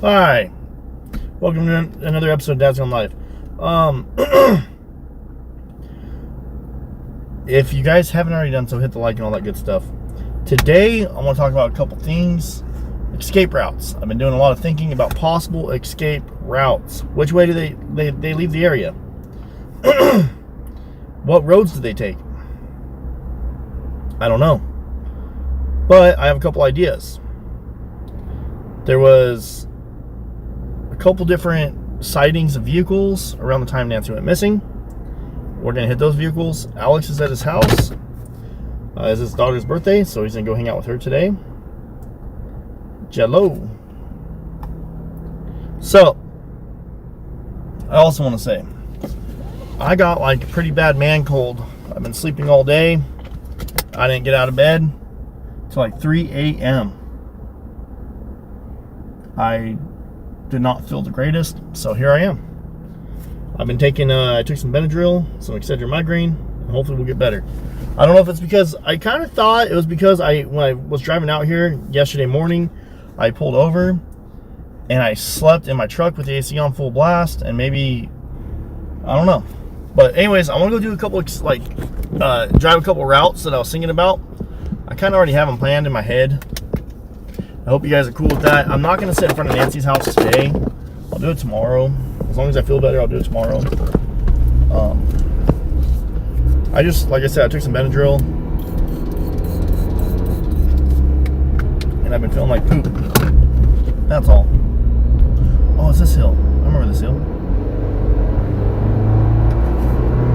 Hi, welcome to another episode of Dad's on Live. If you guys haven't already done so, hit the like and all that good stuff. Today, I want to talk about a couple things. Escape routes. I've been doing a lot of thinking about possible escape routes. Which way do they leave the area? What roads do they take? I don't know. But I have a couple ideas. There was a couple different sightings of vehicles around the time Nancy went missing. We're going to hit those vehicles. Alex is at his house. It's his daughter's birthday, so he's going to go hang out with her today. Jello. So, I also want to say, I got like a pretty bad man cold. I've been sleeping all day. I didn't get out of bed till like 3 a.m. I did not feel the greatest, so here I am. I've been taking, I took some Benadryl, some Excedrin migraine, and hopefully we'll get better. I don't know if it's because, I kind of thought it was because when I was driving out here yesterday morning, I pulled over, and I slept in my truck with the AC on full blast, and maybe, I don't know. But anyways, I want to go do a couple, drive a couple routes that I was thinking about. I kind of already have them planned in my head. I hope you guys are cool with that. I'm not going to sit in front of Nancy's house today. I'll do it tomorrow. As long as I feel better, I'll do it tomorrow. I just, like I said, I took some Benadryl. And I've been feeling like poop. That's all. Oh, it's this hill. I remember this hill.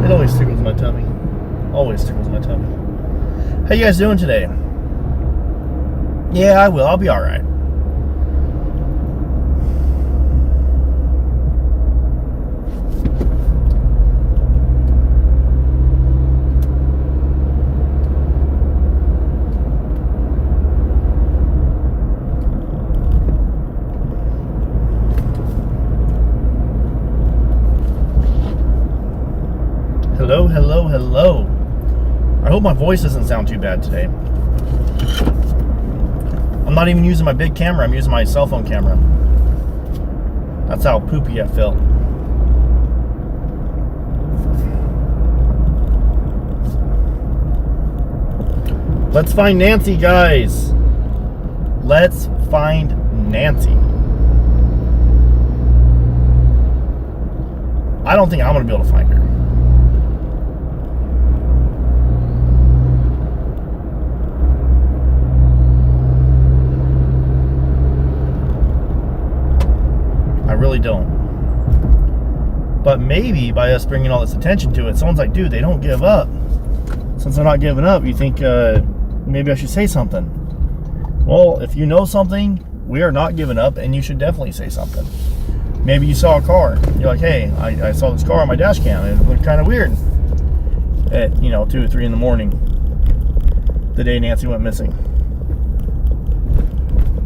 It always tickles my tummy. Always tickles my tummy. How you guys doing today? Yeah, I will. I'll be all right. Hello, hello, hello. I hope my voice doesn't sound too bad today. I'm not even using my big camera. I'm using my cell phone camera. That's how poopy I felt. Let's find Nancy, guys. Let's find Nancy. I don't think I'm going to be able to find her. Really don't. But maybe by us bringing all this attention to it, someone's like, dude, they don't give up. Since they're not giving up, you think maybe I should say something. Well, if you know something, we are not giving up, and you should definitely say something. Maybe you saw a car. You're like, hey, I saw this car on my dash cam. It looked kind of weird at 2 or 3 in the morning the day Nancy went missing.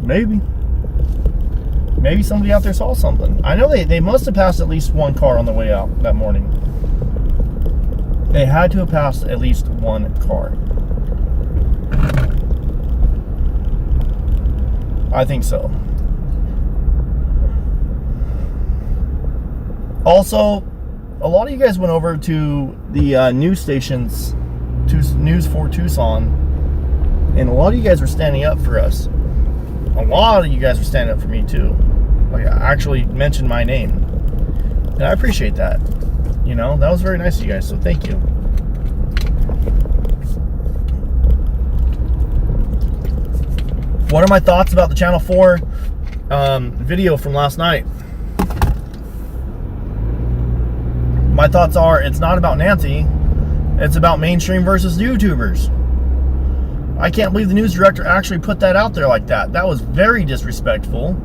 Maybe somebody out there saw something. I know they must have passed at least one car on the way out that morning. They had to have passed at least one car. I think so. Also, a lot of you guys went over to the news stations, News 4 Tucson, and a lot of you guys were standing up for us. A lot of you guys were standing up for me too. Like, I actually mentioned my name, and I appreciate that. That was very nice of you guys, so thank you. What are my thoughts about the Channel 4 video from last night? My thoughts are, it's not about Nancy, it's about mainstream versus YouTubers. I can't believe the news director actually put that out there like that. That was very disrespectful.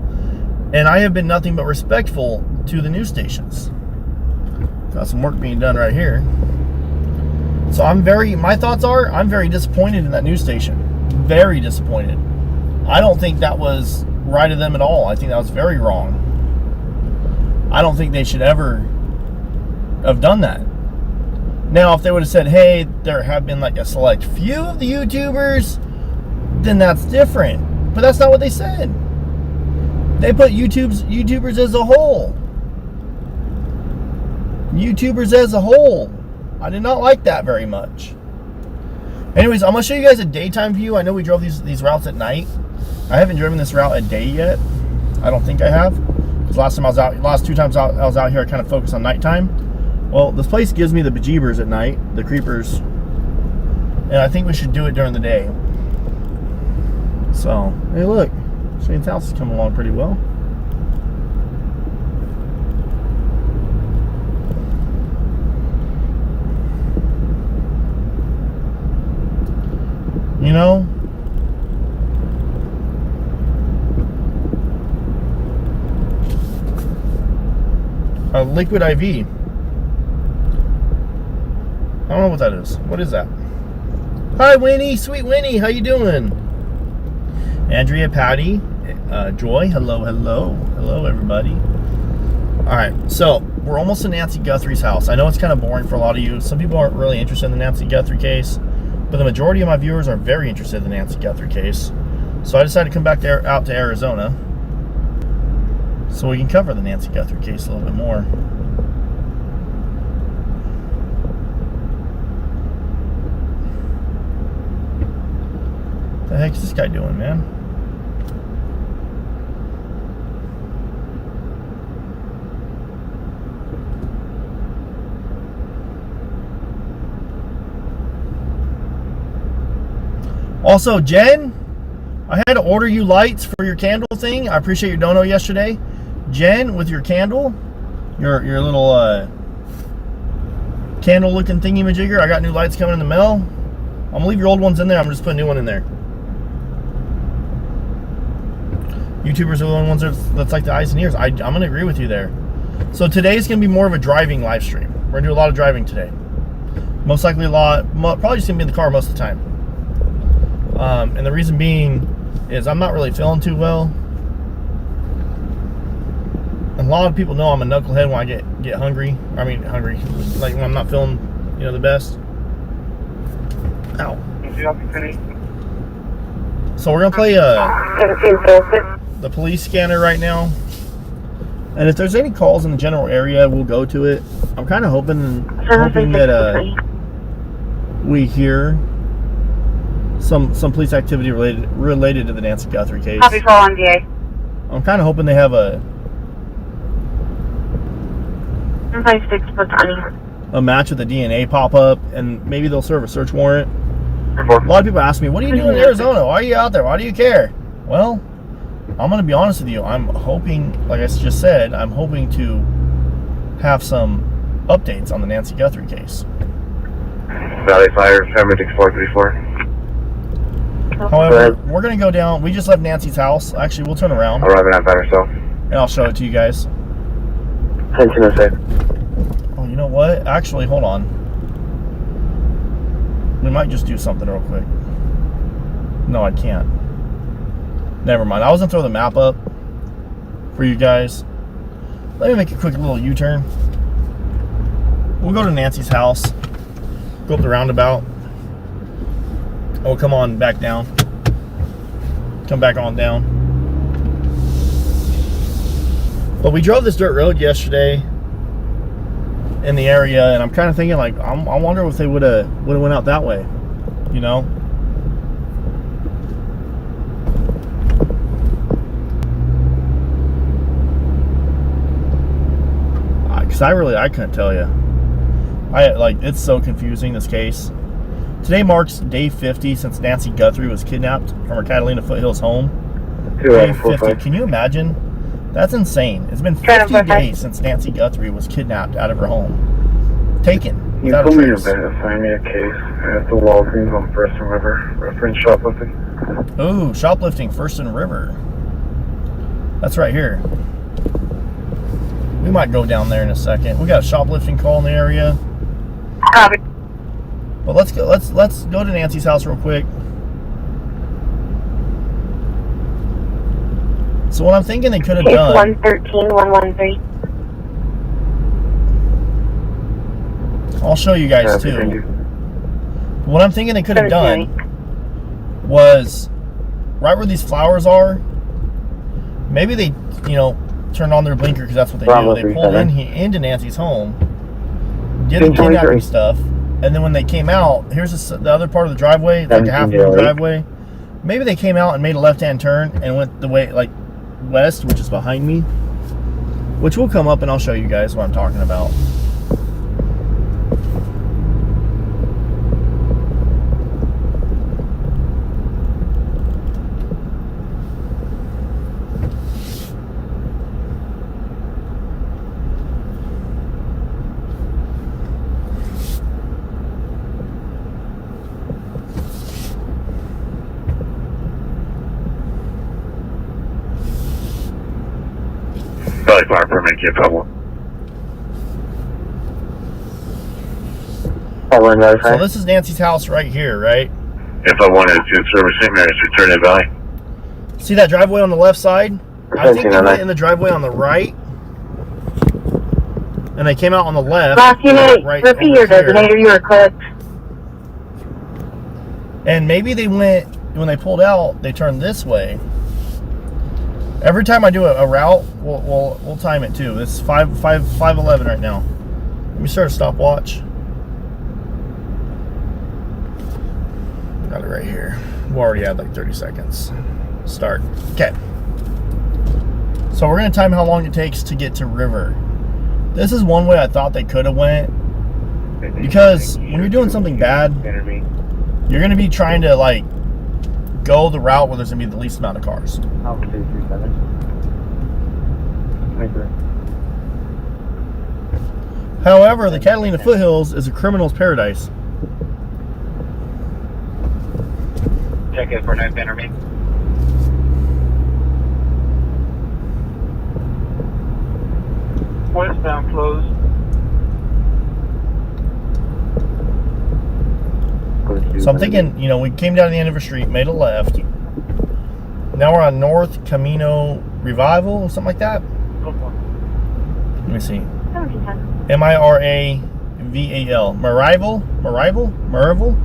And I have been nothing but respectful to the news stations. Got some work being done right here. So my thoughts are, I'm very disappointed in that news station. Very disappointed. I don't think that was right of them at all. I think that was very wrong. I don't think they should ever have done that. Now, if they would have said, hey, there have been like a select few of the YouTubers, then that's different. But that's not what they said. They put YouTubers as a whole. YouTubers as a whole. I did not like that very much. Anyways, I'm going to show you guys a daytime view. I know we drove these routes at night. I haven't driven this route at day yet. I don't think I have. Because last two times I was out here, I kind of focused on nighttime. Well, this place gives me the bejeebers at night, the creepers. And I think we should do it during the day. So, hey look. Shane's house is coming along pretty well. You know, a liquid IV. I don't know what that is. What is that? Hi, Winnie. Sweet Winnie. How you doing? Andrea, Patty, Joy. Hello, hello. Hello, everybody. All right. So, we're almost to Nancy Guthrie's house. I know it's kind of boring for a lot of you. Some people aren't really interested in the Nancy Guthrie case. But the majority of my viewers are very interested in the Nancy Guthrie case. So I decided to come back there out to Arizona so we can cover the Nancy Guthrie case a little bit more. What the heck is this guy doing, man? Also, Jen, I had to order you lights for your candle thing. I appreciate your dono yesterday. Jen, with your candle, your little candle looking thingy-majigger, I got new lights coming in the mail. I'm going to leave your old ones in there. I'm just putting a new one in there. YouTubers are the only ones that's like the eyes and ears. I'm going to agree with you there. So today's going to be more of a driving live stream. We're going to do a lot of driving today. Most likely probably just going to be in the car most of the time. And the reason being is I'm not really feeling too well. And a lot of people know I'm a knucklehead when I get hungry. I mean, hungry. Like when I'm not feeling, the best. Ow. So we're going to play the police scanner right now. And if there's any calls in the general area, we'll go to it. I'm kind of hoping that we hear some police activity related to the Nancy Guthrie case. Copy, call on DA. I'm kind of hoping they have a match with the DNA pop up, and maybe they'll serve a search warrant. A lot of people ask me, "What are you doing in Arizona? Why are you out there? Why do you care?" Well, I'm going to be honest with you. I'm hoping, like I just said, I'm hoping to have some updates on the Nancy Guthrie case. Valley Fire, Paramedic 434. However, we're going to go down. We just left Nancy's house. Actually, we'll turn around. Arriving at Bakersfield. And I'll show it to you guys. Interstate. Oh, you know what? Actually, hold on. We might just do something real quick. No, I can't. Never mind. I was going to throw the map up for you guys. Let me make a quick little U-turn. We'll go to Nancy's house. Go up the roundabout. Oh, come on back down. Come back on down. But we drove this dirt road yesterday in the area, and I'm kind of thinking, like, I wonder if they would have went out that way, Because I couldn't tell you. It's so confusing, this case. Today marks day 50 since Nancy Guthrie was kidnapped from her Catalina Foothills home. Day 50. Can you imagine? That's insane. It's been 50 days since Nancy Guthrie was kidnapped out of her home. Taken. You told me to find me a case at the Walgreens on First and River. Reference shoplifting. Ooh, shoplifting, First and River. That's right here. We might go down there in a second. We got a shoplifting call in the area. Copy. But let's go to Nancy's house real quick. So what I'm thinking they could have done. 113-113. I'll show you guys too. What I'm thinking they could have done was right where these flowers are. Maybe they, you know, turned on their blinker because that's what they Bravo do. They pulled 37. into Nancy's home, did the kidnapping stuff, and then when they came out, here's the other part of the driveway, like a half of the 1708. driveway. Maybe they came out and made a left-hand turn and went the way, like, west, which is behind me, which will come up and I'll show you guys what I'm talking about. Valley Fire Paramedic, if I want. So this is Nancy's house right here, right? If I wanted to service St. Mary's, return to Valley. See that driveway on the left side? I think they went in the driveway on the right, and they came out on the left. Last unit, right repeat over your here. designator, you are clipped. And maybe they went, when they pulled out, they turned this way. Every time I do a route, we'll time it too. It's 5:11 right now. Let me start a stopwatch. Got it right here. We already had like 30 seconds. Start. Okay. So we're gonna time how long it takes to get to River. This is one way I thought they could have went, because when you're doing something bad, you're gonna be trying to like go the route where there's gonna be the least amount of cars. 237. However, the Catalina Foothills is a criminal's paradise. Check it for 9 Banner me. Westbound closed. So I'm thinking, you know, we came down to the end of a street, made a left. Now we're on North Camino Rial, something like that. Let me see. Miraval. Marival?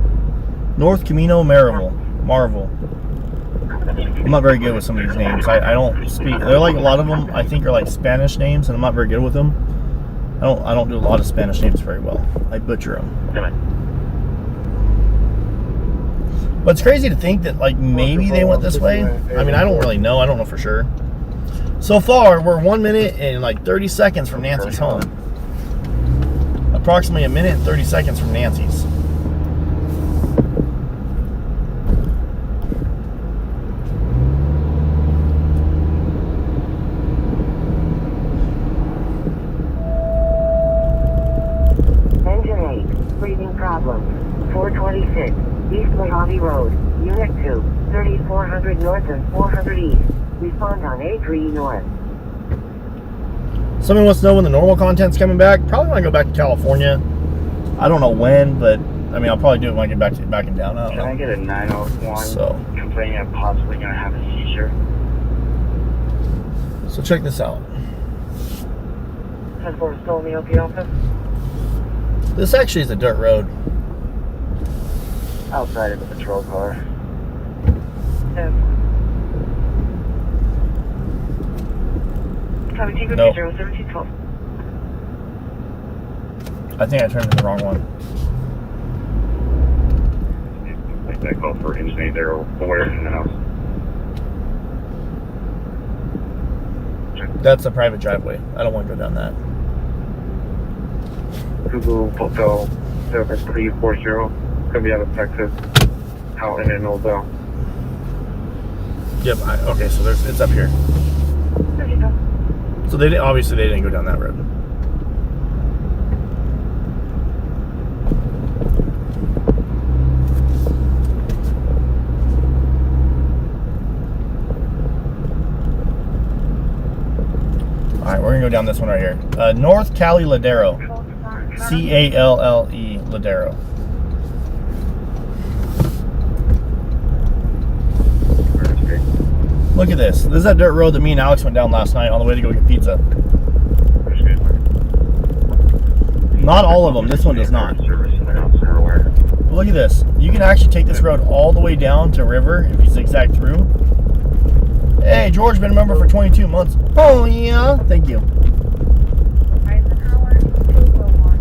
North Camino Marvel. I'm not very good with some of these names. I don't speak. They're like a lot of them I think are like Spanish names, and I'm not very good with them. I don't do a lot of Spanish names very well. I butcher them. But it's crazy to think that like maybe they went this way. I mean, I don't really know. I don't know for sure. So far, we're 1 minute and like 30 seconds from Nancy's home. Approximately a minute and 30 seconds from Nancy's. Engine 8, breathing problem. 426, East Mojave Road, Unit 2, 3400 North and 400 East. Respond on A3 North. Someone wants to know when the normal content's coming back. Probably when I go back to California. I don't know when, but I mean, I'll probably do it when I get back in town. I don't know. Can I get a 901 So, complaining I'm possibly going to have a seizure? so check this out. 10-4 still in the OP office? This actually is a dirt road. Outside of the patrol car. Copy, Tango Nope. 1712. I think I turned in the wrong one. Make that call for Interstate. They're aware in the house. That's a private driveway. I don't want to go down that. Google Hotel 7340. Could be out of Texas. Out in an old bell. Yep. Okay, so it's up here. So obviously they didn't go down that road. All right, we're gonna go down this one right here. North Cali Ladero. Calle Ladero. Look at this. This is that dirt road that me and Alex went down last night on the way to go get pizza. Not all of them. This one does not. But look at this. You can actually take this road all the way down to River if you zigzag through. Hey, George, been a member for 22 months. Oh, yeah. Thank you. Eisenhower, 201.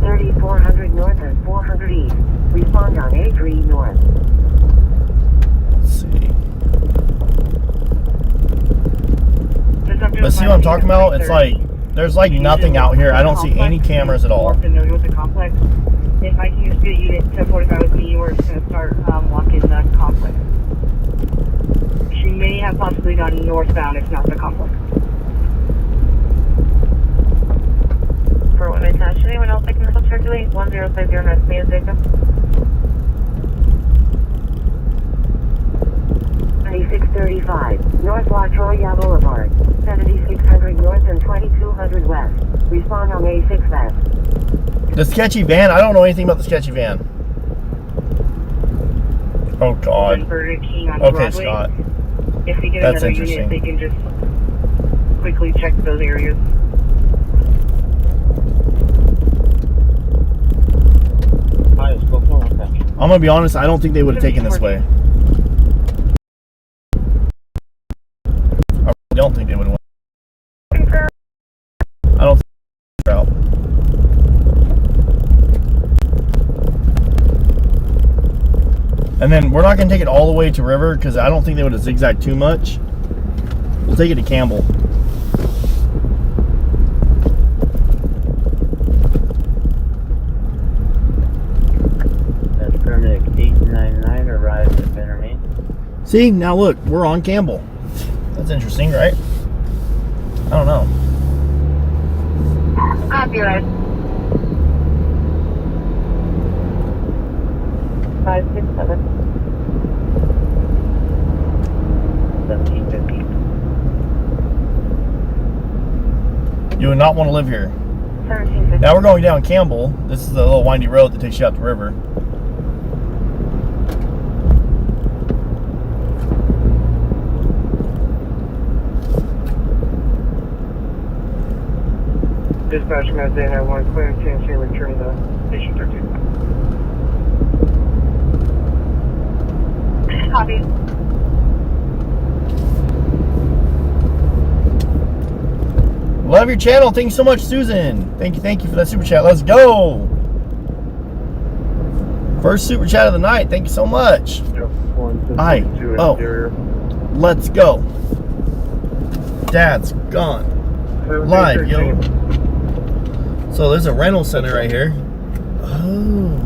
3400 north and 400 east. Respond on A3 north. Let's see. But see what I'm talking about? It's like, there's like nothing out here. I don't see any cameras at all. If I can use the unit 1045 with me, we're just going to start walking the complex. She may have possibly gone northbound if not the complex. For what attached, anyone else that can help circulate? 1050 North Main Jacob. 2635 North La Troya Boulevard. 7600 north and 2200 west. Respond on A6 west. The sketchy van? I don't know anything about the sketchy van. Oh, God. Burger King on Okay, Broadway. Scott. If they get That's another interesting. unit, they can just quickly check those areas. I'm going to be honest, I don't think they would have taken this way. I don't think they would have went. I don't think they would have. And then we're not going to take it all the way to River because I don't think they would have zigzagged too much. We'll take it to Campbell. That's Paramedic 899 arrived at Bennermain. See, now look, we're on Campbell. That's interesting, right? I don't know. Copy, right. 567. 1750. You would not want to live here. 1750. Now we're going down Campbell. This is the little windy road that takes you out the river. Dispatch Mazda 911 clearing TNC returning to Station 13. Copy. Love your channel. Thank you so much, Susan. Thank you for that super chat. Let's go. First super chat of the night. Thank you so much. Hi. Oh. Let's go. Dad's gone. Live, yo. So there's a rental center right here. Oh.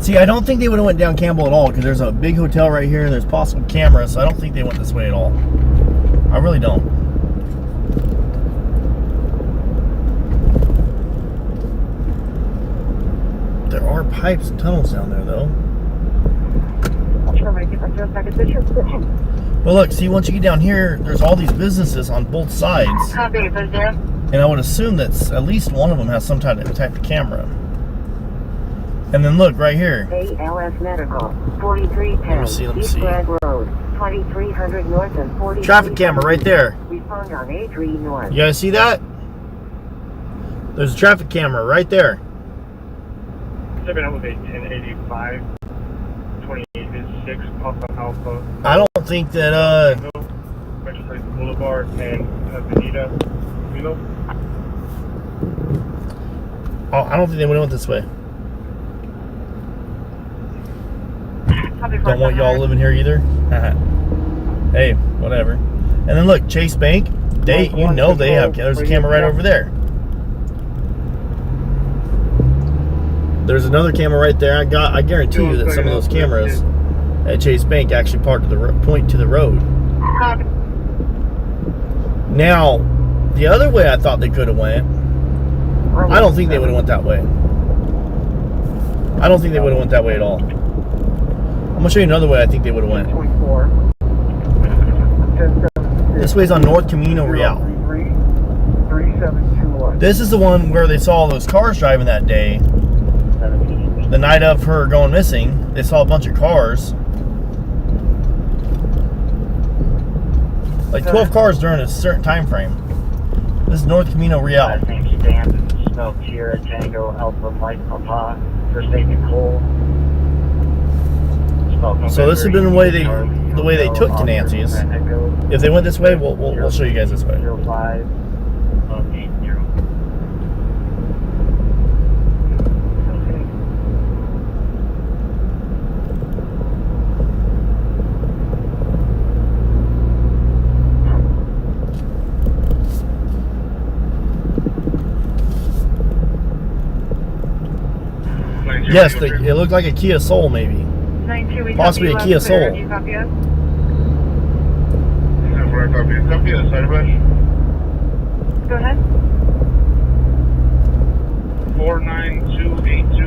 See, I don't think they would have went down Campbell at all because there's a big hotel right here. There's possible cameras, so I don't think they went this way at all. I really don't. There are pipes and tunnels down there, though. But look, see, once you get down here, there's all these businesses on both sides. Copy, there. And I would assume that at least one of them has some type of camera. And then look, right here. ALS Medical, 4310 Let me East see. Bragg Road, 2300 north and 40. Traffic camera right there. Respond on A3 north. You guys see that? There's a traffic camera right there. 7 elevate 1085, 28 is 6 Papa Alpha. I don't think that, Bakersfield Boulevard and Avenida, you know? oh, I don't think they would have went this way. Don't want y'all living here either. Hey, whatever. And then look, Chase Bank. They, you know, they have. There's a camera right over there. There's another camera right there. I guarantee you that some of those cameras at Chase Bank actually point to the road. Now, the other way I thought they could have went. I don't think they would have went that way. I don't think they would have went that way at all. I'm gonna show you another way I think they would have went. This way's on North Camino Rial. This is the one where they saw those cars driving that day. The night of her going missing, they saw a bunch of cars. Like 12 cars during a certain time frame. This is North Camino Rial. Last name Stan, spelled Sierra Tango Alpha Mike Papa, first name Nicole. So this has been the way they took to Nancy's. If they went this way, we'll show you guys this way. 05 80. Yes, it looked like a Kia Soul, maybe. 92, we Possibly a copy Kia Soul. Do you copy us? Copy the side rush. Go ahead. 49282.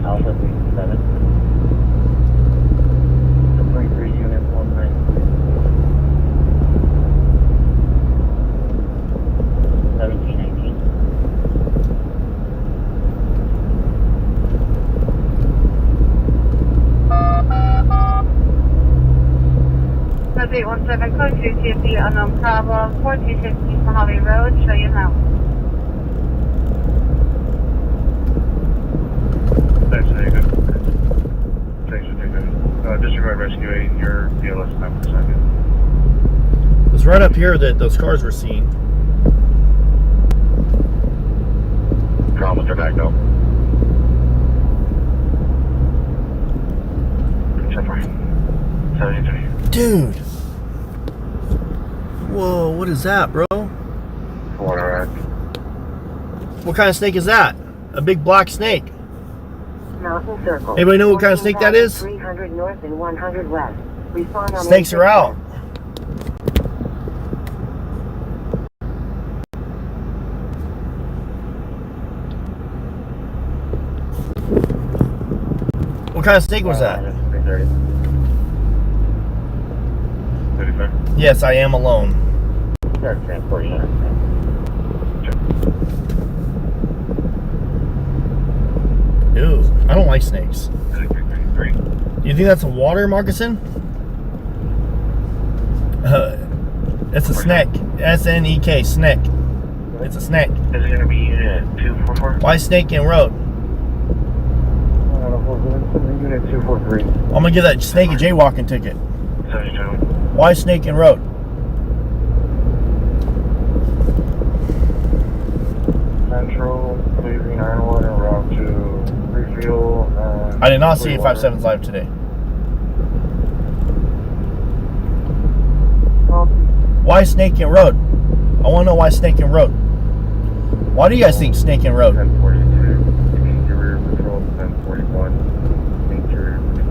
Alpha 37. The 23 unit 193. 1719. That's 817 code 2 TFD unknown problem 4260 Mojave Road. Show you now. Thanks, David. Thanks for taking it. Disregard rescue 8, your BLS time per second. It was right up here that those cars were seen. Call Mr. Magno. Check right. 73. Dude. Whoa, what is that, bro? Water rack. What kind of snake is that? A big black snake. Mountain Circle. Anybody know what kind of snake that is? 300 north and 100 west. Respond on Snakes are out. What kind of snake was that? 35. Yes, I am alone. Start transporting it. Ew, I don't like snakes. 33. You think that's a water moccasin? It's a snake. S-N-E-K, snake. It's a snake. Is it going to be unit 244? Why snake in road? Unit 243. I'm gonna give that snake a jaywalking ticket. 72. Why snake in road? Central, leaving Ironwood en route to refuel. I did not see 857's live today. Why snake in road? I want to know why snake in road. Why do you guys think snake in road? 1042. Interior patrol, 1041. Interior patrol.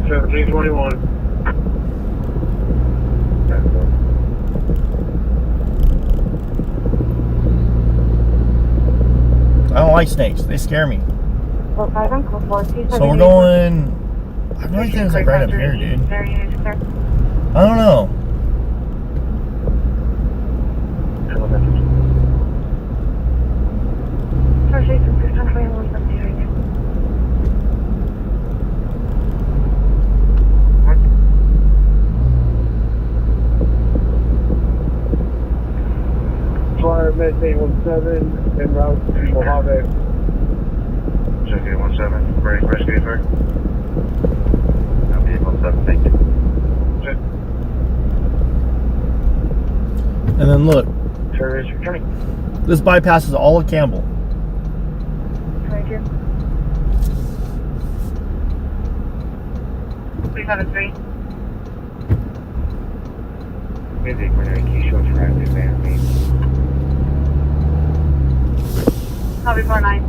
1721. I don't like snakes. They scare me. Well, 5 on call 4 So we're going... I really think it's like right up here, dude. There you is, sir. I don't know. First aid from 621 something right now. Flyer Med 817 en route to Mojave. Check 817. Ready for rescue, sir? Copy 817, thank you. Check. And then look, Service returning. this bypasses all of Campbell. Thank you. 373. Music when I keep short track is there, please. Copy 49.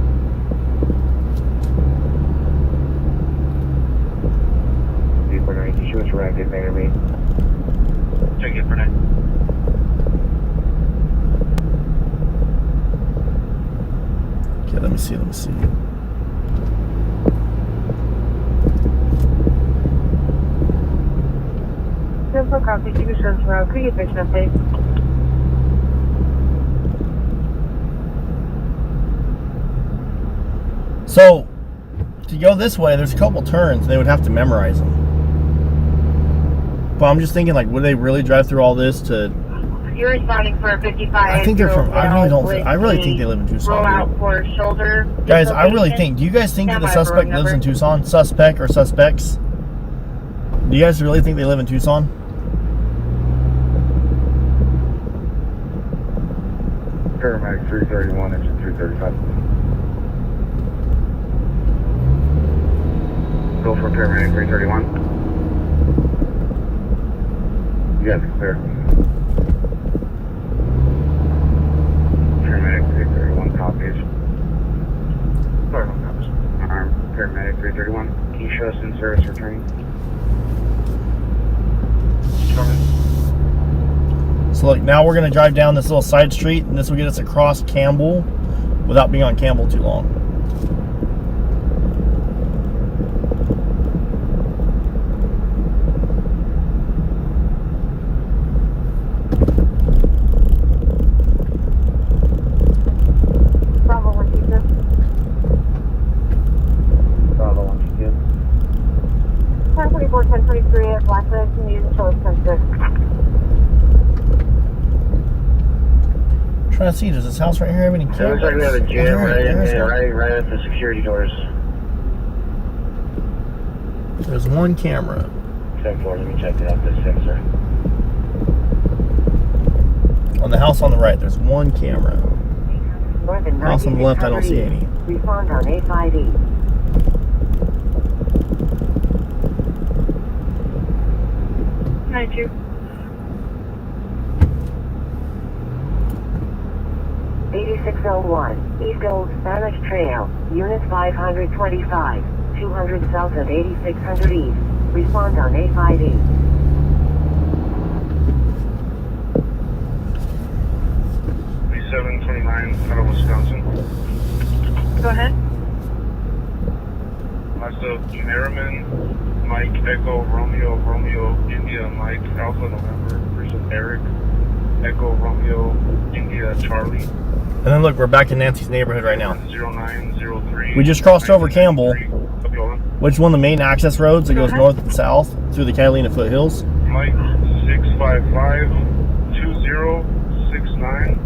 Music when I keep short track is there, please. Check it for now. Okay, let me see. Alpha, copy, keep your service route. Could you get patient update? So, to go this way, there's a couple turns, and they would have to memorize them. But I'm just thinking, like, would they really drive through all this to... You're responding for a 55. I think they're from... I really think they live in Tucson. Roll out for shoulder. Guys, I really think... Do you guys think that the suspect lives in Tucson? Suspect or suspects? Do you guys really think they live in Tucson? Paramedic 331, engine 335. Go for Paramedic 331. You guys are clear. Paramedic 331 copies. Sorry, no copies. Paramedic 331. Can you show us in service for training? So look, now we're going to drive down this little side street, and this will get us across Campbell without being on Campbell too long. Bravo 122. Bravo 122. 1024, 1023 at Blackwood, can you use the show sensor? Trying to see, does this house right here have any It cameras? looks like we have a jam right at the security doors. There's one camera. 10-4, let me check it out, this sensor. On the house on the right, there's one camera. Northern House on the left, I don't see any. Respond on A5E. Night 2. 8601, East Old Spanish Trail, Unit 525, 200 south of 8600 east. Respond on A5E. B729 out of Wisconsin. Go ahead. Myself, Merriman, Mike, Echo, Romeo, India, Mike, Alpha, November, versus Eric, Echo, Romeo, India, Charlie. And then look, we're back in Nancy's neighborhood right now. 0903. We just crossed over Campbell, which is one of the main access roads that goes north and south through the Catalina foothills. Mike 655 2069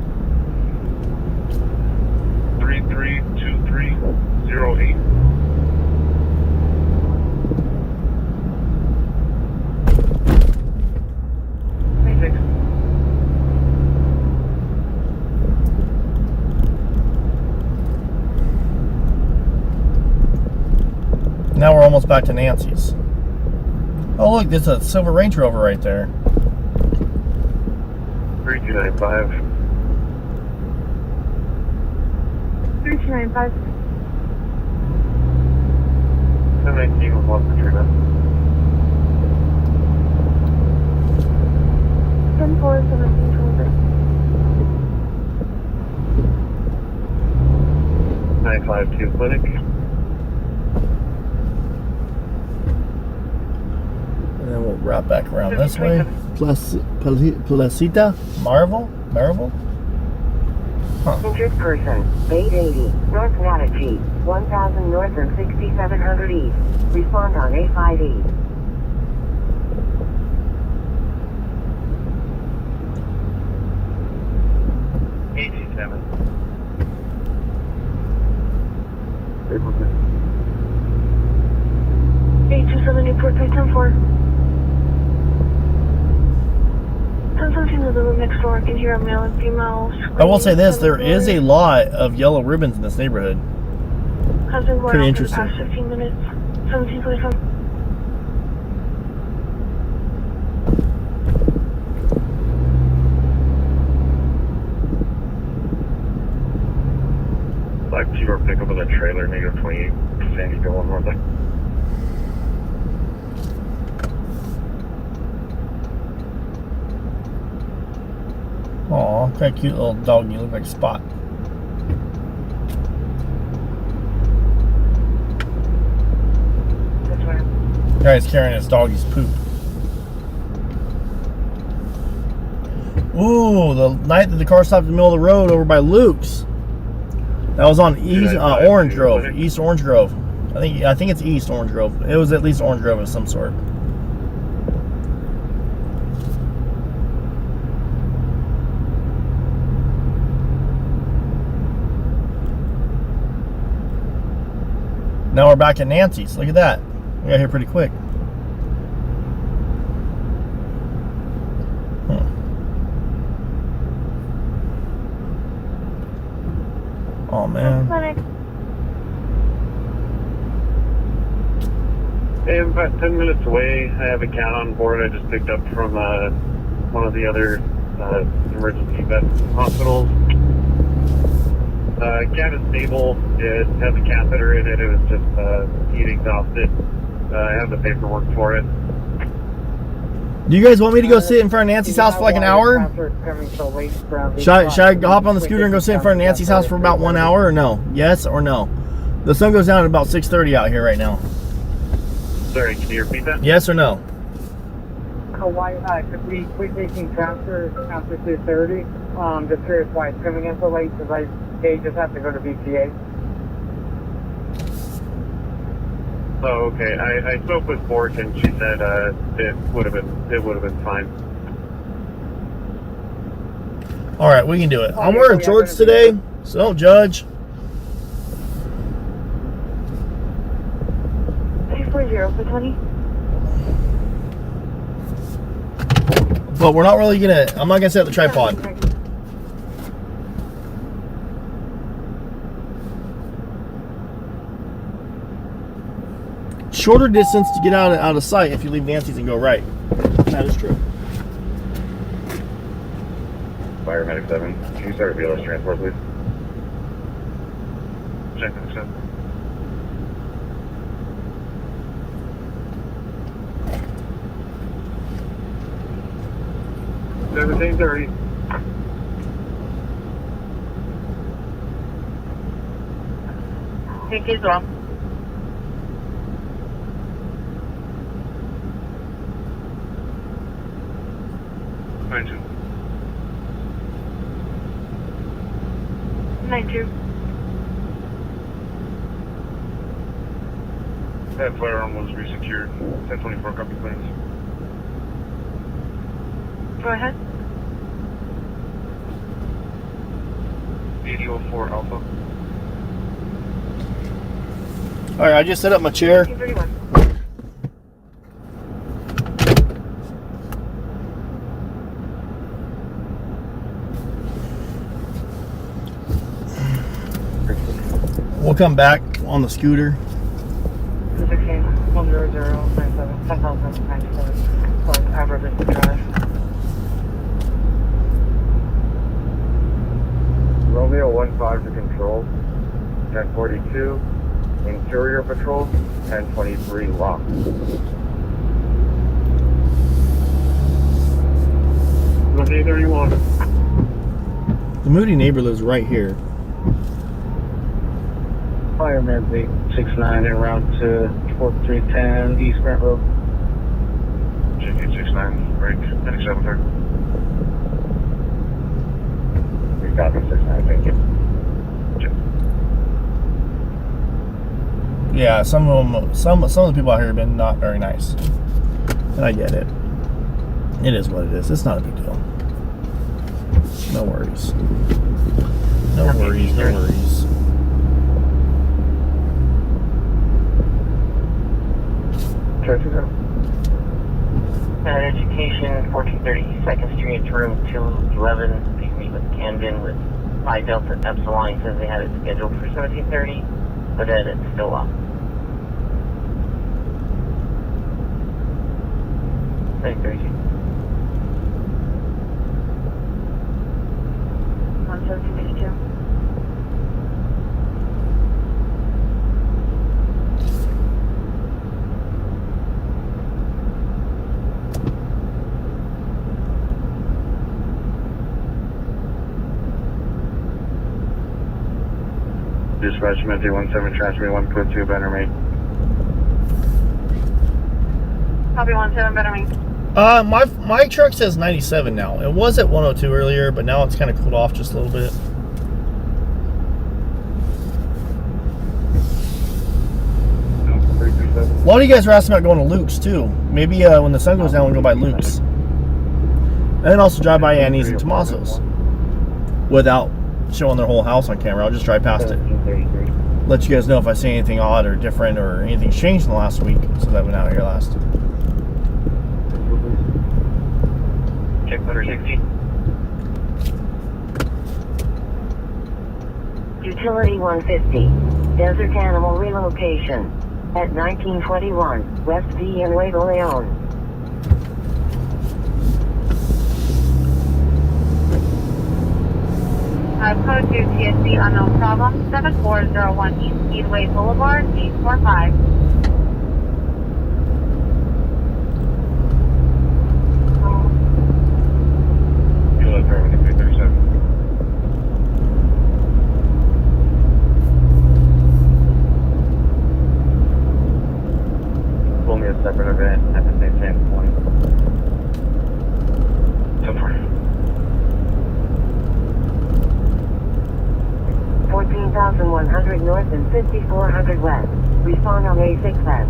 332308. Now we're almost back to Nancy's. Oh look, there's a silver Range Rover right there. 3295. 3295. 718 with one Katrina. 10-4, 1723. 952 clinic. And then we'll wrap back around this way. Placita? Marvel? Injured person, 880, North Natachi, 1000 north and 6700 east. Respond on A5E. $87. 827 Newport, 10-4. 1017 to the room next door. I can hear a male and female. I will say this, there is a lot of yellow ribbons in this neighborhood. Has been going Pretty on for the interesting. past 15 minutes. 1727. Black T-Row pickup with a trailer, negative 28. Sandy, go one more thing. Aw, kind of cute little dog. You look like Spot. That's right. The guy's carrying his doggy's poop. Ooh, the night that the car stopped in the middle of the road over by Luke's. That was on East Orange Grove. East Orange Grove. I think it's East Orange Grove. It was at least Orange Grove of some sort. Now we're back at Nancy's. Look at that. We got here pretty quick. Oh man. Hey, I'm about 10 minutes away. I have a cat on board I just picked up from one of the other emergency vet hospitals. Cat is stable. It has a catheter in it. It was just heat exhausted. I have the paperwork for it. Do you guys want me to go sit in front of Nancy's house for like an hour? Should I hop on the scooter and go sit in front of Nancy's house for about 1 hour or no? Yes or no? The sun goes down at about 6:30 out here right now. Sorry, can you repeat that? Yes or no? Why, could we quit taking transfers after 2:30? Just curious why it's coming in so late, because they just have to go to BCA. Oh, okay. I spoke with Bork and she said it would have been fine. All right, we can do it. I'm wearing shorts today, so don't judge. 240, But we're not really gonna. I'm not gonna set the tripod. Shorter distance to get out of sight if you leave Nancy's and go right. That is true. Paramedic 7, can you start a BLS transport, please? Check this out. Everything's dirty. Take his off. Mind you. 92. That firearm was resecured. 1024 copy plans. Go ahead. 8004 Alpha. All right, I just set up my chair. 231. We'll come back on the scooter. 216, 10097, 10,097, plus average drive. Romeo 15 to control. 1042. Interior patrol. 1023 lock. Either you want. The Moody neighbor lives right here. Paramedic 69 en route to 4310 East Grant Road. Check 869, break, heading 730. We got the 69, thank you. Yeah, some of the people out here have been not very nice, and I get it. It is what it is. It's not a big deal. No worries. No worries. No worries. Education, 1430 2nd Street, room 211. Please meet with Camden with Phi Delta Epsilon. Says they had it scheduled for 1730, but that it's still up. Thank you. 1762. Dispatch Metro 17, transmit 1.2, banner mate. Copy 17, better me. My truck says 97 now. It was at 102 earlier, but now it's kind of cooled off just a little bit. A lot of you guys are asking about going to Luke's too. Maybe when the sun goes down, we'll go by Luke's. And then also drive by Annie's and Tommaso's without showing their whole house on camera. I'll just drive past it. Let you guys know if I see anything odd or different or anything's changed in the last week since I've been out here last. Check 160. Utility 150. Desert animal relocation. At 1921, West V and Nuevo Leon. Code 2 TSC unknown problem 7401 East Speedway Boulevard 845. Kilo Paramedic 337. Only a separate event at the same point. So far. 14,100 north and 5,400 west. Respond on A6 west.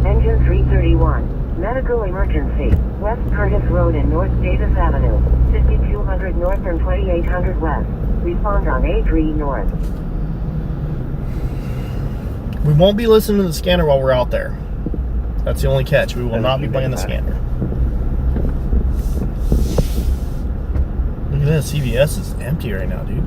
Engine 331. Medical emergency. West Curtis Road and North Davis Avenue. 5,200 north and 2,800 west. Respond on A3 north. We won't be listening to the scanner while we're out there. That's the only catch. We will not be playing the scanner. Look at this. CVS is empty right now, dude.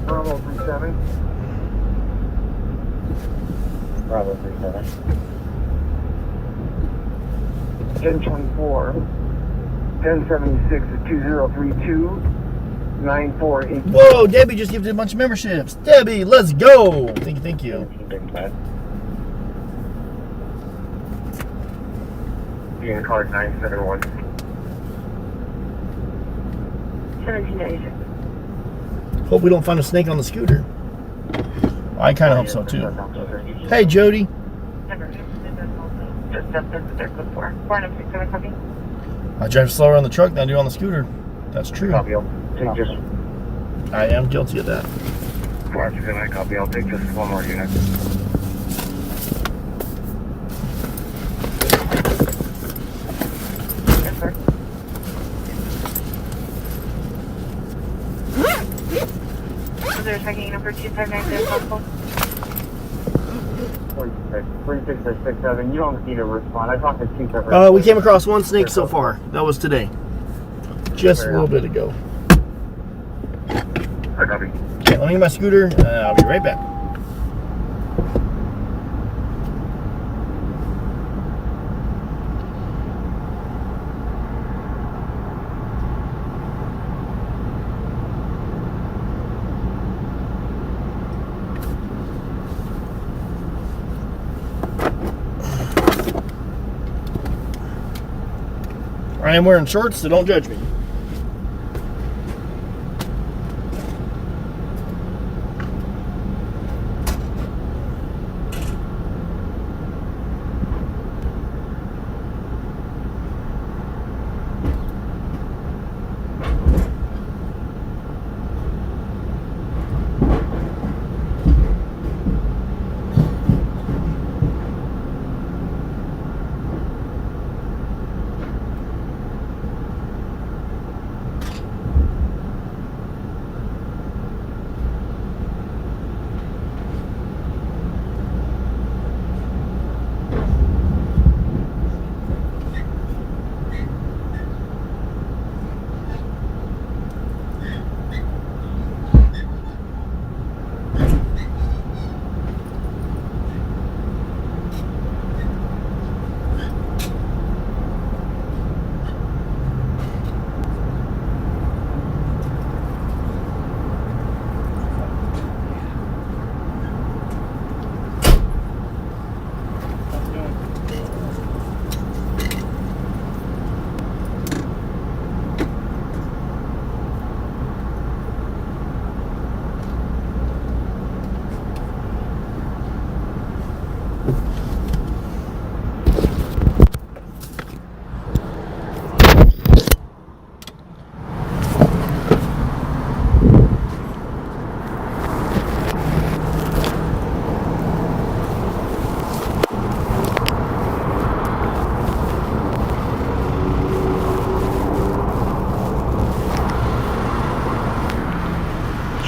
Bravo 37. Bravo 37. 1024. 1076 at 2032. 948. Whoa, Debbie just gifted a bunch of memberships. Debbie, let's go. Thank you. Being card 971. 1796. Hope we don't find a snake on the scooter. I kind of hope so too. Hey, Jody. Just up there, they're good for. 4967 copy. I drive slower on the truck than I do on the scooter. That's true. Copy, I'll take just I am guilty of that. Roger, good night, copy, I'll take just one more unit. Yes, sir. Is there a tracking number 2590 possible? 36667. You don't need to respond. I talked to two separate. We came across one snake so far. That was today. Just a little bit ago. I copy. Okay, let me get my scooter. I'll be right back. I am wearing shorts, so don't judge me.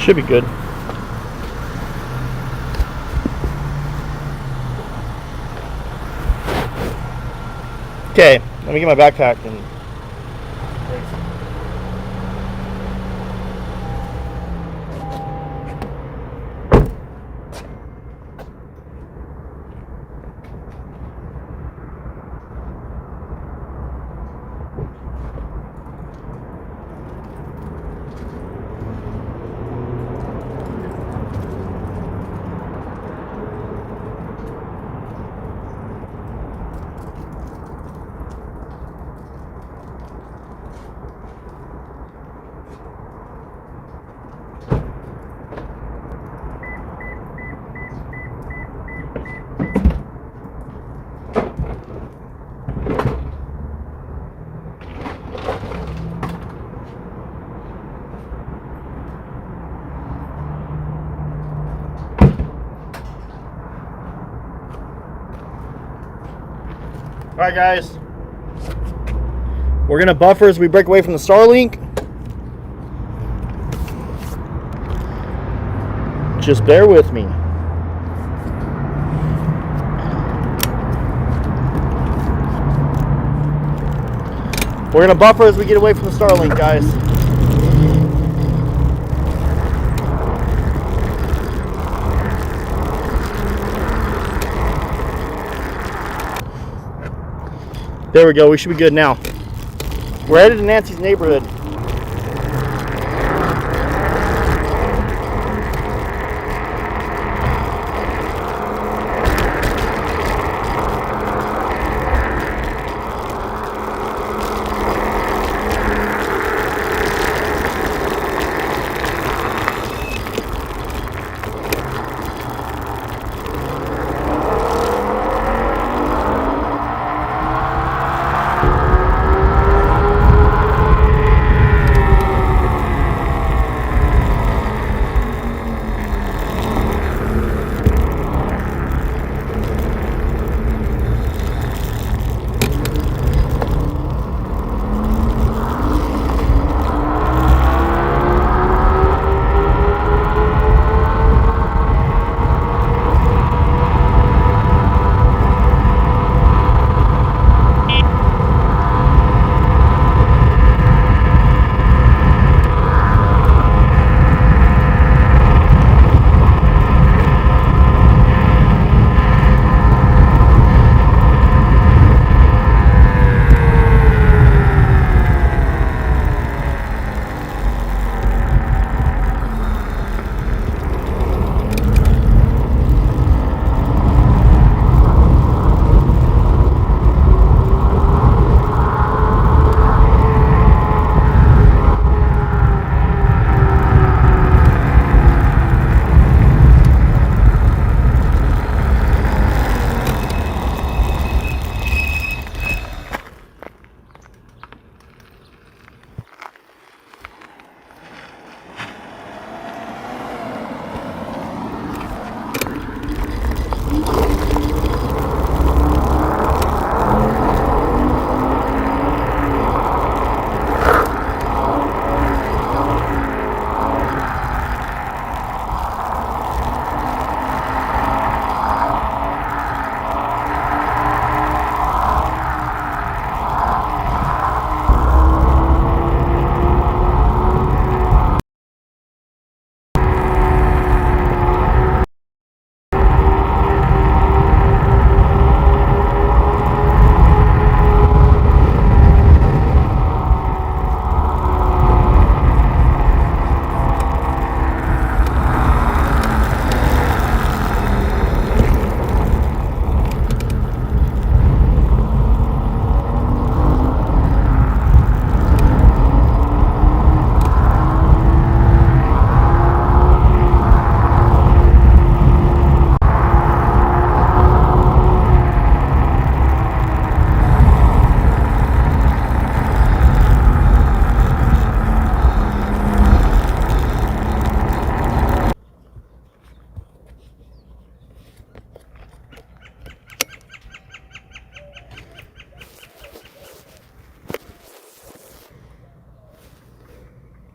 Should be good. Okay, let me get my backpack and. Alright guys, we're going to buffer as we break away from the Starlink. Just bear with me. We're going to buffer as we get away from the Starlink, guys. There we go, we should be good now. We're headed to Nancy's neighborhood.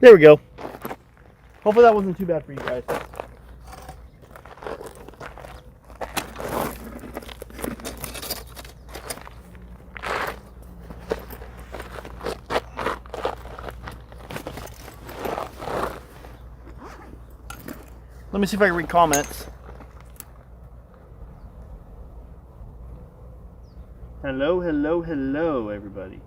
There we go. Hopefully that wasn't too bad for you guys. Let me see if I can read comments. Hello, hello, hello, everybody.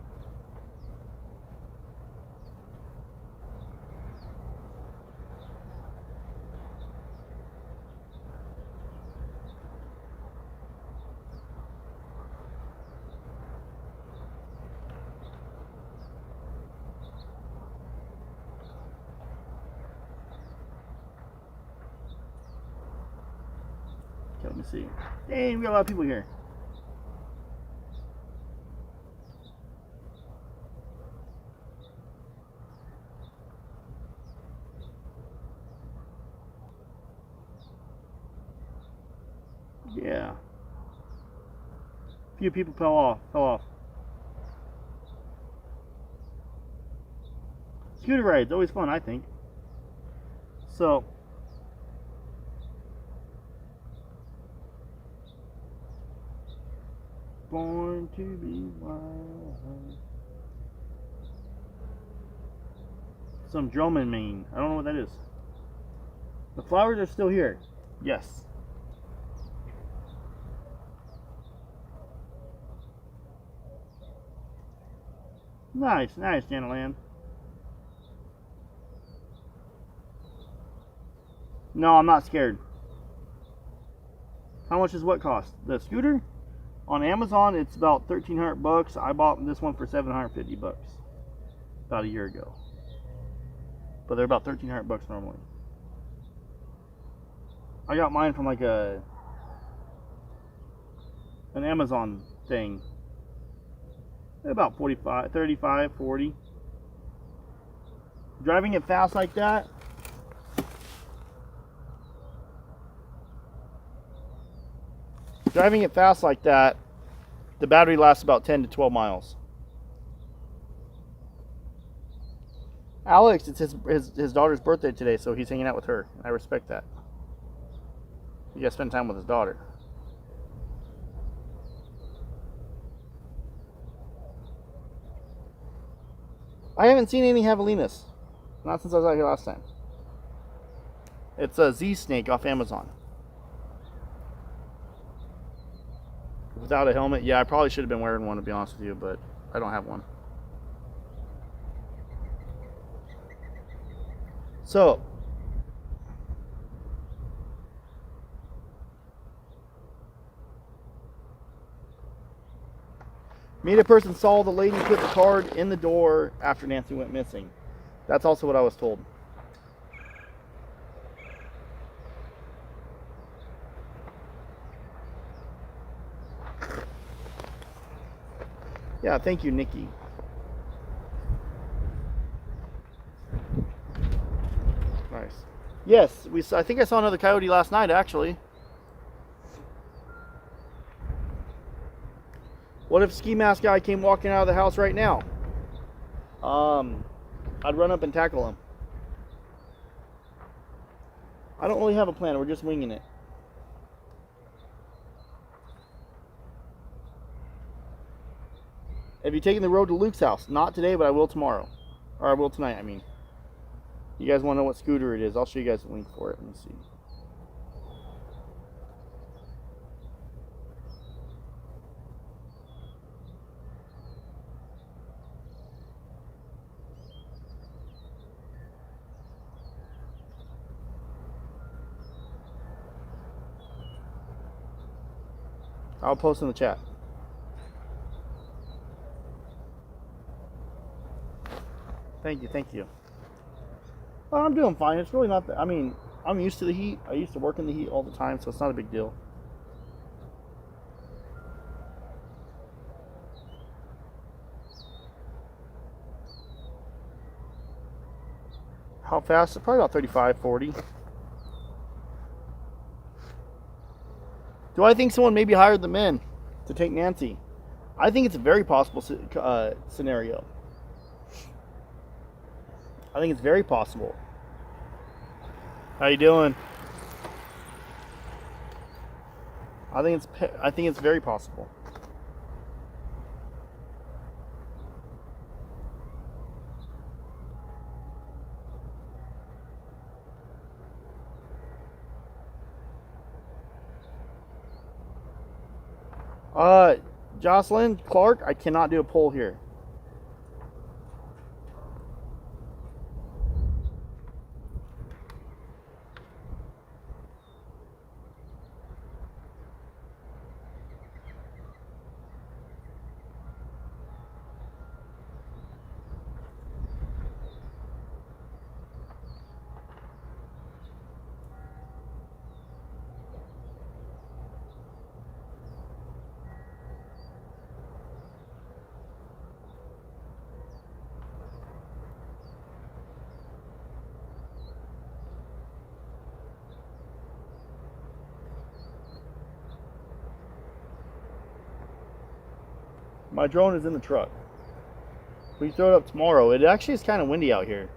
Okay, let me see. Dang, we got a lot of people here. Yeah. A few people fell off. Scooter rides, always fun, I think. So, born to be wild. Some drumming mean. I don't know what that is. The flowers are still here. Yes. Nice, nice, Janaland. No, I'm not scared. How much does what cost? The scooter? On Amazon, it's about $1,300. I bought this one for $750 about a year ago. But they're about $1,300 normally. I got mine from like an Amazon thing. About 45, 35, 40. Driving it fast like that. Driving it fast like that, the battery lasts about 10 to 12 miles. Alex, it's his daughter's birthday today, so he's hanging out with her. I respect that. You gotta spend time with his daughter. I haven't seen any javelinas. Not since I was out here last time. It's a Z snake off Amazon. Without a helmet, yeah, I probably should have been wearing one to be honest with you, but I don't have one. So, media person saw the lady put the card in the door after Nancy went missing. That's also what I was told. Yeah, thank you, Nikki. Nice. Yes, I think I saw another coyote last night, actually. What if ski mask guy came walking out of the house right now? I'd run up and tackle him. I don't really have a plan. We're just winging it. Have you taken the road to Luke's house? Not today, but I will tomorrow. Or I will tonight, I mean. You guys want to know what scooter it is? I'll show you guys the link for it. Let me see. I'll post in the chat. Thank you, thank you. Well, I'm doing fine. It's really not that. I mean, I'm used to the heat. I used to work in the heat all the time, so it's not a big deal. How fast? Probably about 35, 40. Do I think someone maybe hired the men to take Nancy? I think it's a very possible scenario. I think it's very possible. How you doing? I think it's very possible. Jocelyn Clark, I cannot do a poll here. My drone is in the truck. We throw it up tomorrow. It actually is kind of windy out here.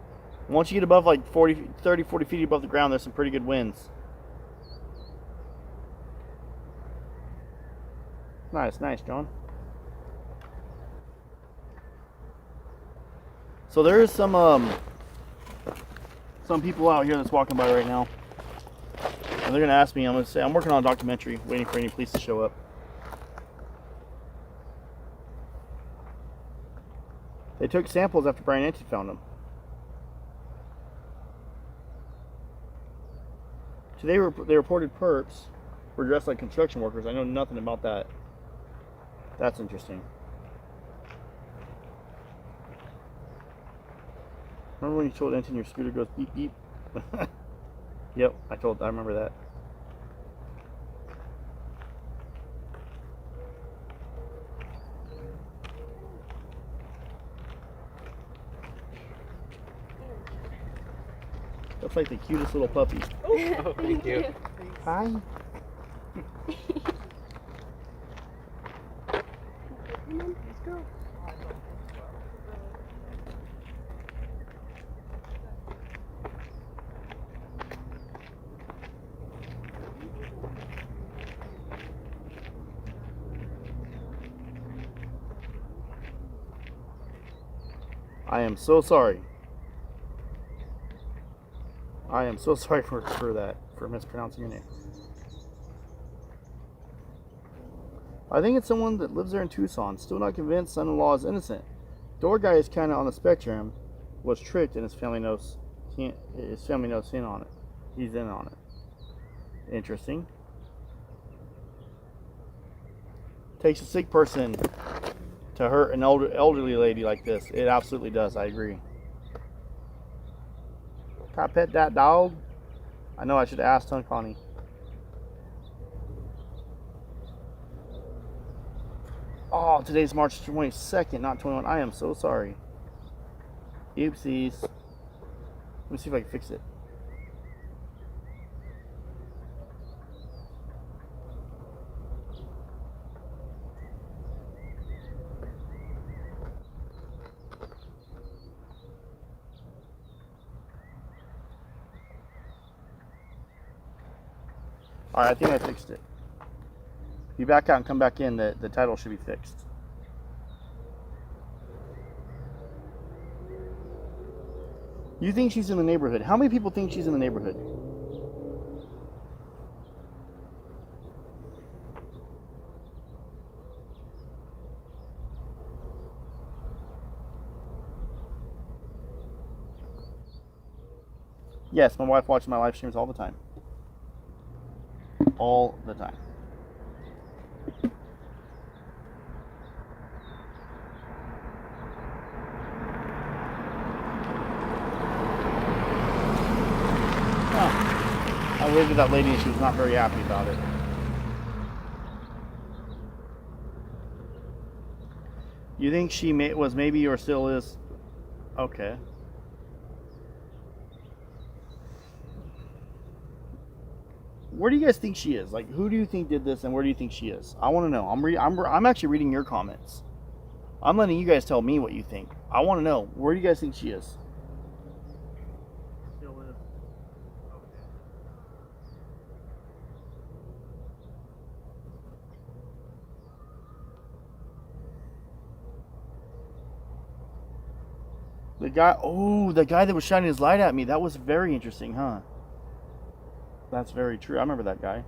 Once you get above like 30, 40 feet above the ground, there's some pretty good winds. Nice, John. So there is some people out here that's walking by right now. And they're gonna ask me, I'm gonna say, I'm working on a documentary, waiting for any police to show up. They took samples after Brian Nancy found them. Today they reported perps were dressed like construction workers. I know nothing about that. That's interesting. Remember when you told Anton your scooter goes beep beep? Yep, I remember that. Looks like the cutest little puppy. Oh, thank you. Hi. I am so sorry. I am so sorry for that, for mispronouncing your name. I think it's someone that lives there in Tucson. Still not convinced son-in-law is innocent. Door guy is kind of on the spectrum. Was tricked and his family knows in on it. He's in on it. Interesting. Takes a sick person to hurt an elderly lady like this. It absolutely does. I agree. Can I pet that dog? I know I should ask Connie. Oh, today's March 22nd, not 21. I am so sorry. Oopsies. Let me see if I can fix it. Alright, I think I fixed it. If you back out and come back in, the title should be fixed. You think she's in the neighborhood? How many people think she's in the neighborhood? Yes, my wife watches my live streams all the time. All the time. I waved at that lady and she was not very happy about it. You think she was maybe or still is? Okay. Where do you guys think she is? Like, who do you think did this and where do you think she is? I want to know. I'm actually reading your comments. I'm letting you guys tell me what you think. I want to know. Where do you guys think she is? Still is. Okay. The guy that was shining his light at me, that was very interesting, huh? That's very true. I remember that guy.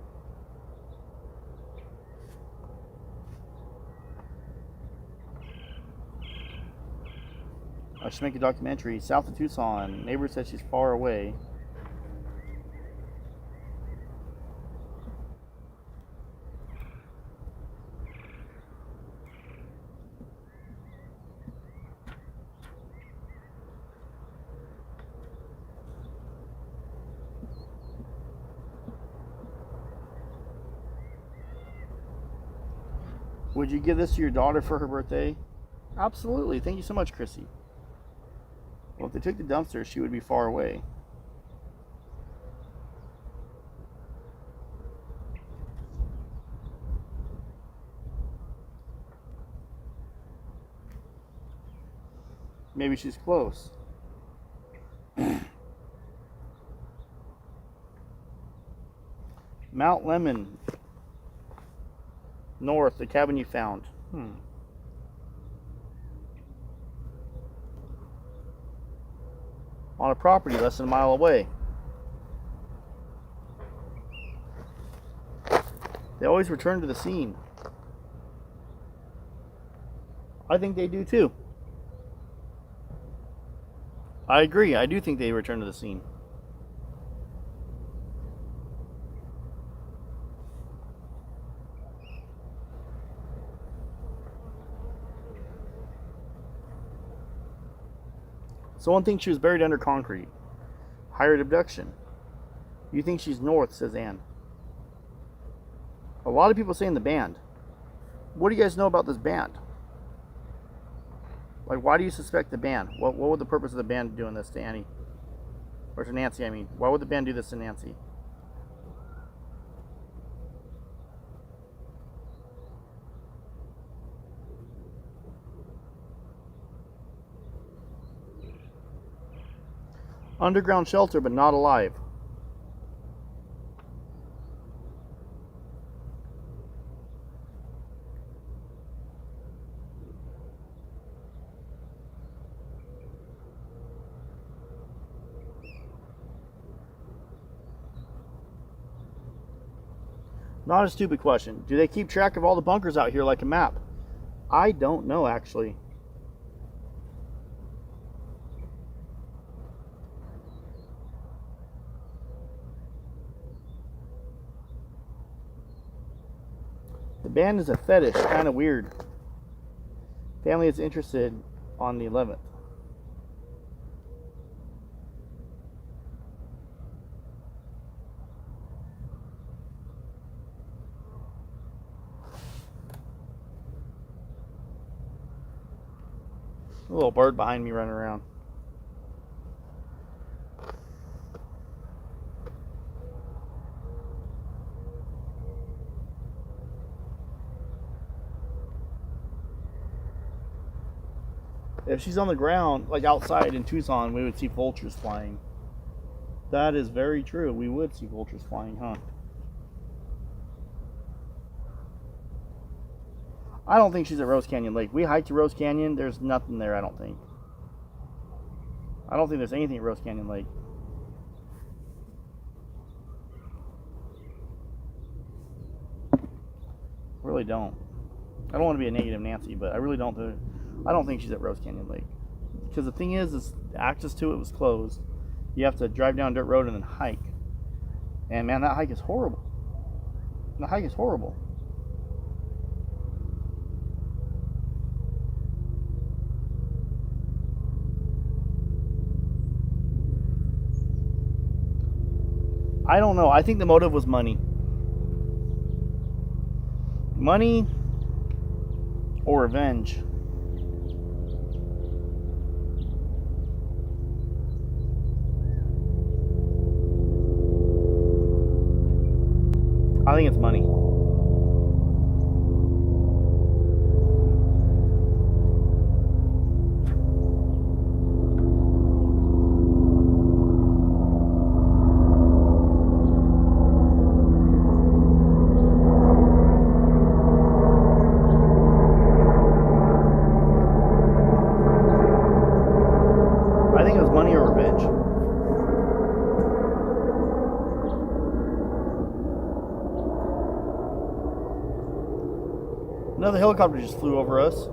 I should make a documentary. South of Tucson. Neighbor says she's far away. Would you give this to your daughter for her birthday? Absolutely. Thank you so much, Chrissy. Well, if they took the dumpster, she would be far away. Maybe she's close. Mount Lemon. North, the cabin you found. On a property less than a mile away. They always return to the scene. I think they do too. I agree. I do think they return to the scene. Someone thinks she was buried under concrete. Hired abduction. You think she's north, says Ann. A lot of people say in the band. What do you guys know about this band? Like, why do you suspect the band? What would the purpose of the band doing this to Annie? Or to Nancy, I mean. Why would the band do this to Nancy? Underground shelter, but not alive. Not a stupid question. Do they keep track of all the bunkers out here like a map? I don't know, actually. The band is a fetish, kind of weird. Family is interested on the 11th. A little bird behind me running around. If she's on the ground, like outside in Tucson, we would see vultures flying. That is very true. We would see vultures flying, huh? I don't think she's at Rose Canyon Lake. We hiked to Rose Canyon. There's nothing there, I don't think. I don't think there's anything at Rose Canyon Lake. Really don't. I don't want to be a negative Nancy, but I really don't. I don't think she's at Rose Canyon Lake. Because the thing is access to it was closed. You have to drive down a dirt road and then hike. And man, that hike is horrible. The hike is horrible. I don't know. I think the motive was money. Money or revenge. I think it's money. Another helicopter just flew over us.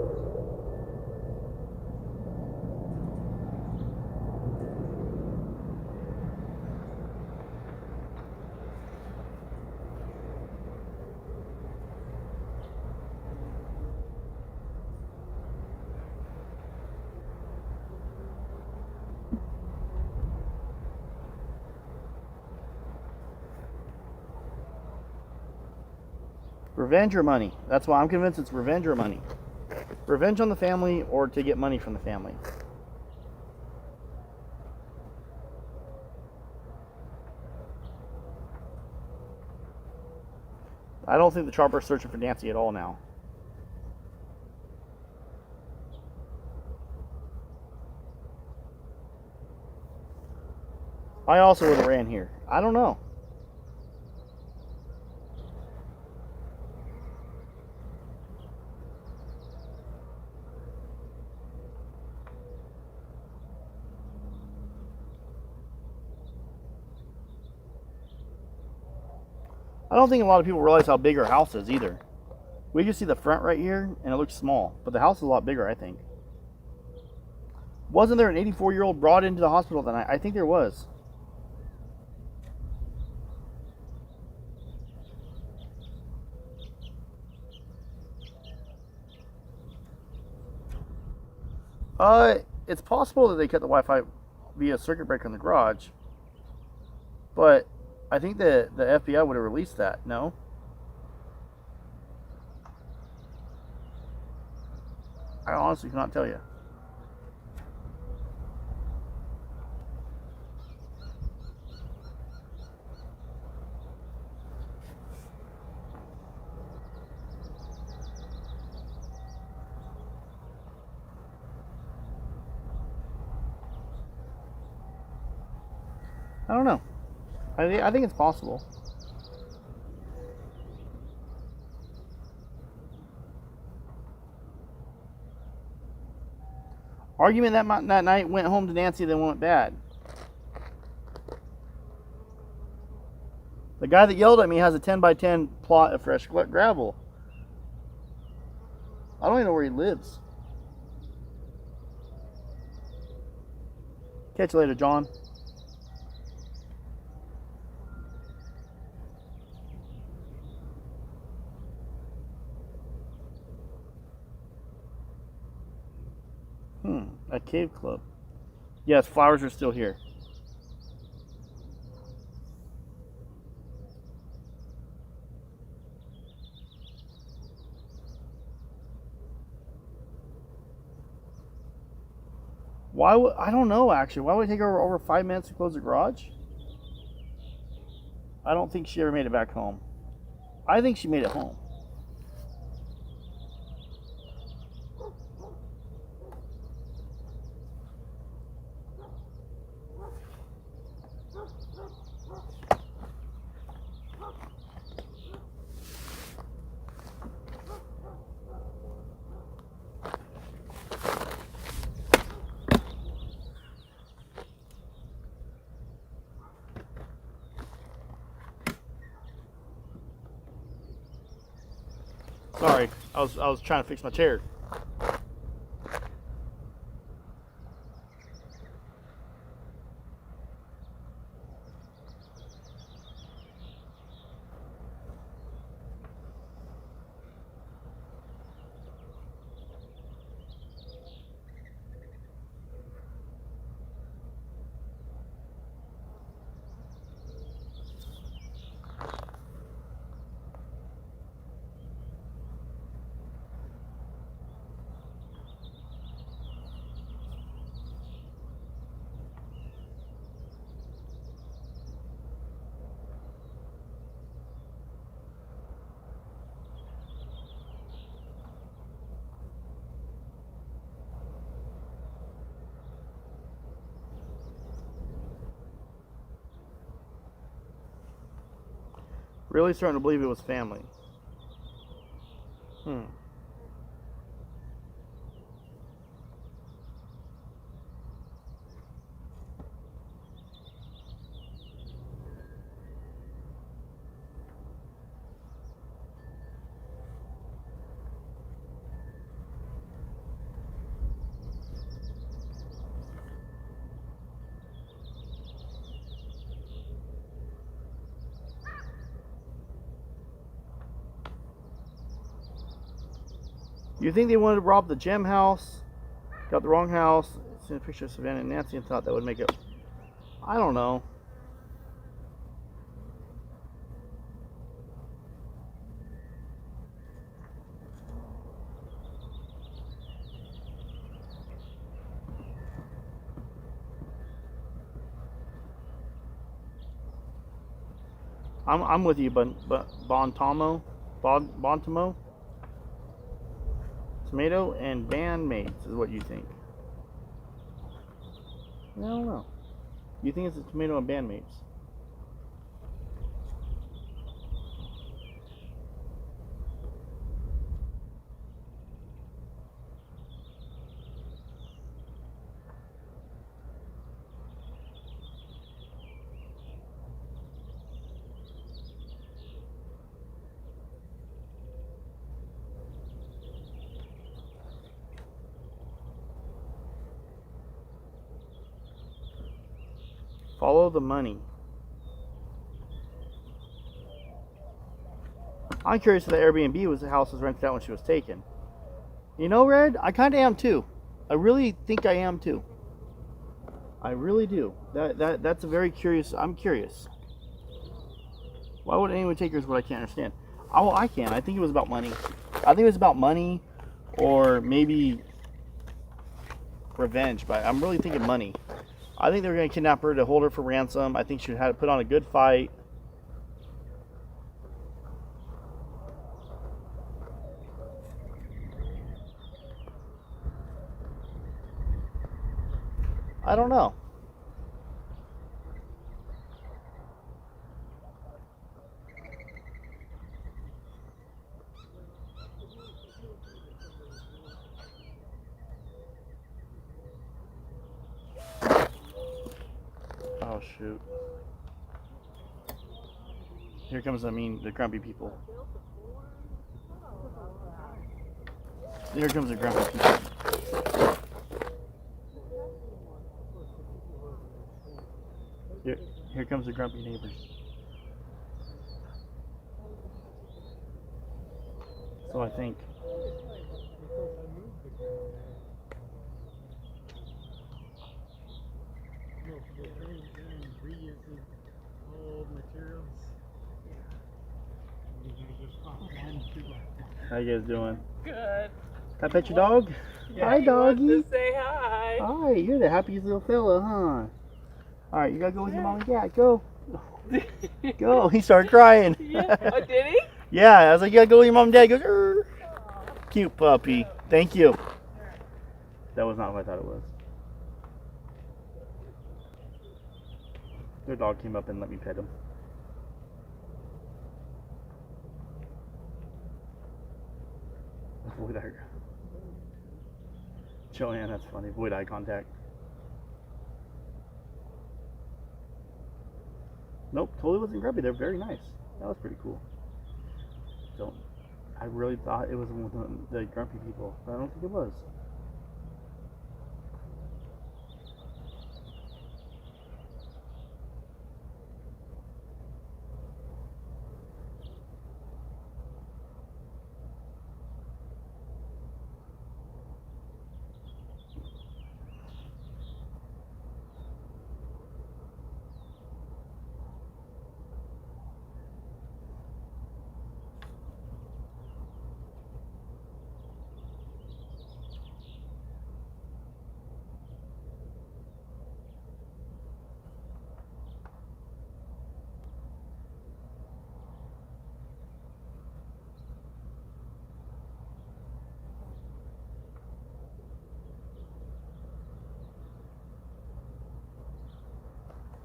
Revenge or money? That's why I'm convinced it's revenge or money. Revenge on the family or to get money from the family. I don't think the chopper's searching for Nancy at all now. I also would have ran here. I don't know. I don't think a lot of people realize how big our house is either. We can see the front right here, and it looks small, but the house is a lot bigger, I think. Wasn't there an 84-year-old brought into the hospital that night? I think there was. It's possible that they cut the Wi-Fi via circuit breaker in the garage, but I think the FBI would have released that, no? I honestly cannot tell you. I don't know. I think it's possible. Argument that night went home to Nancy, then went bad. The guy that yelled at me has a 10x10 plot of fresh gravel. I don't even know where he lives. Catch you later, John. A cave club. Yes, flowers are still here. Why would, I don't know actually. Why would it take her over 5 minutes to close the garage? I don't think she ever made it back home. I think she made it home. Sorry, I was trying to fix my chair. Really starting to believe it was family. You think they wanted to rob the gem house? Got the wrong house. Seen a picture of Savannah and Nancy and thought that would make it. I don't know. I'm with you, but Bontamo. Tomato and bandmates is what you think. I don't know. You think it's a tomato and bandmates? Follow the money. I'm curious if the Airbnb was the house was rented out when she was taken. You know, Red, I kind of am too. I really think I am too. I really do. That's a very curious. I'm curious. Why would anyone take her is what I can't understand. Oh, I can. I think it was about money. I think it was about money, or maybe revenge. But I'm really thinking money. I think they were going to kidnap her to hold her for ransom. I think she had to put on a good fight. I don't know. Oh shoot. Here comes, the grumpy people. Here comes the grumpy people. Here comes the grumpy neighbors. So I think. How you guys doing? Good. Can I pet your dog? Yeah, hi, doggy. To say hi. Hi, you're the happiest little fella, huh? All right, you gotta go with your mom and dad. Go. Go. He started crying. Yeah. Oh, did he? Yeah, I was like, you gotta go with your mom and dad. He goes, "Arr." Cute puppy. Thank you. That was not what I thought it was. Their dog came up and let me pet him. Avoid eye. Joanne, that's funny. Avoid eye contact. Nope, totally wasn't grumpy. They're very nice. That was pretty cool. I really thought it was one of the grumpy people, but I don't think it was.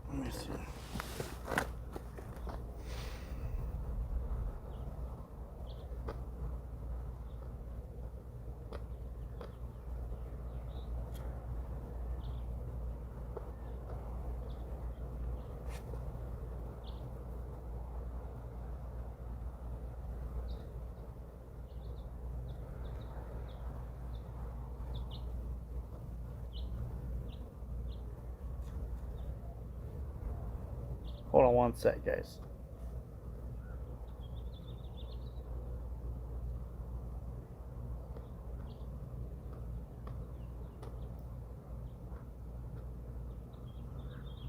Let me see. Hold on one sec, guys.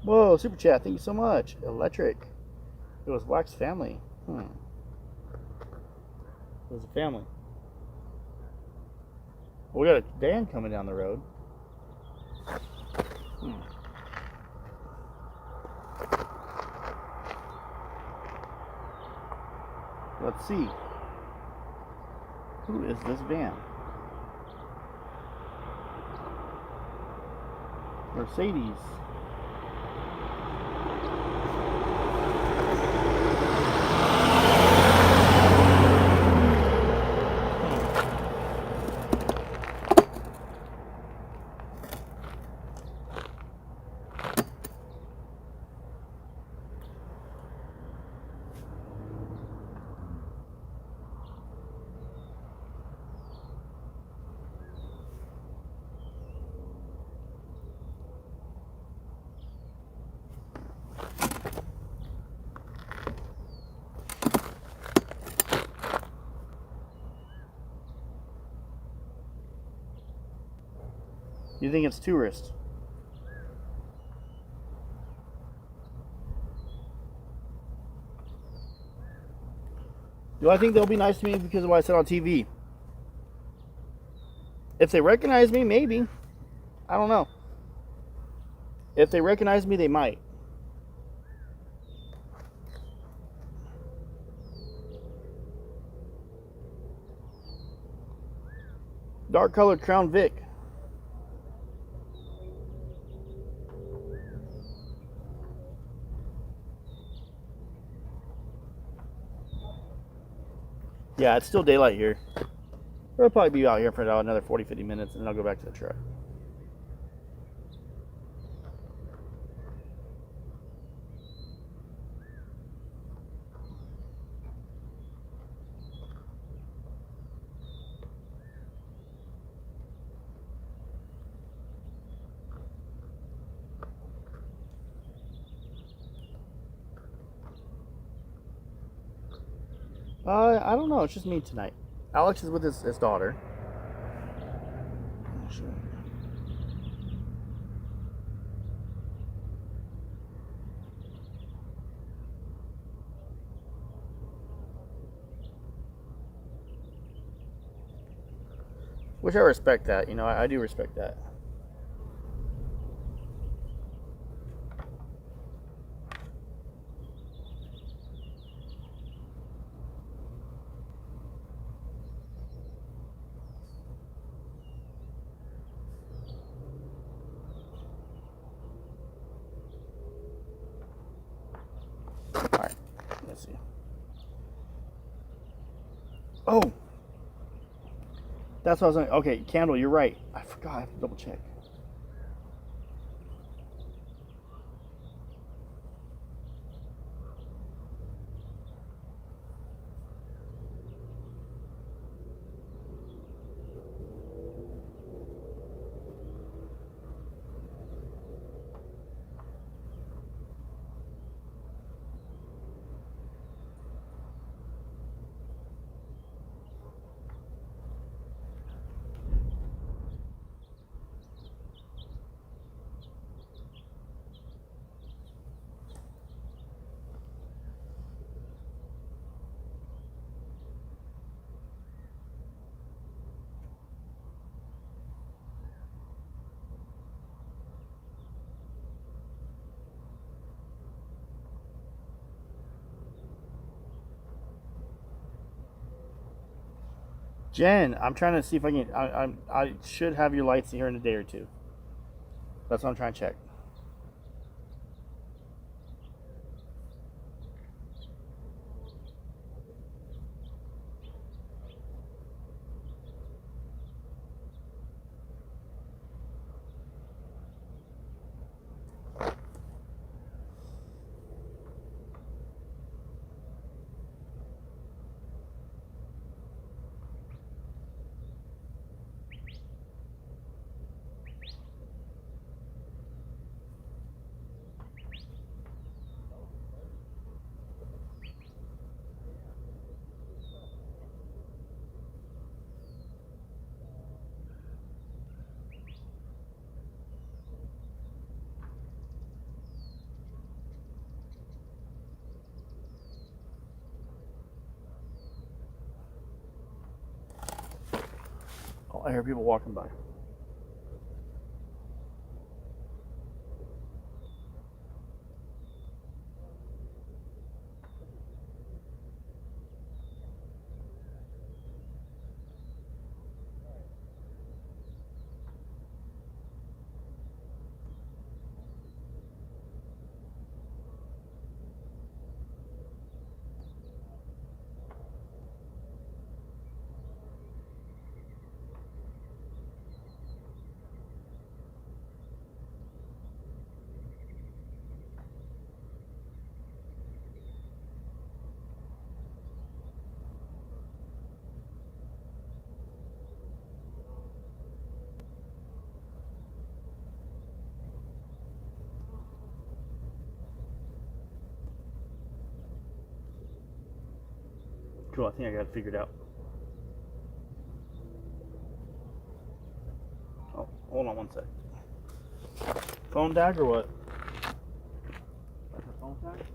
Whoa, super chat. Thank you so much. Electric. It was Wax family. It was a family. Well, we got a van coming down the road. Let's see. Who is this van? Mercedes. You think it's tourist? Do I think they'll be nice to me because of what I said on TV? If they recognize me, maybe. I don't know. If they recognize me, they might. Dark colored Crown Vic. Yeah, it's still daylight here. I'll probably be out here for another 40-50 minutes, and then I'll go back to the truck. I don't know. It's just me tonight. Alex is with his daughter. Which I respect that. You know, I do respect that. Alright, let's see. Oh! That's what I was saying. Okay, Candle, you're right. I forgot. I have to double check. Jen, I'm trying to see if I can. I should have your lights here in a day or two. That's what I'm trying to check. Oh, I hear people walking by. Cool, I think I got it figured out. Oh, hold on one sec. Phone tag or what? That's a phone tag?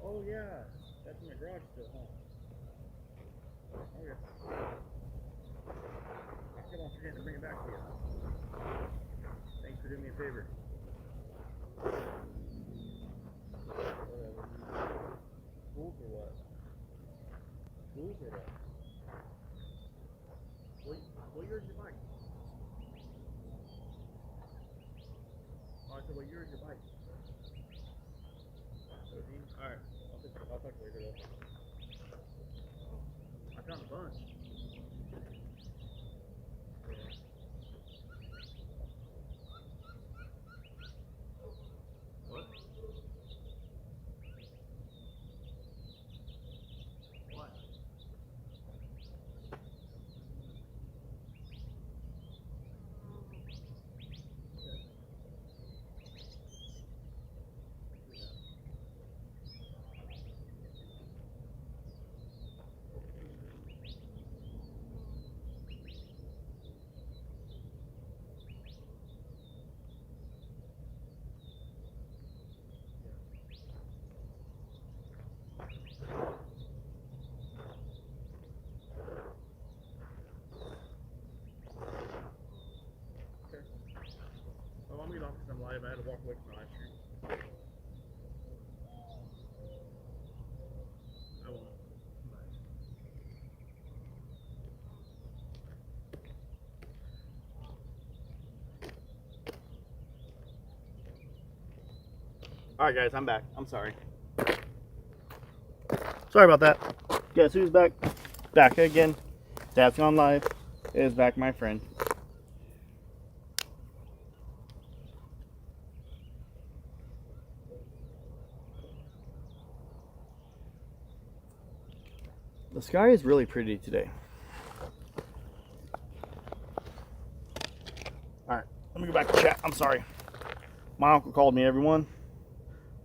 Oh yeah, that's in the garage still, huh? Okay. I keep on forgetting to bring it back to you. Thanks for doing me a favor. Whatever. Schools or what? Schools or what? What year is your bike? Oh, I said, what year is your bike? 13? Alright. I'll talk later though. I found a bunch. What? What? Well, I'm getting off because I'm live. I had to walk away from the live stream. I won't. Alright guys, I'm back. I'm sorry. Sorry about that. Guess who's back? Back again. Dad's gone live. It is back, my friend. The sky is really pretty today. Let me go back to chat. I'm sorry. My uncle called me, everyone.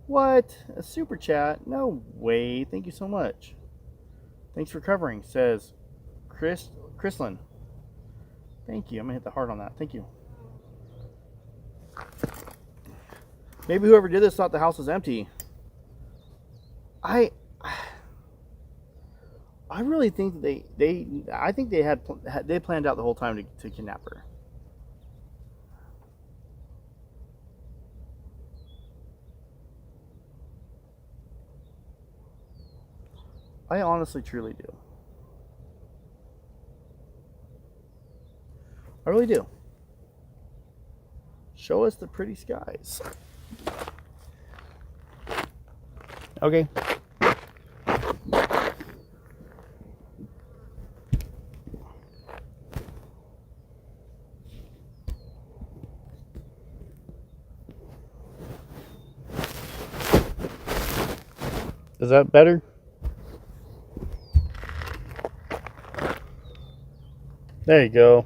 What? A super chat? No way. Thank you so much. Thanks for covering, says Chrislyn. Thank you. I'm going to hit the heart on that. Thank you. Maybe whoever did this thought the house was empty. I really think I think they planned out the whole time to kidnap her. I honestly, truly do. I really do. Show us the pretty skies. Okay. Is that better? There you go.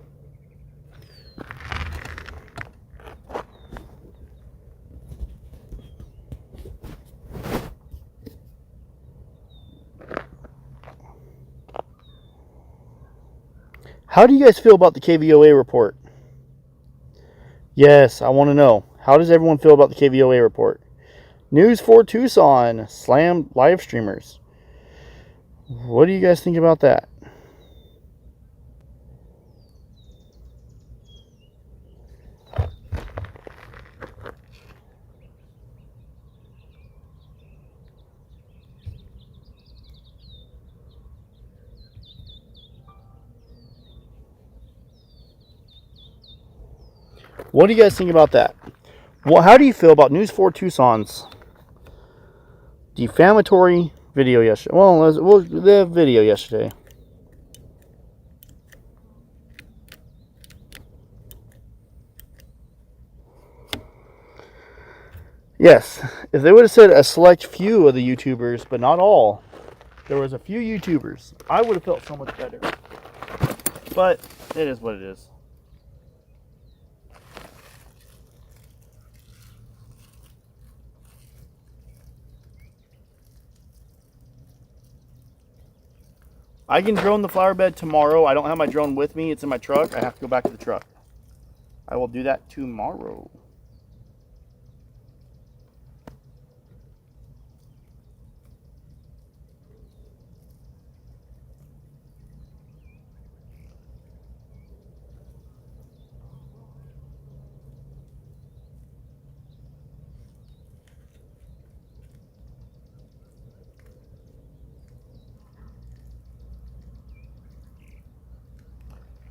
How do you guys feel about the KVOA report? Yes, I want to know. How does everyone feel about the KVOA report? News for Tucson slammed live streamers. What do you guys think about that? What do you guys think about that? Well, how do you feel about News 4 Tucson's defamatory video yesterday? Well, the video yesterday. Yes, if they would have said a select few of the YouTubers, but not all, there was a few YouTubers, I would have felt so much better. But it is what it is. I can drone the flower bed tomorrow. I don't have my drone with me. It's in my truck. I have to go back to the truck. I will do that tomorrow.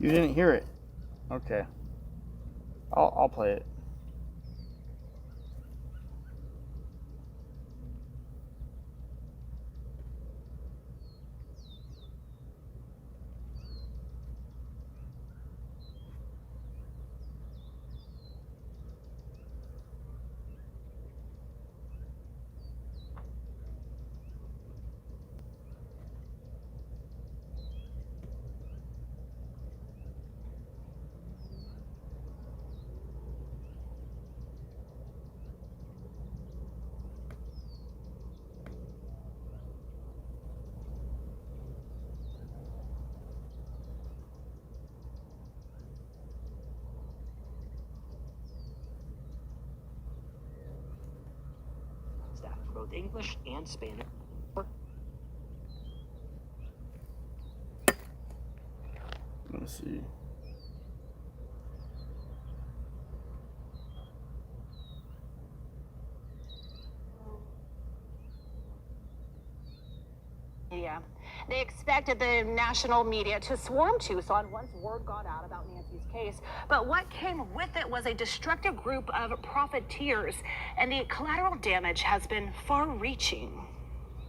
You didn't hear it? Okay. I'll play it. Both English and Spanish. Let's see. Yeah. They expected the national media to swarm Tucson once word got out about Nancy's case. But what came with it was a destructive group of profiteers, and the collateral damage has been far-reaching.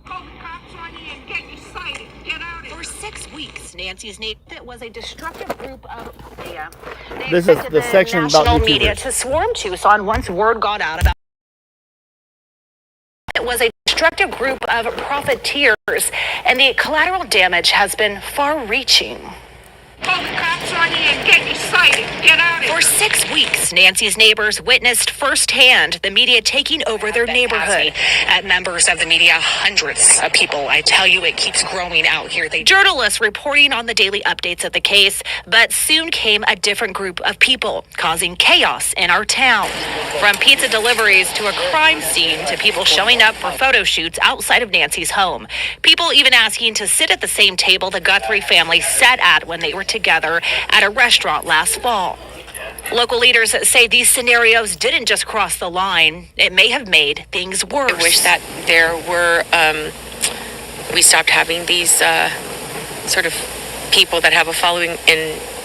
Call the cops on you and get you cited. Get out of here. For 6 weeks, Nancy's name. It was a destructive group of This is the section about national YouTubers. media to swarm Tucson once word got out about. It was a destructive group of profiteers, and the collateral damage has been far-reaching. Call the cops cops on you and get you cited. Get out of here. For 6 weeks, Nancy's neighbors witnessed firsthand the media taking over their neighborhood. At members of the media, hundreds of people. I tell you, it keeps growing out here. Journalists reporting on the daily updates of the case, but soon came a different group of people causing chaos in our town. From pizza deliveries to a crime scene to people showing up for photo shoots outside of Nancy's home. People even asking to sit at the same table the Guthrie family sat at when they were together at a restaurant last fall. Local leaders say these scenarios didn't just cross the line, it may have made things worse. I wish that there were, we stopped having these sort of people that have a following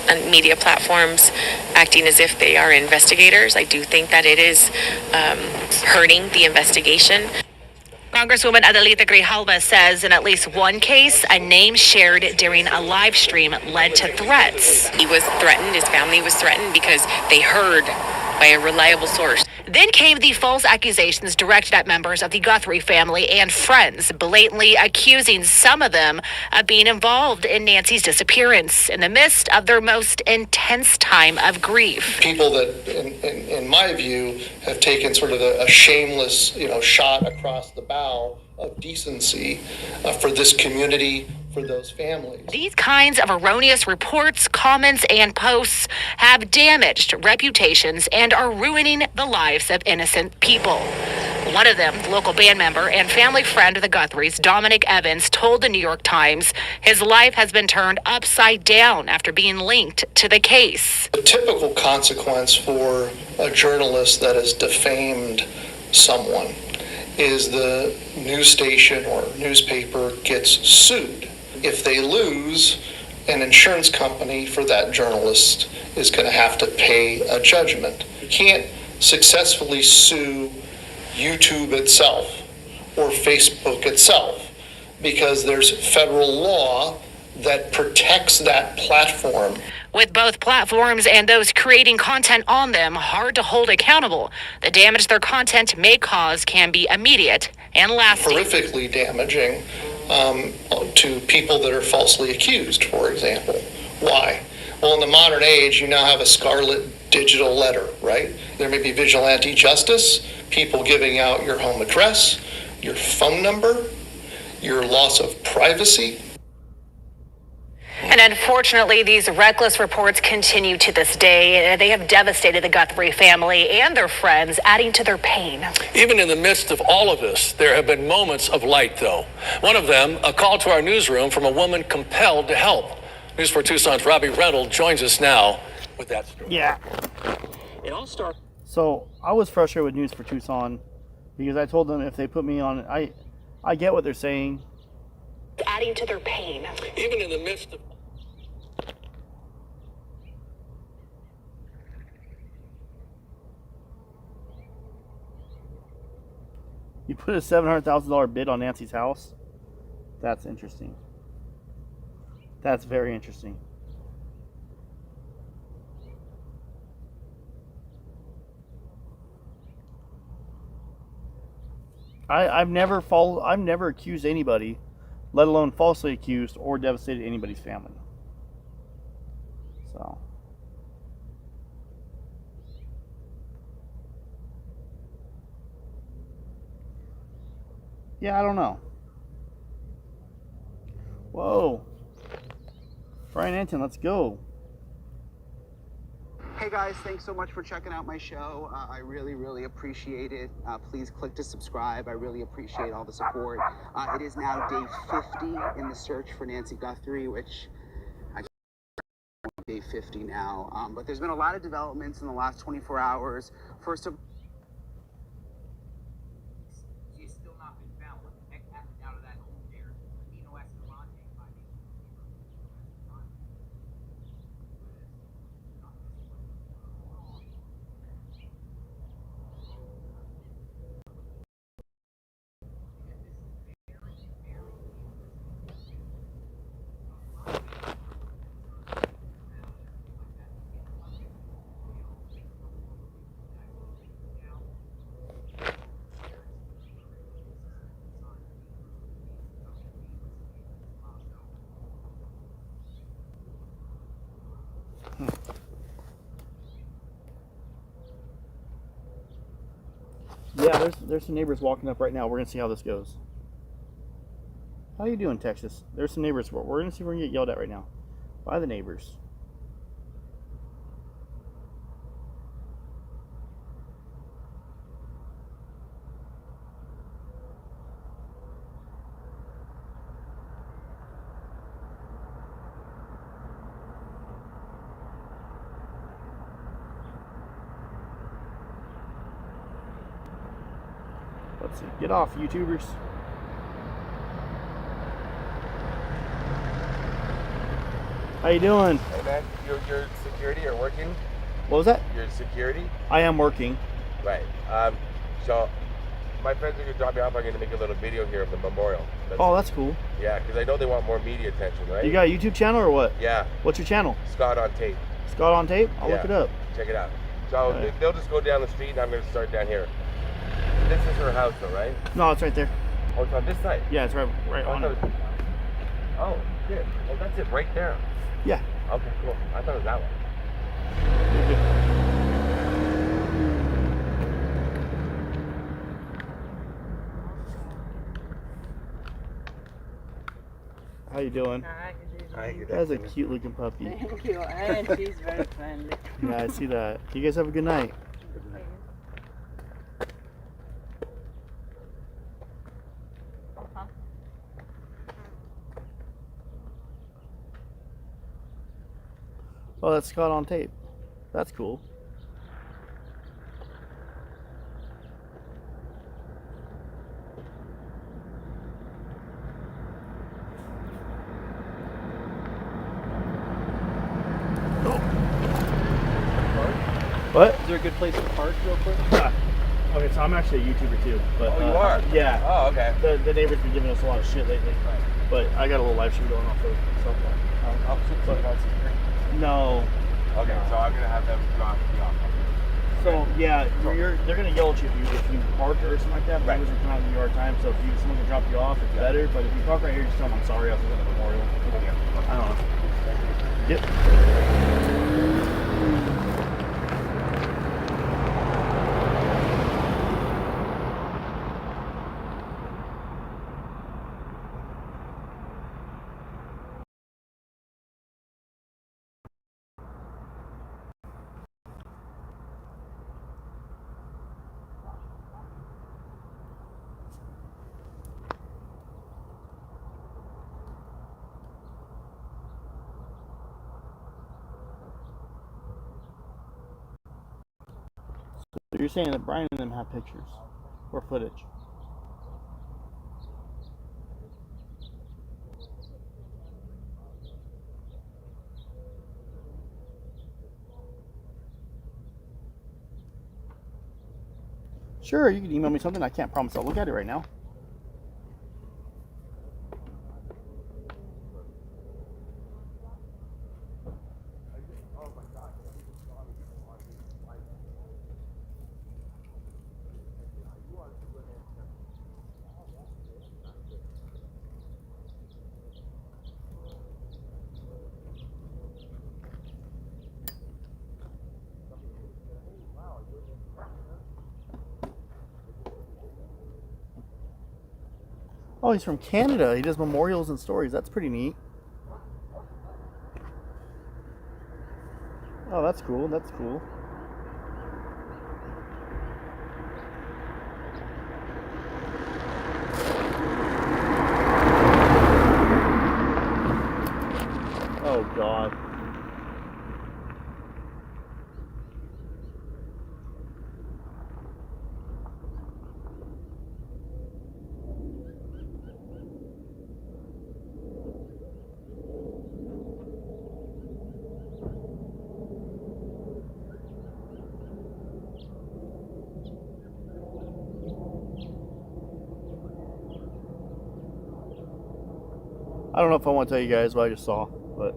on media platforms acting as if they are investigators. I do think that it is hurting the investigation. Congresswoman Adelita Grijalva says in at least one case, a name shared during a live stream led to threats. He was threatened, his family was threatened because they heard by a reliable source. Then came the false accusations directed at members of the Guthrie family and friends, blatantly accusing some of them of being involved in Nancy's disappearance in the midst of their most intense time of grief. People that, in my view, have taken sort of a shameless, shot across the bow of decency for this community, for those families. These kinds of erroneous reports, comments, and posts have damaged reputations and are ruining the lives of innocent people. One of them, local band member and family friend of the Guthries, Dominic Evans, told the New York Times his life has been turned upside down after being linked to the case. The typical consequence for a journalist that has defamed someone is the news station or newspaper gets sued. If they lose, an insurance company for that journalist is going to have to pay a judgment. You can't successfully sue YouTube itself or Facebook itself because there's federal law that protects that platform. With both platforms and those creating content on them hard to hold accountable, the damage their content may cause can be immediate and lasting. Horrifically damaging to people that are falsely accused, for example. Why? Well, in the modern age, you now have a scarlet digital letter, right? There may be vigilante justice, people giving out your home address, your phone number, your loss of privacy. And unfortunately, these reckless reports continue to this day. They have devastated the Guthrie family and their friends, adding to their pain. Even in the midst of all of this, there have been moments of light, though. One of them, a call to our newsroom from a woman compelled to help. News 4 Tucson's Robbie Reynolds joins us now with that story. Yeah. It all started. So I was frustrated with News for Tucson because I told them if they put me on, I get what they're saying. Adding to their pain. Even in the midst of... You put a $700,000 bid on Nancy's house? That's interesting. That's very interesting. I've never accused anybody, let alone falsely accused or devastated anybody's family. So yeah, I don't know. Whoa. Brian Anton, let's go. Hey guys, thanks so much for checking out my show. I really, really appreciate it. Please click to subscribe. I really appreciate all the support. It is now day 50 in the search for Nancy Guthrie, which I can't day 50 now. But there's been a lot of developments in the last 24 hours. First of she's still not been found. What the heck happened out of that home there? Yeah, there's some neighbors walking up right now. We're gonna see how this goes. How you doing, Texas? There's some neighbors. We're gonna see if we're gonna get yelled at right now by the neighbors. Let's see. Get off, YouTubers. How you doing? Hey man, you're security or working? What was that? You're security? I am working. Right. So my friends are gonna drop me off. I'm gonna make a little video here of the memorial. That's cool. Yeah, because I know they want more media attention, right? You got a YouTube channel or what? Yeah. What's your channel? Scott on Tape. Scott on Tape? I'll look it up. Check it out. So they'll just go down the street and I'm gonna start down here. This is her house though, right? No, it's right there. Oh, it's on this side? Yeah, it's right on it. Oh, shit. Oh, that's it right there. Yeah. Okay, cool. I thought it was that one. How you doing? Hi, That's a cute looking puppy. Thank you, and she's very friendly. Yeah, I see that. You guys have a good night. Oh, that's Scott on Tape. That's cool. What? Is there a good place to park real quick? Okay, so I'm actually a YouTuber too. But, you are? Yeah. Oh, okay. The neighbors been giving us a lot of shit lately. Right. But I got a little live stream going off of something. No. Okay, so I'm gonna have them drop you off. So yeah, they're gonna yell at you if you park or something like that. But neighbors are coming out in your time, so if someone can drop you off, it's better. But if you park right here, just tell them I'm sorry. I was looking at the memorial. I don't know. Yep. So you're saying that Brian and them have pictures or footage? Sure, you can email me something. I can't promise I'll look at it right now. Oh, he's from Canada. He does memorials and stories. That's pretty neat. Oh, that's cool. That's cool. Oh, God. I don't know if I want to tell you guys what I just saw, but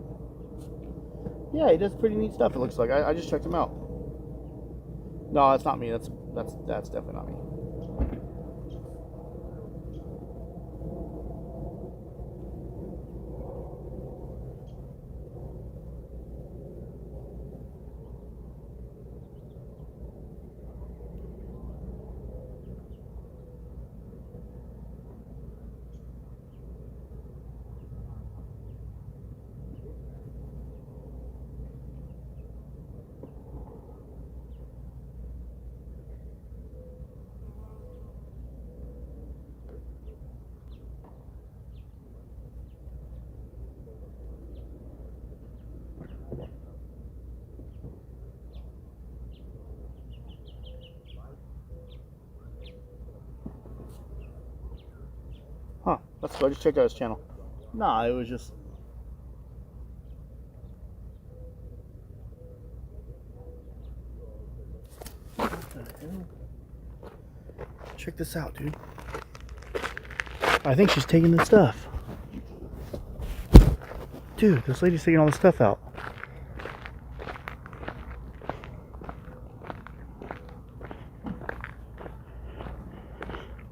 yeah, he does pretty neat stuff. It looks like I just checked him out. No, that's not me. That's definitely not me. So I just checked out his channel. Nah, it was just... What the hell? Check this out, dude. I think she's taking the stuff. Dude, this lady's taking all the stuff out.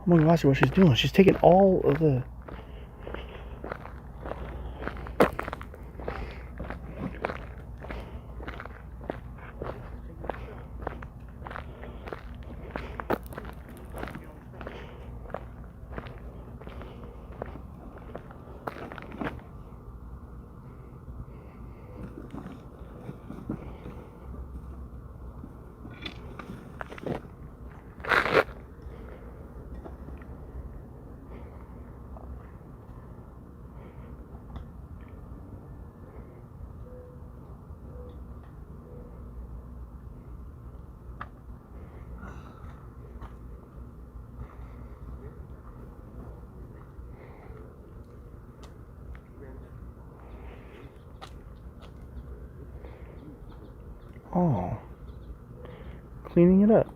I'm gonna watch what she's doing. She's taking all of the... Oh, cleaning it up.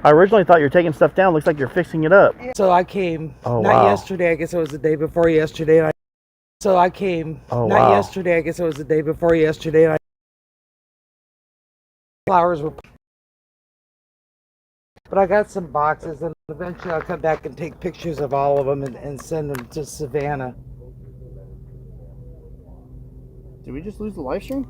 I originally thought you were taking stuff down. Looks like you're fixing it up. So I came, not yesterday, I guess it was the day before yesterday. And I came, not yesterday, I guess it was the day before yesterday. And flowers were... But I got some boxes, and eventually I'll come back and take pictures of all of them and send them to Savannah. Did we just lose the live stream?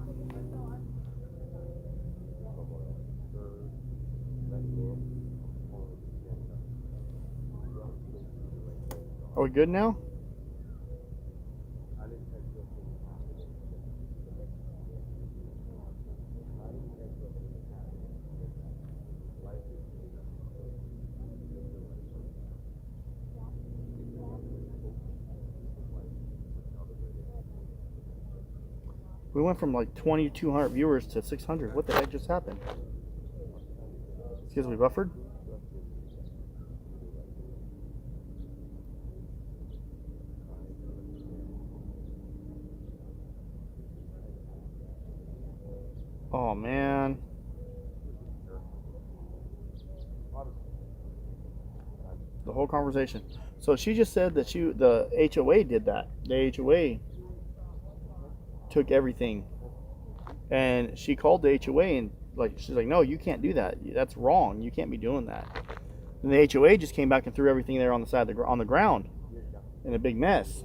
Are we good now? We went from like 2,200 viewers to 600. What the heck just happened? Because we buffered? Oh man. The whole conversation. So she just said that the HOA did that. The HOA took everything, and she called the HOA and she's like, no, you can't do that. That's wrong. You can't be doing that. And the HOA just came back and threw everything there on the side of on the ground in a big mess.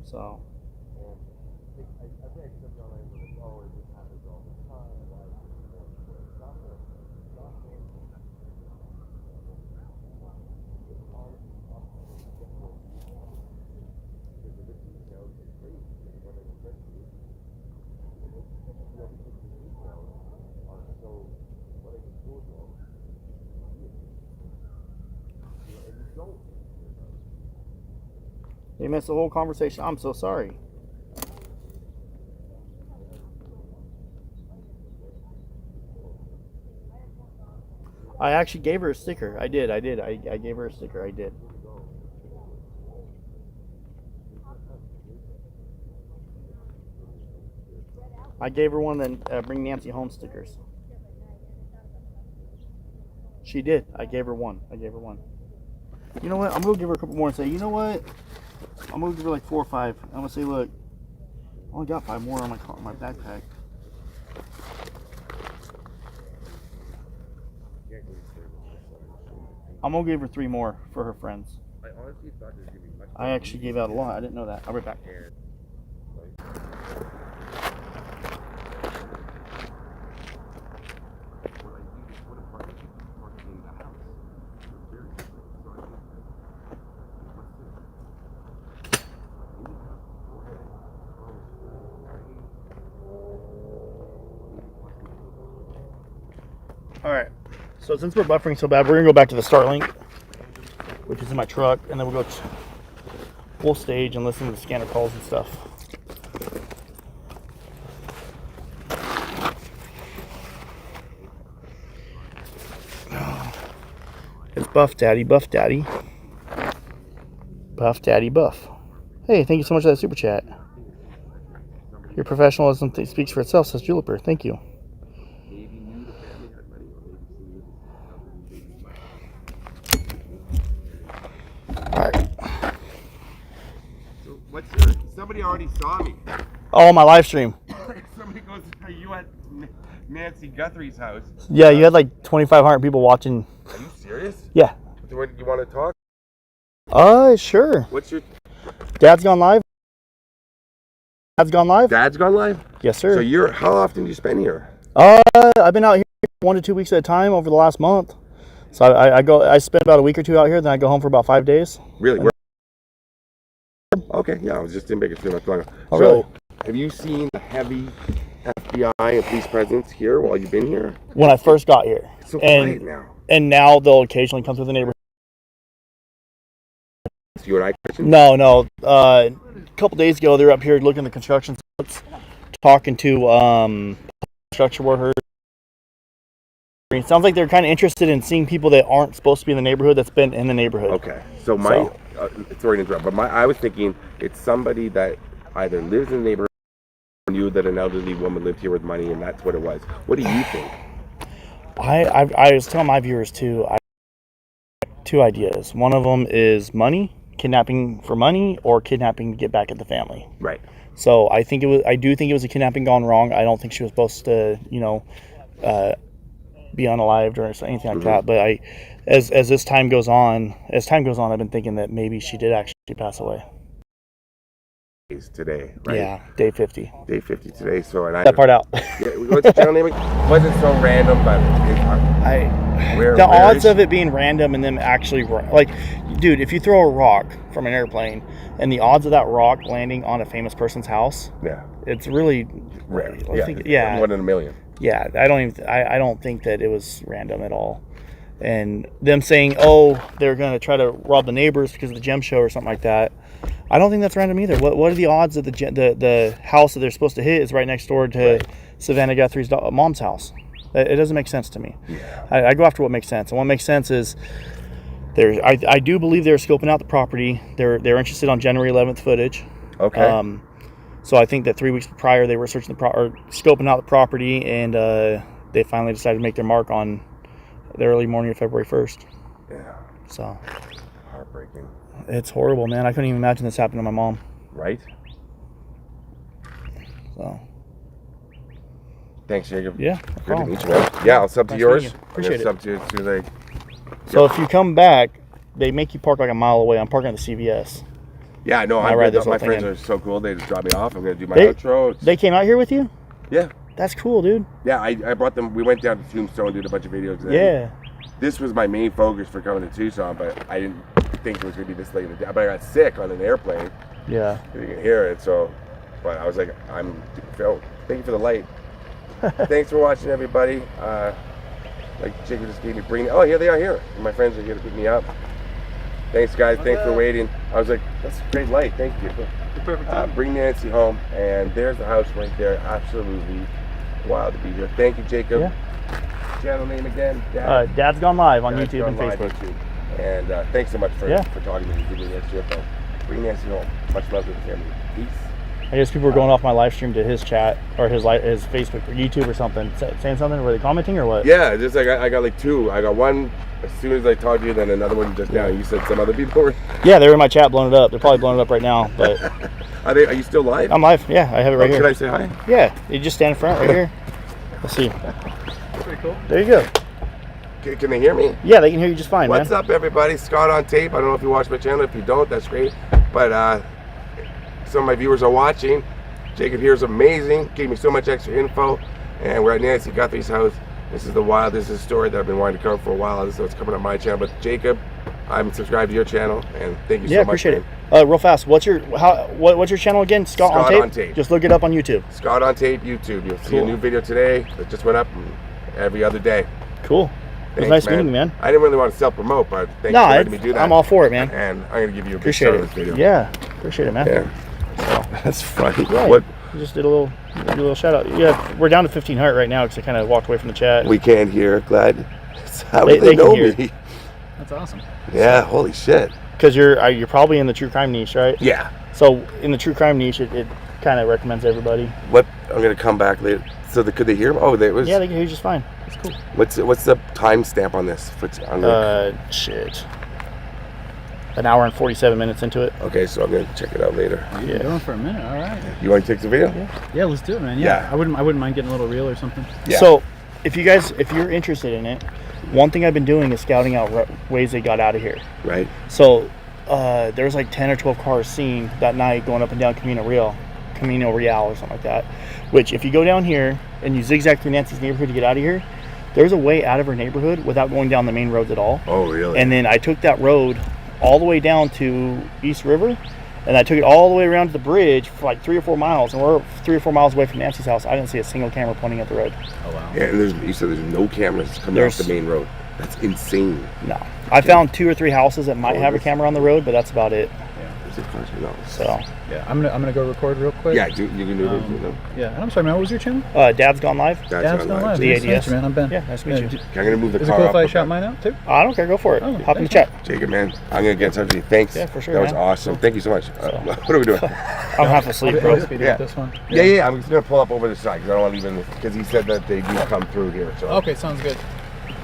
So. They missed the whole conversation. I'm so sorry. I actually gave her a sticker. I did. I gave her a sticker. I did. I gave her one of the Bring Nancy Home stickers. She did. I gave her one. You know what? I'm going to give her a couple more and say, you know what? I'm going to give her like 4 or 5. I'm going to say, look, I only got 5 more on my backpack. I'm going to give her 3 more for her friends. I actually gave out a lot. I didn't know that. I'll be right back. Alright, so since we're buffering so bad, we're going to go back to the start link. which is in my truck, and then we'll go full stage and listen to the scanner calls and stuff. It's Buff Daddy, Buff Daddy. Buff Daddy, Buff. Hey, thank you so much for that super chat. Your professionalism speaks for itself, says Juliper. Thank you. Alright. So somebody already saw me. Oh, my live stream. Somebody goes, are you at Nancy Guthrie's house? Yeah, you had like 2,500 people watching. Are you serious? Yeah. Do you want to talk? Sure. What's your... Dad's gone live? Dad's gone live? Dad's gone live? Yes, sir. So how often do you spend here? I've been out here 1 to 2 weeks at a time over the last month. So I spend about a week or two out here, then I go home for about 5 days. Really? Okay, yeah, I was just in Bakersfield. Oh, really? Have you seen the heavy FBI and police presence here while you've been here? When I first got here. It's so quiet now. And now they'll occasionally come through the neighborhood. So you and I questioned? No. A couple days ago, they were up here looking at the construction sites, talking to structure workers. It sounds like they're kind of interested in seeing people that aren't supposed to be in the neighborhood that's been in the neighborhood. Okay, so sorry to interrupt, but I was thinking it's somebody that either lives in the neighborhood or knew that an elderly woman lived here with money, and that's what it was. What do you think? I was telling my viewers too. I have 2 ideas. One of them is money, kidnapping for money, or kidnapping to get back at the family. Right. So I do think it was a kidnapping gone wrong. I don't think she was supposed to, be unalived or anything like that. But as this time goes on, I've been thinking that maybe she did actually pass away. Today, right? Yeah, day 50. Day 50 today. So that part out. Yeah, what's the channel name? Wasn't so random, but the odds of it being random and them actually, like, dude, if you throw a rock from an airplane and the odds of that rock landing on a famous person's house, it's really rare. Yeah, 1 in a million. Yeah, I don't think that it was random at all. And them saying, oh, they're going to try to rob the neighbors because of the gem show or something like that, I don't think that's random either. What are the odds that the house that they're supposed to hit is right next door to Savannah Guthrie's mom's house? It doesn't make sense to me. Yeah. I go after what makes sense, and what makes sense is I do believe they're scoping out the property. They're interested on January 11th footage. Okay. So I think that 3 weeks prior they were searching scoping out the property, and they finally decided to make their mark on the early morning of February 1st. Yeah. So heartbreaking. It's horrible, man. I couldn't even imagine this happening to my mom. Right. So. Thanks, Jacob. Yeah. Good to meet you, man. Yeah, I'll sub to yours. Appreciate it. Sub to you So if you come back, they make you park like a mile away. I'm parking at the CVS. Yeah, no, my friends are so cool. They just drop me off. I'm going to do my outro. They came out here with you? Yeah. That's cool, dude. Yeah, I brought them. We went down to Tombstone, did a bunch of videos. Yeah. This was my main focus for coming to Tucson, but I didn't think it was going to be this late in the day. But I got sick on an airplane. Yeah. You can hear it, so. But I was like, Phil, thank you for the light. Thanks for watching, everybody. Like Jacob just gave me oh, here they are here. My friends are here to pick me up. Thanks, guys. Thanks for waiting. I was like, that's a great light. Thank you. Bring Nancy home, and there's the house right there. Absolutely wild to be here. Thank you, Jacob. Yeah. Channel name again? Dad's Gone Live on YouTube and Facebook. And thanks so much for talking to me and giving me extra info. Bring Nancy home. Much love to the family. Peace. I guess people were going off my live stream to his chat or his Facebook or YouTube or something, saying something. Were they commenting or what? Yeah, just like I got like 2. I got one as soon as I talked to you, then another one just now. You said some other people were. Yeah, they were in my chat, blowing it up. They're probably blowing it up right now. But are you still live? I'm live. Yeah, I have it right here. Can I say hi? Yeah, you just stand in front right here. Let's see. Pretty cool. There you go. Can they hear me? Yeah, they can hear you just fine, What's up, everybody? Scott on tape. I don't know if you watch my channel. If you don't, that's great. But some of my viewers are watching. Jacob here is amazing. Gave me so much extra info. And we're at Nancy Guthrie's house. This is the wildest story that I've been wanting to cover for a while. So it's coming on my channel. But Jacob, I'm subscribed to your channel, and thank you so much. Yeah, appreciate it. Real fast, what's your channel again? Scott on tape? Just look it up on YouTube. Scott on tape, YouTube. You'll see a new video today that just went up every other day. Cool. was nice meeting you, man. I didn't really want to self-promote, but thanks for letting me do that. I'm all for it, man. And I'm going to give you a big Appreciate shout it. on this video. Yeah, appreciate it, man. Yeah. That's funny. Yeah, What? you just did a little shout out. Yeah, we're down to 1,500 right now because I kind of walked away from the chat. We can't hear. Glad. How They do they know can hear. me? That's awesome. Yeah, holy shit. Because you're probably in the true crime niche, right? Yeah. So in the true crime niche, it kind of recommends everybody. What? I'm going to come back later. So could they hear? Oh, they was. Yeah, they can hear you just fine. It's cool. What's the timestamp on this? Shit. An hour and 47 minutes into it. Okay, so I'm gonna check it out later. You've been going for a minute. All right. You want to take the video? Yeah, let's do it, man. Yeah. I wouldn't mind getting a little reel or something. Yeah. So if you're interested in it, one thing I've been doing is scouting out ways they got out of here. Right. So there was like 10 or 12 cars seen that night going up and down Camino Rial or something like that. Which if you go down here and you zigzag through Nancy's neighborhood to get out of here, there's a way out of her neighborhood without going down the main roads at all. Oh, really? And then I took that road all the way down to East River, and I took it all the way around to the bridge for like 3 or 4 miles, and we're 3 or 4 miles away from Nancy's house. I didn't see a single camera pointing at the road. Oh wow. Yeah, and you said there's no cameras coming off the main road. That's insane. No. I found 2 or 3 houses that might have a camera on the road, but that's about it. So yeah, I'm gonna go record real quick. Yeah, you can do it. Yeah, and I'm sorry, man. What was your channel? Dad's Gone Live. Dad's Gone Live. DADS. Nice to meet you, man. I'm Ben. Yeah, nice to meet you. I'm gonna move the Is car it cool if up I a shout bit. mine out too? I don't care. Go for it. Oh, Hop in the thanks, chat. Jacob, man, I'm gonna get in touch with you. Thanks. Yeah, for sure, That was man. awesome. Thank you so much. What are we doing? I'm half asleep, bro. Yeah. This one. Yeah. I'm just gonna pull up over the side because I don't want to leave because he said that they do come through here. So. Okay, sounds good.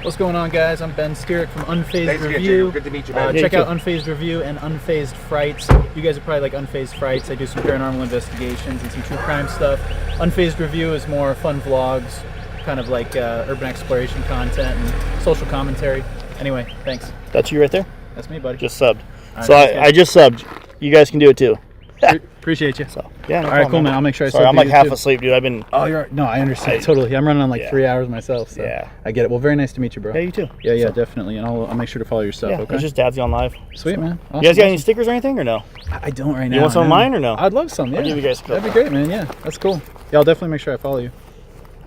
What's going on, guys? I'm Ben Steerick from Unfazed Thanks again, Review. Jacob. Good to meet you, man. Check out Unfazed Review and Unfazed Frights. You guys are probably like Unfazed Frights. I do some paranormal investigations and some true crime stuff. Unfazed Review is more fun vlogs, kind of like urban exploration content and social commentary. Anyway, thanks. That's you right there? That's me, buddy. Just subbed. Right, So I just subbed. You guys can do it too. Appreciate you. So yeah, no all right, problem, cool, man. I'll make sure I Sorry, sub I'm to like you, half too. asleep, dude. I've been. Oh, no, I understand totally. I'm running on like 3 hours myself. So Yeah. I get it. Well, very nice to meet you, bro. Yeah, you too. Yeah, So- definitely. And I'll make sure to follow your stuff. Yeah, Okay. it's just Dad's Gone Live. Sweet, man. You guys got any Awesome. stickers or anything or no? I don't right now. You want some of man. mine or no? I'd love some. Yeah. I'll give you guys a couple. That'd be great, man. Yeah, that's cool. Yeah, I'll definitely make sure I follow you.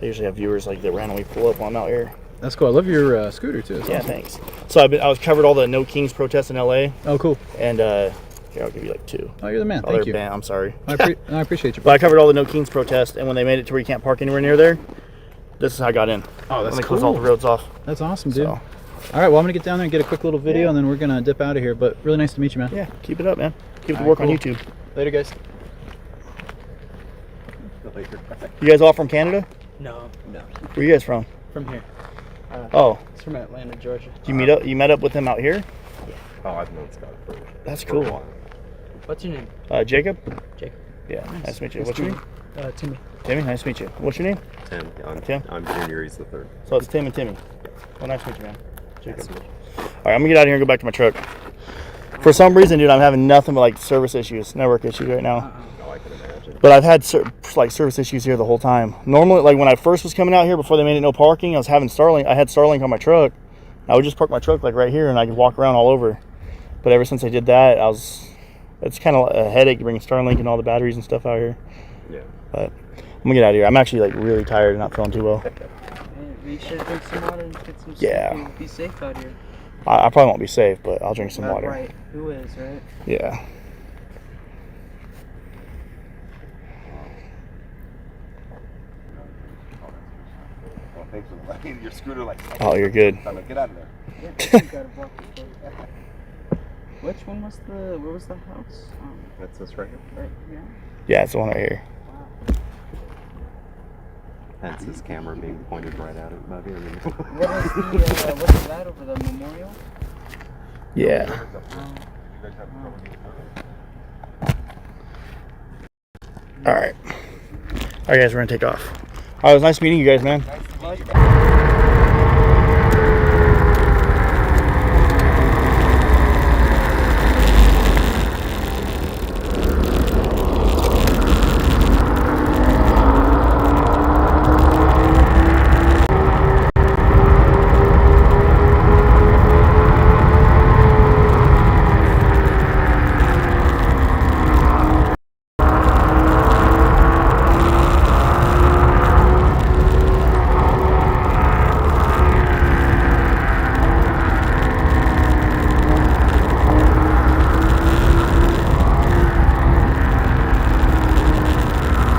I usually have viewers like that randomly pull up while I'm out here. That's cool. I love your scooter too. It's Yeah, awesome. thanks. So I was covered all the No Kings protests in LA. Oh, cool. And here, I'll give you like 2. Oh, you're the man. Oh, Thank they're you. banned. I'm sorry. I appreciate you. But I covered all the No Kings protests, and when they made it to where you can't park anywhere near there, this is how I got in. Oh, that's when they cool. closed all the roads off. That's awesome, dude. So- All right, well, I'm gonna get down there and get a quick little video, and then we're gonna dip out of here. But really nice to meet you, man. Yeah, keep it up, man. Keep the All work right, on cool. YouTube. Later, guys. You guys all from Canada? No. Where you guys from? From here. Oh. It's from Atlanta, Georgia. Did you met up with him out here? Oh, I've known Scott for. That's cool. What's your name? Jacob? Jacob. Yeah, nice to meet you. Nice What's to your meet name? Timmy. Timmy, nice to meet you. What's your name? Tim. Tim? I'm Junior. He's the third. So it's Tim and Timmy. Well, nice to meet you, man. Jacob. All right, I'm gonna get out of here and go back to my truck. For some reason, dude, I'm having nothing but like service issues, network issues right now. Oh, I can imagine. But I've had service issues here the whole time. Normally, like when I first was coming out here before they made it no parking, I was having Starlink. I had Starlink on my truck. I would just park my truck like right here, and I could walk around all over. But ever since I did that, it's kind of a headache to bring Starlink and all the batteries and stuff out here. Yeah. But I'm gonna get out of here. I'm actually like really tired and not feeling too well. We should drink some water and get some Yeah. sleep. Be safe out here. I probably won't be safe, but I'll drink some water. Right. Who is, right? Yeah. Well, thanks for letting your scooter like. Oh, you're good. Get out of there. Yeah, you gotta walk this way. Which one was where was the house? That's this right here. Right here. Yeah, it's the one right here. That's his camera being pointed right at it above here. What is that over the memorial? Yeah. All right. All right, guys, we're gonna take off. All right, it was nice meeting you guys, man.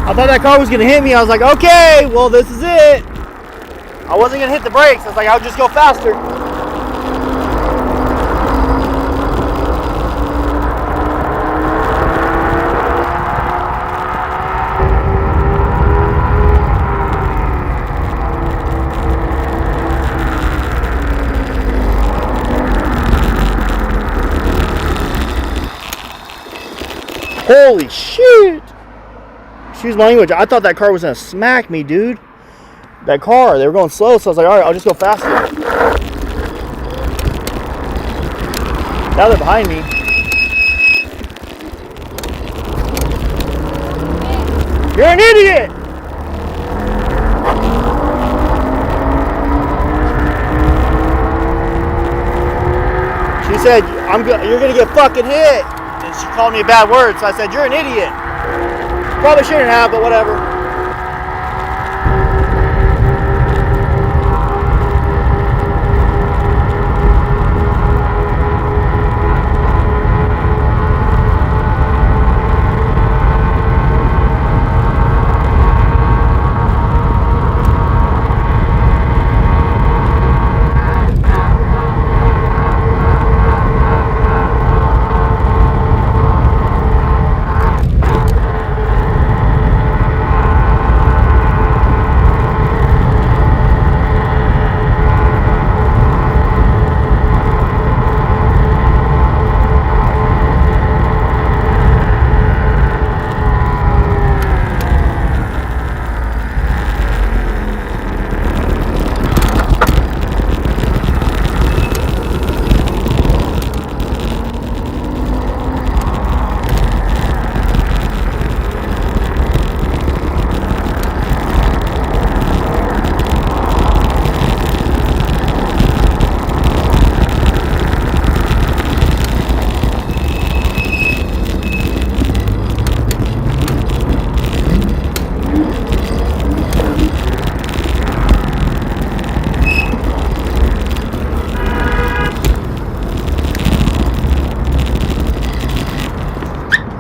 I thought that car was gonna hit me. I was like, okay, well, this is it. I wasn't gonna hit the brakes. I was like, I'll just go faster. Holy shit! Excuse my language. I thought that car was gonna smack me, dude. That car, they were going slow, so I was like, alright, I'll just go faster. Now they're behind me. You're an idiot! She said, you're gonna get fucking hit. And she called me a bad word, so I said, you're an idiot. Probably shouldn't have, but whatever.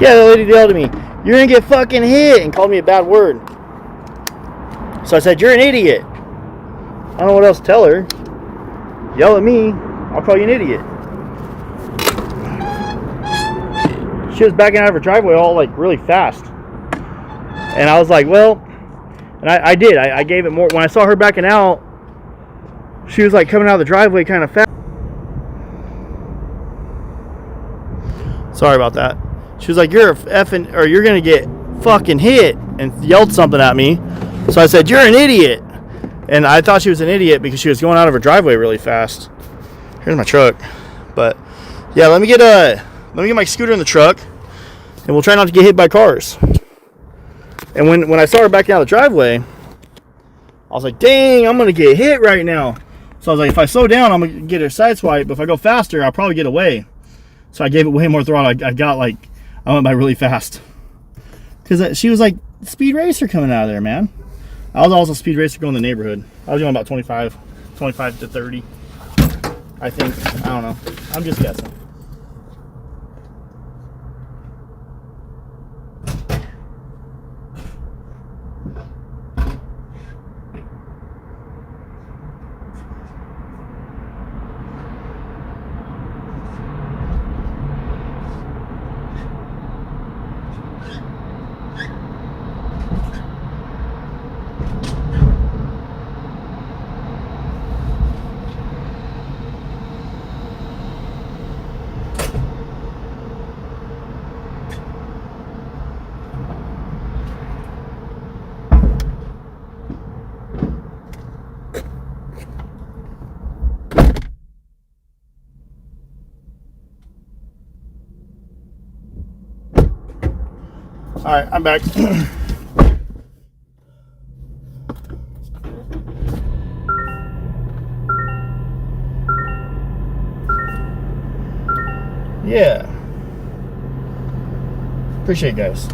Yeah, the lady yelled at me, you're gonna get fucking hit, and called me a bad word. So I said, you're an idiot. I don't know what else to tell her. Yell at me, I'll call you an idiot. She was backing out of her driveway all like really fast. And I was like, well, and I did. I gave it more. When I saw her backing out, she was like coming out of the driveway kind of fast. Sorry about that. She was like, you're a effing, or you're going to get fucking hit, and yelled something at me. So I said, you're an idiot. And I thought she was an idiot because she was going out of her driveway really fast. Here's my truck. But yeah, let me get my scooter in the truck, and we'll try not to get hit by cars. And when I saw her backing out of the driveway, I was like, dang, I'm going to get hit right now. So I was like, if I slow down, I'm going to get her sideswipe. But if I go faster, I'll probably get away. So I gave it way more throttle. I went by really fast. Because she was like, speed racer coming out of there, man. I was also a speed racer going in the neighborhood. I was going about 25 to 30. I think. I don't know. I'm just guessing. All right, I'm back. Yeah. Appreciate it, guys.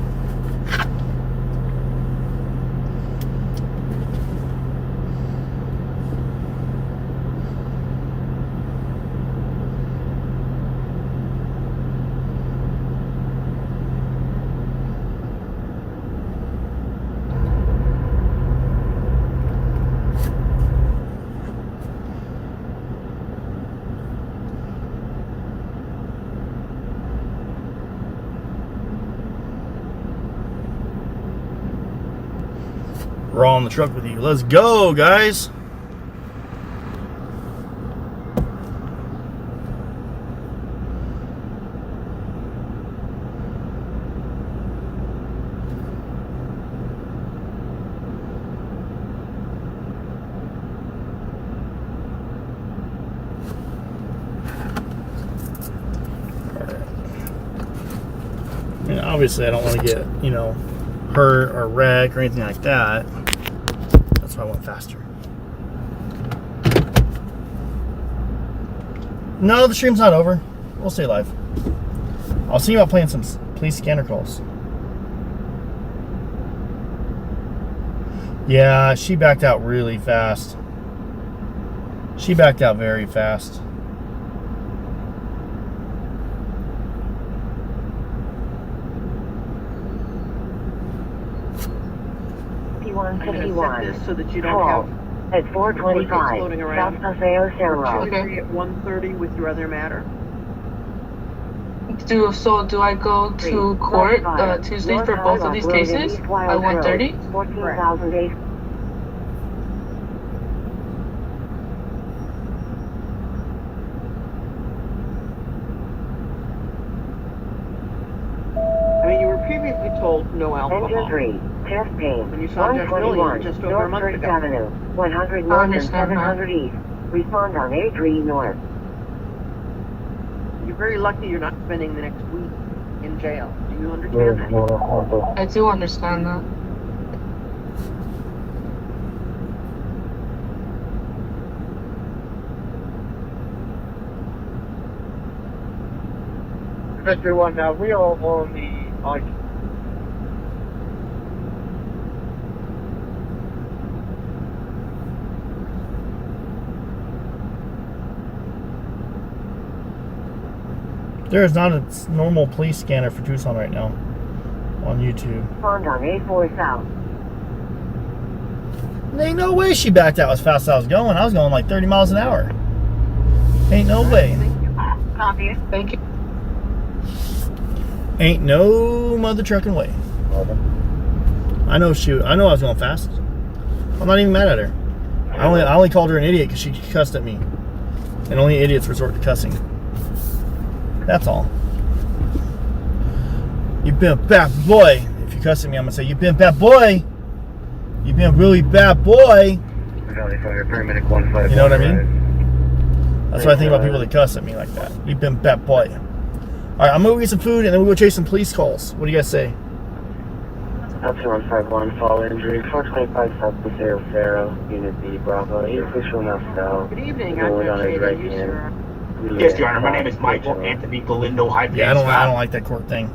We're all in the truck with you. Let's go, guys. And obviously I don't want to get, you know, hurt or wreck or anything like that. That's why I went faster. No, the stream's not over. We'll stay live. I was thinking about playing some police scanner calls. Yeah, she backed out really fast. She backed out very fast. I'm going to set this so that you don't Call have at 425 floating South around. Paseo Cerro. Okay. At 1:30 with your other matter. Do I go to court Tuesdays for both of these cases at 1:30? 14,000 I mean, you were previously told no alcohol. Engine 3, chest pain. When you saw Judge Millian just over a North month First ago. Avenue, 100 North and 700 East. Respond on A3 North. You're very lucky you're not spending the next week in jail. Do you understand that? I do understand that. Victor One, now we all own the There is not a normal police scanner for Tucson right now on YouTube. Respond on A4 South. There ain't no way she backed out as fast as I was going. I was going like 30 miles an hour. Ain't no way. Copy. Thank you. Ain't no mother trucking way. I know I was going fast. I'm not even mad at her. I only called her an idiot because she cussed at me. And only idiots resort to cussing. That's all. You've been a bad boy. If you cuss at me, I'm gonna say you've been a bad boy. You've been a really bad boy. You know what I mean? That's what I think about people that cuss at me like that. You've been a bad boy. All right, I'm gonna go get some food and then we'll go chase some police calls. What do you guys say? Option 151, fall injury, 425 South Paseo Cerro, Unit B, Bravo, 8 official now south. Good evening. Going I'm on Jay, a right the hand. user. Yes, Your Honor. My name is Michael Anthony Galindo. Yeah, I don't like that court thing.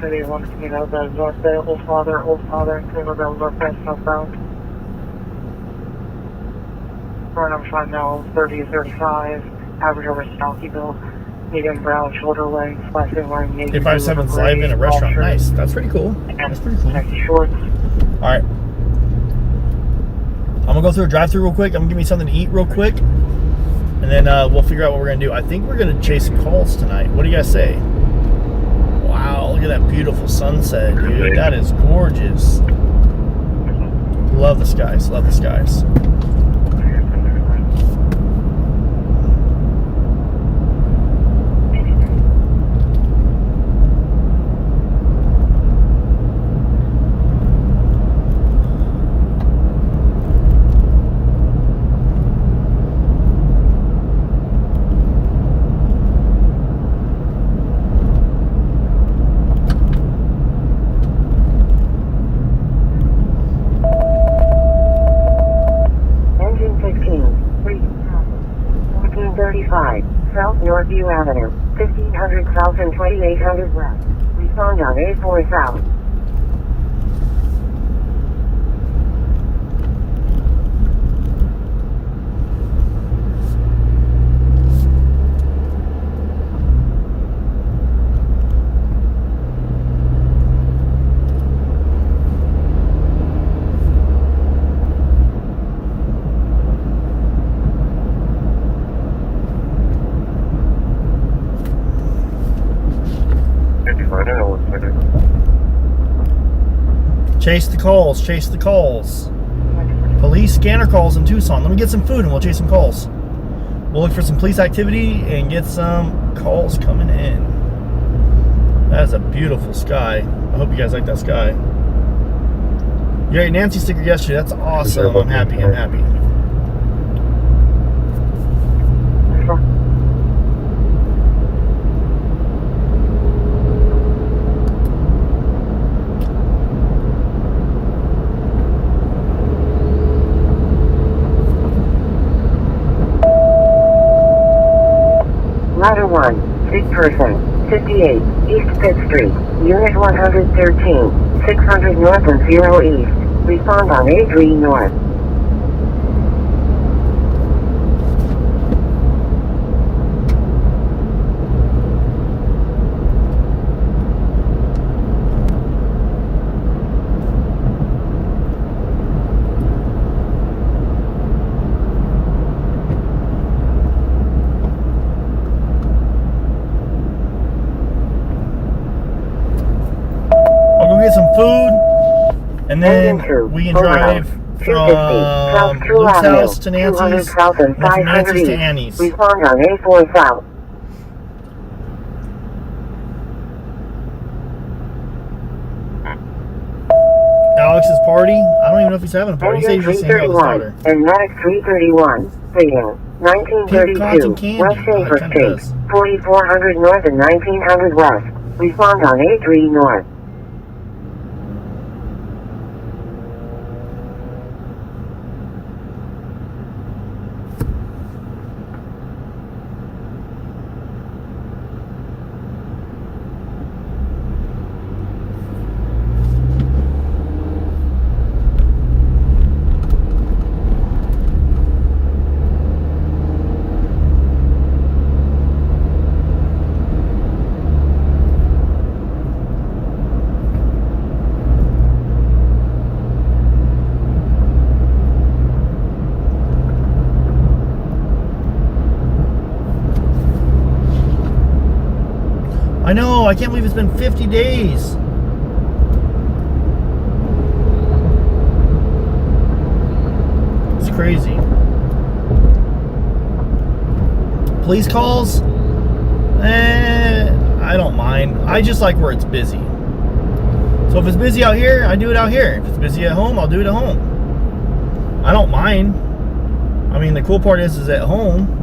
City 1 Camino Rial North Bay, Old Father, Camino Rial North Bay, southbound. Current I'm trying now 30-35, average over Stalkyville, medium brown, shoulder length, flashing line, navy. 857's live in a restaurant. Nice. That's pretty cool. That's pretty cool. Shorts. All right. I'm gonna go through a drive-thru real quick. I'm gonna give me something to eat real quick, and then we'll figure out what we're gonna do. I think we're gonna chase some calls tonight. What do you guys say? Wow, look at that beautiful sunset, dude. That is gorgeous. Love the skies. Love the skies. 2800 west. Respond on A4 south. Chase the calls, chase the calls. Police scanner calls in Tucson. Let me get some food and we'll chase some calls. We'll look for some police activity and get some calls coming in. That is a beautiful sky. I hope you guys like that sky. You got your Nancy sticker yesterday. That's awesome. I'm happy. I'm happy. Ladder 1, sick person, 58, East 5th Street, Unit 113, 600 North and 0 East. Respond on A3 North. Get some food, and then we can drive from Luke's house to Nancy's, and then from Nancy's to Annie's. Respond on A4 south. Alex's party? I don't even know if he's having a party. He said he's just hanging out with his daughter. And Medic 331, Freedom, 1932, West Schaefer Street, 4400 North and 1900 West. Respond on A3 North. I know, I can't believe it's been 50 days. It's crazy. Police calls? I don't mind. I just like where it's busy. So if it's busy out here, I do it out here. If it's busy at home, I'll do it at home. I don't mind. I mean, the cool part is at home.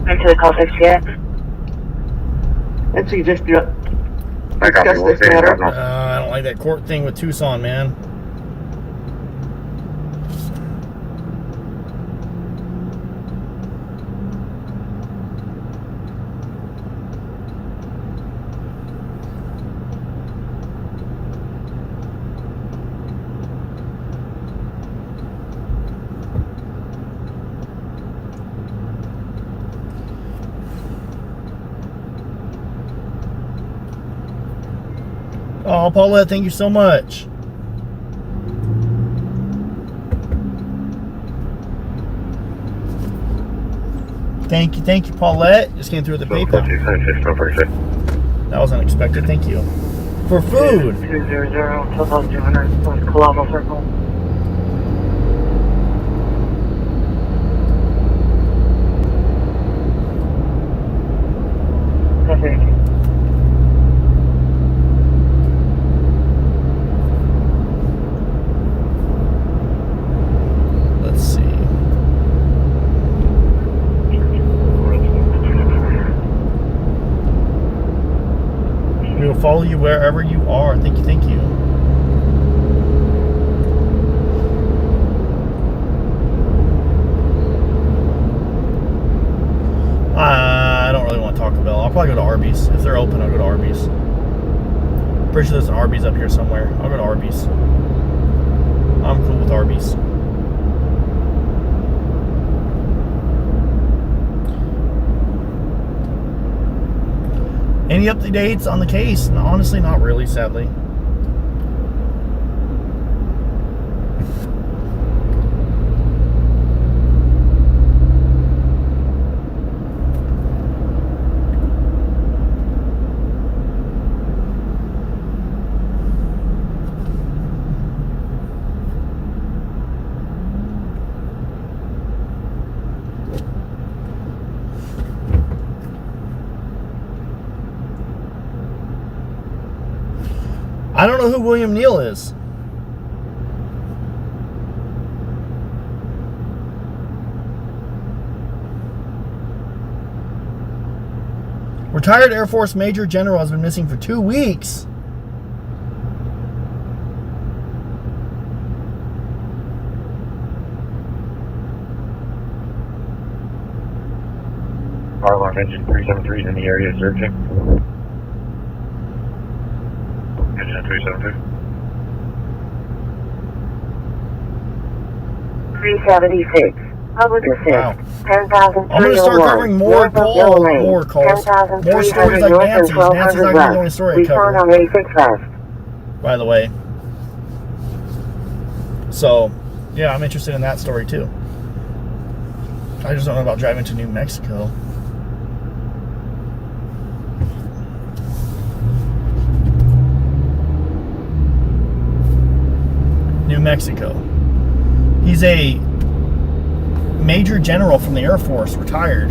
To the call 68. Let's see, just discuss this matter. I don't like that court thing with Tucson, man. Oh, Paulette, thank you so much. Thank you, Paulette. Just came through the PayPal. That was unexpected. Thank you. For food. 200, 1200, Colombo Circle. Okay. Follow you wherever you are. Thank you. Arby's. If they're open, I'll go to Arby's. Pretty sure there's an Arby's up here somewhere. I'll go to Arby's. I'm cool with Arby's. Any updates on the case? No, honestly, not really, sadly. I don't know who William Neal is. Retired Air Force Major General has been missing for 2 weeks. Fire alarm engine 373 is in the area searching. Engine 373. 376. Public assist. Wow. 10,301. I'm going to start covering more calls. More stories like Nancy's. Nancy's not going to be the only story I cover. On 86 West. By the way. So, yeah, I'm interested in that story too. I just don't know about driving to New Mexico. New Mexico. He's a Major General from the Air Force, retired.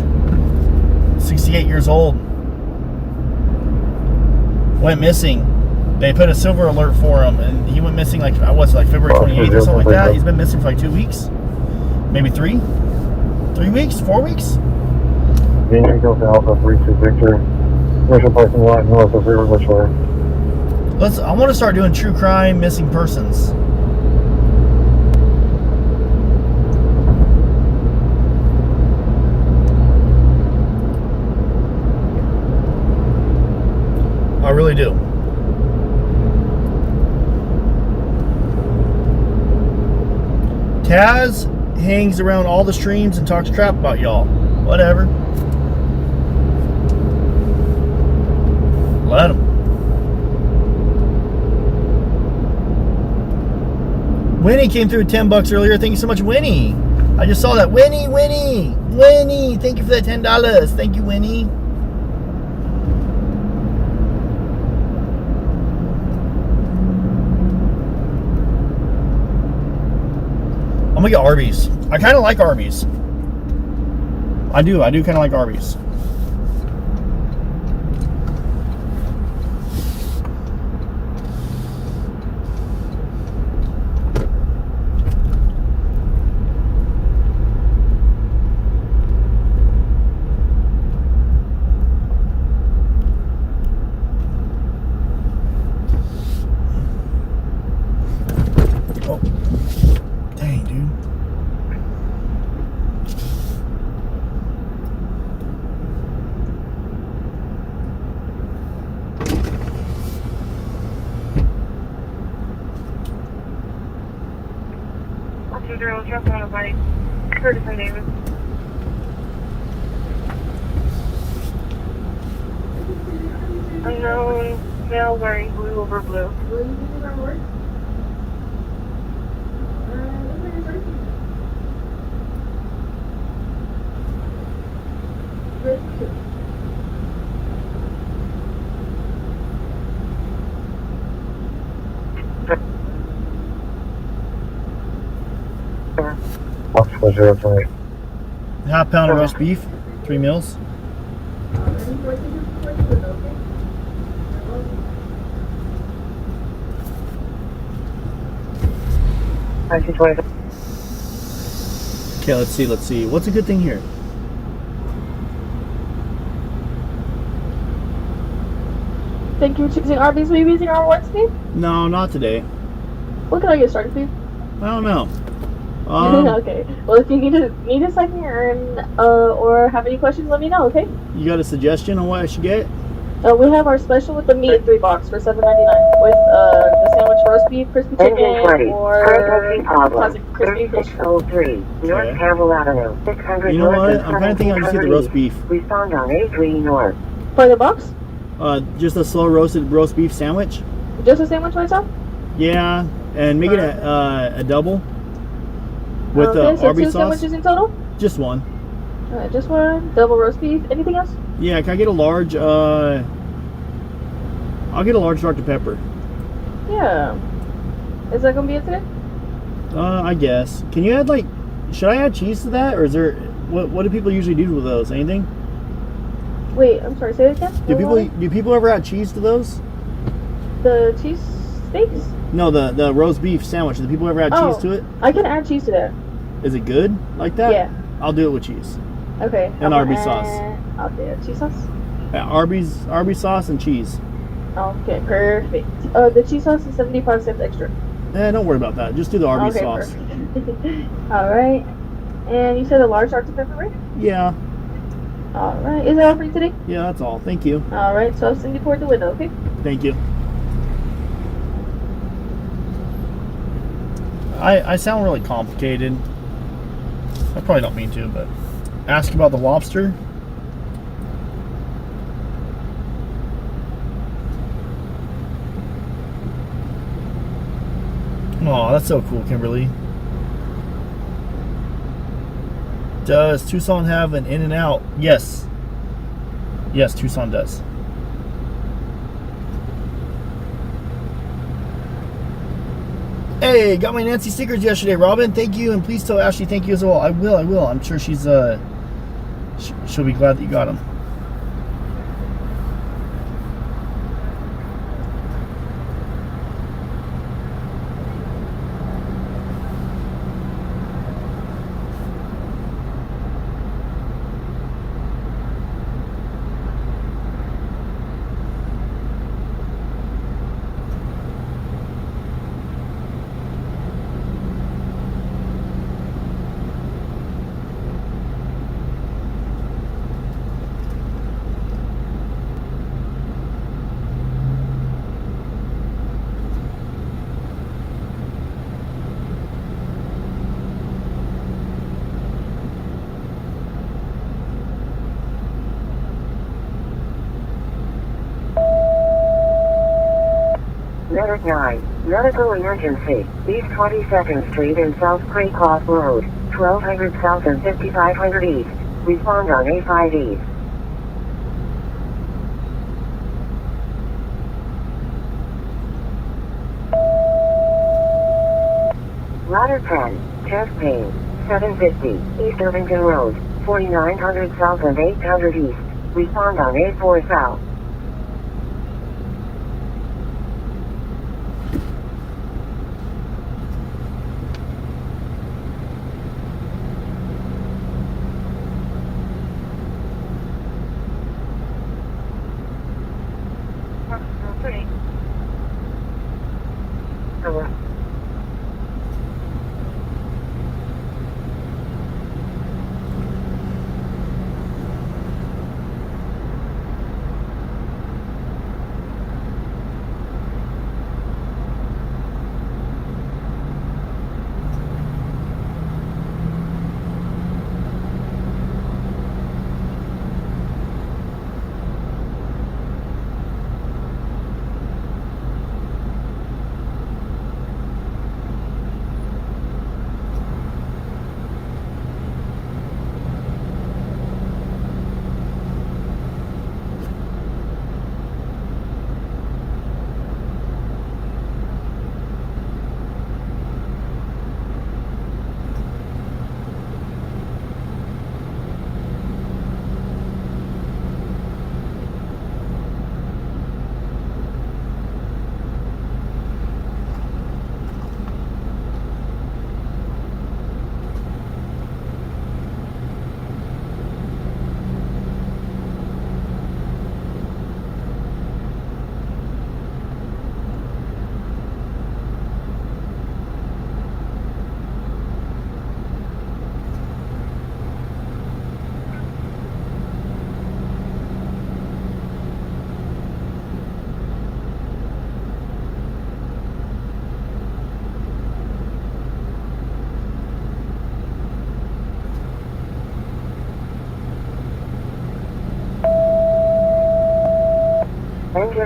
68 years old. Went missing. They put a silver alert for him, and he went missing like, what's it, like February 28th or something like that. He's been missing for like 2 weeks. Maybe 3? 3 weeks? 4 weeks? Beijing Delta Alpha 32 Victor. Commercial parking lot north of River Bushway. I want to start doing true crime, missing persons. I really do. Taz hangs around all the streams and talks crap about y'all. Whatever. Let him. Winnie came through with $10 earlier. Thank you so much, Winnie. I just saw that. Winnie. Thank you for that $10. Thank you, Winnie. I'm gonna get Arby's. I kind of like Arby's. I do kind of like Arby's. Unknown male wearing blue over blue. Half pound of roast beef, 3 meals. Okay, let's see. What's a good thing here? Thank you for choosing Arby's. Will you be using our rewards fee? No, not today. What can I get started, please? I don't know. Okay. Well, if you need a second earn or have any questions, let me know. Okay. You got a suggestion on what I should get? We have our special with the meat in 3 box for $7.99 with the sandwich roast beef, crispy chicken, or classic crispy fish. 3603 North Campbell Avenue, 600 You know North what? and I'm kind of thinking I'll just get the roast beef. Respond on 83 North. For the box? Just a slow roasted roast beef sandwich. Just a sandwich myself? Yeah, and make it a double with okay, so Arby's 2 sauce. sandwiches in total? Just one. Alright, just one. Double roast beef. Anything else? Yeah, can I get a large? I'll get a large Dr. Pepper. Yeah. Is that gonna be it today? I guess. Can you add should I add cheese to that, or is there? What do people usually do with those? Anything? Wait, I'm sorry. Say it again. Do people ever add cheese to those? The cheese steaks? No, the roast beef sandwich. Do people ever add cheese to it? I can add cheese to that. Is it good like that? Yeah. I'll do it with cheese. Okay. And Arby's sauce. I'll do cheese sauce. Yeah, Arby's sauce and cheese. Okay, perfect. The cheese sauce is 75 cents extra. Don't worry about that. Just do the Arby's sauce. All right. And you said a large Dr. Pepper, right? Yeah. All right. Is that all for you today? Yeah, that's all. Thank you. All right. So I'll send you toward the window, okay? Thank you. I sound really complicated. I probably don't mean to, but ask about the lobster. Oh, that's so cool, Kimberly. Does Tucson have an in and out? Yes. Yes, Tucson does. Hey, got my Nancy stickers yesterday, Robin. Thank you, and please tell Ashley thank you as well. I will. I'm sure she's she'll be glad that you got them. Letter 9. Medical emergency. East 22nd Street and South Creek Off Road. 1200 South and 5500 East. Respond on A5 East. Ladder 10. Chest pain. 750 East Irvington Road. 4900 South and 800 East. Respond on A4 South.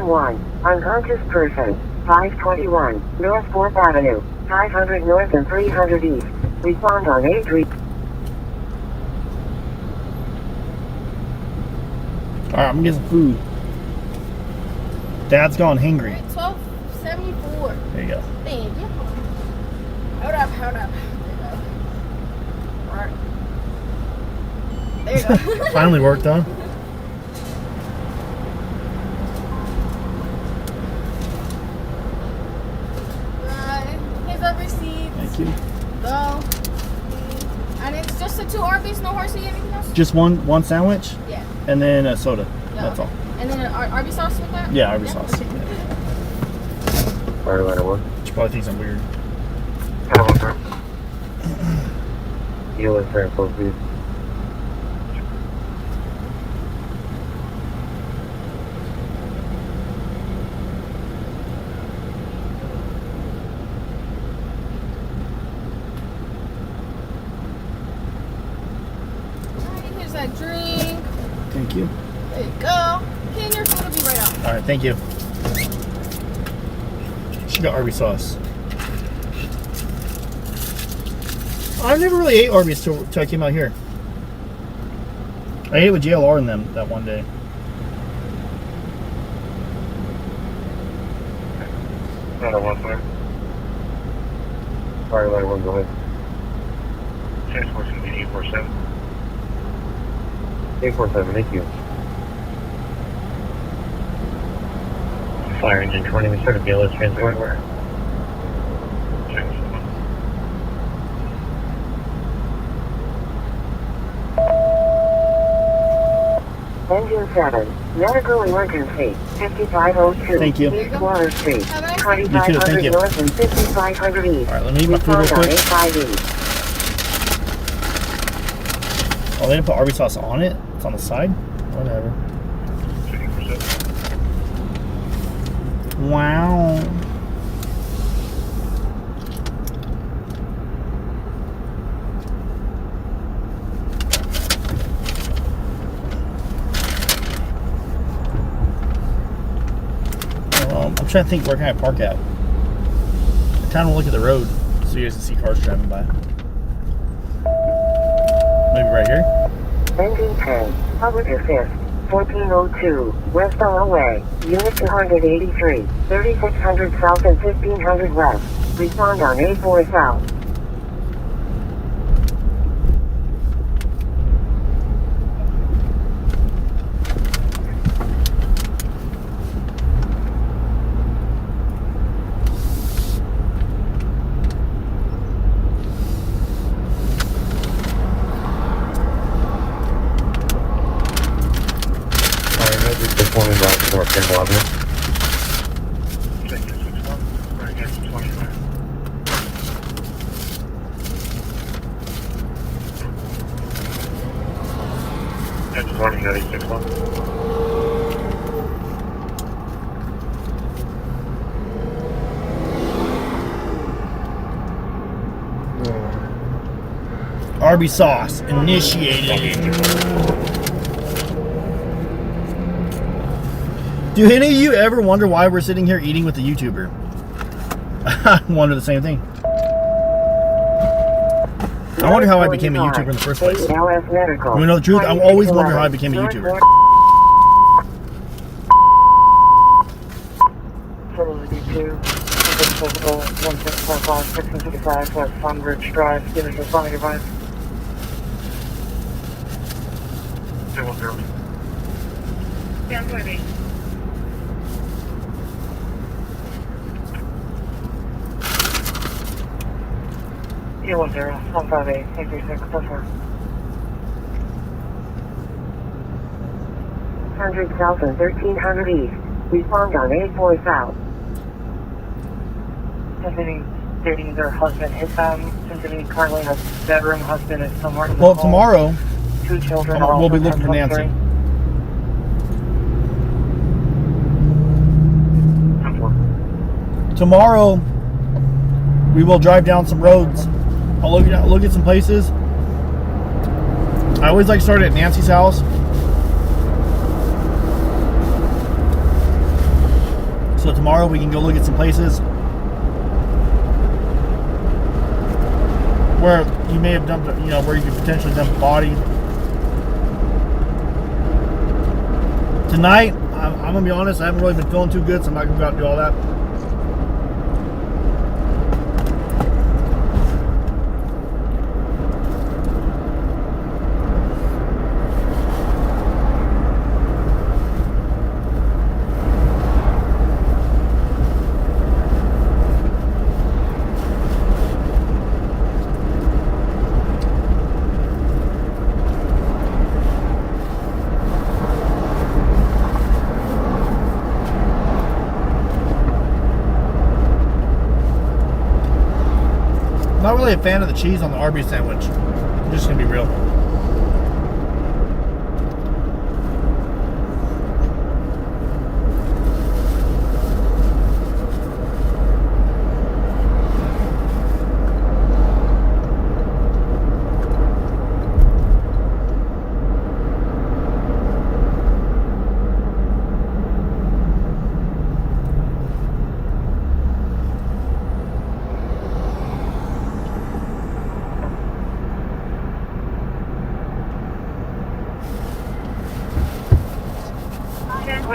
Northern 1, unconscious person, 521, North 4th Avenue, 500 North and 300 East. Respond on 83. Alright, I'm gonna get some food. Dad's gone hangry. 1274. There you go. Thank you. Hold up. There you go. Alright. There you go. Finally worked, huh? Here's a receipt. Thank you. Go. And it's just the 2 Arby's, no horsey, anything else? Just one sandwich? Yeah. And then a soda. Yeah, That's okay. all. And then an Arby's sauce with that? Yeah, Arby's sauce. Okay. Firefighter 1. She probably thinks I'm weird. You in transport, please. Alright, here's that drink. Thank you. There you go. Okay, and your food will be right out. Alright, thank you. She got Arby's sauce. I never really ate Arby's till I came out here. I ate it with JLR in them that one day. Firefighter 1, sir. Firefighter 1, go ahead. Transport's going to be 847. 847, thank you. Fire engine 20, we started BLS transport. Engine 7, medical emergency, 5502. Thank you. East Water Street, You too, 2500 thank you. North and 5500 East. Alright, let me eat my food real Respond on quick. 858. Oh, they didn't put Arby's sauce on it? It's on the side? Whatever. Wow. I'm trying to think, where can I park at? I kind of look at the road so you guys can see cars driving by. Maybe right here? Engine 10, public assist, 1402, West Way, Unit 283, 3600 South and 1500 West. Respond on 84 South. This one is out North Campbell Avenue. Check this 61. Right against 25. That's 20, 61. Arby's sauce initiated. Do any of you ever wonder why we're sitting here eating with a YouTuber? I wonder the same thing. I wonder how I became a YouTuber in the first place. You know the truth? I always wonder how I became a YouTuber. 1655 West Sunbridge Drive, students responding advice. 210. Stand by me. E10, 158, 836, so far. 100 South and 1300 East. Respond on 84 South. Something stating their husband hit them. Something currently her bedroom husband is somewhere in the Well, home. tomorrow, 2 children are we'll also be looking for Nancy. Tomorrow, we will drive down some roads. I'll look at some places. I always like to start at Nancy's house. So tomorrow we can go look at some places where you may have dumped, where you could potentially dump a body. Tonight, I'm gonna be honest, I haven't really been feeling too good, so I'm not gonna go out and do all that. Not really a fan of the cheese on the Arby's sandwich. I'm just gonna be real.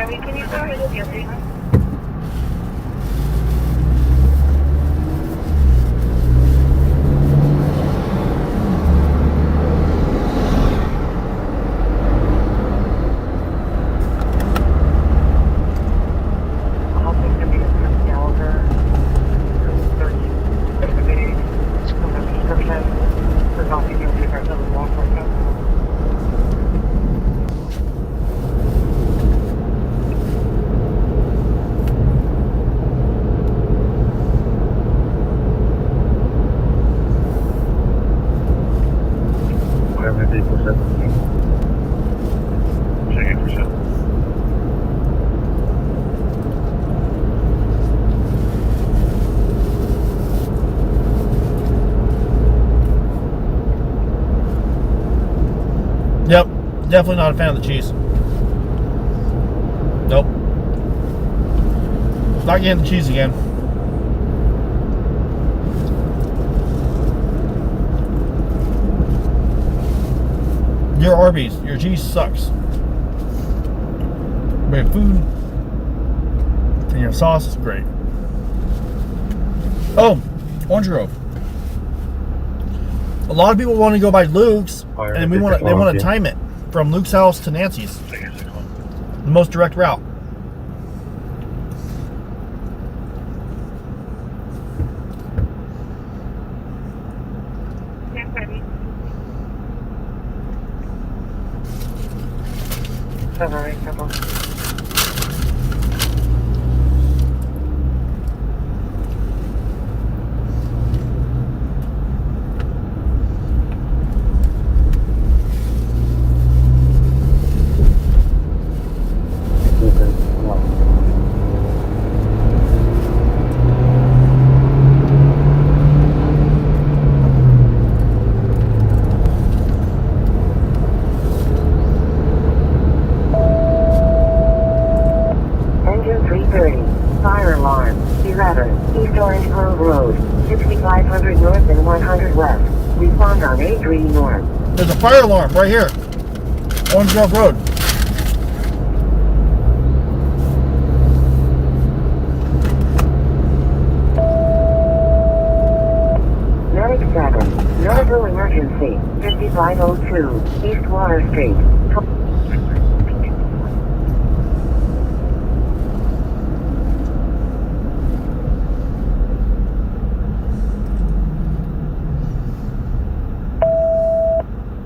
Can you go ahead with your statement? Yep, definitely not a fan of the cheese. Nope. Not getting the cheese again. Your Arby's, your cheese sucks. But your food and your sauce is great. Oh, Orange Grove. A lot of people want to go by Luke's, and they want to time it from Luke's house to Nancy's. The most direct route. East Orange Grove Road, 6500 north and 100 left. Respond on 83 north. There's a fire alarm right here. Orange Grove Road. Medic 7, Northville Emergency, 5502, East Water Street.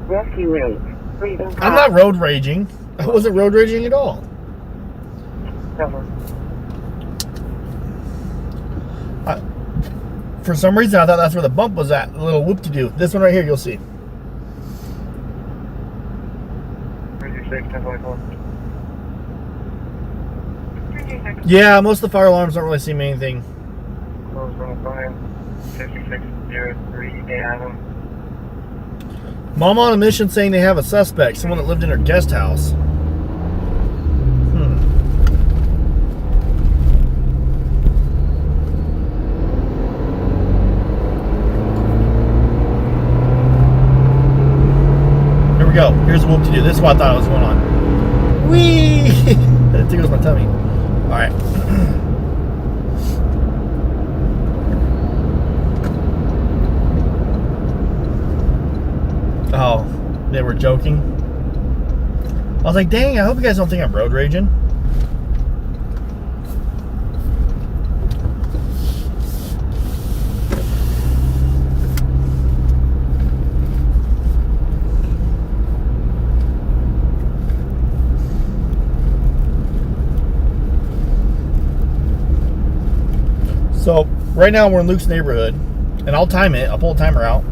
Rescue 8. Breathing. I'm not road raging. I wasn't road raging at all. For some reason, I thought that's where the bump was at. A little whoop-de-doo. This one right here, you'll see. Yeah, most of the fire alarms don't really seem anything. Close 5603 AM. Mom on a mission saying they have a suspect, someone that lived in her guest house. go. Here's a whoop to do. This is what I thought was going on. Whee! That tickles my tummy. Alright. Oh, they were joking. I was like, dang, I hope you guys don't think I'm road raging. So, right now we're in Luke's neighborhood, and I'll time it. I'll pull a timer out.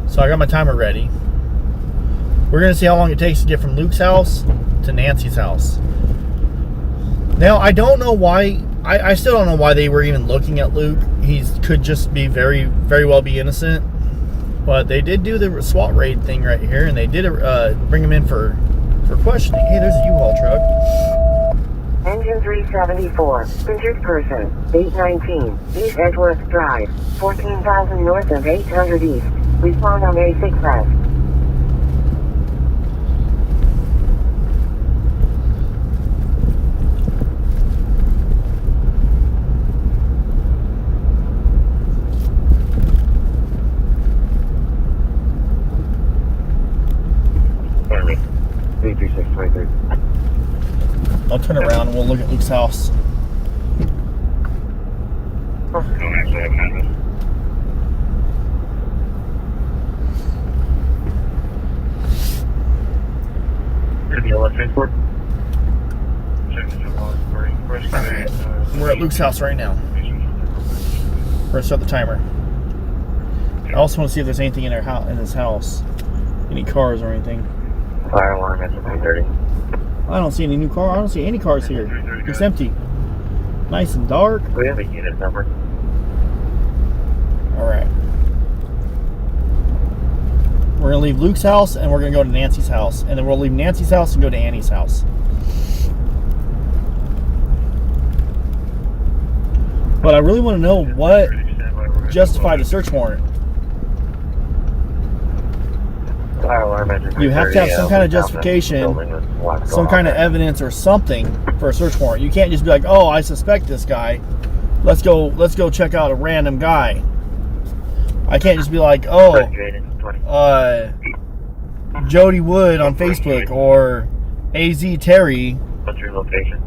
So I got my timer ready. We're going to see how long it takes to get from Luke's house to Nancy's house. Now, I don't know why... I still don't know why they were even looking at Luke. He could just be very well be innocent. But they did do the SWAT raid thing right here, and they did bring him in for questioning. Hey, there's a U-Haul truck. Engine 374, injured person, 819, East Edgeworth Drive, 14,000 north of 800 east. Respond on A6S. I'll turn around and we'll look at Luke's house. Alright, we're at Luke's house right now. We're gonna start the timer. I also want to see if there's anything in his house. Any cars or anything. Fire alarm at 330. I don't see any new car. I don't see any cars here. It's empty. Nice and dark. We have a unit number. Alright. We're going to leave Luke's house and we're going to go to Nancy's house. And then we'll leave Nancy's house and go to Annie's house. But I really want to know what justified a search warrant. You have to have some kind of justification, some kind of evidence or something for a search warrant. You can't just be like, oh, I suspect this guy. Let's go check out a random guy. I can't just be like, oh, Jody Wood on Facebook or AZ Terry. What's your location?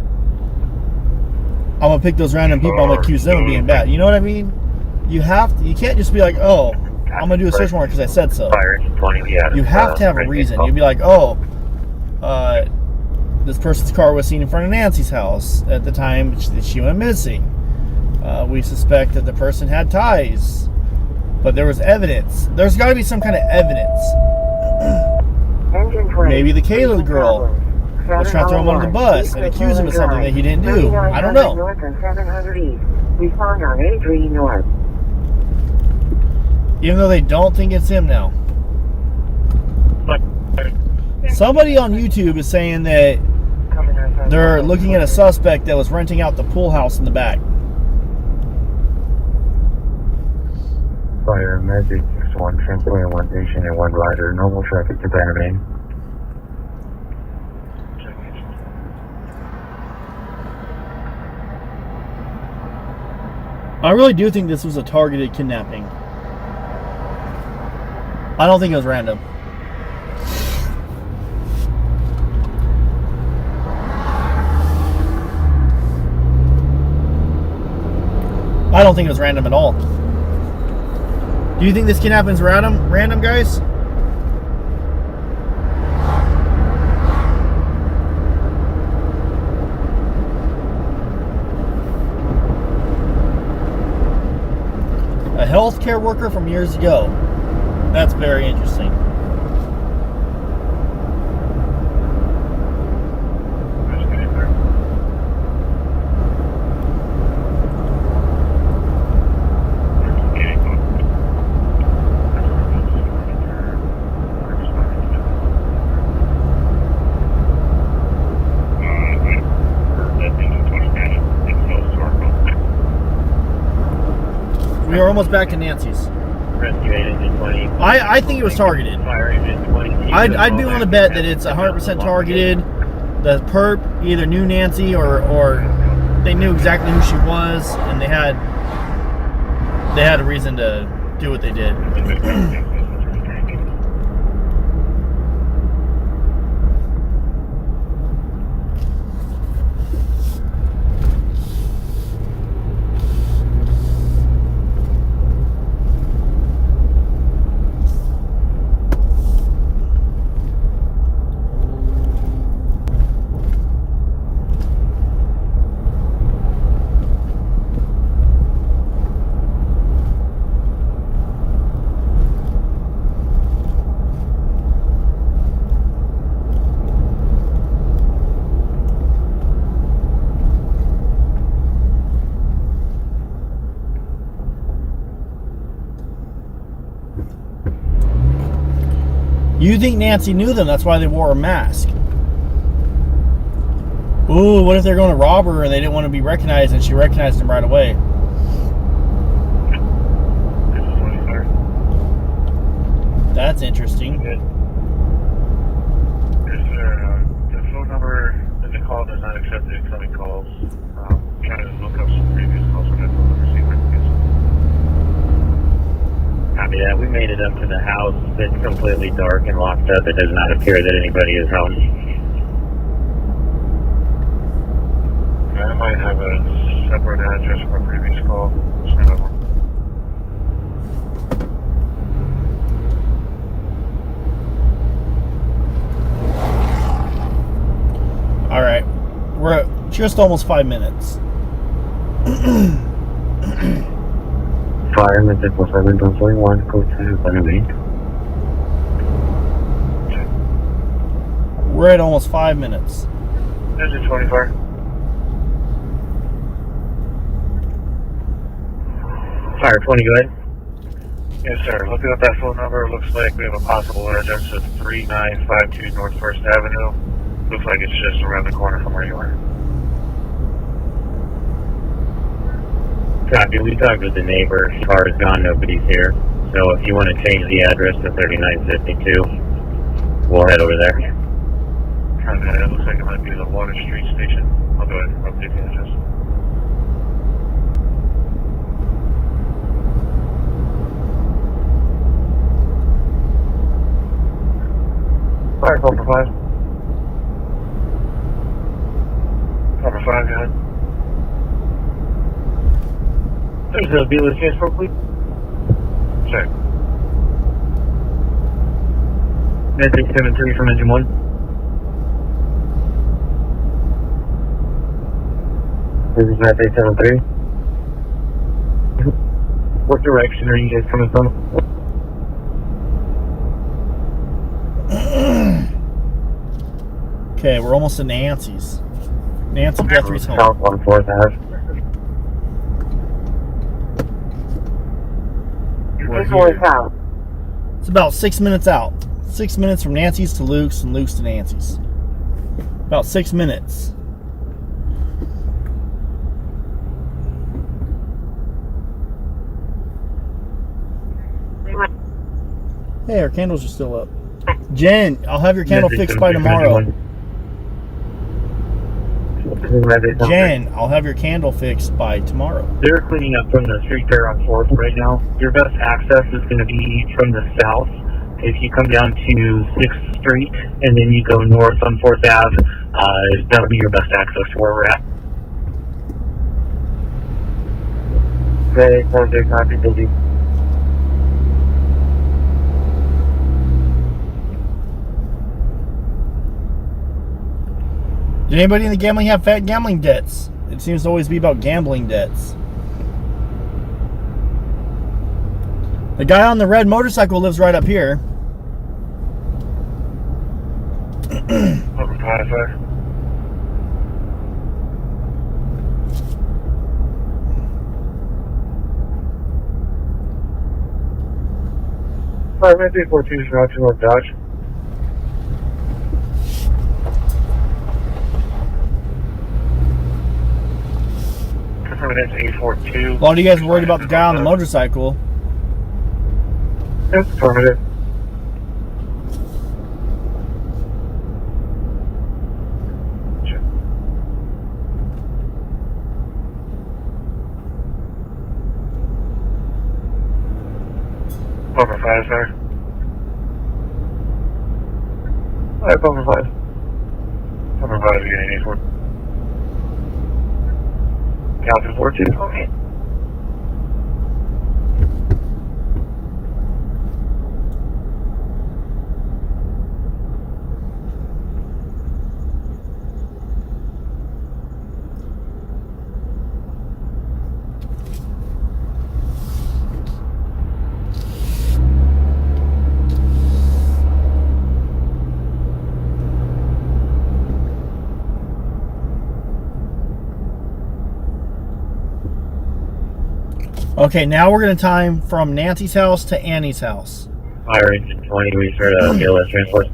I'm gonna pick those random people. I'm gonna accuse them of being bad. You know what I mean? You can't just be like, oh, I'm gonna do a search warrant because I said so. You have to have a reason. You'd be like, oh, this person's car was seen in front of Nancy's house at the time that she went missing. We suspect that the person had ties, but there was evidence. There's got to be some kind of evidence. Maybe the Kayla girl was trying to throw him under the bus and accuse him of something that he didn't do. I don't know. Respond on A3 North. Even though they don't think it's him now. Somebody on YouTube is saying that they're looking at a suspect that was renting out the pool house in the back. Fire Magic 1 transport, 1 patient and 1 rider. Normal traffic to Paramedic. I really do think this was a targeted kidnapping. I don't think it was random. I don't think it was random at all. Do you think this kidnapping's random, guys? A healthcare worker from years ago. That's very interesting. We are almost back to Nancy's. Rescue 8 engine 20. I think it was targeted. Fire engine 20. I'd be willing to bet that it's 100% targeted. The perp either knew Nancy or they knew exactly who she was, and they had a reason to do what they did. You think Nancy knew them, that's why they wore a mask. Ooh, what if they're going to rob her and they didn't want to be recognized and she recognized them right away? That's interesting. The phone number in the call does not accept the incoming calls. Trying to look up some previous calls on that phone number, see if I can get some. Copy that. We made it up to the house. It's completely dark and locked up. It does not appear that anybody is home. I might have a separate address from a previous call. Send over. All right, we're at just almost 5 minutes. Fire message for 7.41, code to Paramedic. We're at almost 5 minutes. Engine 24. Fire 20, go ahead. Yes, sir. Looking up that phone number, it looks like we have a possible address of 3952 North First Avenue. Looks like it's just around the corner from where you are. Copy. We talked with the neighbor. His car is gone. Nobody's here. So if you want to change the address to 3952, we'll head over there. It looks like it might be the Water Street station. I'll go ahead and update the address. Fire call for 5. Number 5, go ahead. There's a dealer transport, please. Check. Nancy 73 from engine 1. This is Nancy 73. What direction are you guys coming from? Okay, we're almost to Nancy's. Nancy Guthrie's home. South 1/4 Ave. We're here. It's about 6 minutes out. 6 minutes from Nancy's to Luke's and Luke's to Nancy's. About 6 minutes. Hey, our candles are still up. Jen, I'll have your candle fixed by tomorrow. Jen, I'll have your candle fixed by tomorrow. They're cleaning up from the street there on 4th right now. Your best access is going to be from the south. If you come down to 6th Street and then you go north on 4th Ave, that'll be your best access to where we're at. Okay, copy, busy. Did anybody in the gambling have fat gambling debts? It seems to always be about gambling debts. The guy on the red motorcycle lives right up here. Number 5, sir. Fire 342 is Roger North Dodge. Affirmative 842. A lot of you guys are worried about the guy on the motorcycle. Yes, affirmative. Over 5, sir. Alright, over 5. Over 5, beginning 84. Captain 42. Okay. Okay, now we're going to time from Nancy's house to Annie's house. Fire engine 20, we start BLS transport.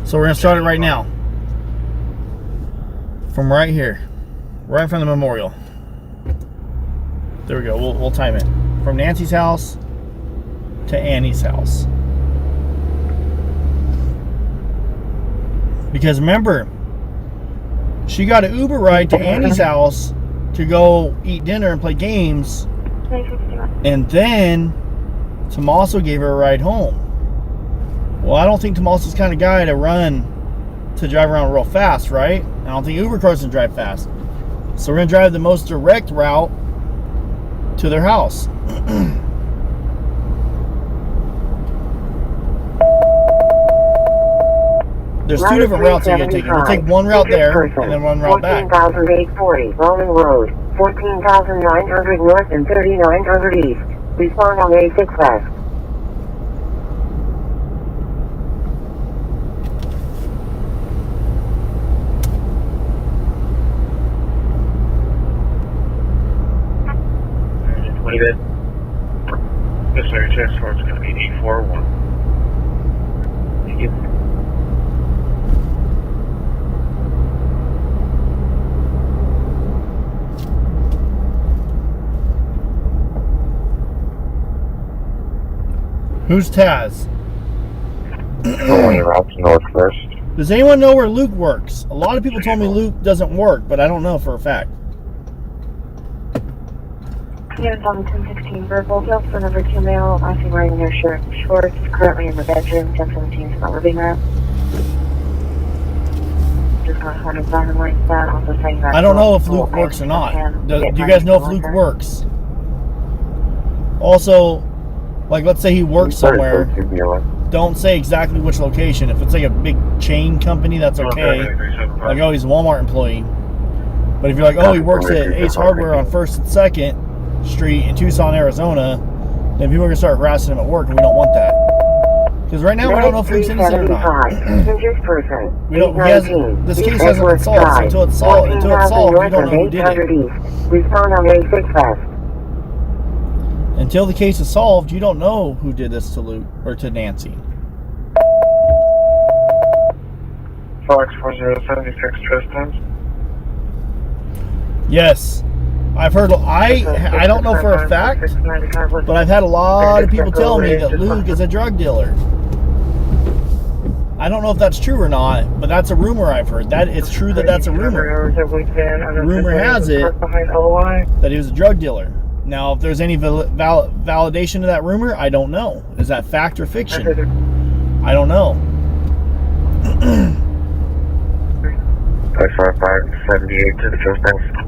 So we're going to start it right now. From right here. Right from the memorial. There we go. We'll time it. From Nancy's house to Annie's house. Because remember, she got an Uber ride to Annie's house to go eat dinner and play games, and then Tommaso gave her a ride home. Well, I don't think Tommaso's the kind of guy to drive around real fast, right? I don't think Uber cars can drive fast. So we're going to drive the most direct route to their house. There's two different routes you're going to take. We'll take one route there and then one route back. 14,840 Roman Road, 14,900 North and 3,900 East. Respond on A6 West. This area transport is going to be 841. Thank you. Who's Taz? Only routes north first. Does anyone know where Luke works? A lot of people told me Luke doesn't work, but I don't know for a fact. Unit on 1016 Verbal Hill for number 2 male. I see wearing their shirt and shorts. Currently in the bedroom. 1017 is not living room. Just going to hold his down like that. Also saying that. I don't know if Luke works or not. Do you guys know if Luke works? Also, like, let's say he works somewhere. Don't say exactly which location. If it's like a big chain company, that's okay. Like, oh, he's a Walmart employee. But if you're like, oh, he works at Ace Hardware on 1st and 2nd Street in Tucson, Arizona, then people are going to start harassing him at work, and we don't want that. Because right now, we don't know if Luke's innocent or not. This case hasn't been solved, so until it's solved, we don't know who did it. Respond on A6 West. Until the case is solved, you don't know who did this to Luke or to Nancy. Fox 4076 Tristan. Yes. I've heard, I don't know for a fact, but I've had a lot of people tell me that Luke is a drug dealer. I don't know if that's true or not, but that's a rumor I've heard. That it's true that that's a rumor. Rumor has it that he was a drug dealer. Now, if there's any validation to that rumor, I don't know. Is that fact or fiction? I don't know. 55578 to the Tristan.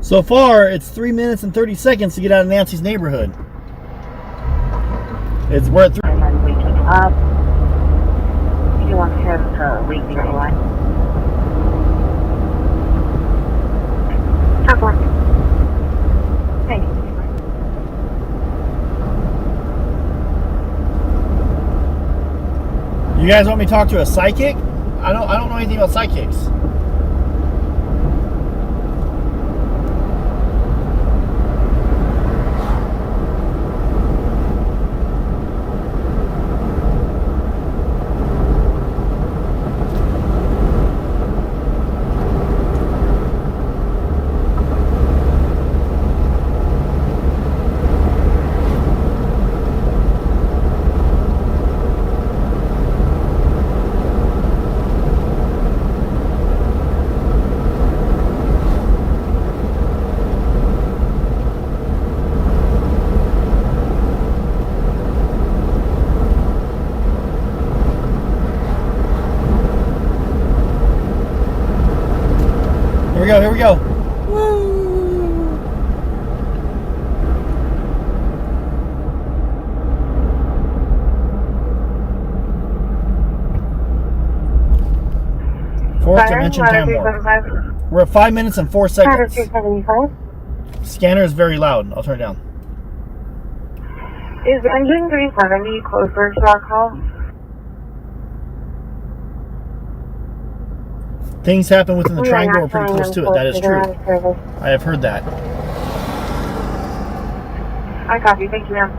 So far, it's 3 minutes and 30 seconds to get out of Nancy's neighborhood. We're at 3. And then waking up. He wants him to wake me up. You guys want me to talk to a psychic? I don't know anything about psychics. Here we go. Woo! Fourth dimension time warp. We're at 5 minutes and 4 seconds. Scanner is very loud. I'll turn it down. Is engine 370 closer to our call? Things happen within the triangle or pretty close to it. That is true. I have heard that. I copy. Thank you, ma'am.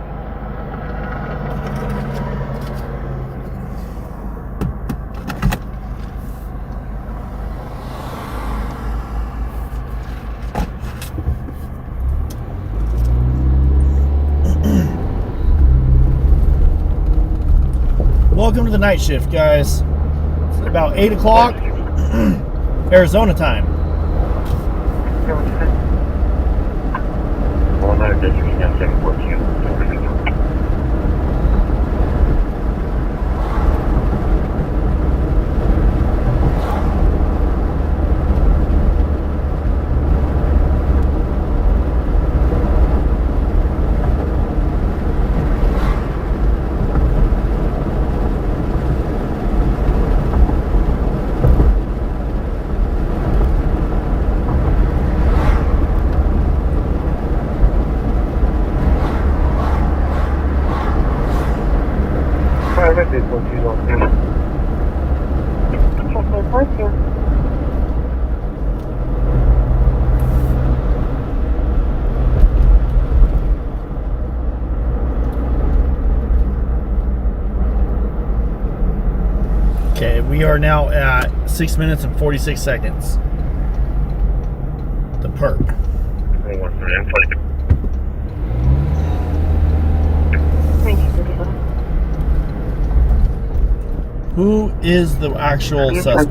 Welcome to the night shift, guys. It's about 8 o'clock. Arizona time. Okay, we are now at 6 minutes and 46 seconds. The perp. Who is the actual suspect?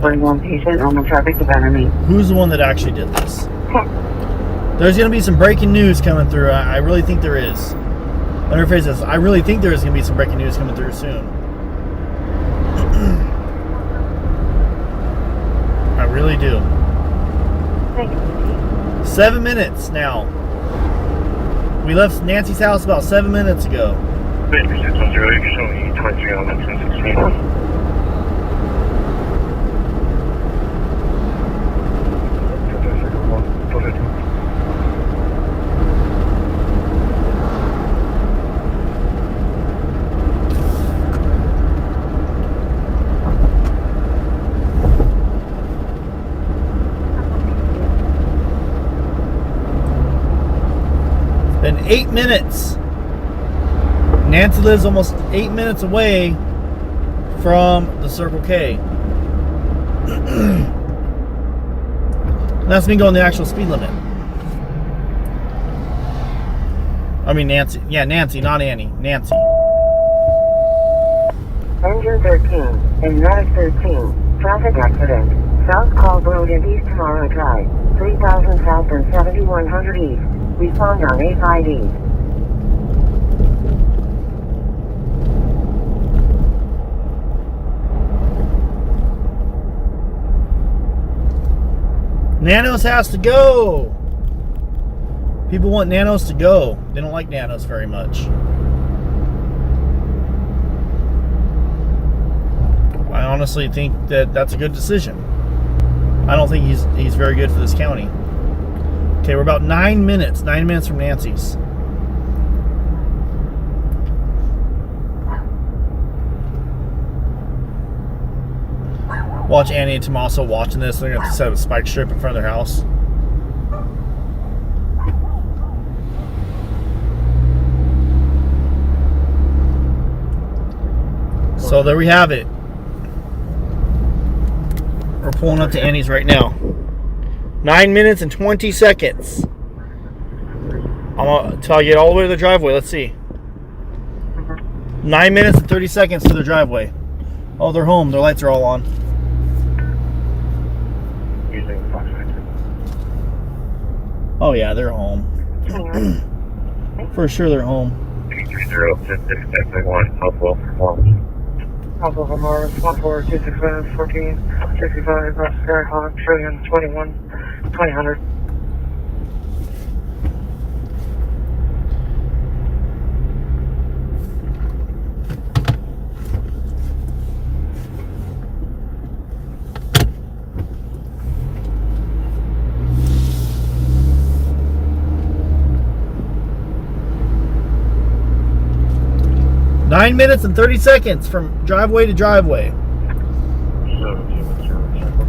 Who's the one that actually did this? There's going to be some breaking news coming through. I really think there is. Let me rephrase this. I really think there is going to be some breaking news coming through soon. I really do. 7 minutes now. We left Nancy's house about 7 minutes ago. Been 8 minutes. Nancy lives almost 8 minutes away from the Circle K. That's me going the actual speed limit. I mean Nancy. Yeah, Nancy, not Annie. Nancy. Engine 13 and Medic 13. Traffic accident. South Cobb Road and East Tamara Drive. 3000 South and 7100 East. Respond on 8ID. Nanos has to go. People want Nanos to go. They don't like Nanos very much. I honestly think that that's a good decision. I don't think he's very good for this county. Okay, we're about 9 minutes. 9 minutes from Nancy's. Watch Annie and Tommaso watching this. They're going to have to set up a spike strip in front of their house. So there we have it. We're pulling up to Annie's right now. 9 minutes and 20 seconds. I'm going to tell you all the way to the driveway. Let's see. 9 minutes and 30 seconds to their driveway. Oh, they're home. Their lights are all on. Oh, yeah, they're home. For sure, they're home. 3056 helpful. Alpha Homar, 14265, 1465, Skyhawk, trillion, 21, 2000. Nine minutes and 30 seconds from driveway to driveway.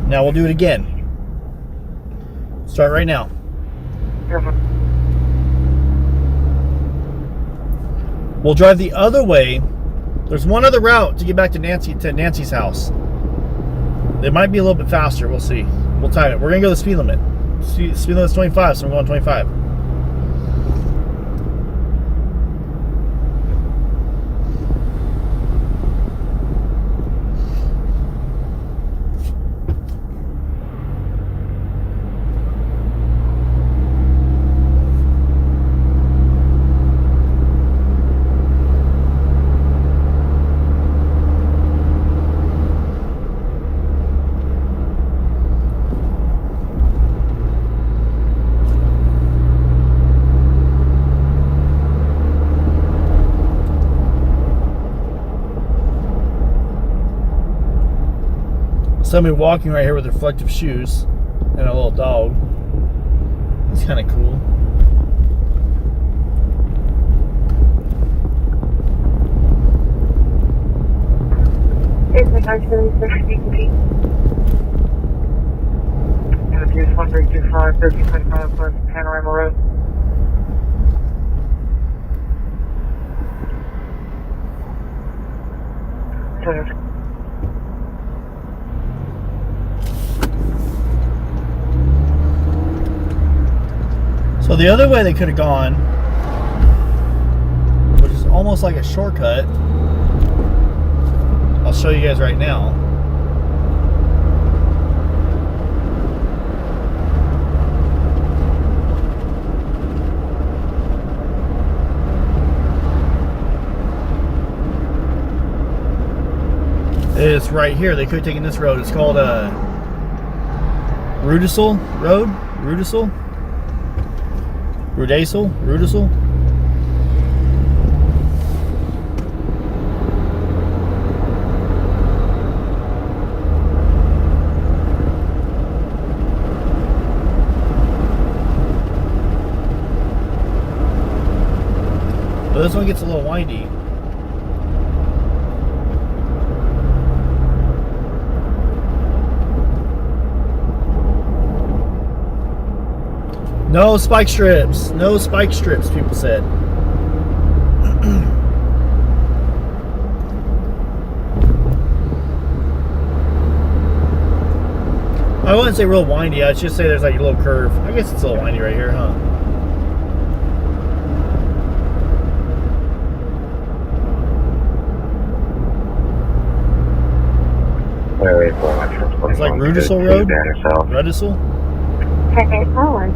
Now we'll do it again. Start right now. We'll drive the other way. There's one other route to get back to Nancy's house. It might be a little bit faster. We'll see. We'll time it. We're gonna go the speed limit. Speed limit's 25, so I'm going 25. Somebody walking right here with reflective shoes and a little dog. It's kind of cool. It's the 976 Interviews 1325, 1325, plus Panorama Road. So the other way they could have gone, which is almost like a shortcut, I'll show you guys right now. It's right here. They could have taken this road. It's called Rudisel Road. Rudisel. Rudisel. But this one gets a little windy. No spike strips. No spike strips, people said. I wouldn't say real windy. I'd just say there's like a little curve. I guess it's a little windy right here, huh? It's like Rudisel Road? Rudisel? Okay, forward.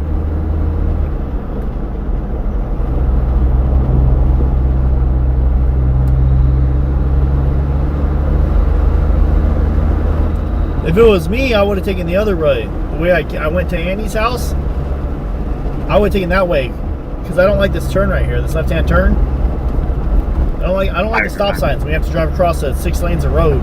If it was me, I would have taken the other way. The way I went to Annie's house, I would have taken that way. Because I don't like this turn right here, this left-hand turn. I don't like the stop signs. We have to drive across the 6 lanes of road.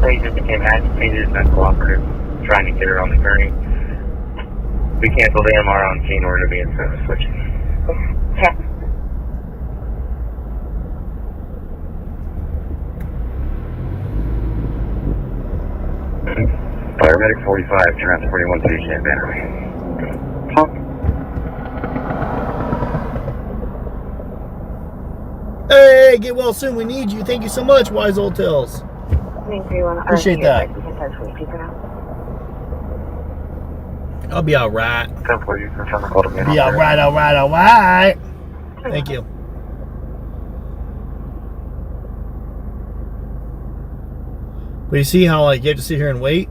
They just became agitated and uncooperative, trying to get her on the gurney. We canceled the MR on scene. We're going to be in service switching. Paramedic 45, transporting one patient at Bannerway. Hey, get well soon. We need you. Thank you so much, Wise Old Tales. Appreciate that. I'll be alright. Be alright, alright, alright. Thank you. But you see how like you have to sit here and wait?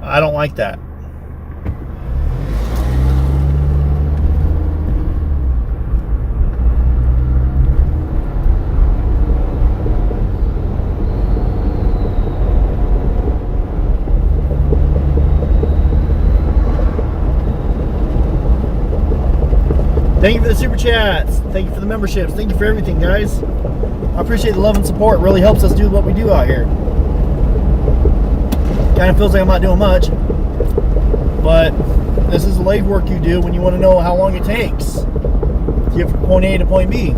I don't like that. Thank you for the super chats. Thank you for the memberships. Thank you for everything, guys. I appreciate the love and support. It really helps us do what we do out here. Kind of feels like I'm not doing much, but this is the legwork you do when you want to know how long it takes to get from point A to point B.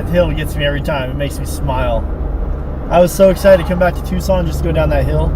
Hill gets me every time. It makes me smile. I was so excited to come back to Tucson just to go down that hill.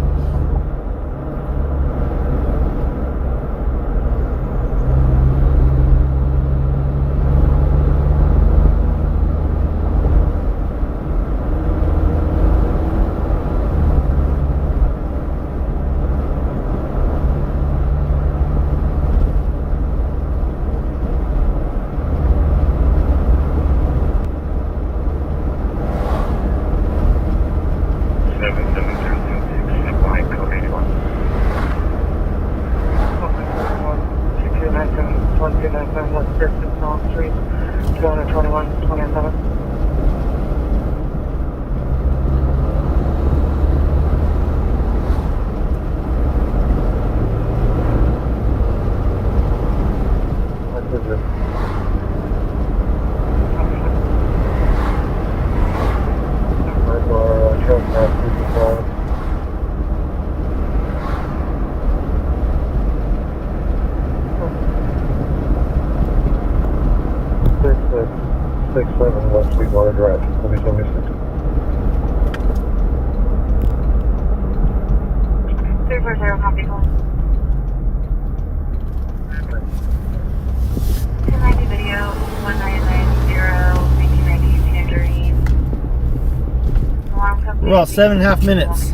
We're about 7.5 minutes.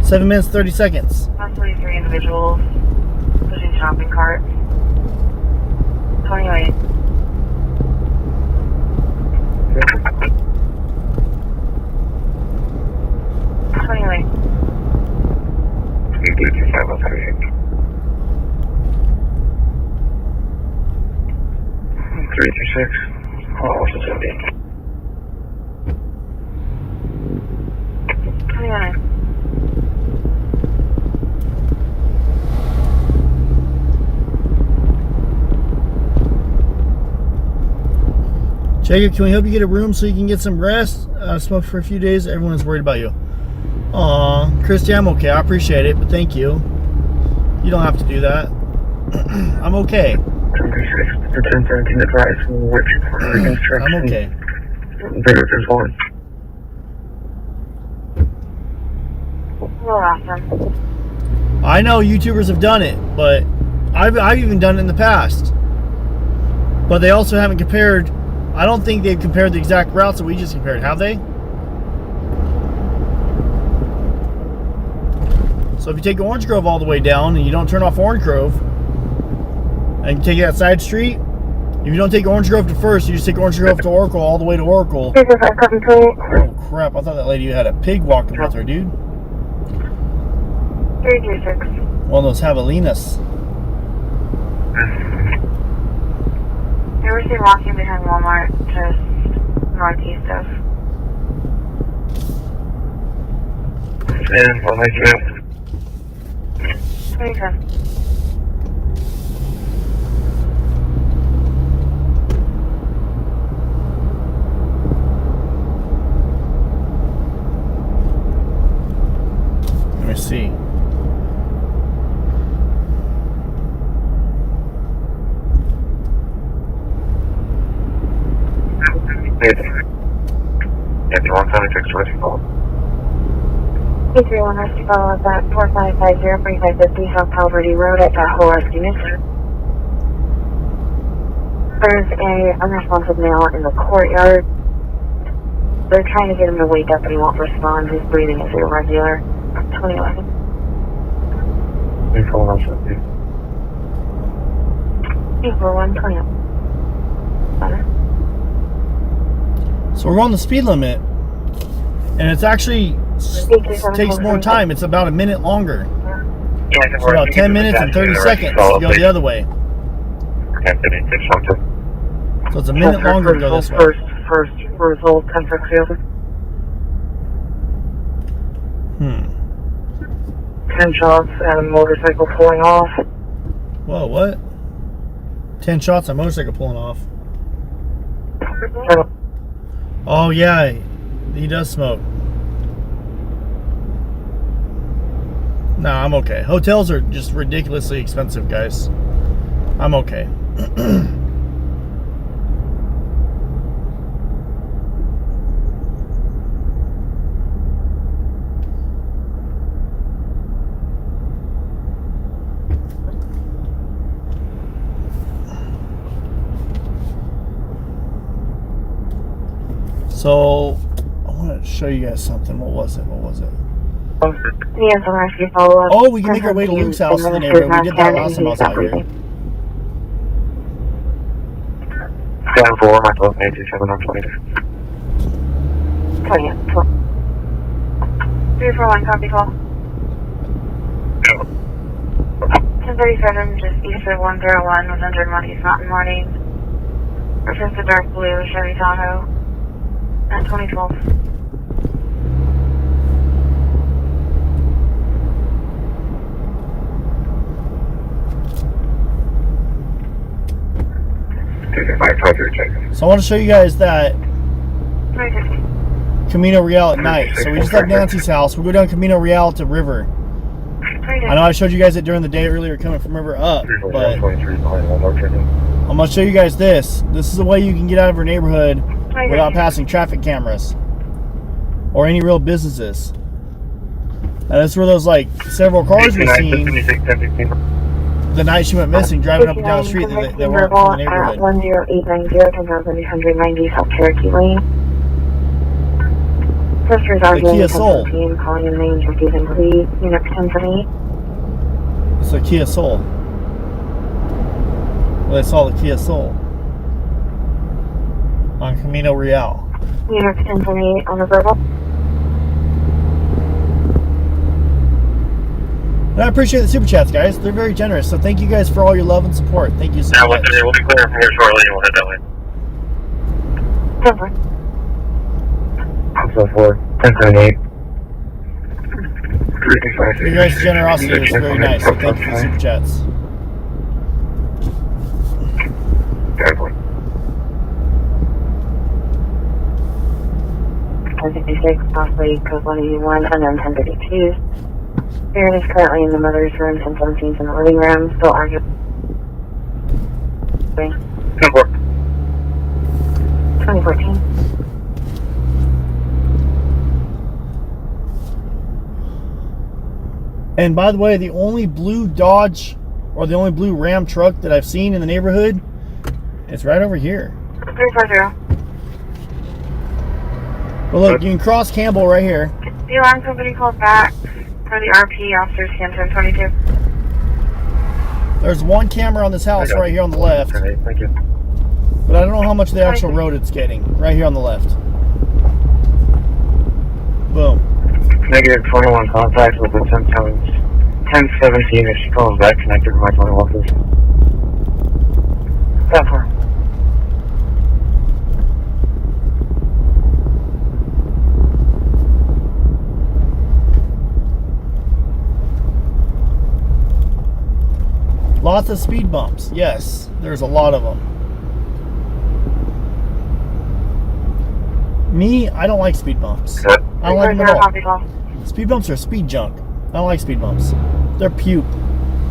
7 minutes, 30 seconds. Possibly 3 individuals pushing shopping carts. 28. Jacob, can we help you get a room so you can get some rest? Smoked for a few days. Everyone's worried about you. Aw, Christy, I'm okay. I appreciate it, but thank you. You don't have to do that. I'm okay. I'm okay. I know YouTubers have done it, but I've even done it in the past. But they also haven't compared. I don't think they've compared the exact routes that we just compared, have they? So if you take Orange Grove all the way down and you don't turn off Orange Grove and you take that side street, if you don't take Orange Grove to first, you just take Orange Grove to Oracle all the way to Oracle. Oh crap, I thought that lady had a pig walking with her, dude. 326. One of those javelinas. I was seen walking behind Walmart, just northeast of. And 192. 27. Let me see. Anthony 176 rescue call. 331 rescue follow up at 4550 3550 South Calvary Road at Tahoe Rescue Mission. There's a unresponsive male in the courtyard. They're trying to get him to wake up, but he won't respond. His breathing is irregular. 2011. 34170. 84120. So we're on the speed limit, and it's actually takes more time. It's about a minute longer. So about 10 minutes and 30 seconds to go the other way. So it's a minute longer to go this way. First result, Bakersfield. 10 shots and a motorcycle pulling off. Whoa, what? 10 shots on motorcycle pulling off. Oh yeah, he does smoke. No, I'm okay. Hotels are just ridiculously expensive, guys. I'm okay. So, I want to show you guys something. What was it? Yes, I'm rescue follow up. Oh, we can make our way to Luke's house in the neighborhood. We did that last time I was out here. 7-4, my 1287 on 22. 341, copy call. 1037, just east of 101 with under Money's Mountain Morning. Refers to dark blue Chevy Tahoe at 2012. So I want to show you guys that Camino Rial at night. So we just left Nancy's house. We'll go down Camino Rial to River. I know I showed you guys it during the day earlier coming from River up, but I'm going to show you guys this. This is the way you can get out of your neighborhood without passing traffic cameras or any real businesses. And that's where those like several cars we've seen the night she went missing driving up and down the street that weren't from the neighborhood. 10890, 10,890 South Cherokee Lane. Sisters are the Kia Soul. Team calling in names refusing please. Unit 10 for me. It's a Kia Soul. Well, I saw the Kia Soul on Camino Rial. Unit 10 for me on the verbal. And I appreciate the super chats, guys. They're very generous. So thank you guys for all your love and support. Thank you so much. We'll be clear from here shortly and we'll head that way. 4, 1078. Your guys' generosity is very nice. So thank you for the super chats. Possibly code 181 and then 1032. Spirit is currently in the mother's room since I'm seen in the living room. Still arguing. 2014. And by the way, the only blue Dodge or the only blue Ram truck that I've seen in the neighborhood is right over here. 340. Well, look, you can cross Campbell right here. The alarm company called back. For the RP, officers can 1022. There's one camera on this house right here on the left. Thank you. But I don't know how much of the actual road it's getting. Right here on the left. Boom. Negative 21 contact with the 1017. If she calls back, connected to my phone office. Stop her. Lots of speed bumps. Yes, there's a lot of them. Me, I don't like speed bumps. I don't like them at all. Speed bumps are speed junk. I don't like speed bumps. They're puke.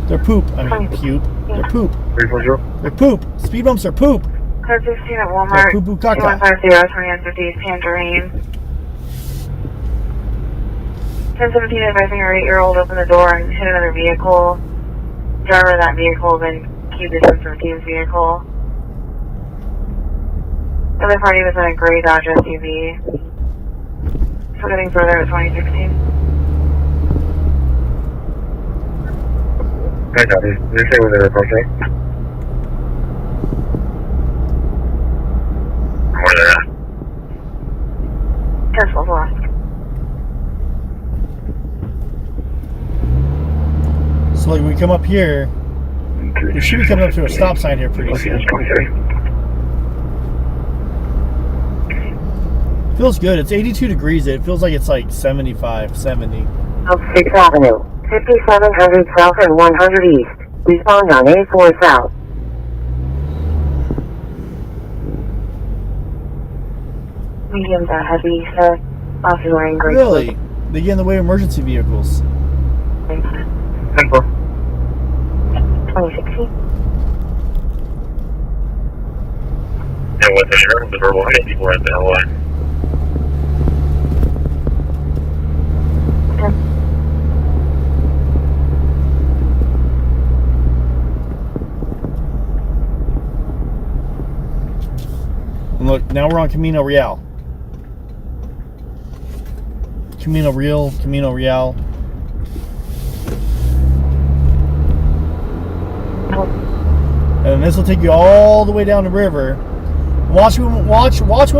They're poop. I mean, puke. They're poop. 340. They're poop. Speed bumps are poop. Car 15 at Walmart. Poo poo caca. 2150, 2950, Tangerine. 1017 advising a 8-year-old open the door and hit another vehicle. Driver of that vehicle then keyed the 1017's vehicle. The other party was in a gray Dodge SUV. So getting further at 2016. Hi, Daddy. Did you say where they were okay? Where they're at? Tesla's lost. So like when we come up here, we should be coming up to a stop sign here pretty soon. Feels good. It's 82 degrees. It feels like it's like 75, 70. Of 6th Avenue, 5700 South and 100 East. Respond on A4 South. Medium to heavy, sir. Officers wearing gray. Really? They get in the way of emergency vehicles. 2016. Yeah, what the sheriff, the verbal hit people at the LY. And look, now we're on Camino Rial. Camino Rial. And this will take you all the way down the river. Watch when we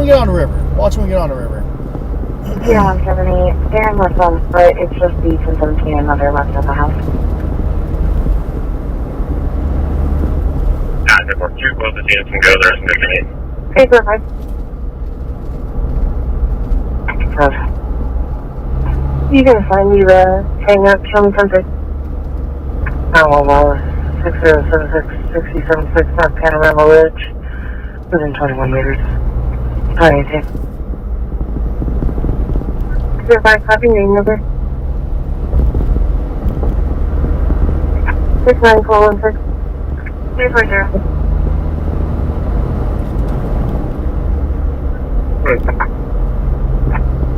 get on the river. Watch when we get on the river. Yeah, 178. They're in left on right. It's just the 1017 and other left of the house. Ah, they're more cute. Both the units can go there and they can hit. Okay, perfect. You gonna find me hang up, show me something. Oh, 6076, 6076 North Panorama Ridge. Within 21 meters. 2018. 05, copy, name number. 69416. 340.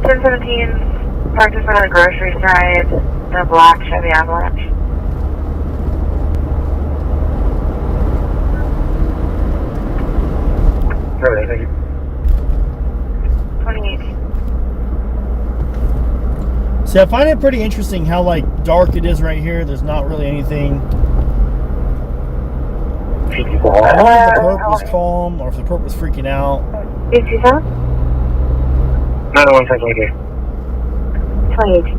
1017, parked in front of the grocery side, the black Chevy Avalanche. Alright, thank you. 2018. See, I find it pretty interesting how like dark it is right here. There's not really anything. I don't know if the perp was calm or if the perp was freaking out. 827? 901 2018. 2018.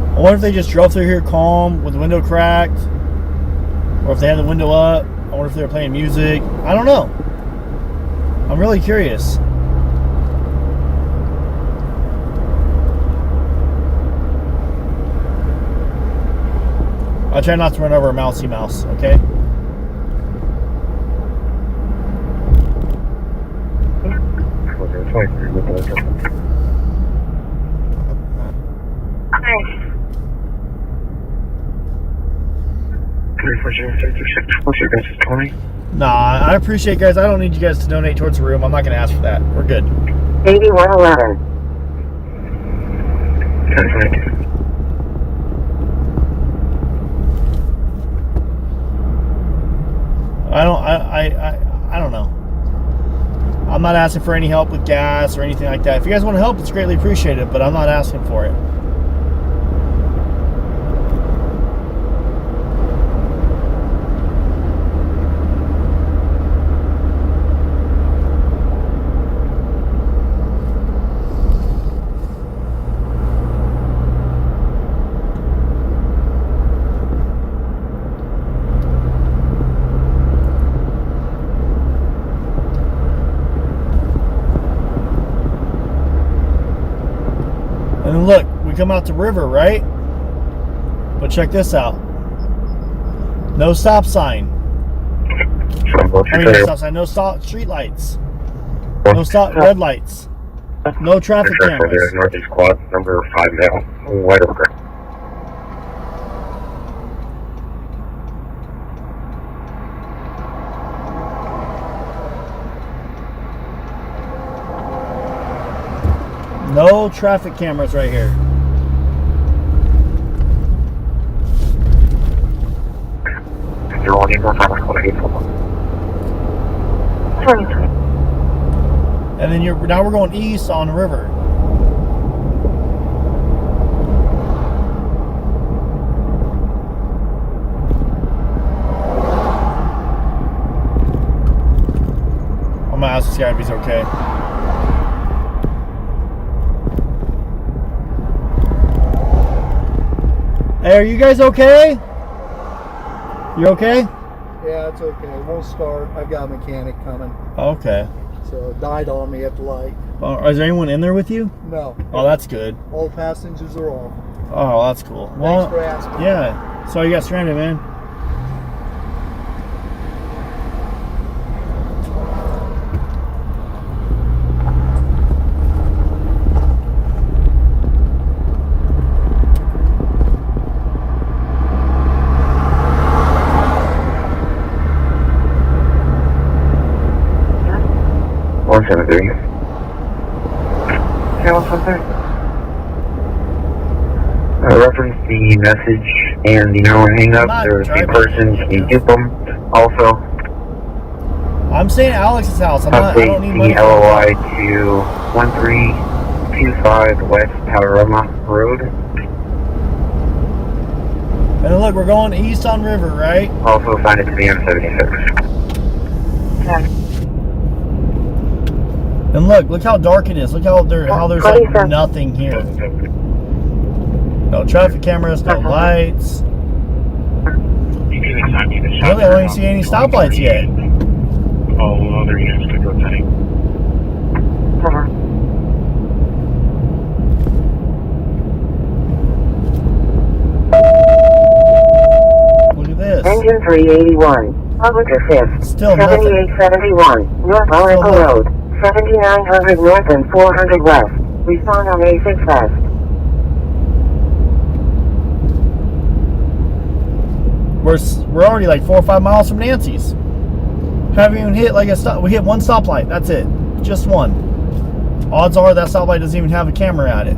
I wonder if they just drove through here calm with the window cracked, or if they had the window up. I wonder if they were playing music. I don't know. I'm really curious. I'll try not to run over a mousy mouse, okay? Okay, 23 with the Nice. What's your guys' 20? Nah, I appreciate guys. I don't need you guys to donate towards the room. I'm not going to ask for that. We're good. 8111. I don't know. I'm not asking for any help with gas or anything like that. If you guys want to help, it's greatly appreciated, but I'm not asking for it. And look, we come out the river, right? But check this out. No stop sign. No stop sign. No stop street lights. No stop red lights. No traffic cameras. Northeast Quad, number 5 now. White over. No traffic cameras right here. And then now we're going east on the river. I'm gonna ask this guy if he's okay. Hey, are you guys okay? You okay? Yeah, it's okay. It won't start. I've got a mechanic coming. Okay. So it died on me at the light. Is there anyone in there with you? No. Oh, that's good. All passengers are off. Oh, that's cool. Thanks for asking. Yeah. So you got stranded, man. Reference the message and the hour hang up. There's a person. Can you give them also? I'm staying at Alex's house. I don't need money. LOI to 1325 West Panorama Road. And then look, we're going east on river, right? Also find it to be on 76. Okay. And look how dark it is. Look how there's like nothing here. No traffic cameras, no lights. Really, I don't even see any stoplights yet. Oh, other units could go tight. Look at this. Engine 381. Public assist. Still 7871. North Oracle Road. 7900 North and 400 West. Respond on A6 West. We're already like 4 or 5 miles from Nancy's. Haven't even hit like a stop. We hit one stoplight. That's it. Just one. Odds are that stoplight doesn't even have a camera at it.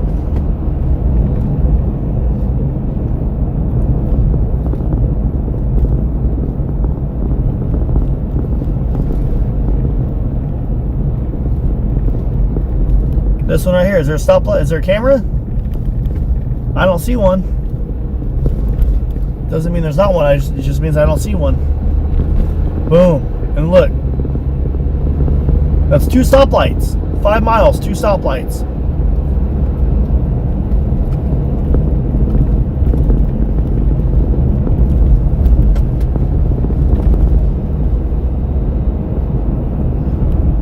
This one right here. Is there a stoplight? Is there a camera? I don't see one. Doesn't mean there's not one. It just means I don't see one. Boom. And look. That's 2 stoplights. 5 miles, 2 stoplights.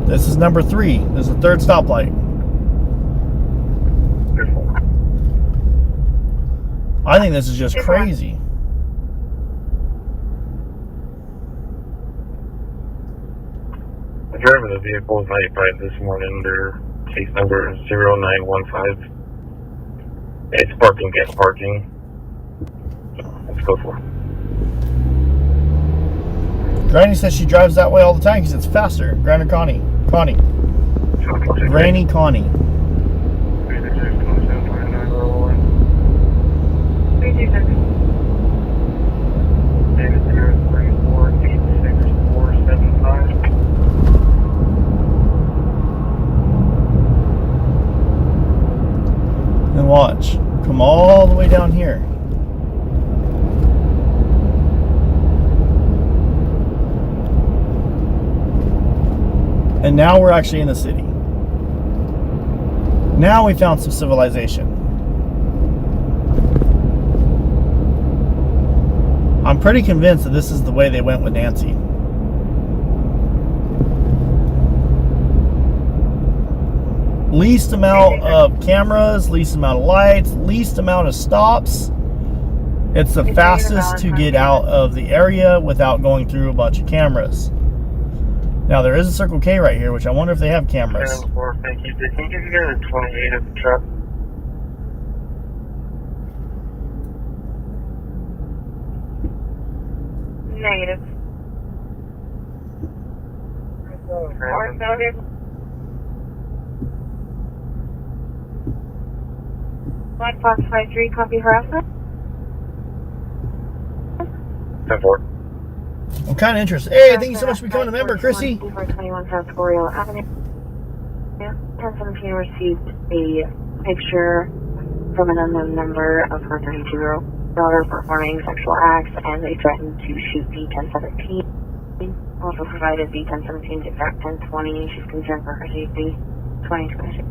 This is number 3. This is the 3rd stoplight. I think this is just crazy. The driver of the vehicle was notified this morning. Their case number is 0915. It's parking, guest parking. Let's go for it. Granny says she drives that way all the time because it's faster. Granny Connie. Granny Connie. And watch. Come all the way down here. And now we're actually in the city. Now we found some civilization. I'm pretty convinced that this is the way they went with Nancy. Least amount of cameras, least amount of lights, least amount of stops. It's the fastest to get out of the area without going through a bunch of cameras. Now there is a Circle K right here, which I wonder if they have cameras. Thank you. Can you give you guys a 28 of the truck? Negative. Or noted. Black Fox 53, copy harassment. 10-4. I'm kind of interested. Hey, thank you so much for becoming a member, Chrissy. 21 South Oriole Avenue. 1017 received a picture from an unknown number of her 32-year-old daughter performing sexual acts, and they threatened to shoot the 1017. Also provided the 1017's exact 1020. She's concerned for her safety. 2026.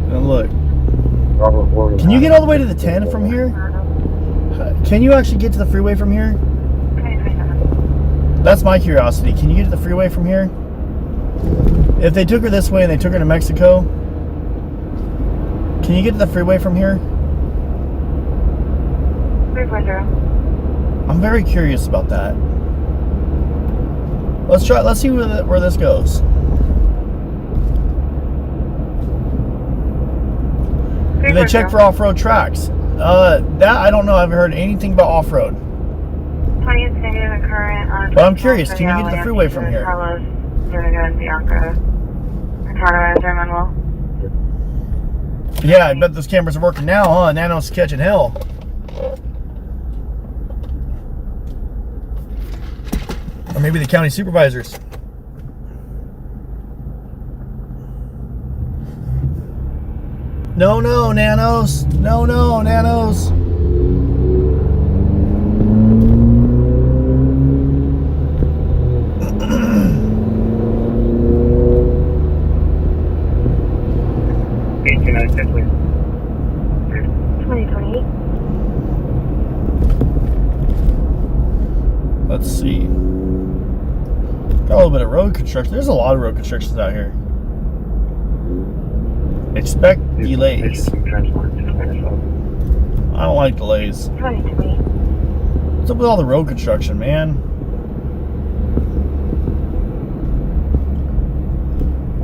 And look, can you get all the way to the 10 from here? Can you actually get to the freeway from here? That's my curiosity. Can you get to the freeway from here? If they took her this way and they took her to Mexico, can you get to the freeway from here? 3.0. I'm very curious about that. Let's see where this goes. Do they check for off-road tracks? That I don't know. I haven't heard anything about off-road. 20 is negative and current on. But I'm curious. Can you get to the freeway from here? Carlos, Zuniga, Bianca, Ricardo, Manuel. Yeah, I bet those cameras are working now, huh? Nano's catching hell. Or maybe the county supervisors. No, Nanos. No, Nanos. Let's see. Got a little bit of road construction. There's a lot of road constructions out here. Expect delays. I don't like delays. What's up with all the road construction, man?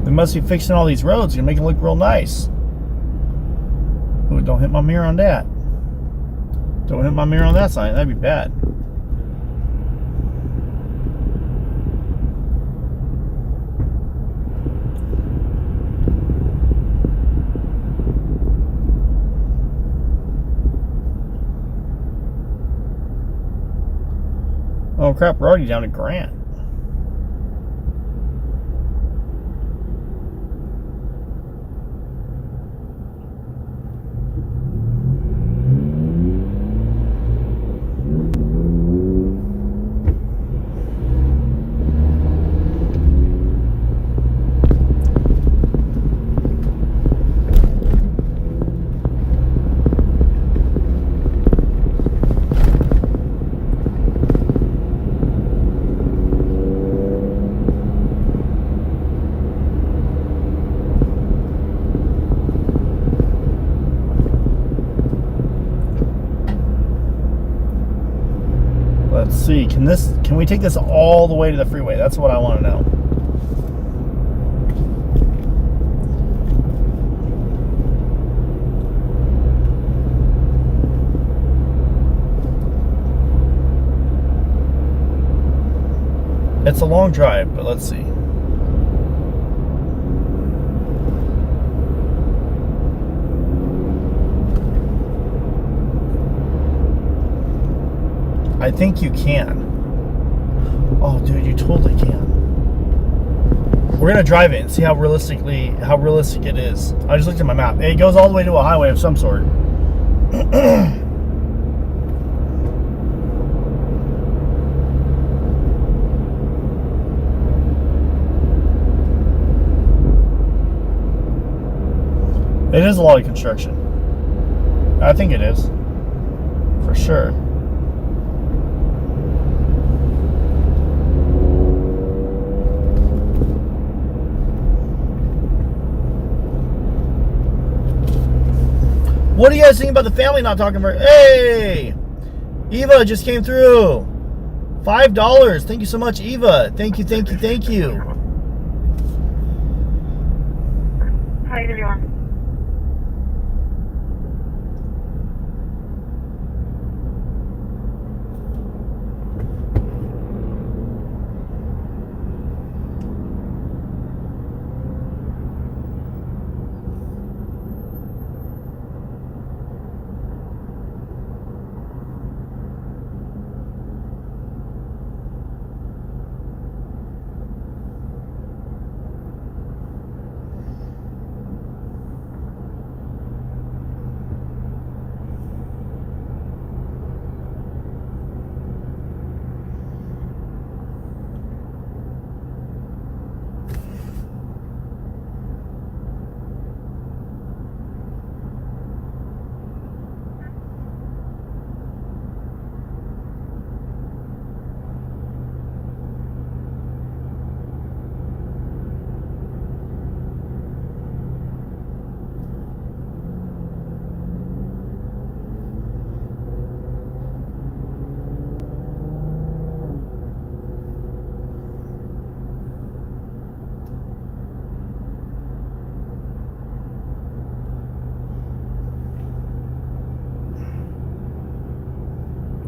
They must be fixing all these roads and make them look real nice. Ooh, don't hit my mirror on that. Don't hit my mirror on that sign. That'd be bad. Oh crap, we're already down to Grant. see. Can we take this all the way to the freeway? That's what I want to know. It's a long drive, but let's see. I think you can. Oh, dude, you totally can. We're gonna drive it and see how realistic it is. I just looked at my map. It goes all the way to a highway of some sort. It is a lot of construction. I think it is. For sure. What do you guys think about the family not talking for? Hey! Eva just came through. $5. Thank you so much, Eva. Thank you, thank you, thank you. Hi, everyone.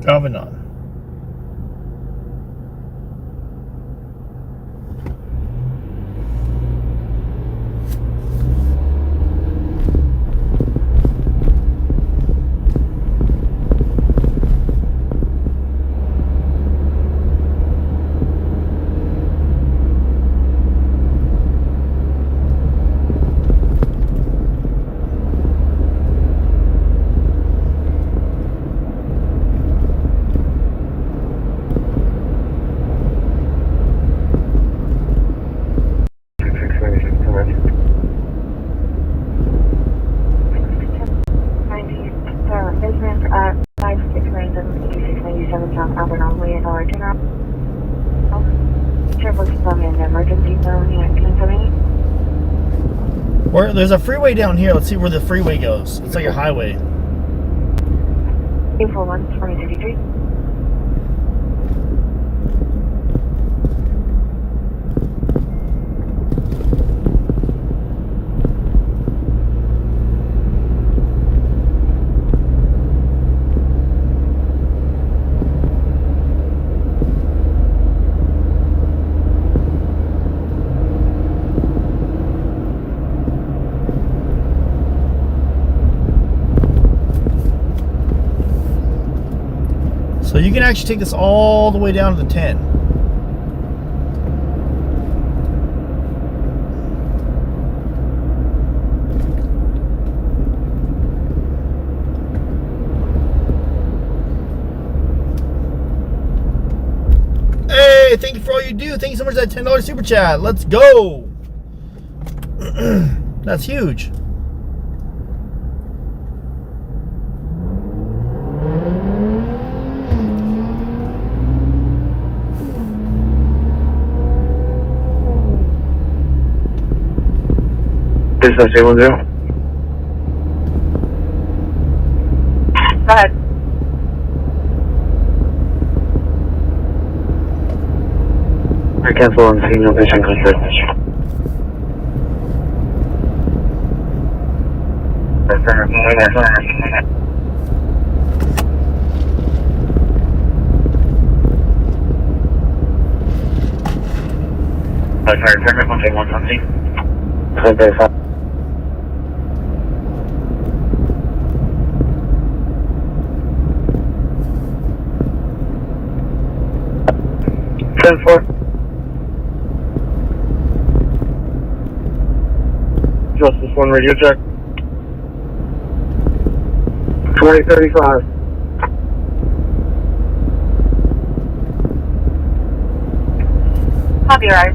Driving on. There's a freeway down here. Let's see where the freeway goes. It's like a highway. April 1, 2033. So you can actually take this all the way down to the 10. Hey, thank you for all you do. Thank you so much for that $10 super chat. Let's go. That's huge. Business 810. Go ahead. I cancel on signal vision control. Sorry, permit 131 something. Okay, fine. Justice 1 radio check. 2035. Copy, right?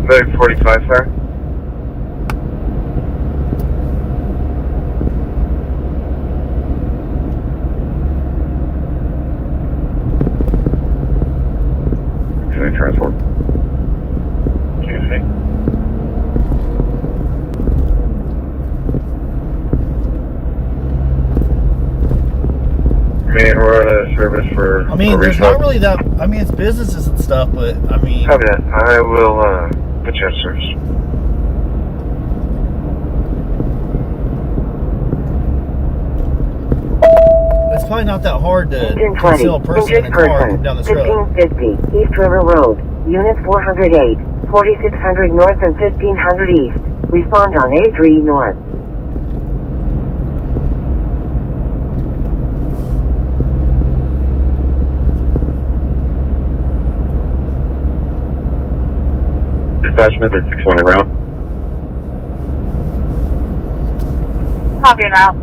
Bag 45, sir. Transport. Excuse me. Man, we're out of service for. I mean, there's not really that. I mean, it's businesses and stuff, but I mean. Copy that. I will put you on service. It's probably not that hard to Engine 20, conceal a person in a injured car person, down this road. 1550, East River Road, Unit 408, 4600 North and 1500 East. Respond on A3 North. Dispatchment at 620 round. Copy now.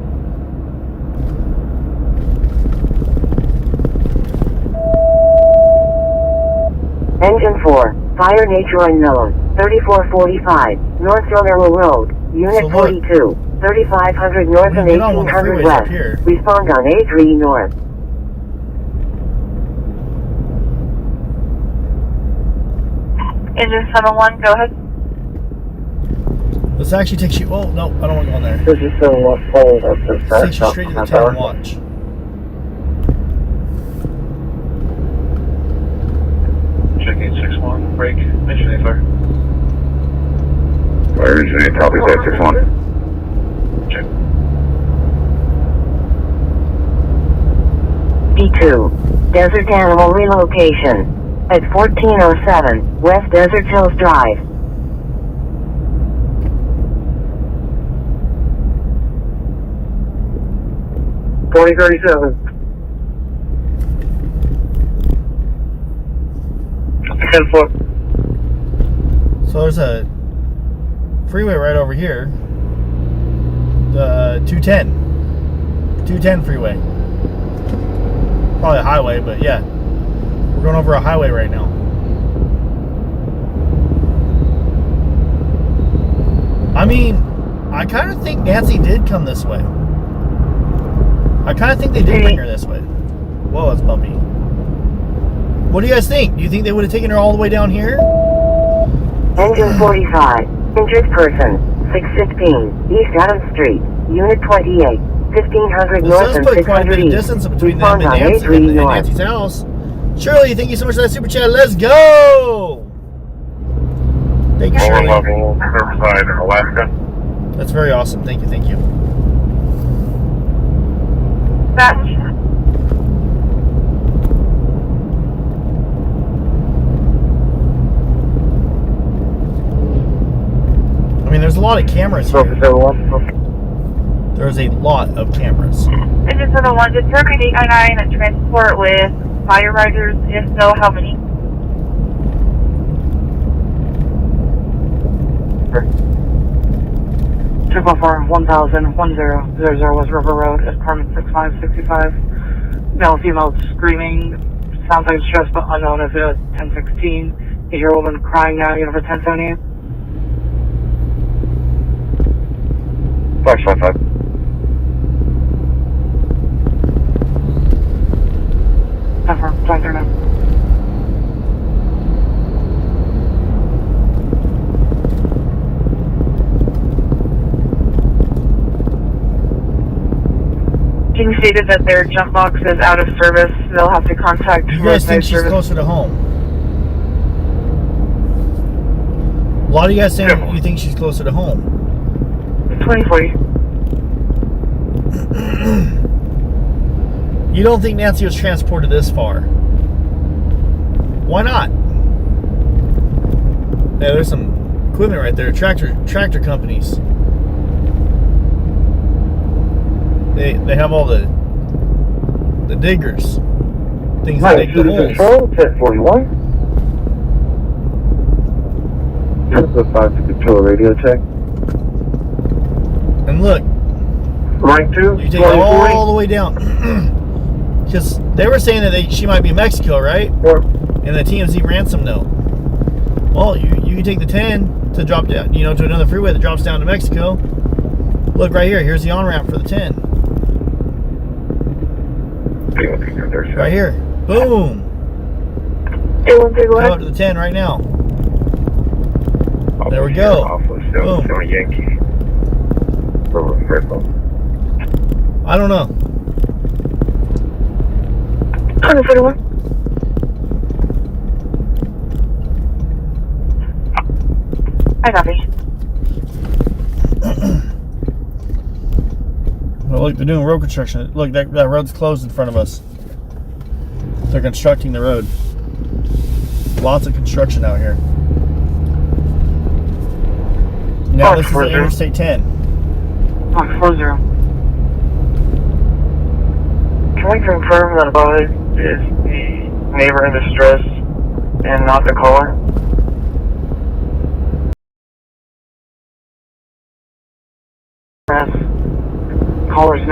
Engine 4, fire nature unknown, 3445, North Sonoma Road, Unit 42, 3500 North and 1800 West. Respond on A3 North. Engine 71, go ahead. This actually takes you. Oh no, I don't want to go on there. This is still what's forward up to This takes you straight to the town watch. Checking 6-1. Break. Mission A fire. Fire engine 8 copies that 6-1. Check. D2, Desert Animal Relocation. At 1407, West Desert Hills Drive. $20.37. 10-4. So there's a freeway right over here. The 210 freeway. Probably a highway, but yeah. We're going over a highway right now. I mean, I kind of think Nancy did come this way. I kind of think they did bring her this way. Whoa, that's bumpy. What do you guys think? Do you think they would have taken her all the way down here? Engine 45, injured person, 615, East Adams Street, Unit 28, 1500 North and 600 East. Distance between Respond them on and A3 North. Nancy's house. Shirley, thank you so much for that super chat. Let's go! Thank you, Shirley. Level Riverside, Alaska. That's very awesome. Thank you, thank you. Batch. I mean, there's a lot of cameras here. There's a lot of cameras. Engine 71, determine 899 and transport with fire riders. If so, how many? Triple 1000 West River Road, apartment 6565. Male, female screaming. Sounds like stress, but unknown if it was 1016. You hear a woman crying now, you know, for 1078. 555. Confirm, 539. stated that their jump box is out of service. They'll have to contact You guys think she's closer to home? A lot of you guys saying you think she's closer to home. 2040. You don't think Nancy was transported this far? Why not? Yeah, there's some equipment right there. Tractor companies. They have all the diggers. Things that dig the holes. Control, 1041. This is 5 to control radio check. And look. Rank 2. You take it all the way down. Because they were saying that she might be in Mexico, right? And the TMZ ransom note. Well, you can take the 10 to drop down, to another freeway that drops down to Mexico. Look right here. Here's the on-ramp for the 10. Right here. Boom. Come up to the 10 right now. There we go. Boom. I don't know. 141. I copy. Well, look, they're doing road construction. Look, that road's closed in front of us. They're constructing the road. Lots of construction out here. Now this is the Interstate 10. Box 40. Can we confirm that above is the neighbor in distress and not the caller? Caller's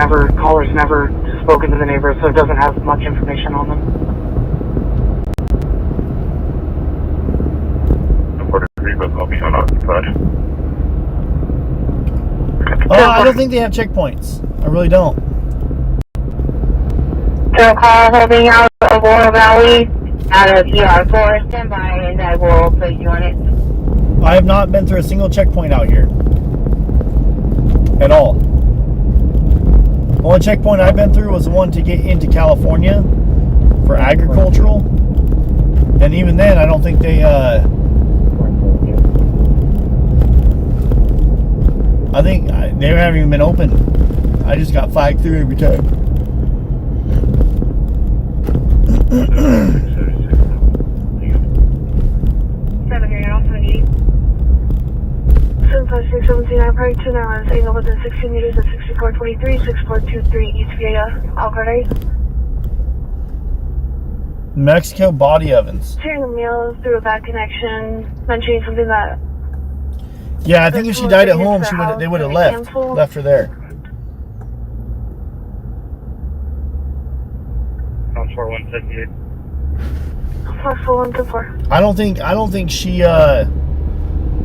never spoken to the neighbor, so it doesn't have much information on them. I'll be unoccupied. I don't think they have checkpoints. I really don't. So call holding out of Oro Valley out of ER4. Stand by and I will put you on it. I have not been through a single checkpoint out here. At all. The only checkpoint I've been through was the one to get into California for agricultural. And even then, I don't think they, I think they haven't even been open. I just got flagged through every time. 75679 prior to now is angle within 60 meters at 6423, 6423 East Vega, Alcarte. Mexico body ovens. Sharing a meal through a bad connection, mentioning something that. Yeah, I think if she died at home, they would have left her there. Sounds 4178. Plus 4124. I don't think she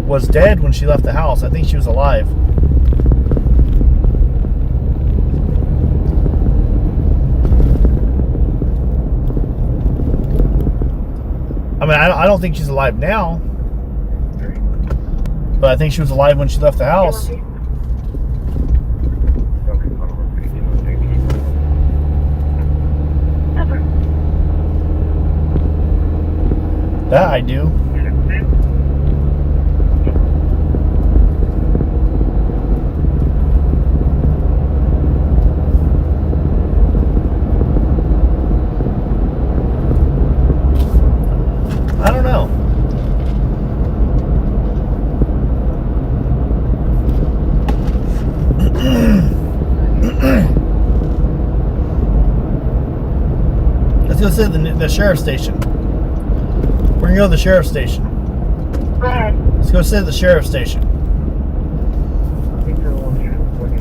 was dead when she left the house. I think she was alive. I mean, I don't think she's alive now, but I think she was alive when she left the house. That I do. I don't know. Let's go to the sheriff's station. We're gonna go to the sheriff's station. Go ahead. Let's go sit at the sheriff's station.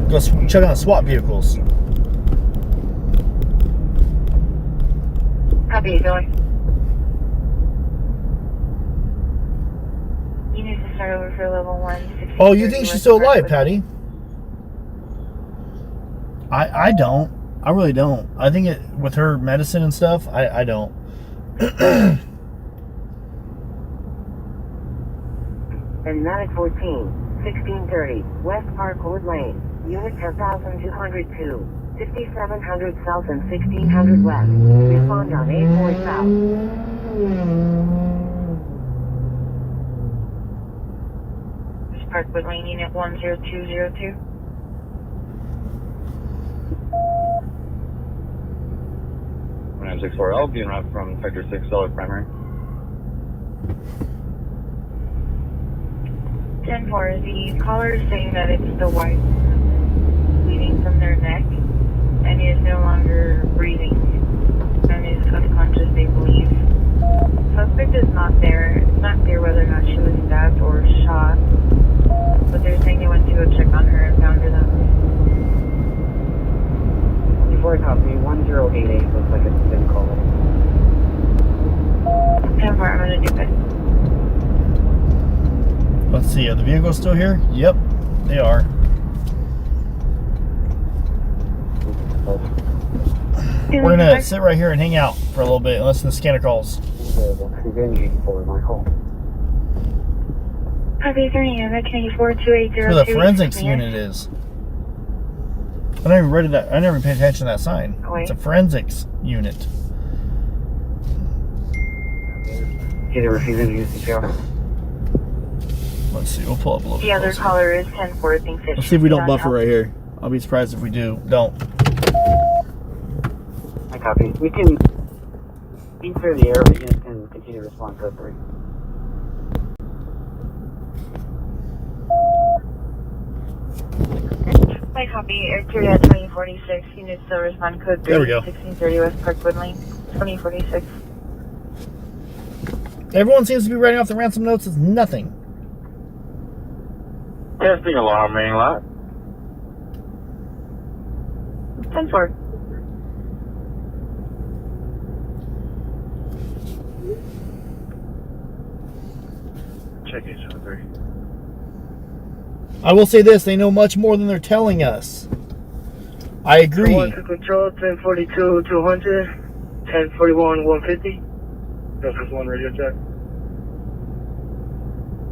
Go check on the SWAT vehicles. Copy, Billy. You need to start over for level 1. Oh, you think she's still alive, Patty? I don't. I really don't. I think with her medicine and stuff, I don't. And 914, 1630, West Parkwood Lane, Unit 10,202, 5700 south and 1600 west. Respond on A4 south. Parkwood Lane Unit 10202. I'm 64L, being route from Sector 6, solid primary. 10-4, the caller is saying that it's the wife bleeding from their neck and is no longer breathing and is unconscious, they believe. Suspect is not there. It's not clear whether or not she was stabbed or shot, but they're saying they went to go check on her and found her that way. Before copy, 1088 looks like it's been called. 10-4, I'm gonna do it. Let's see, are the vehicles still here? Yep, they are. We're gonna sit right here and hang out for a little bit and listen to scanner calls. Copy 3, I'm at 42802. That's where the forensics unit is. I never read that. I never paid attention to that sign. It's a forensics unit. Either refusing to use CPR. Let's see, we'll pull up a little bit. The other caller is 10-4, thinks it. Let's see if we don't buffer right here. I'll be surprised if we don't. I copy. We can be clear the air, but units can continue to respond to 3. I copy. Air clear at 2046. Units still respond code 3. There we go. 1630 West Parkwood Lane. 2046. Everyone seems to be writing off the ransom notes as nothing. Testing alarm main lot. 10-4. Check 873. I will say this, they know much more than they're telling us. I agree. 1 to control, 1042, 200, 1041, 150. That's 1 radio check.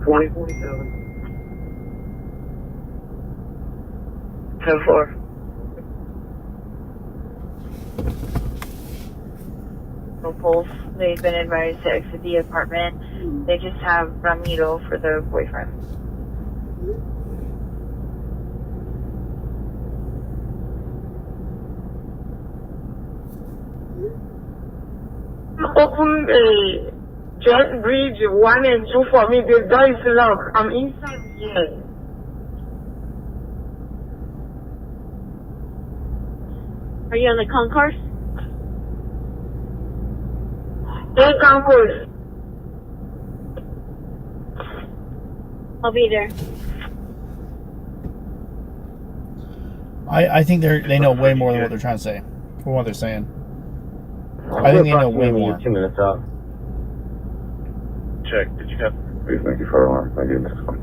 2047. 10-4. No pulse. They've been advised to exit the apartment. They just have Ramiro for the boyfriend. Open a joint bridge 1 and 2 for me. The door is locked. I'm inside here. Are you on the concourse? Hey, concourse. I'll be there. I think they know way more than what they're trying to say. From what they're saying. I think they know way more. 2 minutes out. Check. Did you have? Please, thank you for alarm. Thank you, Mr. Fun.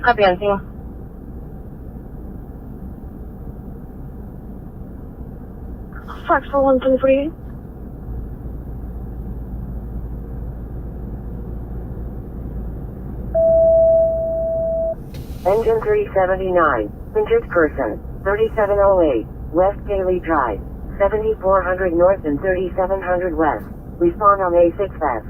Copy, Anton. Fox for 123. Engine 379, injured person, 3708, West Daily Drive, 7400 North and 3700 West. Respond on A6F.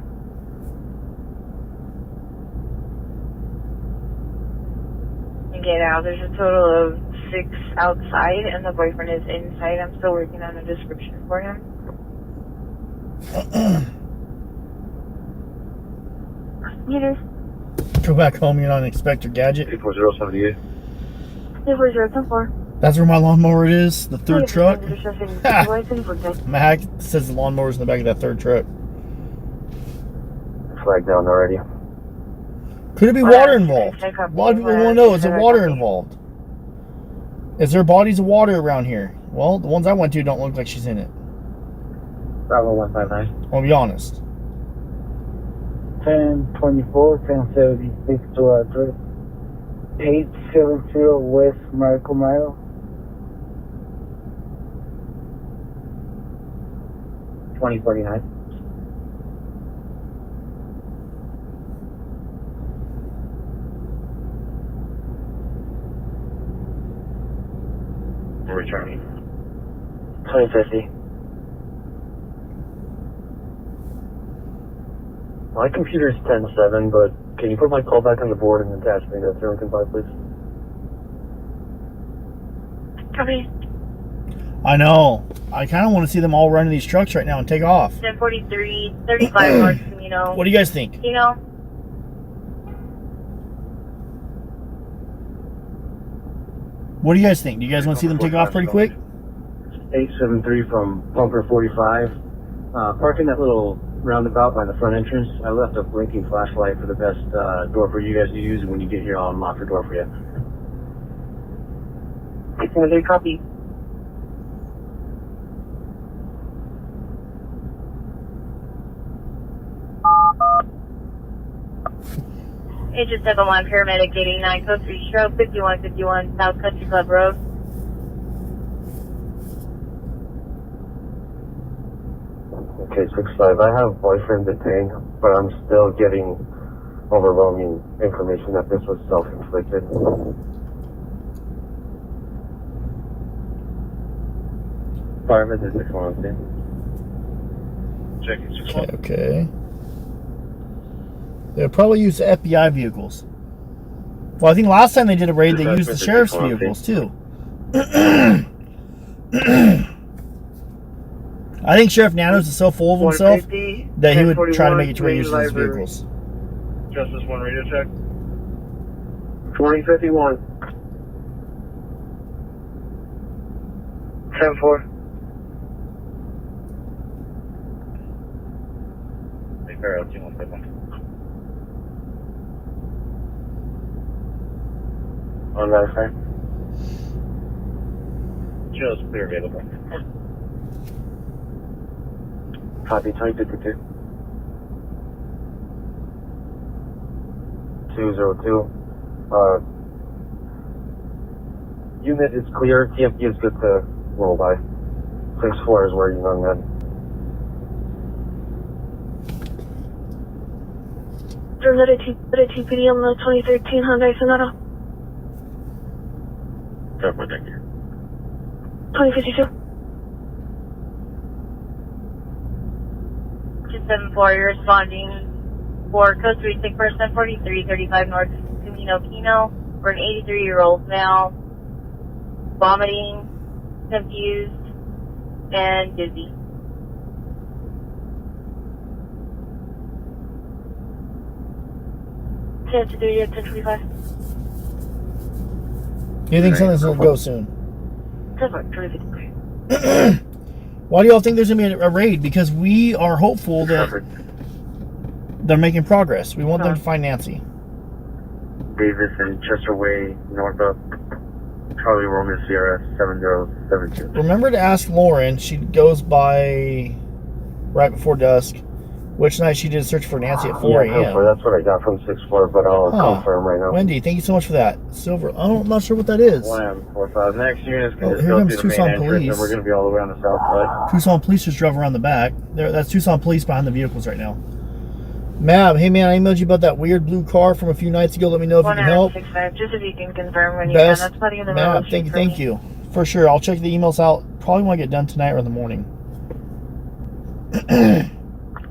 Get out. There's a total of 6 outside, and the boyfriend is inside. I'm still working on a description for him. Meters. Go back home, you're not an Inspector Gadget. 84078. 240, That's where my lawnmower is, the third truck. Ha! Ha! My hack says the lawnmower's in the back of that third truck. Flag down already. Could it be water involved? A lot of people want to know, is there water involved? Is there bodies of water around here? Well, the ones I went to don't look like she's in it. Bravo 159. I'll be honest. 1024, 1076 to address 870 West Miracle Mile. 2049. for returning. 2050. My computer's 10-7, but can you put my call back on the board and attach me to 015, please? Copy. I know. I kind of want to see them all run to these trucks right now and take off. 1043, 35 North Camino. What do you guys think? Camino. What do you guys think? Do you guys want to see them take off pretty quick? 873 from Pumper 45. Parking that little roundabout by the front entrance. I left a blinking flashlight for the best door for you guys to use, and when you get here, I'll unlock the door for you. 873, copy. Agent 71, Paramedic 889, code 3 stroke, 5151 South Country Club Road. Okay, 65. I have boyfriend detained, but I'm still getting overwhelming information that this was self-inflicted. Fireman, 611. Checking 611. Okay. They'll probably use the FBI vehicles. Well, I think last time they did a raid, they used the sheriff's vehicles too. I think Sheriff Nanos is so full of himself that he would try to make it to where he uses his vehicles. Justice 1 radio check. 2051. 10-4. Hey, Farrell, 2151. On that side. Just clear available. Copy, 2052. 202. Unit is clear. TFP is good to roll by. 6-4 is where you run that. There's a TPD on the 2013 Hyundai Sonata. Thank you. 2052. 274, you're responding for code 3, sick person 43, 35 North Camino Kino. For an 83-year-old male, vomiting, confused, and dizzy. Ten to 30 at 1025. You think something's going to go soon? 10-5, Why do y'all think there's going to be a raid? Because we are hopeful that they're making progress. We want them to find Nancy. Davis and Chester Way, north of Charlie Roman Sierra 7072. Remember to ask Lauren. She goes by right before dusk. Which night she did a search for Nancy at 4 a.m. That's what I got from 6-4, but I'll confirm right now. Wendy, thank you so much for that. Silver. I'm not sure what that is. 1M45. Next unit's going to here go comes through the main Tucson entrance, Police. and we're going to be all the way on the south side. Tucson Police just drove around the back. That's Tucson Police behind the vehicles right now. Mab, hey man, I emailed you about that weird blue car from a few nights ago. Let me know if you can help. 165, just if you can confirm when you Best. can. That's putting in the middle Mab, of thank you. For sure. I'll check the emails out. Probably want to get done tonight or in the morning.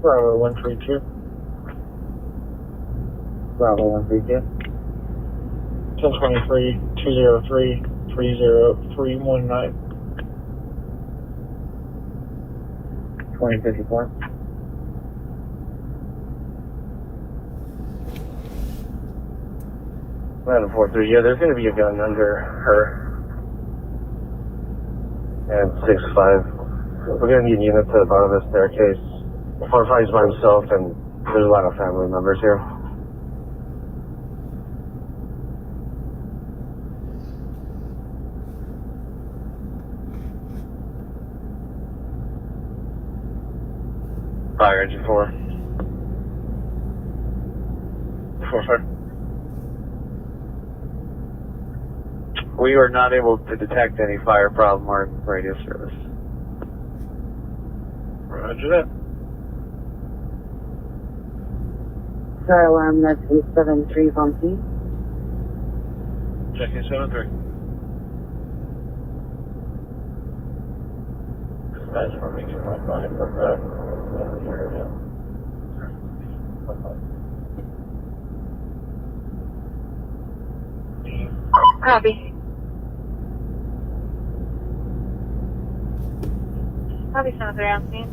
Bravo 132. Bravo 132. 1023 203 30319. 2054. Madam 43, yeah, there's going to be a gun under her. And 6-5. We're going to need a unit to the bottom of the staircase. 4-5 is by himself, and there's a lot of family members here. Fire engine 4. 4-5. We were not able to detect any fire problem or radio service. Roger that. Fire alarm, that's 873 Bumpy. Checking 73. I just want to make sure my client from Copy. Copy, sounds around scene.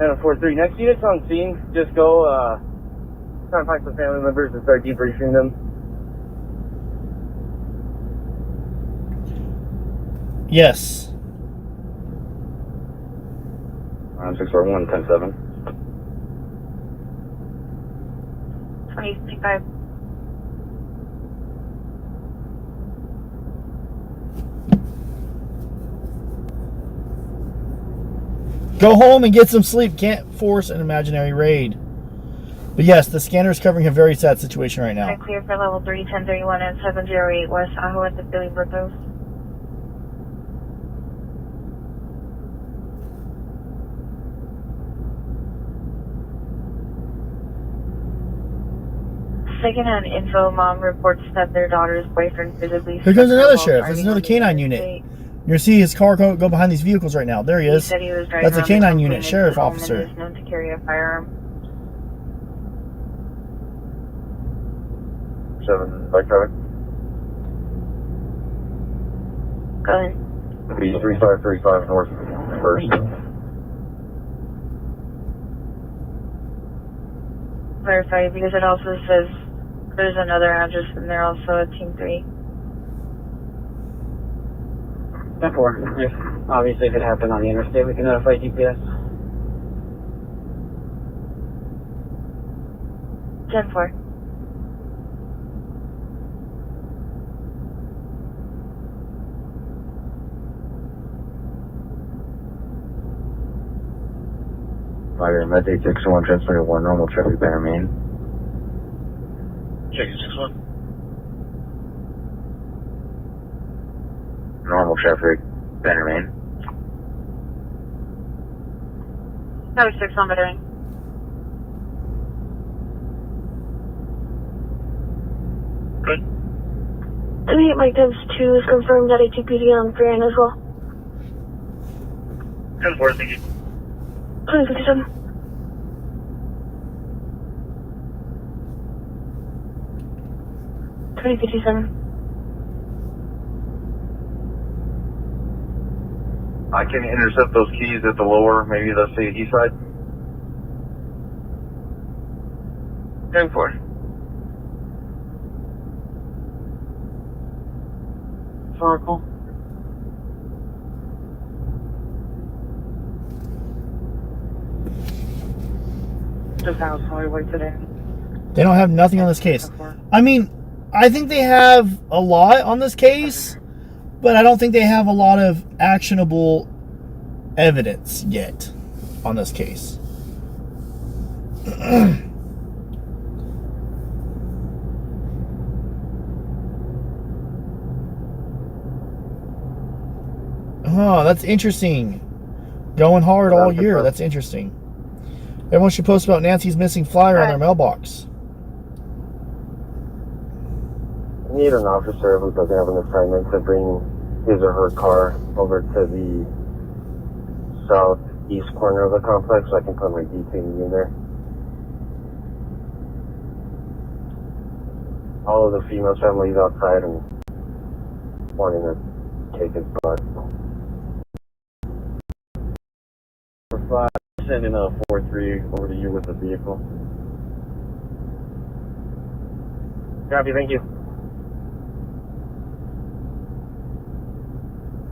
And 4-3. Next unit's on scene. Just go contact the family members and start debriefing them. Yes. 641, 10-7. 2065. Go home and get some sleep. Can't force an imaginary raid. But yes, the scanner is covering a very sad situation right now. Clear for level 3, 1031 and 708 West Ajo at the Philly Brothos. Secondhand info, mom reports that their daughter's boyfriend physically... Here comes another sheriff. There's another canine unit. You're see his car go behind these vehicles right now. There he is. He said he was driving That's a around canine the unit, company sheriff home officer. and is known to carry a firearm. 7, bike traffic. Go ahead. Be 3535 north first. Clarify, because it also says there's another address and they're also at Team 3. 10-4. If obviously if it happened on the interstate, we can notify GPS. 10-4. Fire Med 861, transmitter 1, normal traffic banner main. Check it, 6-1. Normal traffic banner main. That was 6 on bettering. Good. 28 Mike times 2 is confirmed at ATPD on Farian as well. 10-4, thank you. 2057. I can intercept those keys at the lower, maybe let's say east side. 10-4. Circle. Just how highway today. They don't have nothing on this case. I mean, I think they have a lot on this case, but I don't think they have a lot of actionable evidence yet on this case. Oh, that's interesting. Going hard all year. That's interesting. Everyone should post about Nancy's missing flyer on their mailbox. We need an officer who doesn't have an assignment to bring his or her car over to the southeast corner of the complex so I can put my detainee in there. All of the female families outside and wanting to take his butt. For 5, sending a 4-3 over to you with the vehicle. Copy, thank you.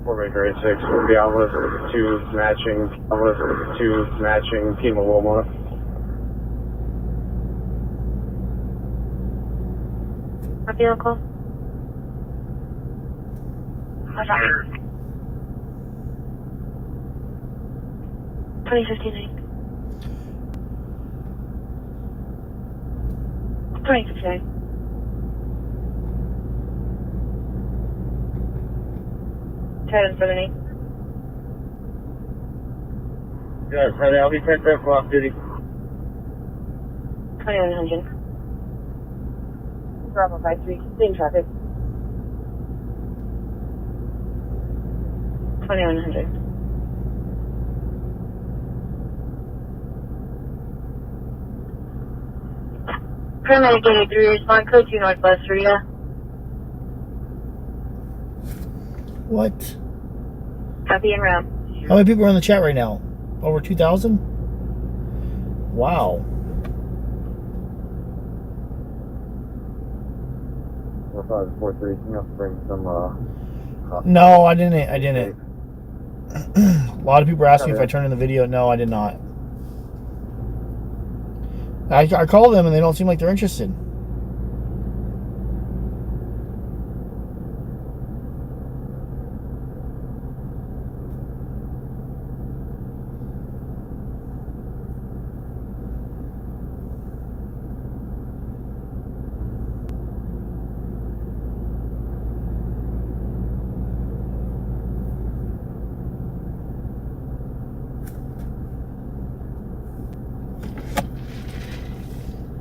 4 Baker 86, we'll be on with 2 matching Pima Wilmot. A vehicle. What's up? 2059. 2059. Heading for the knee. Yes, honey, I'll be 10-10 off duty. 2100. Bravo 53, same traffic. 2100. Paramedic 83, respond code 2 Northwest Rita. What? Copy en route. How many people are in the chat right now? Over 2,000? Wow. Well, 543, you have to bring some, No, I didn't. A lot of people are asking me if I turned in the video. No, I did not. I called them and they don't seem like they're interested.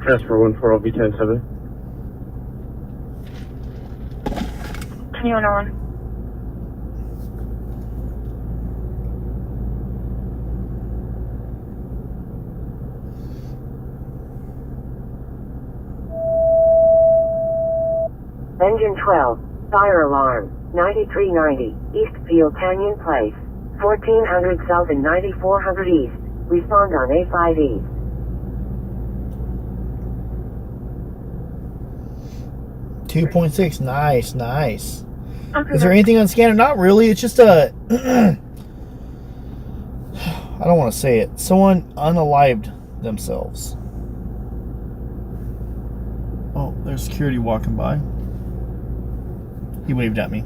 Transfer 140 B107. 2101. Engine 12, fire alarm, 9390, Eastfield Canyon Place, 1400 South and 9400 East. Respond on A5 East. $2.6. Nice. Okay. Is there anything on scanner? Not really. It's just a... I don't want to say it. Someone unalived themselves. Oh, there's security walking by. He waved at me.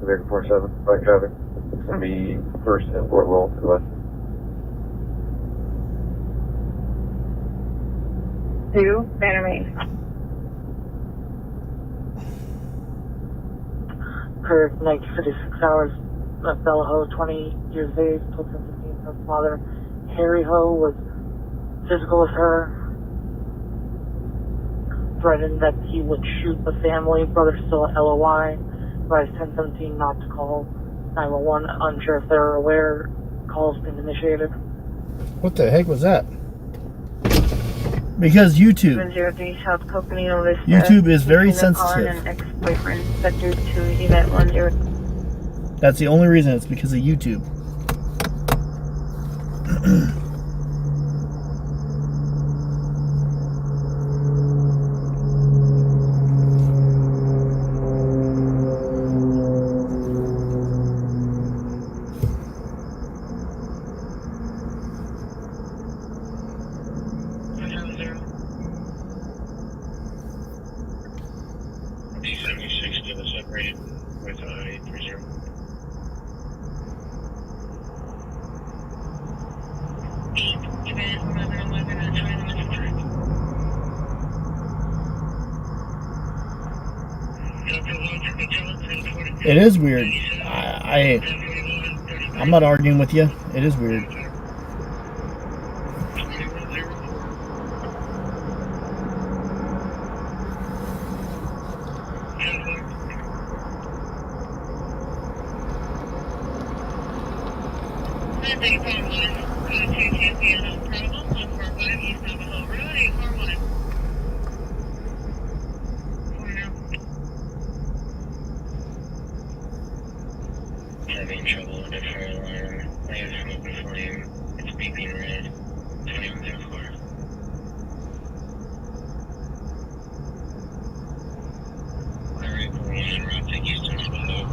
Baker 47, bike traffic. It's going to be first at Fort Lowell to the west. 2, Banner Main. Per night 56 hours, Bella Ho, 20 years of age, told 15 her father. Harry Ho was physical with her, threatened that he would shoot the family. Brother still at LOI. Advised 1017 not to call 911. Unsure if they're aware. Call's been initiated. What the heck was that? Because YouTube. 703 South Coconino Vista. YouTube is very Lieutenant sensitive. An ex-boyfriend, Sector 2, Event 10. That's the only reason. It's because of YouTube. It is weird. I'm not arguing with you. It is weird. Having trouble with the fire alarm. I have smoke before you. It's beeping red. 2104. Alright, we're on route to Houston on the low.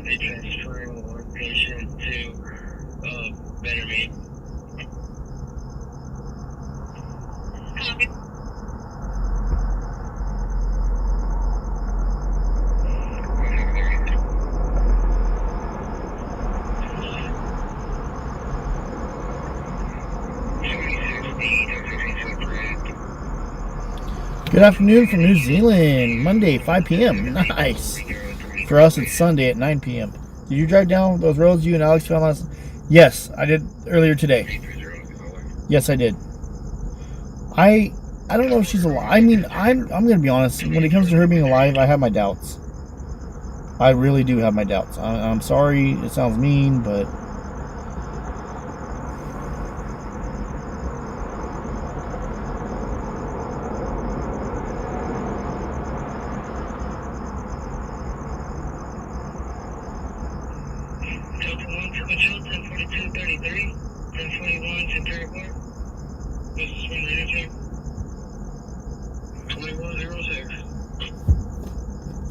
they transferring one patient to Better Me. Good afternoon from New Zealand. Monday, 5 p.m. Nice. For us, it's Sunday at 9 p.m. Did you drive down those roads you and Alex found last? Yes, I did earlier today. Yes, I did. I don't know if she's alive. I mean, I'm gonna be honest. When it comes to her being alive, I have my doubts. I really do have my doubts. I'm sorry. It sounds mean, but.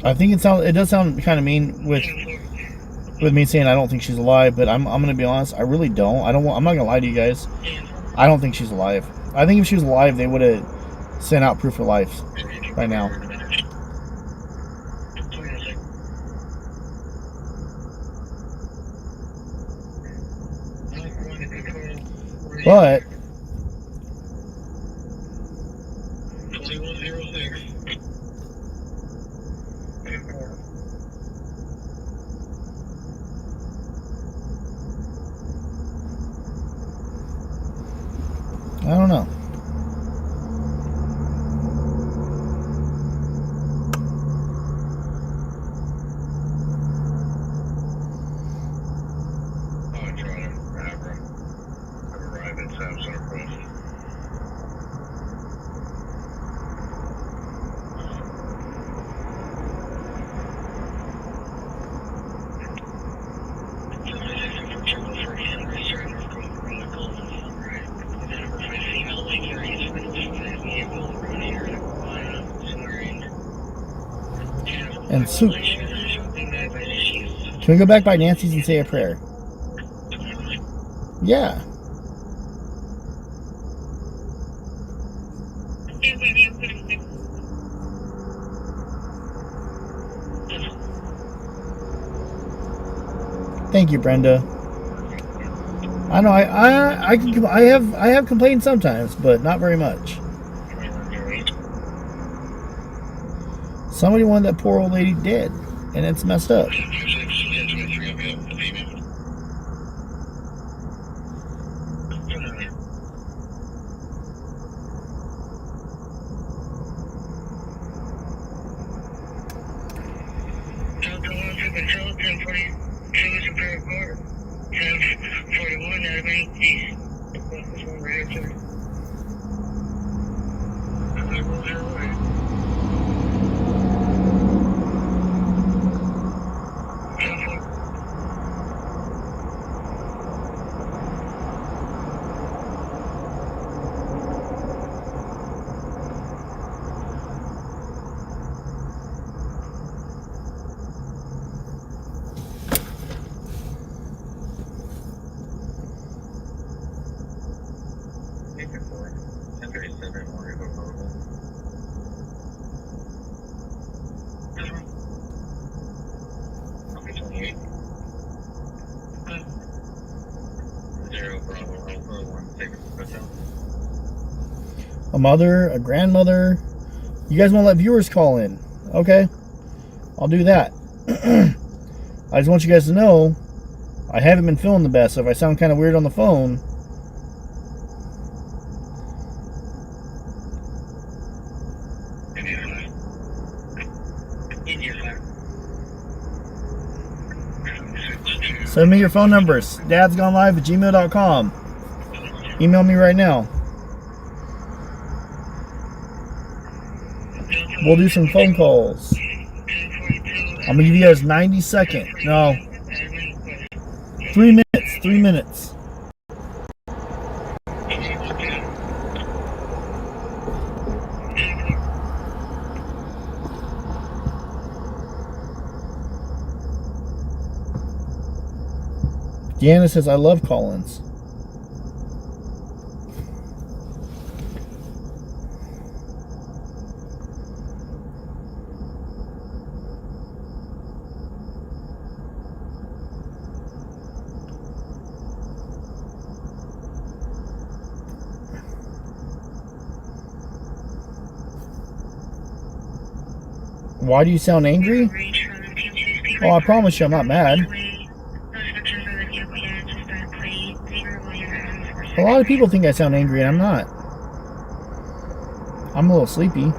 I think it does sound kind of mean with me saying I don't think she's alive, but I'm gonna be honest, I really don't. I'm not gonna lie to you guys. I don't think she's alive. I think if she was alive, they would have sent out proof of life by now. But I don't know. And soup. Can we go back by Nancy's and say a prayer? Yeah. Thank you, Brenda. I know I have complained sometimes, but not very much. Somebody wanted that poor old lady dead, and it's messed up. A mother, a grandmother. You guys want to let viewers call in? Okay, I'll do that. I just want you guys to know I haven't been feeling the best, so if I sound kind of weird on the phone, send me your phone numbers. dadsgonelive@gmail.com. Email me right now. We'll do some phone calls. I'm gonna give you guys 90 seconds. No. 3 minutes. 3 minutes. Deanna says, I love Collins. Why do you sound angry? Oh, I promise you I'm not mad. A lot of people think I sound angry and I'm not. I'm a little sleepy.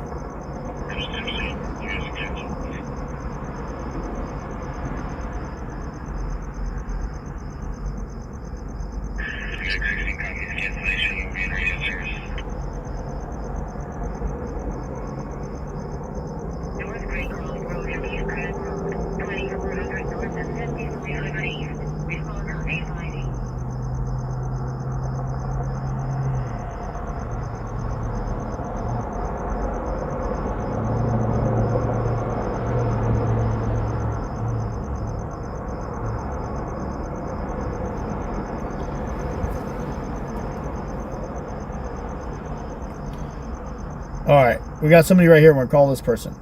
Alright, we got somebody right here. We're going to call this person.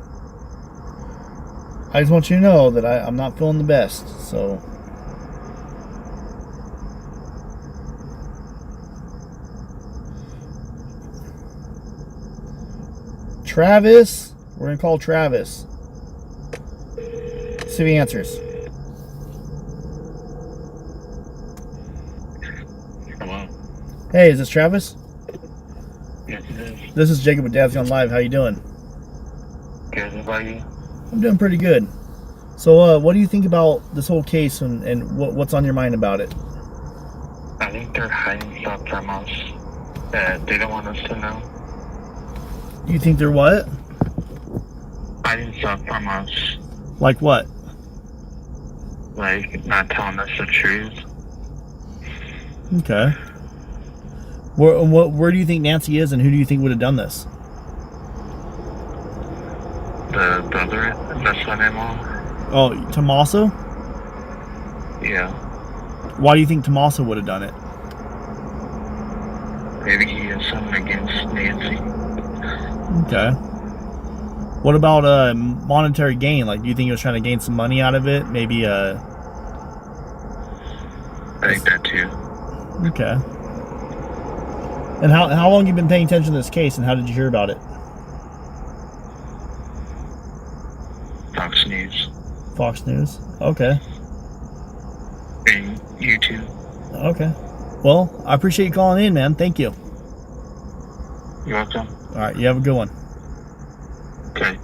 I just want you to know that I'm not feeling the best, so... Travis? We're going to call Travis. See if he answers. Hello. Hey, is this Travis? Yes, it is. This is Jacob with Dad's Gone Live. How you doing? Good, how about you? I'm doing pretty good. So, what do you think about this whole case and what's on your mind about it? I think they're hiding stuff from us that they don't want us to know. You think they're what? Hiding stuff from us. Like what? Like, not telling us the truth. Okay. Where do you think Nancy is, and who do you think would have done this? The brother, the son-in-law. Oh, Tommaso? Yeah. Why do you think Tommaso would have done it? Maybe he has something against Nancy. Okay. What about monetary gain? Like, do you think he was trying to gain some money out of it? Maybe I think that too. Okay. And how long have you been paying attention to this case, and how did you hear about it? Fox News. Fox News? Okay. And YouTube. Okay. Well, I appreciate you calling in, man. Thank you. You're welcome. All right, you have a good one. Okay.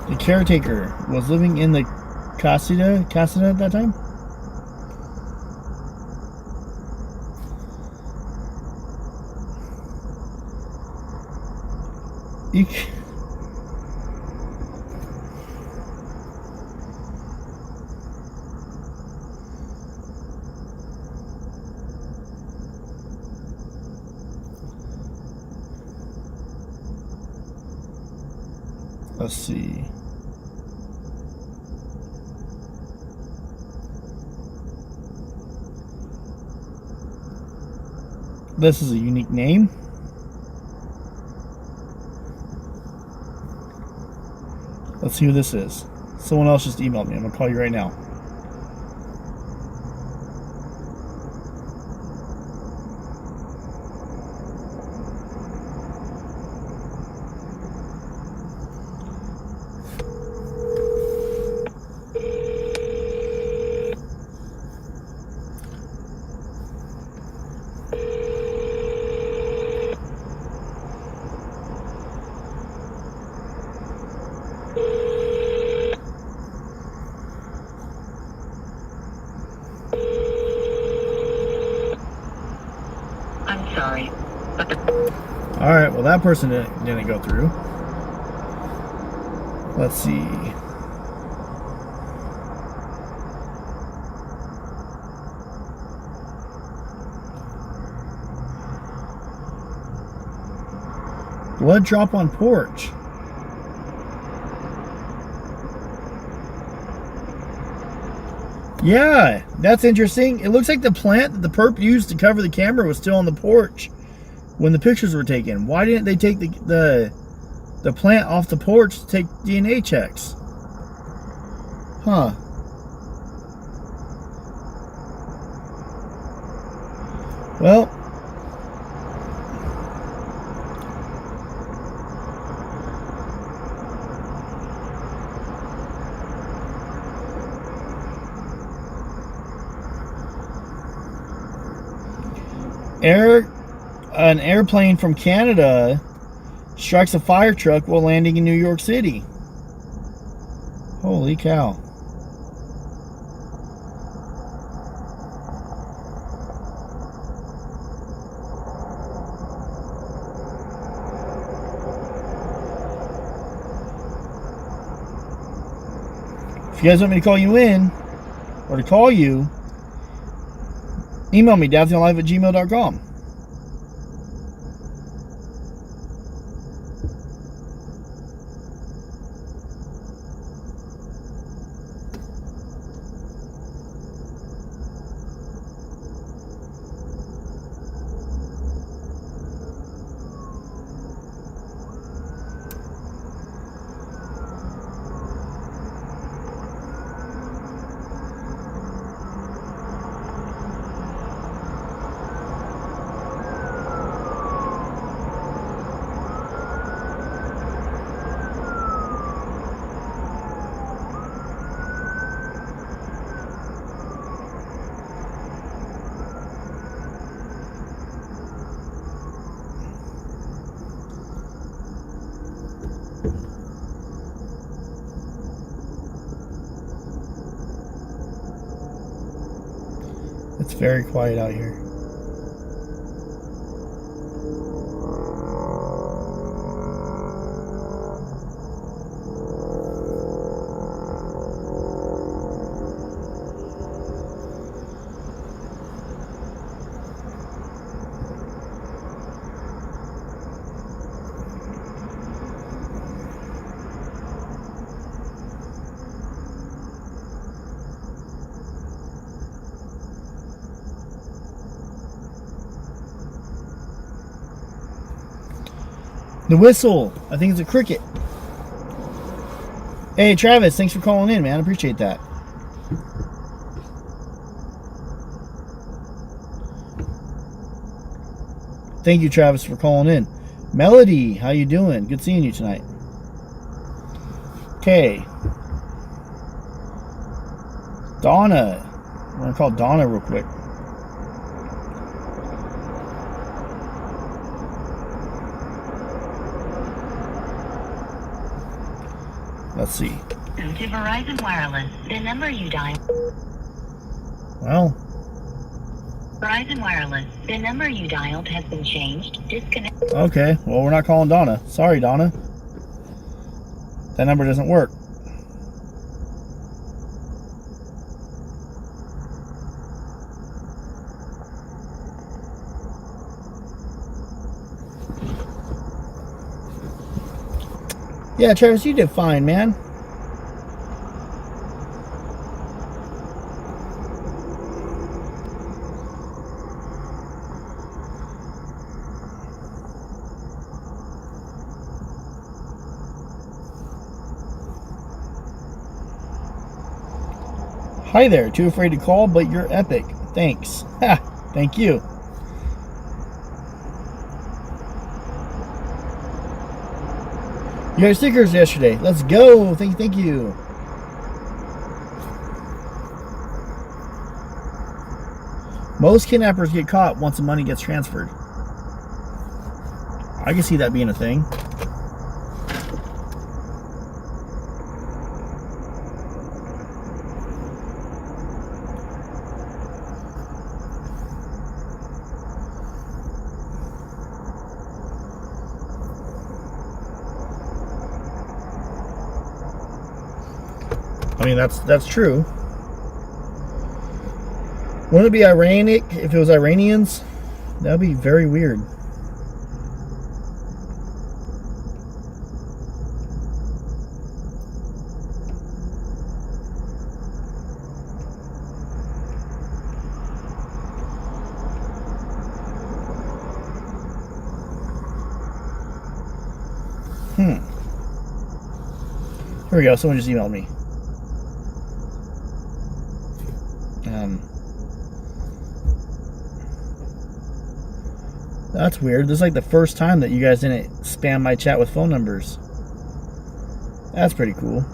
The caretaker was living in the casita at that time? Let's see. This is a unique name. Let's see who this is. Someone else just emailed me. I'm going to call you right now. I'm sorry. Alright, well that person didn't go through. Let's see. Blood drop on porch. Yeah, that's interesting. It looks like the plant that the perp used to cover the camera was still on the porch when the pictures were taken. Why didn't they take the plant off the porch to take DNA checks? Huh. Well, an airplane from Canada strikes a fire truck while landing in New York City. Holy cow. If you guys want me to call you in, or to call you, email me, daphneonlive@gmail.com. It's very quiet out here. The whistle. I think it's a cricket. Hey, Travis, thanks for calling in, man. I appreciate that. Thank you, Travis, for calling in. Melody, how you doing? Good seeing you tonight. Okay. Donna. I'm going to call Donna real quick. Let's see. To Verizon Wireless, the number you dialed. Well. Verizon Wireless, the number you dialed has been changed. Disconnect. Okay, well, we're not calling Donna. Sorry, Donna. That number doesn't work. Yeah, Travis, you did fine, man. Hi there, too afraid to call, but you're epic. Thanks. Ha, thank you. You got stickers yesterday. Let's go. Thank you. Most kidnappers get caught once the money gets transferred. I can see that being a thing. I mean, that's true. Wouldn't it be ironic if it was Iranians? That'd be very weird. Here we go. Someone just emailed me. That's weird. This is like the first time that you guys didn't spam my chat with phone numbers. That's pretty cool.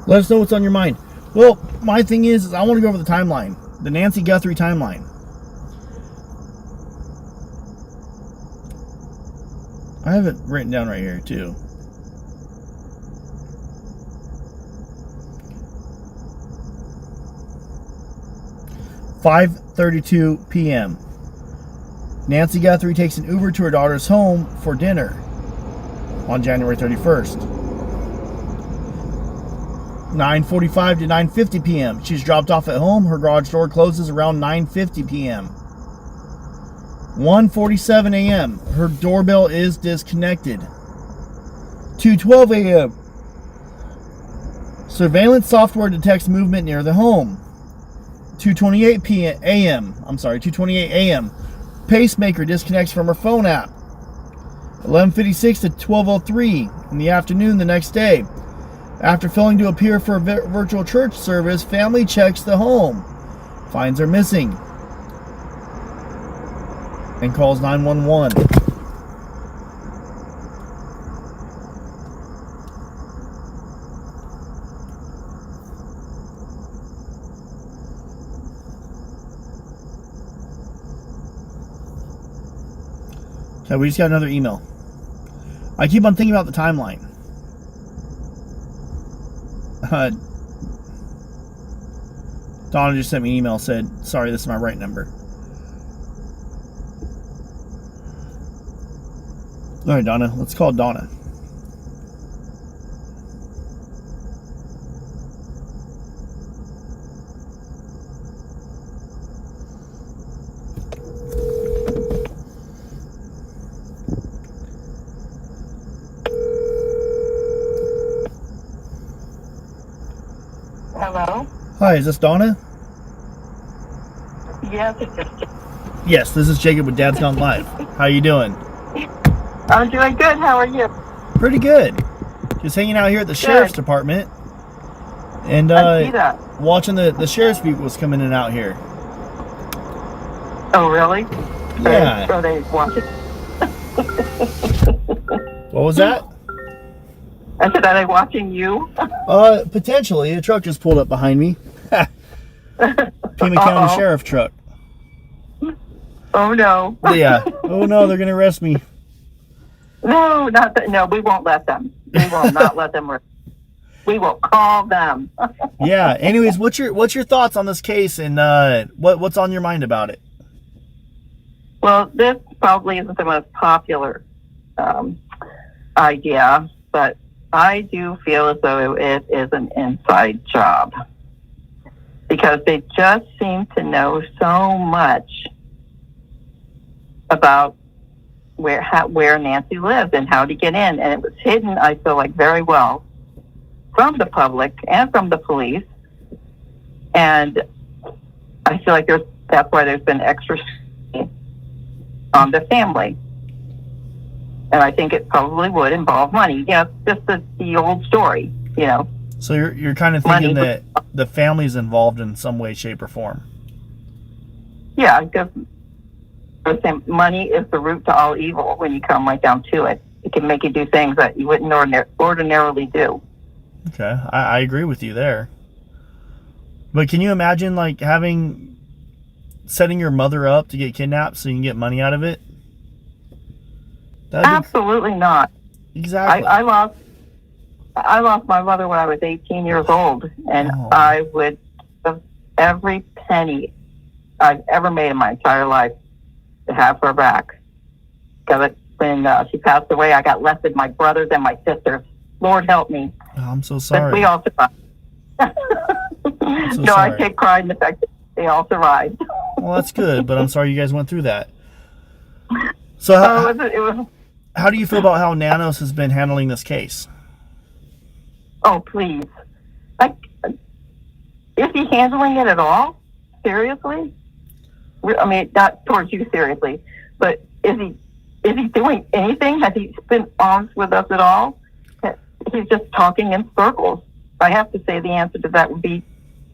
Let us know what's on your mind. Well, my thing is I want to go over the timeline. The Nancy Guthrie timeline. I have it written down right here, too. "5:32 p.m. Nancy Guthrie takes an Uber to her daughter's home for dinner on January 31st. 9:45 to 9:50 p.m. She's dropped off at home. Her garage door closes around 9:50 p.m. 1:47 a.m. Her doorbell is disconnected. 2:12 a.m. Surveillance software detects movement near the home. 2:28 a.m. 2:28 a.m. Pacemaker disconnects from her phone app. 11:56 to 12:03 in the afternoon the next day. After failing to appear for a virtual church service, family checks the home, finds her missing, and calls 911. Okay, we just got another email. I keep on thinking about the timeline. Donna just sent me an email, said, sorry, this is my right number. Alright, Donna, let's call Donna. Hello? Hi, is this Donna? Yes, it's just... Yes, this is Jacob with Dad's Gone Live. How you doing? I'm doing good. How are you? Pretty good. Just hanging out here at the sheriff's department. And I see that. watching the sheriff's vehicles come in and out here. Oh, really? Yeah. So they watch it? What was that? I said, are they watching you? Potentially. A truck just pulled up behind me. Pima County Sheriff truck. Oh, no. Yeah. Oh, no, they're going to arrest me. No, not that. No, we won't let them. We will not let them. We will call them. Yeah. Anyways, what's your thoughts on this case, and what's on your mind about it? Well, this probably isn't the most popular idea, but I do feel as though it is an inside job, because they just seem to know so much about where Nancy lived and how to get in, and it was hidden, I feel like, very well from the public and from the police, and I feel like that's why there's been extra scrutiny on the family. And I think it probably would involve money. Yeah, just the old story, you know. So you're kind of thinking that the family's involved in some way, shape, or form. Yeah, because money is the root to all evil when you come right down to it. It can make you do things that you wouldn't ordinarily do. Okay, I agree with you there. But can you imagine, like, having setting your mother up to get kidnapped so you can get money out of it? Absolutely not. Exactly. I lost my mother when I was 18 years old, and I would give every penny I've ever made in my entire life to have her back. Because when she passed away, I got left with my brothers and my sisters. Lord help me. Oh, I'm so sorry. But we all survived. So no, sorry. I take pride in the fact that they all survived. Well, that's good, but I'm sorry you guys went through that. So how do you feel about how Nanos has been handling this case? Oh, please. Is he handling it at all? Seriously? I mean, not towards you seriously, but is he doing anything? Has he been honest with us at all? He's just talking in circles. I have to say the answer to that would be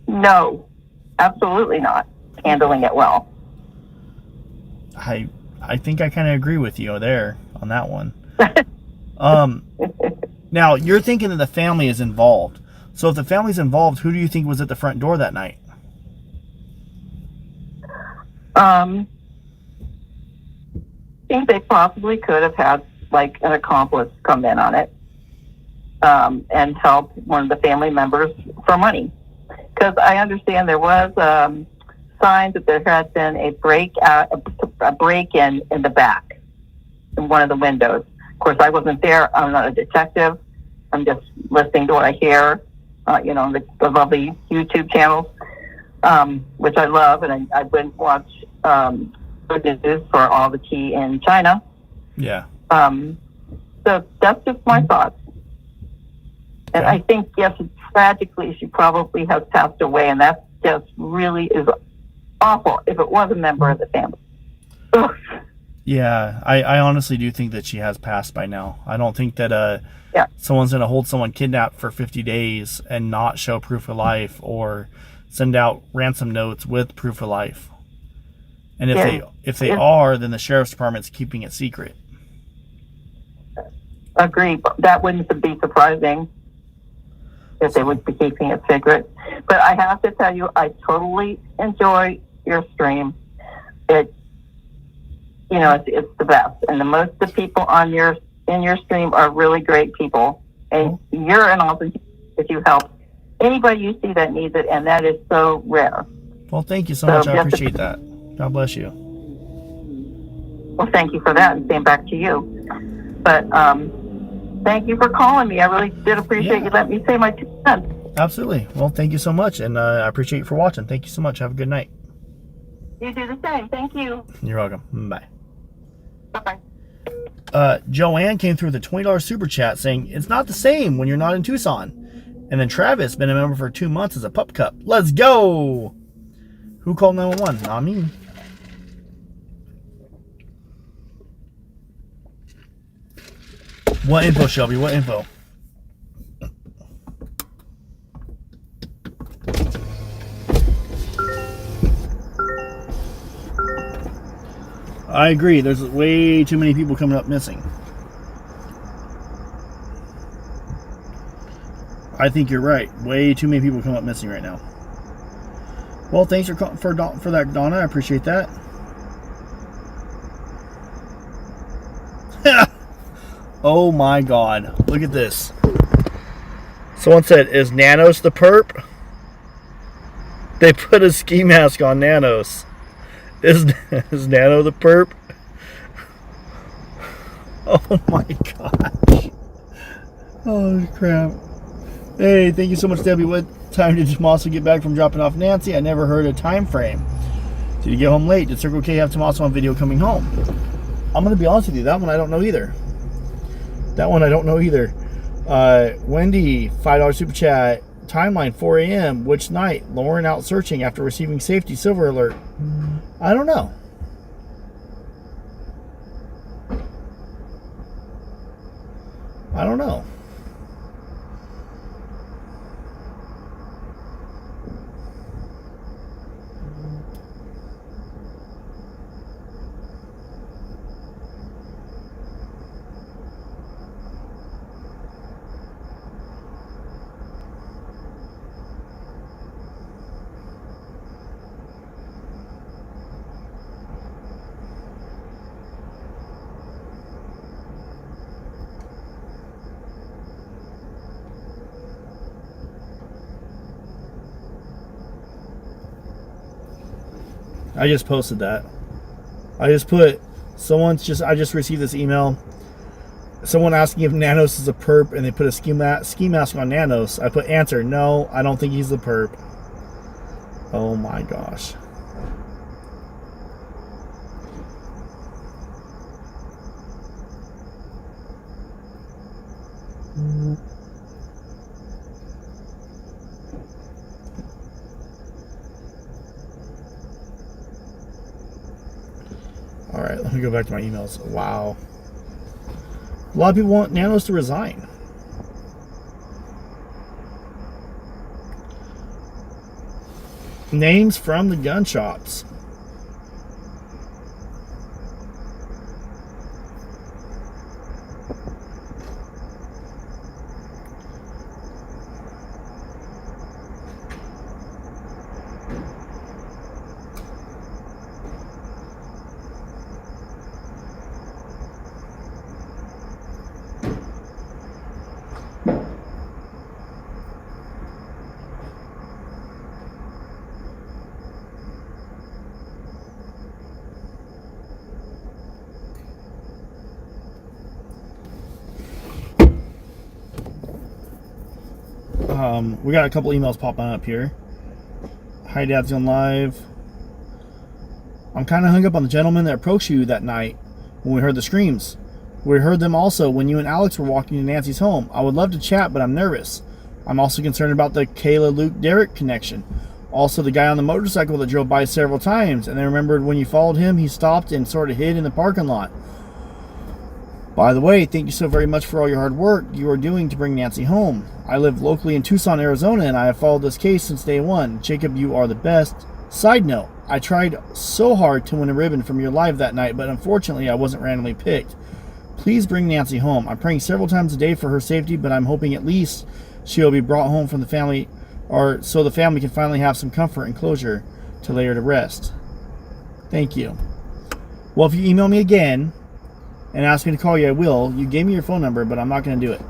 no. Absolutely not handling it well. I think I kind of agree with you there on that one. Now, you're thinking that the family is involved. So if the family's involved, who do you think was at the front door that night? I think they possibly could have had like an accomplice come in on it and help one of the family members for money. Because I understand there was signs that there had been a break-in in the back in one of the windows. Of course, I wasn't there. I'm not a detective. I'm just listening to what I hear, the lovely YouTube channels, which I love, and I would watch good news for all the tea in China. Yeah. So that's just my thoughts. And I think, yes, tragically, she probably has passed away, and that just really is awful if it was a member of the family. Ugh. Yeah, I honestly do think that she has passed by now. I don't think that someone's going to hold someone kidnapped for 50 days and not show proof of life or send out ransom notes with proof of life. And if they are, then the sheriff's department's keeping it secret. Agreed. That wouldn't be surprising if they would be keeping it secret. But I have to tell you, I totally enjoy your stream. It's the best. And most of the people in your stream are really great people. And you're an awesome if you help anybody you see that needs it, and that is so rare. Well, thank you so much. I appreciate that. God bless you. Well, thank you for that, and same back to you. But thank you for calling me. I really did appreciate you letting me say my 2 cents. Absolutely. Well, thank you so much, and I appreciate you for watching. Thank you so much. Have a good night. You do the same. Thank you. You're welcome. Bye. Bye-bye. Joanne came through with a $20 super chat saying, it's not the same when you're not in Tucson. And then Travis, been a member for 2 months as a pup cup. Let's go! Who called 911? Not me. What info, Shelby? What info? I agree. There's way too many people coming up missing. I think you're right. Way too many people come up missing right now. Well, thanks for that, Donna. I appreciate that. Oh my God. Look at this. Someone said, is Nanos the perp? They put a ski mask on Nanos. Is Nano the perp? Oh my gosh. Oh crap. Hey, thank you so much, Debbie. What time did Tommaso get back from dropping off Nancy? I never heard a time frame. Did he get home late? Did Circle K have Tommaso on video coming home? I'm going to be honest with you. That one I don't know either. Wendy, $5 super chat. Timeline 4 a.m. Which night? Lauren out searching after receiving safety silver alert. I don't know. I just posted that. I just put, I just received this email. Someone asking if Nanos is a perp, and they put a ski mask on Nanos. I put answer, no, I don't think he's the perp. Oh my gosh. All right, let me go back to my emails. Wow. A lot of people want Nanos to resign. Names from the gun shops. We got a couple emails popping up here. Hi, Dad's on live. I'm kind of hung up on the gentleman that approached you that night when we heard the screams. We heard them also when you and Alex were walking to Nancy's home. I would love to chat, but I'm nervous. I'm also concerned about the Kayla, Luke, Derek connection. Also, the guy on the motorcycle that drove by several times, and I remembered when you followed him, he stopped and sort of hid in the parking lot. By the way, thank you so very much for all your hard work you are doing to bring Nancy home. I live locally in Tucson, Arizona, and I have followed this case since day one. Jacob, you are the best. Side note, I tried so hard to win a ribbon from your live that night, but unfortunately I wasn't randomly picked. Please bring Nancy home. I'm praying several times a day for her safety, but I'm hoping at least she will be brought home from the family, or so the family can finally have some comfort and closure to lay her to rest. Thank you. Well, if you email me again and ask me to call you, I will. You gave me your phone number, but I'm not going to do it.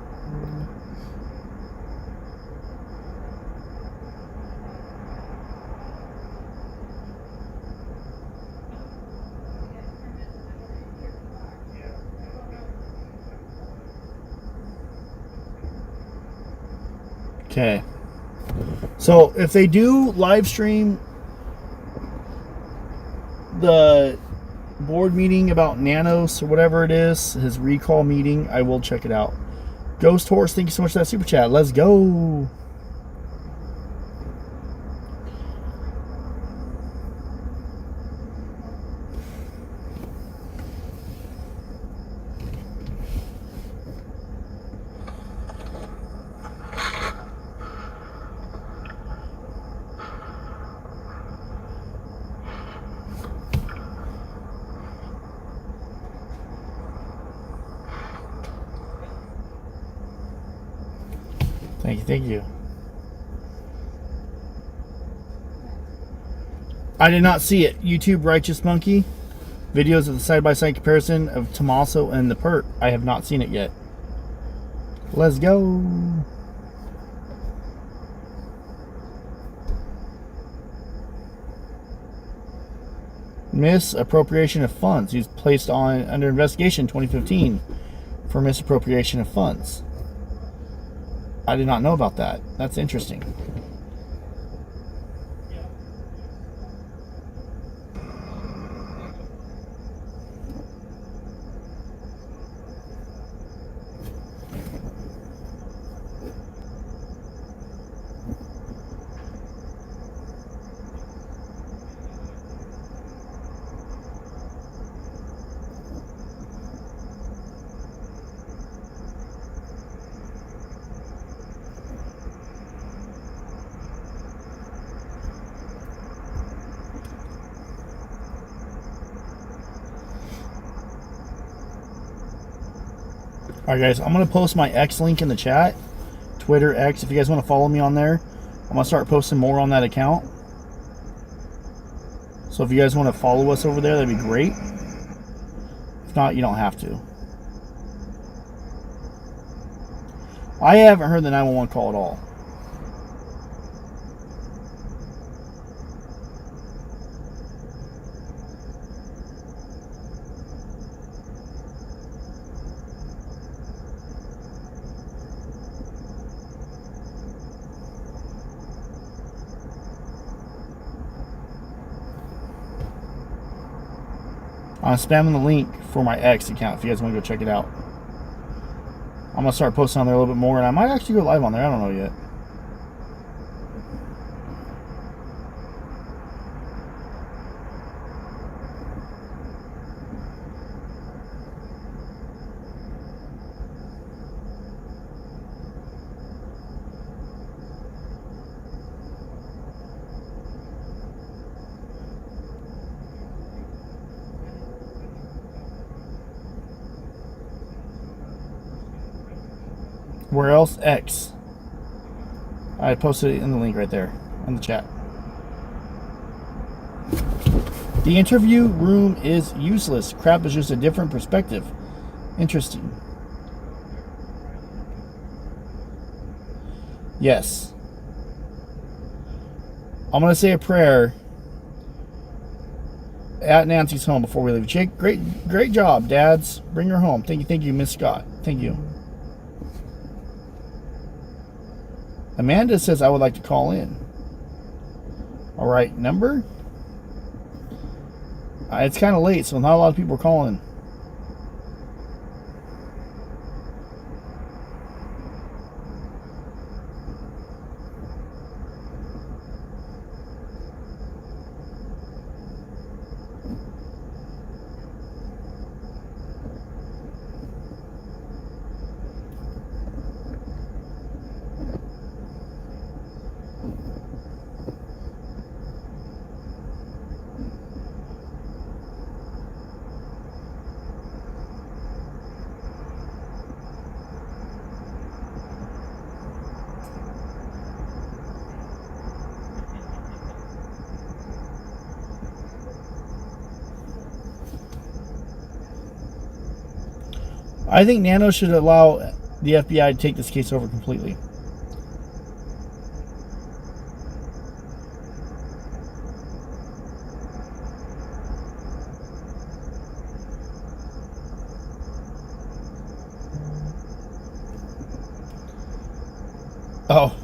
Okay. So if they do live stream the board meeting about Nanos or whatever it is, his recall meeting, I will check it out. Ghost Horse, thank you so much for that super chat. Let's go. Thank you. I did not see it. YouTube Righteous Monkey. Videos of the side-by-side comparison of Tommaso and the perp. I have not seen it yet. Let's go. Misappropriation of funds. He was placed under investigation in 2015 for misappropriation of funds. I did not know about that. That's interesting. Alright guys, I'm going to post my X link in the chat. Twitter, X, if you guys want to follow me on there. I'm going to start posting more on that account. So if you guys want to follow us over there, that'd be great. If not, you don't have to. I haven't heard the 911 call at all. I'm spamming the link for my X account if you guys want to go check it out. I'm going to start posting on there a little bit more, and I might actually go live on there. I don't know yet. Where else? X. I posted it in the link right there in the chat. The interview room is useless. Crap is just a different perspective. Interesting. Yes. I'm going to say a prayer at Nancy's home before we leave. Jake, great job, dads. Bring her home. Thank you, Miss Scott. Thank you. Amanda says I would like to call in. All right, number? It's kind of late, so not a lot of people are calling. I think Nano should allow the FBI to take this case over completely. Oh,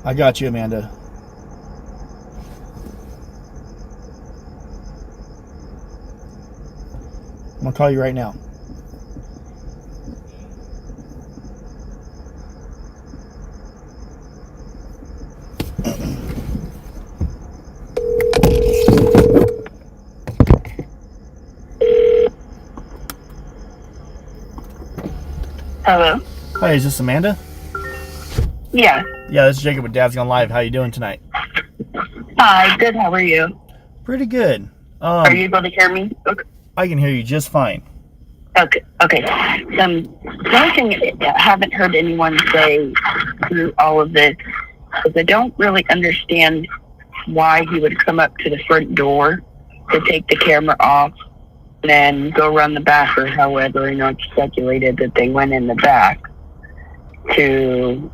I got you, Amanda. I'm gonna call you right now. Hello? Hi, is this Amanda? Yeah. Yeah, this is Jacob with Dad's Gone Live. How you doing tonight? Hi, good. How are you? Pretty good. Are you able to hear me? Okay. I can hear you just fine. Okay. The only thing I haven't heard anyone say through all of this is I don't really understand why he would come up to the front door to take the camera off and then go around the back, or however, it's speculated that they went in the back to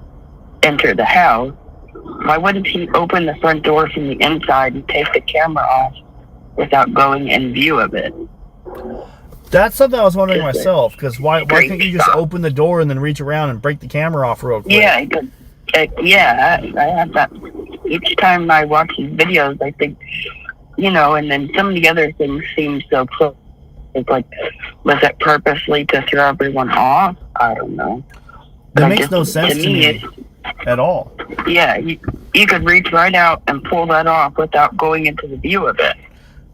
enter the house. Why wouldn't he open the front door from the inside and take the camera off without going in view of it? That's something I was wondering myself, because why can't you just open the door and then reach around and break the camera off real quick? Yeah, I have that. Each time I watch these videos, I think, and then some of the other things seem so close. It's like, was it purposely to throw everyone off? I don't know. That makes no sense to me at all. Yeah, you could reach right out and pull that off without going into the view of it.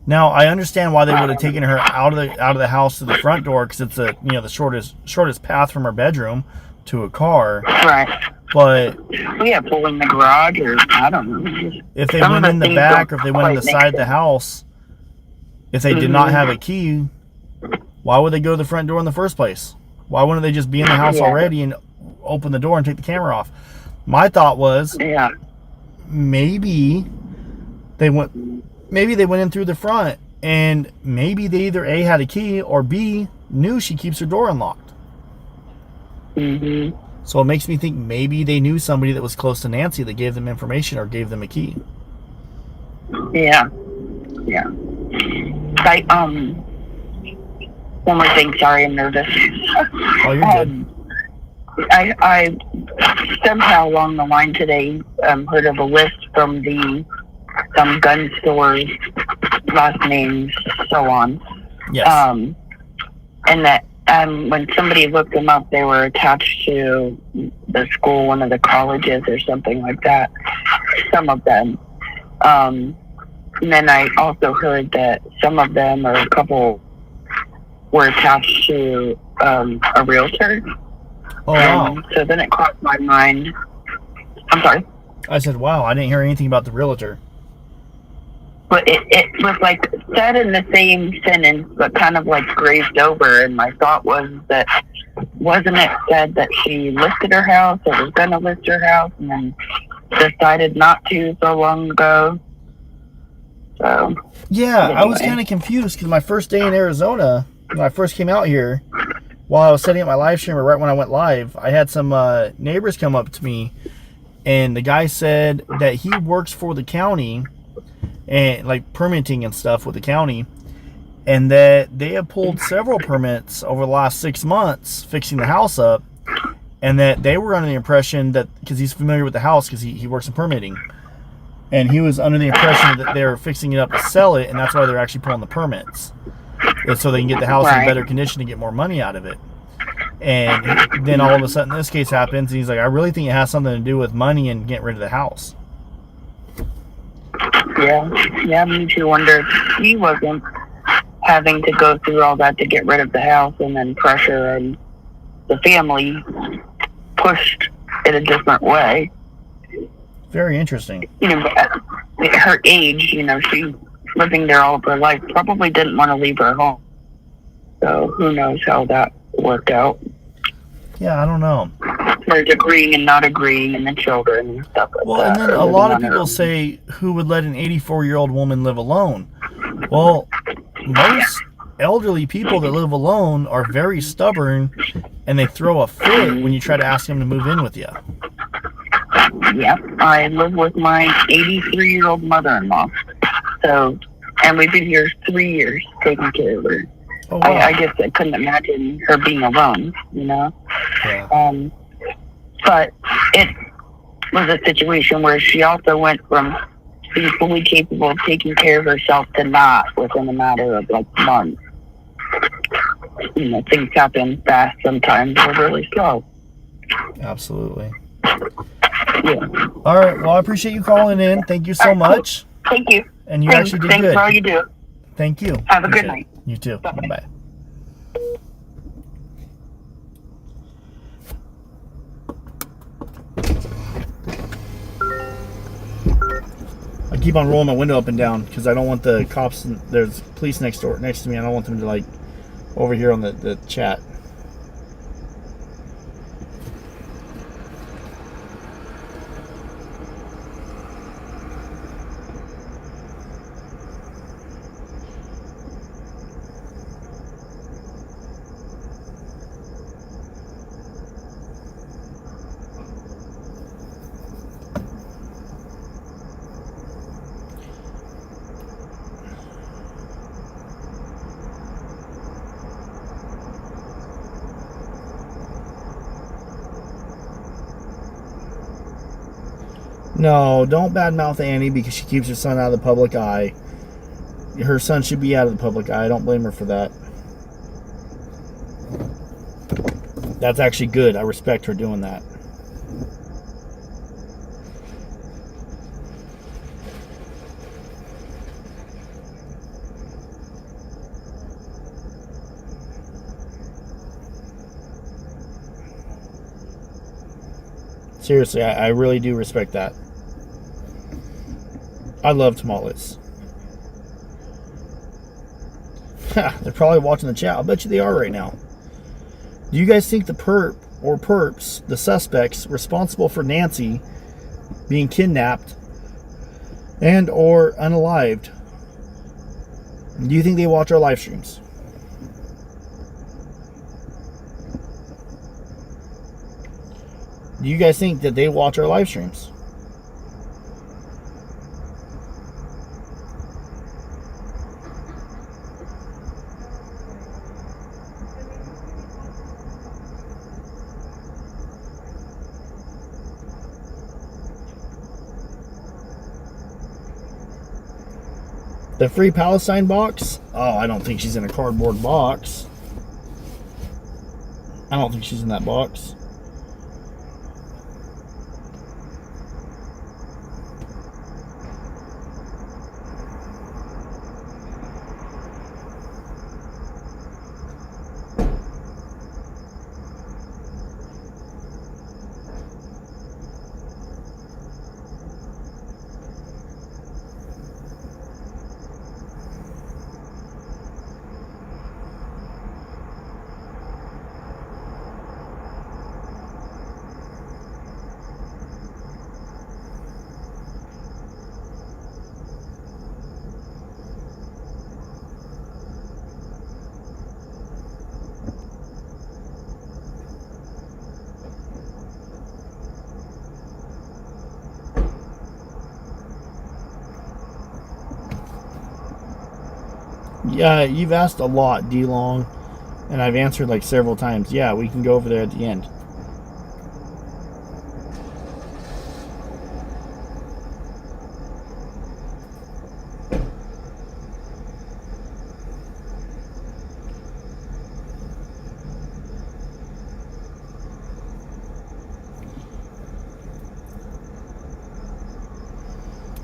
Now, I understand why they would have taken her out of the house to the front door, because it's the shortest path from her bedroom to a car. Right. But pulling the garage, or I don't know. If they went in the back, or if they went in the side of the house, if they did not have a key, why would they go to the front door in the first place? Why wouldn't they just be in the house already and open the door and take the camera off? My thought was, maybe they went in through the front, and maybe they either A, had a key, or B, knew she keeps her door unlocked. Mm-hmm. So it makes me think maybe they knew somebody that was close to Nancy that gave them information or gave them a key. Yeah. One more thing, sorry, I'm nervous. Oh, you're good. I somehow along the line today heard of a list from some gun stores, last names, so on, Yes. And that when somebody looked them up, they were attached to the school, one of the colleges or something like that. Some of them. And then I also heard that some of them, or a couple, were attached to a realtor. Oh, wow. So then it crossed my mind. I'm sorry? I said, wow, I didn't hear anything about the realtor. But it was like said in the same sentence, but kind of like grazed over. And my thought was that, wasn't it said that she listed her house or was going to list her house and then decided not to so long ago? So, yeah, anyway. I was kind of confused because my first day in Arizona, when I first came out here, while I was setting up my live stream, or right when I went live, I had some neighbors come up to me, and the guy said that he works for the county, and like permitting and stuff with the county, and that they have pulled several permits over the last 6 months fixing the house up, and that they were under the impression that, because he's familiar with the house because he works in permitting, and he was under the impression that they're fixing it up to sell it, and that's why they're actually pulling the permits, so they can get the house in better condition to get more money out of it. And then all of a sudden this case happens, and he's like, I really think it has something to do with money and getting rid of the house. Yeah, me too. Wonder if he wasn't having to go through all that to get rid of the house, and then pressure and the family pushed it a different way. Very interesting. You know, at her age, you know, she living there all of her life, probably didn't want to leave her home. So who knows how that worked out. Yeah, I don't know. There's agreeing and not agreeing, and the children and stuff like that. Well, and then a lot of people say, who would let an 84-year-old woman live alone? Well, most elderly people that live alone are very stubborn, and they throw a fit when you try to ask them to move in with you. Yeah, I live with my 83-year-old mother-in-law. So, and we've been here 3 years taking care of her. Oh, wow. I guess I couldn't imagine her being alone, you know? Yeah. But it was a situation where she also went from being fully capable of taking care of herself to not within a matter of like months. You know, things happen fast sometimes, or really slow. Absolutely. Yeah. All right. Well, I appreciate you calling in. Thank you so much. Thank you. And you actually did Thanks good. for all you do. Thank you. Have a good night. You too. Bye-bye. I keep on rolling my window up and down because I don't want the cops. There's police next to me. I don't want them to like overhear on the chat. No, don't badmouth Annie because she keeps her son out of the public eye. Her son should be out of the public eye. I don't blame her for that. That's actually good. I respect her doing that. Seriously, I really do respect that. I love tamales. They're probably watching the chat. I'll bet you they are right now. Do you guys think the perp or perps, the suspects responsible for Nancy being kidnapped and or unalived, do you think they watch our live streams? Do you guys think that they watch our live streams? The Free Palestine box? Oh, I don't think she's in a cardboard box. I don't think she's in that box. Yeah, you've asked a lot, D-Long, and I've answered like several times. Yeah, we can go over there at the end.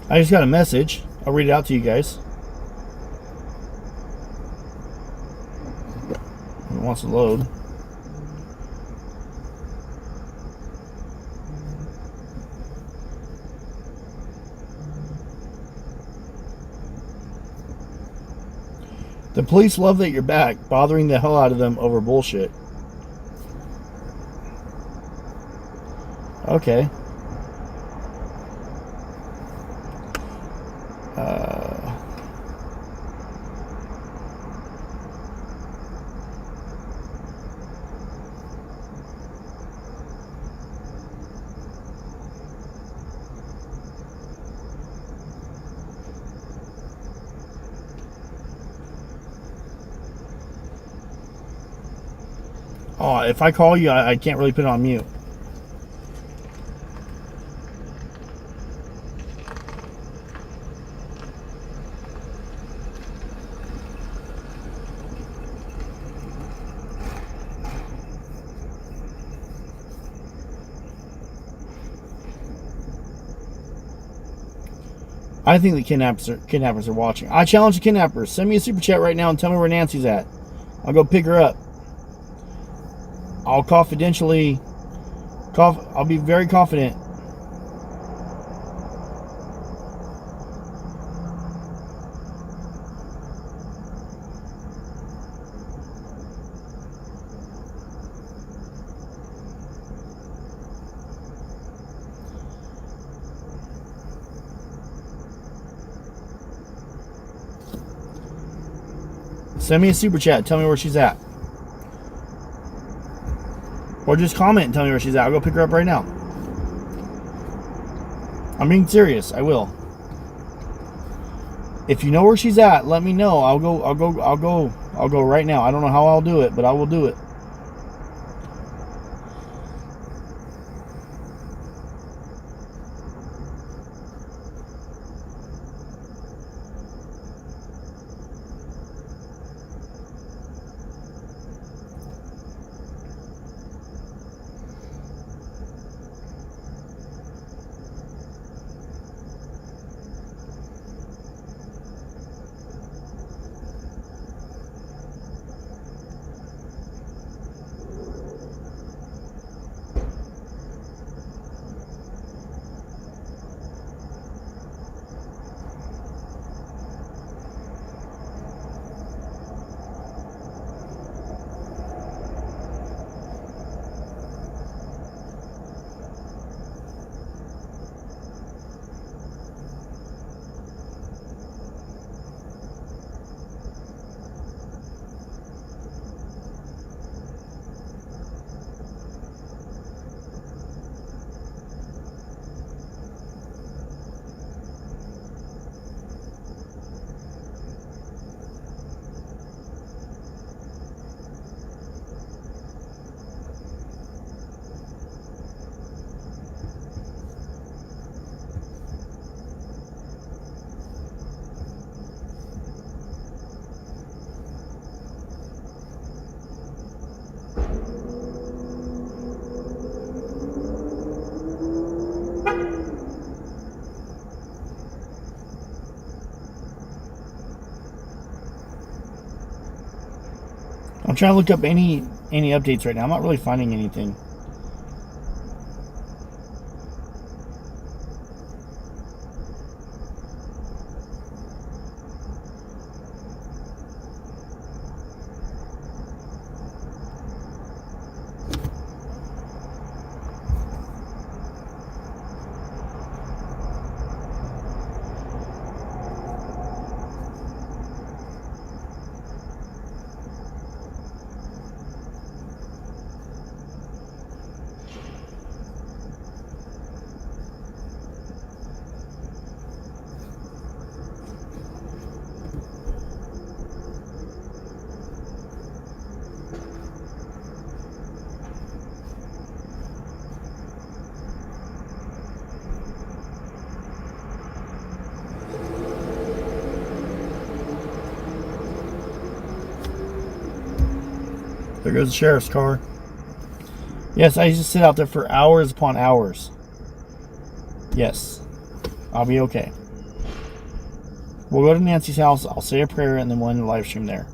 I just got a message. I'll read it out to you guys. It wants to load. The police love that you're back, bothering the hell out of them over bullshit. Okay. Oh, if I call you, I can't really put it on mute. I think the kidnappers are watching. I challenge the kidnappers. Send me a super chat right now and tell me where Nancy's at. I'll go pick her up. I'll confidentially, I'll be very confident. Send me a super chat. Tell me where she's at. Or just comment and tell me where she's at. I'll go pick her up right now. I'm being serious. I will. If you know where she's at, let me know. I'll go right now. I don't know how I'll do it, but I will do it. I'm trying to look up any updates right now. I'm not really finding anything. There goes the sheriff's car. Yes, I used to sit out there for hours upon hours. Yes, I'll be okay. We'll go to Nancy's house. I'll say a prayer and then we'll end the live stream there.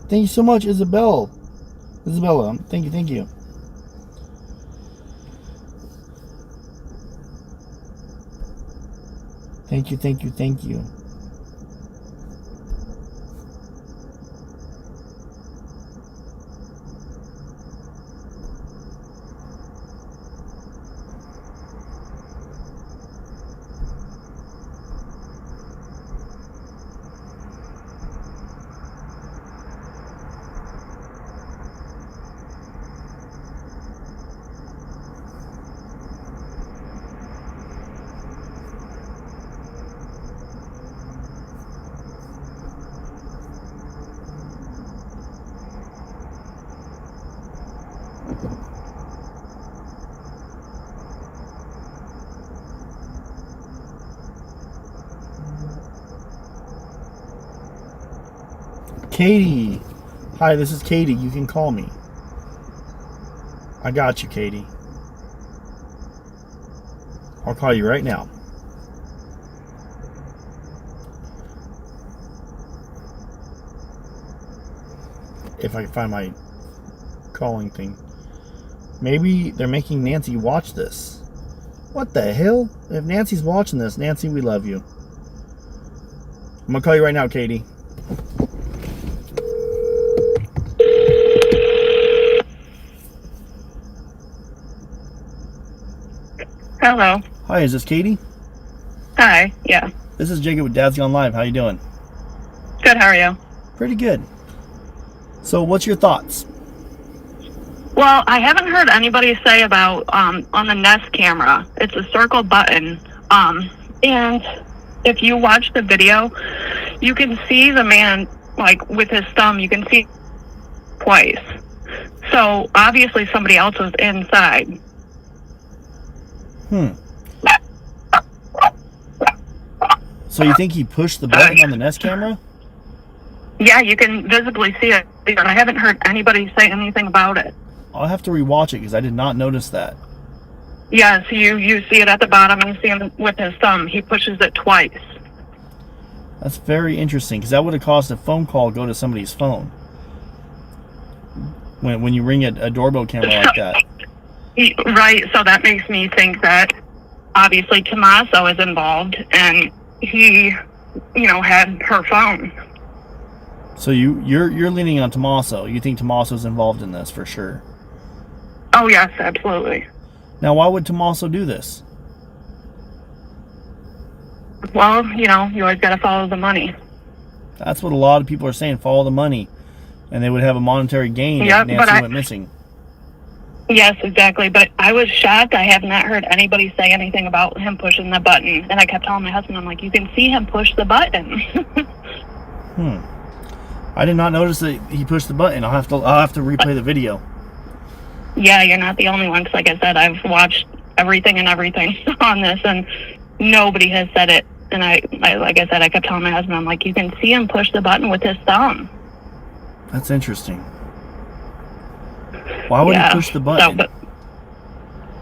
Thank you so much, Isabella. Thank you. Thank you. Katie. Hi, this is Katie. You can call me. I got you, Katie. I'll call you right now. If I can find my calling thing. Maybe they're making Nancy watch this. What the hell? If Nancy's watching this, Nancy, we love you. I'm gonna call you right now, Katie. Hello. Hi, is this Katie? Hi, yeah. This is Jacob with Dad's Gone Live. How you doing? Good, how are you? Pretty good. So what's your thoughts? Well, I haven't heard anybody say about on the Nest camera. It's a circle button. And if you watch the video, you can see the man, like, with his thumb, you can see twice. So obviously somebody else was inside. So you think he pushed the button on the Nest camera? Yeah, you can visibly see it. I haven't heard anybody say anything about it. I'll have to rewatch it because I did not notice that. Yeah, so you see it at the bottom and you see him with his thumb. He pushes it twice. That's very interesting because that would have caused a phone call go to somebody's phone. When you ring a doorbell camera like that. Right, so that makes me think that obviously Tommaso is involved and he, had her phone. So you're leaning on Tommaso. You think Tommaso's involved in this for sure? Oh yes, absolutely. Now why would Tommaso do this? Well, you always got to follow the money. That's what a lot of people are saying, follow the money. And they would have a monetary gain if Nancy went missing. Yes, exactly. But I was shocked. I have not heard anybody say anything about him pushing the button. And I kept telling my husband, I'm like, you can see him push the button. I did not notice that he pushed the button. I'll have to replay the video. Yeah, you're not the only one. Because like I said, I've watched everything on this, and nobody has said it. And I like I said, I kept telling my husband, I'm like, you can see him push the button with his thumb. That's interesting. Why would he push the button? So, but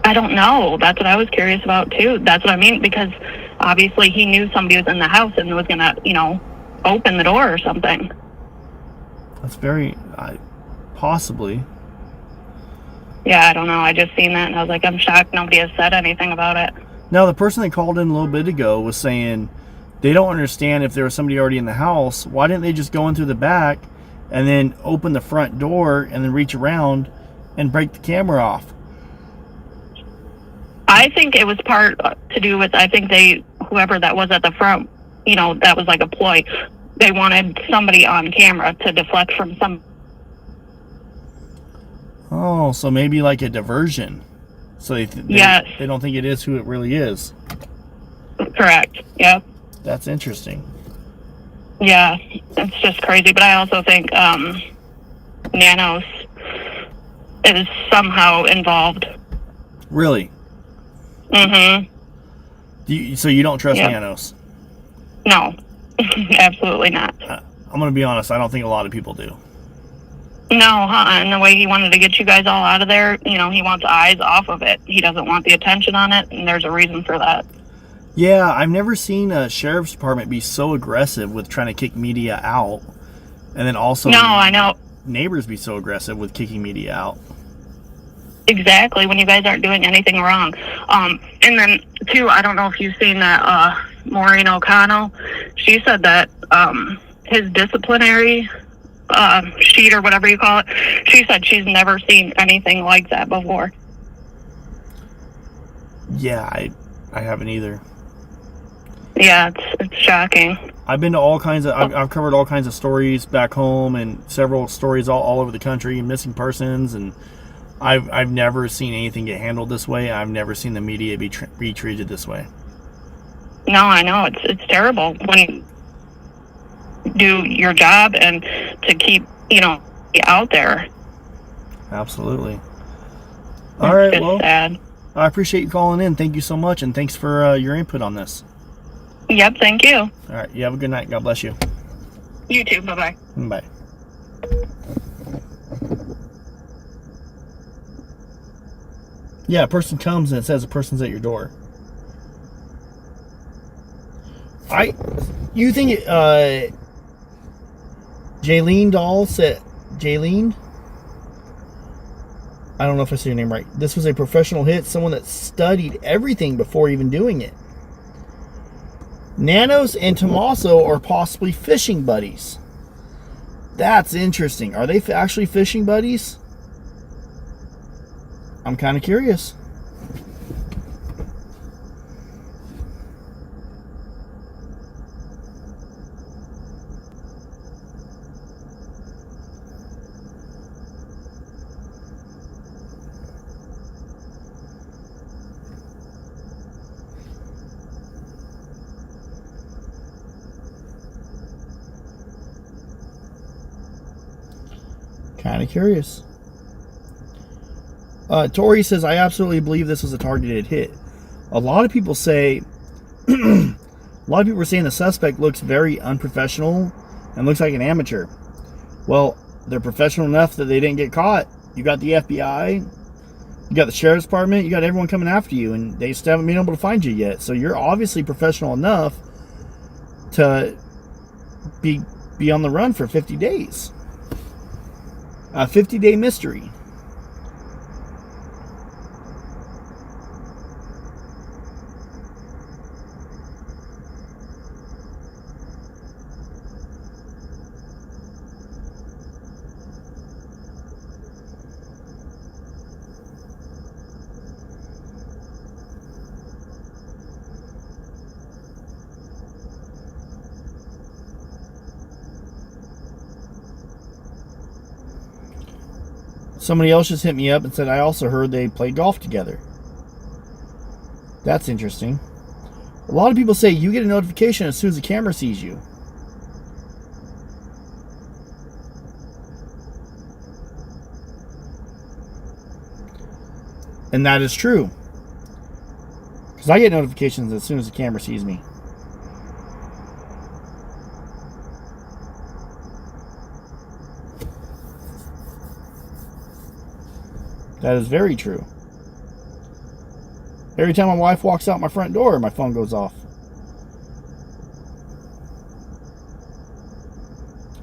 I don't know. That's what I was curious about too. That's what I mean, because obviously he knew somebody was in the house and was gonna, open the door or something. That's very possibly. Yeah, I don't know. I just seen that and I was like, I'm shocked nobody has said anything about it. Now, the person that called in a little bit ago was saying they don't understand if there was somebody already in the house. Why didn't they just go in through the back and then open the front door and then reach around and break the camera off? I think it was part to do with, I think whoever that was at the front, that was like a ploy. They wanted somebody on camera to deflect from some. Oh, so maybe like a diversion. So they don't think it is who it really is. Correct. Yep. That's interesting. Yeah, it's just crazy. But I also think Nanos is somehow involved. Really? Mm-hmm. So you don't trust Nanos? No, absolutely not. I'm going to be honest. I don't think a lot of people do. No, and the way he wanted to get you guys all out of there, he wants eyes off of it. He doesn't want the attention on it, and there's a reason for that. Yeah, I've never seen a sheriff's department be so aggressive with trying to kick media out. And then also I know. Neighbors be so aggressive with kicking media out. Exactly, when you guys aren't doing anything wrong. And then, too, I don't know if you've seen that Maureen O'Connell. She said that his disciplinary sheet or whatever you call it, she said she's never seen anything like that before. Yeah, I haven't either. Yeah, it's shocking. I've been to all kinds of, I've covered all kinds of stories back home and several stories all over the country, missing persons, and I've never seen anything get handled this way. I've never seen the media be treated this way. No, I know. It's terrible when you do your job and to keep, out there. Absolutely. All right, well, sad. I appreciate you calling in. Thank you so much, and thanks for your input on this. Yep, thank you. All right, you have a good night. God bless you. You too. Bye-bye. Bye. Yeah, a person comes and it says a person's at your door. You think Jaylene Doll said, Jaylene? I don't know if I say your name right. This was a professional hit, someone that studied everything before even doing it. Nanos and Tommaso are possibly fishing buddies. That's interesting. Are they actually fishing buddies? I'm kind of curious. Kind of curious. Tori says, I absolutely believe this was a targeted hit. A lot of people say, a lot of people are saying the suspect looks very unprofessional and looks like an amateur. Well, they're professional enough that they didn't get caught. You got the FBI, you got the sheriff's department, you got everyone coming after you, and they still haven't been able to find you yet. So you're obviously professional enough to be on the run for 50 days. A 50-day mystery. Somebody else just hit me up and said, I also heard they played golf together. That's interesting. A lot of people say you get a notification as soon as the camera sees you. And that is true. Because I get notifications as soon as the camera sees me. That is very true. Every time my wife walks out my front door, my phone goes off.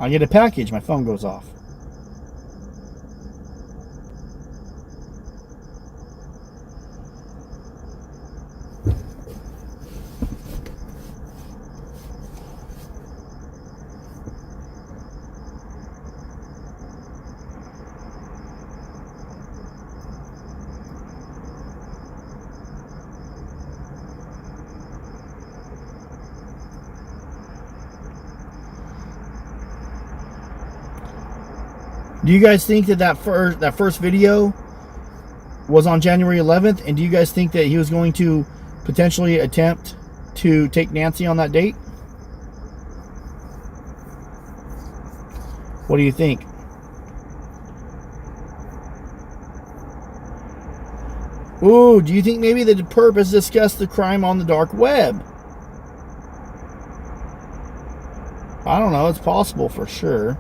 I get a package, my phone goes off. Do you guys think that first video was on January 11th? And do you guys think that he was going to potentially attempt to take Nancy on that date? What do you think? Ooh, do you think maybe the perp has discussed the crime on the dark web? I don't know. It's possible for sure.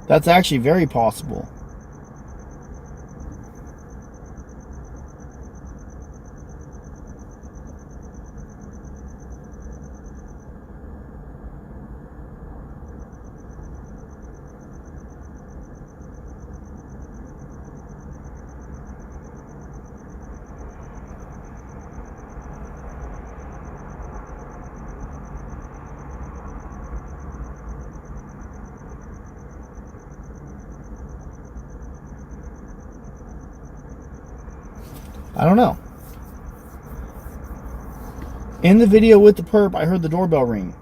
That's actually very possible. I don't know. In the video with the perp, I heard the doorbell ring.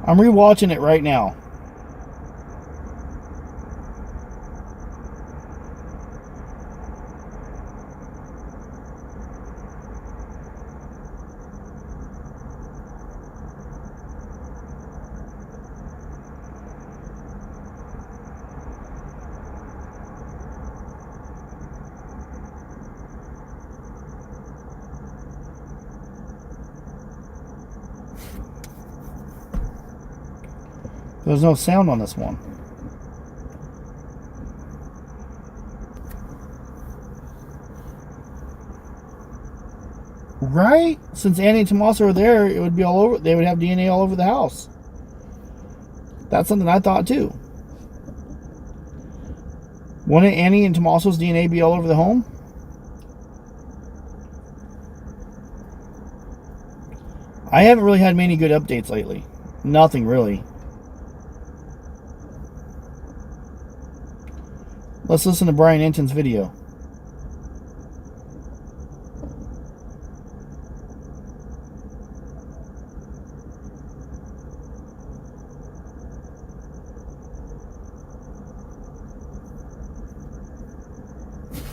I'm rewatching it right now. There's no sound on this one. Right? Since Annie and Tommaso were there, it would be all over. They would have DNA all over the house. That's something I thought too. Wouldn't Annie and Tommaso's DNA be all over the home? I haven't really had many good updates lately. Nothing really. Let's listen to Brian Enton's video.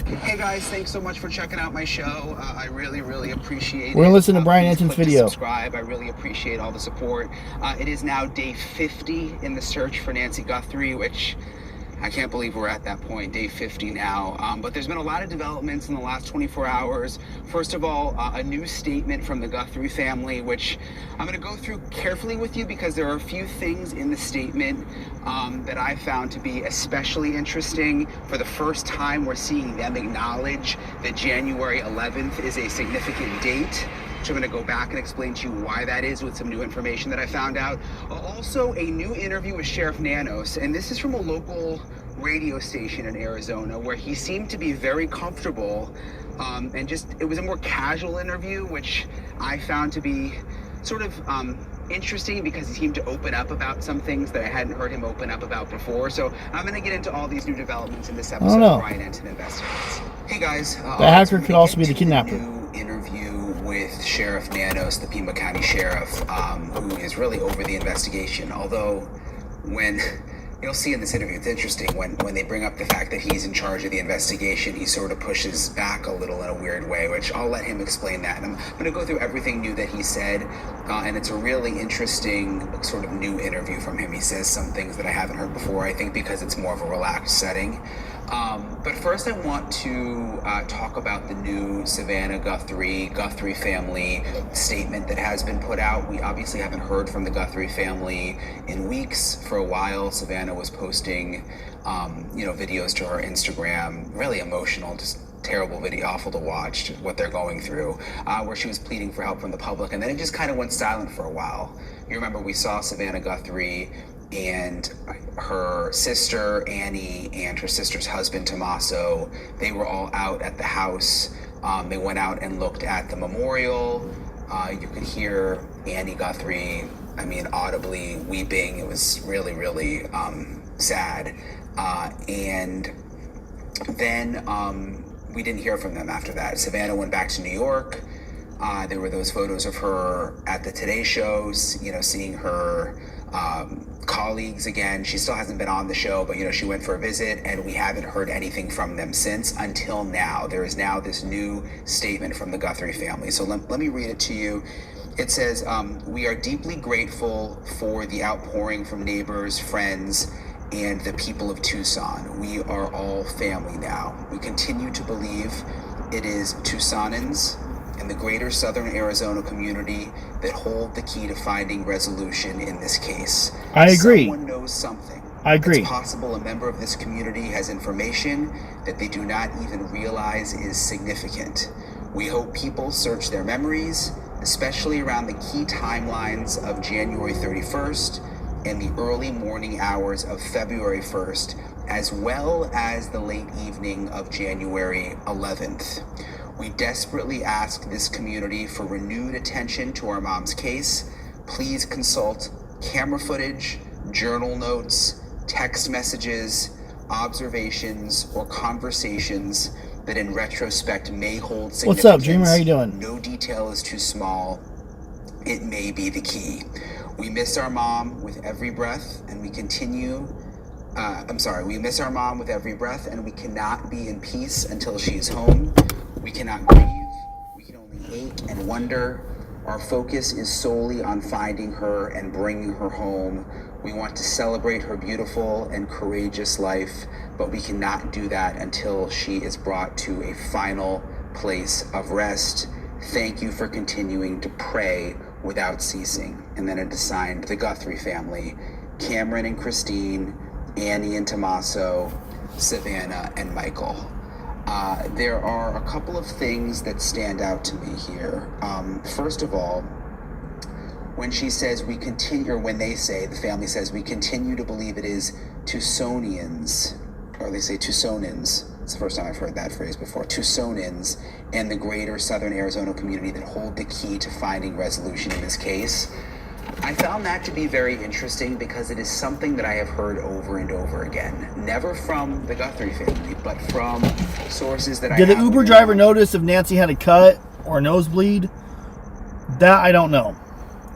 Hey guys, thanks so much for checking out my show. I really appreciate it. We're gonna listen to Brian Enton's video. Subscribe. I really appreciate all the support. It is now day 50 in the search for Nancy Guthrie, which I can't believe we're at that point, day 50 now. But there's been a lot of developments in the last 24 hours. First of all, a new statement from the Guthrie family, which I'm going to go through carefully with you because there are a few things in the statement that I found to be especially interesting. For the first time, we're seeing them acknowledge that January 11th is a significant date. So I'm going to go back and explain to you why that is with some new information that I found out. Also, a new interview with Sheriff Nanos, and this is from a local radio station in Arizona where he seemed to be very comfortable and just, it was a more casual interview, which I found to be sort of interesting because he seemed to open up about some things that I hadn't heard him open up about before. So I'm going to get into all these new developments in this episode of Brian Anton Investigates. Hey guys. The hacker could also be the kidnapper. Interview with Sheriff Nanos, the Pima County Sheriff, who is really over the investigation. Although, when you'll see in this interview, it's interesting when they bring up the fact that he's in charge of the investigation, he sort of pushes back a little in a weird way, which I'll let him explain that. And I'm going to go through everything new that he said, and it's a really interesting sort of new interview from him. He says some things that I haven't heard before, I think because it's more of a relaxed setting. But first I want to talk about the new Savannah Guthrie family statement that has been put out. We obviously haven't heard from the Guthrie family in weeks. For a while, Savannah was posting, videos to her Instagram, really emotional, just terrible video, awful to watch what they're going through, where she was pleading for help from the public. And then it just kind of went silent for a while. You remember we saw Savannah Guthrie and her sister Annie and her sister's husband Tommaso. They were all out at the house. They went out and looked at the memorial. You could hear Annie Guthrie, audibly weeping. It was really, really sad. And then we didn't hear from them after that. Savannah went back to New York. There were those photos of her at the Today shows, seeing her colleagues again. She still hasn't been on the show, but she went for a visit, and we haven't heard anything from them since until now. There is now this new statement from the Guthrie family. So let me read it to you. It says, we are deeply grateful for the outpouring from neighbors, friends, and the people of Tucson. We are all family now. We continue to believe it is Tucsonans and the greater Southern Arizona community that hold the key to finding resolution in this case. I agree. Someone knows something. I agree. It's possible a member of this community has information that they do not even realize is significant. We hope people search their memories, especially around the key timelines of January 31st and the early morning hours of February 1st, as well as the late evening of January 11th. We desperately ask this community for renewed attention to our mom's case. Please consult camera footage, journal notes, text messages, observations, or conversations that in retrospect may hold significance. What's up, Dreamer? How you doing? No detail is too small. It may be the key. We miss our mom with every breath, and we continue. We miss our mom with every breath, and we cannot be in peace until she is home. We cannot grieve. We can only ache and wonder. Our focus is solely on finding her and bringing her home. We want to celebrate her beautiful and courageous life, but we cannot do that until she is brought to a final place of rest. Thank you for continuing to pray without ceasing. And then it is signed the Guthrie family, Cameron and Christine, Annie and Tommaso, Savannah and Michael. There are a couple of things that stand out to me here. First of all, when she says we continue, or when they say, the family says, we continue to believe it is Tucsonians, or they say Tucsonans. It's the first time I've heard that phrase before. Tucsonans and the greater Southern Arizona community that hold the key to finding resolution in this case. I found that to be very interesting because it is something that I have heard over and over again. Never from the Guthrie family, but from sources that Did the Uber driver notice if Nancy had a cut or a nosebleed? That I don't know.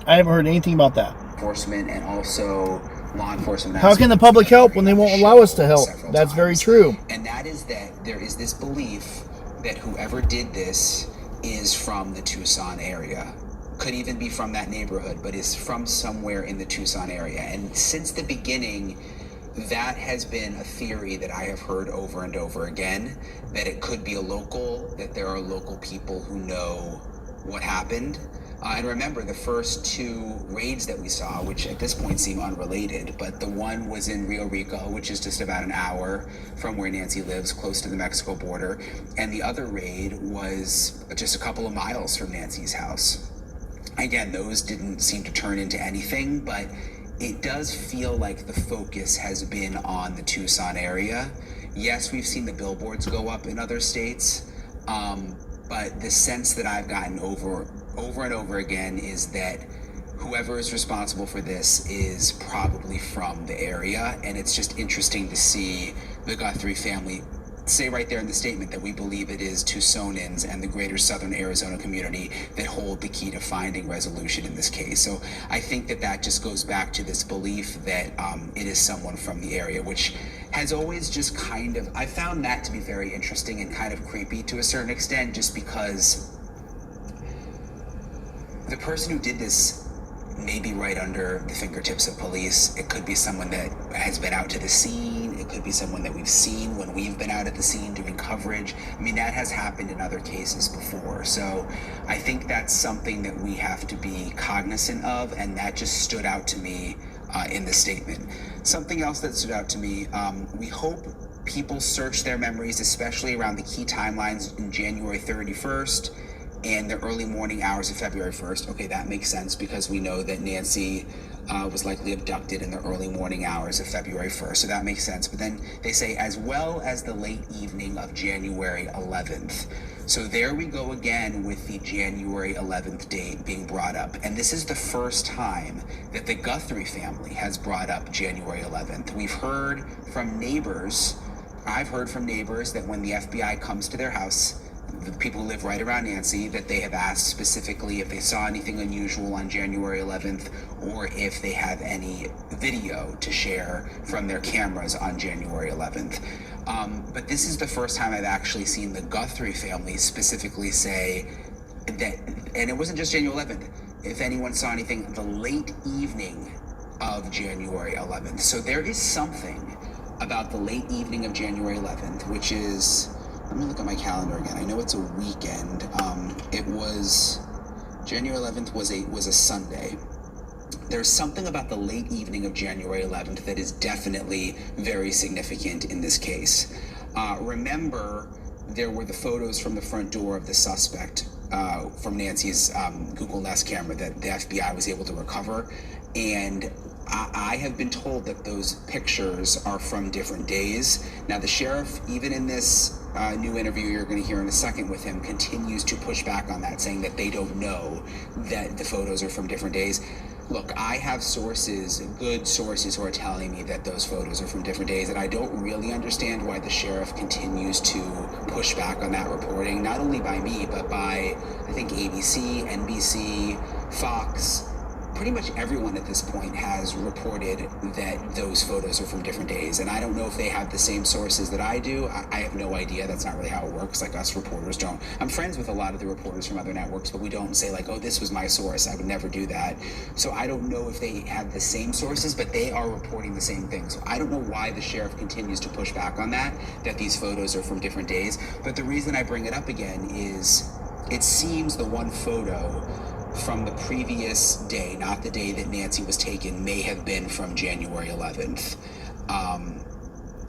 I haven't heard anything about that. Enforcement and also law enforcement. How can the public help when they won't allow us to help? That's very true. And that is that there is this belief that whoever did this is from the Tucson area. Could even be from that neighborhood, but is from somewhere in the Tucson area. And since the beginning, that has been a theory that I have heard over and over again, that it could be a local, that there are local people who know what happened. And remember, the first two raids that we saw, which at this point seem unrelated, but the one was in Rio Rico, which is just about an hour from where Nancy lives, close to the Mexico border. And the other raid was just a couple of miles from Nancy's house. Again, those didn't seem to turn into anything, but it does feel like the focus has been on the Tucson area. Yes, we've seen the billboards go up in other states, but the sense that I've gotten over and over again is that whoever is responsible for this is probably from the area, and it's just interesting to see the Guthrie family say right there in the statement that we believe it is Tucsonans and the greater southern Arizona community that hold the key to finding resolution in this case. So I think that just goes back to this belief that it is someone from the area, which has always just kind of, I found that to be very interesting and kind of creepy to a certain extent, just because the person who did this may be right under the fingertips of police. It could be someone that has been out to the scene. It could be someone that we've seen when we've been out at the scene doing coverage. I mean, that has happened in other cases before. So I think that's something that we have to be cognizant of, and that just stood out to me in the statement. Something else that stood out to me, we hope people search their memories, especially around the key timelines in January 31st and the early morning hours of February 1st. Okay, that makes sense because we know that Nancy was likely abducted in the early morning hours of February 1st, so that makes sense. But then they say, as well as the late evening of January 11th. So there we go again with the January 11th date being brought up. And this is the first time that the Guthrie family has brought up January 11th. We've heard from neighbors, I've heard from neighbors that when the FBI comes to their house, the people who live right around Nancy, that they have asked specifically if they saw anything unusual on January 11th or if they have any video to share from their cameras on January 11th. But this is the first time I've actually seen the Guthrie family specifically say that, and it wasn't just January 11th, if anyone saw anything the late evening of January 11th. So there is something about the late evening of January 11th, which is, let me look at my calendar again. I know it's a weekend. It was, January 11th was a Sunday. There's something about the late evening of January 11th that is definitely very significant in this case. Remember, there were the photos from the front door of the suspect from Nancy's Google Nest camera that the FBI was able to recover. And I have been told that those pictures are from different days. Now, the sheriff, even in this new interview you're going to hear in a second with him, continues to push back on that, saying that they don't know that the photos are from different days. Look, I have sources, good sources, who are telling me that those photos are from different days, and I don't really understand why the sheriff continues to push back on that reporting, not only by me, but by, I think, ABC, NBC, Fox. Pretty much everyone at this point has reported that those photos are from different days, and I don't know if they have the same sources that I do. I have no idea. That's not really how it works. Like, us reporters don't. I'm friends with a lot of the reporters from other networks, but we don't say like, oh, this was my source. I would never do that. So I don't know if they have the same sources, but they are reporting the same thing. So I don't know why the sheriff continues to push back on that these photos are from different days. But the reason I bring it up again is it seems the one photo from the previous day, not the day that Nancy was taken, may have been from January 11th.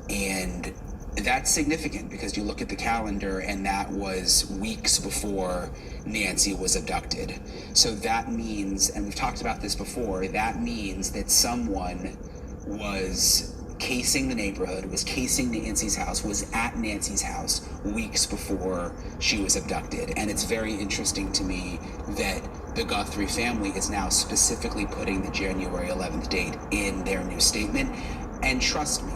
And that's significant because you look at the calendar and that was weeks before Nancy was abducted. So that means, and we've talked about this before, that means that someone was casing the neighborhood, was casing Nancy's house, was at Nancy's house weeks before she was abducted. And it's very interesting to me that the Guthrie family is now specifically putting the January 11th date in their new statement. And trust me,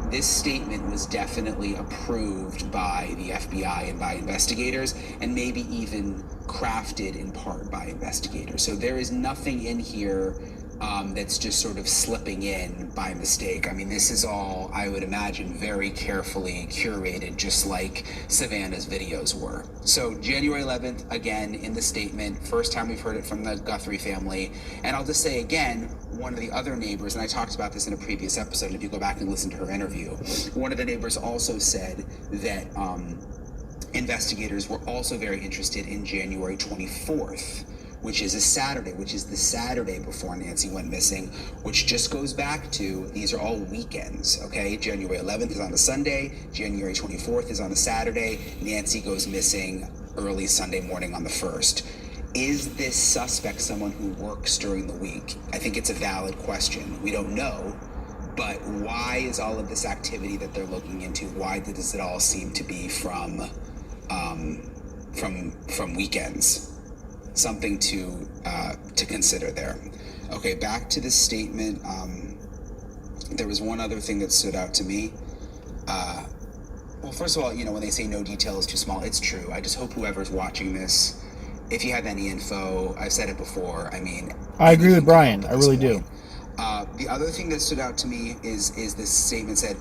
this statement was definitely approved by the FBI and by investigators, and maybe even crafted in part by investigators. So there is nothing in here that's just sort of slipping in by mistake. I mean, this is all, I would imagine, very carefully curated, just like Savannah's videos were. So January 11th, again, in the statement, first time we've heard it from the Guthrie family. And I'll just say again, one of the other neighbors, and I talked about this in a previous episode, if you go back and listen to her interview, one of the neighbors also said that investigators were also very interested in January 24th, which is a Saturday, which is the Saturday before Nancy went missing, which just goes back to, these are all weekends, okay? January 11th is on a Sunday, January 24th is on a Saturday, Nancy goes missing early Sunday morning on the 1st. Is this suspect someone who works during the week? I think it's a valid question. We don't know, but why is all of this activity that they're looking into, why does it all seem to be from weekends? Something to consider there. Okay, back to this statement. There was one other thing that stood out to me. Well, first of all, you know, when they say no detail is too small, it's true. I just hope whoever's watching this, if you have any info, I've said it before, I mean... I agree with Brian, I really do. The other thing that stood out to me is this statement said,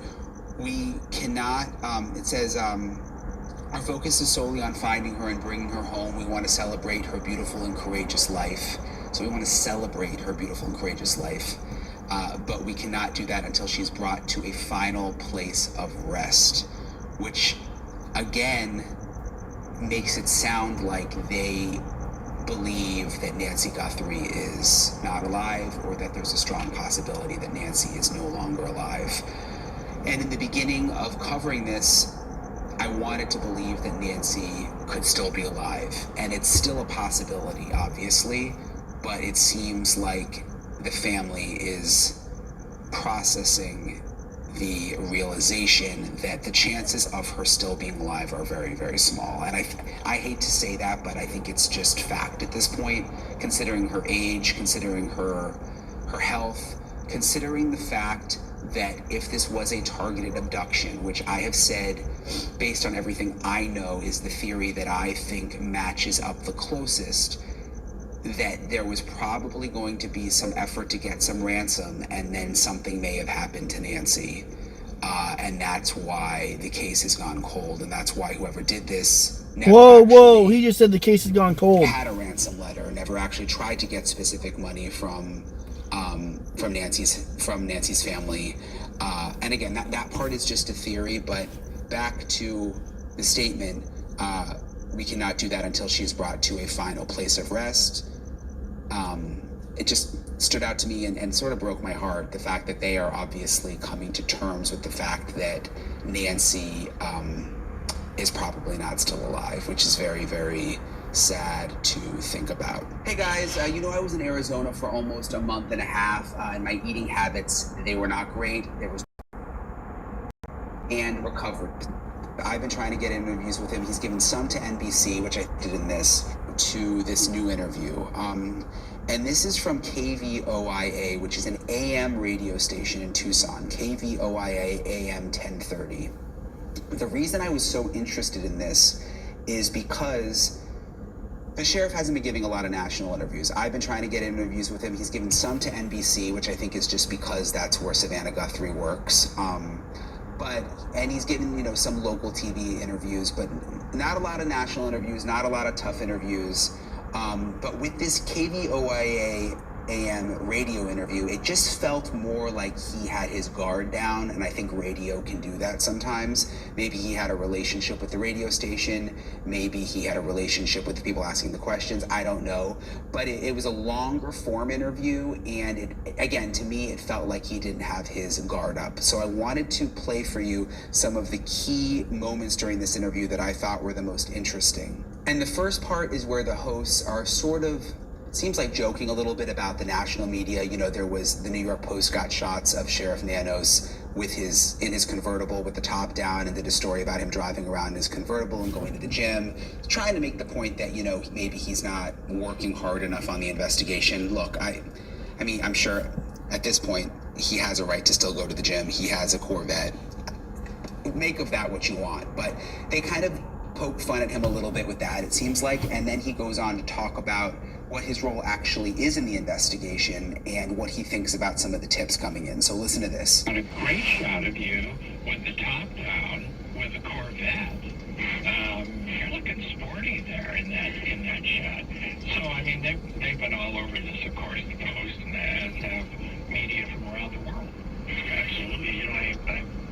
we cannot, it says, our focus is solely on finding her and bringing her home. We want to celebrate her beautiful and courageous life. So we want to celebrate her beautiful and courageous life. But we cannot do that until she's brought to a final place of rest, which, again, makes it sound like they believe that Nancy Guthrie is not alive, or that there's a strong possibility that Nancy is no longer alive. And in the beginning of covering this, I wanted to believe that Nancy could still be alive, and it's still a possibility, obviously, but it seems like the family is processing the realization that the chances of her still being alive are very, very small. And I hate to say that, but I think it's just fact at this point, considering her age, considering her health, considering the fact that if this was a targeted abduction, which I have said, based on everything I know, is the theory that I think matches up the closest, that there was probably going to be some effort to get some ransom, and then something may have happened to Nancy. And that's why the case has gone cold, and that's why whoever did this never Whoa, he just said the case has gone cold. Had a ransom letter, never actually tried to get specific money from Nancy's family. And again, that part is just a theory, but back to the statement, we cannot do that until she's brought to a final place of rest. It just stood out to me and sort of broke my heart, the fact that they are obviously coming to terms with the fact that Nancy is probably not still alive, which is very, very sad to think about. Hey guys, you know, I was in Arizona for almost a month and a half, and my eating habits, they were not great. And recovered. I've been trying to get interviews with him. He's given some to NBC, which I did in this, to this new interview. And this is from KVOA, which is an AM radio station in Tucson, KVOA AM 1030. The reason I was so interested in this is because the sheriff hasn't been giving a lot of national interviews. I've been trying to get interviews with him. He's given some to NBC, which I think is just because that's where Savannah Guthrie works. And he's given, you know, some local TV interviews, but not a lot of national interviews, not a lot of tough interviews. But with this KVOA AM radio interview, it just felt more like he had his guard down, and I think radio can do that sometimes. Maybe he had a relationship with the radio station, maybe he had a relationship with the people asking the questions, I don't know. But it was a longer form interview, and again, to me, it felt like he didn't have his guard up. So I wanted to play for you some of the key moments during this interview that I thought were the most interesting. And the first part is where the hosts are sort of, seems like joking a little bit about the national media. You know, there was the New York Post got shots of Sheriff Nanos with in his convertible with the top down, and did a story about him driving around in his convertible and going to the gym, trying to make the point that, you know, maybe he's not working hard enough on the investigation. Look, I mean, I'm sure at this point he has a right to still go to the gym. He has a Corvette. Make of that what you want, but they kind of poke fun at him a little bit with that, it seems like. And then he goes on to talk about what his role actually is in the investigation and what he thinks about some of the tips coming in. So listen to this. Got a great shot of you with the top down with a Corvette. You're looking sporty there in that shot. So I mean, they've been all over this, of course, the Post and as have media from around the world. Absolutely, you know, I've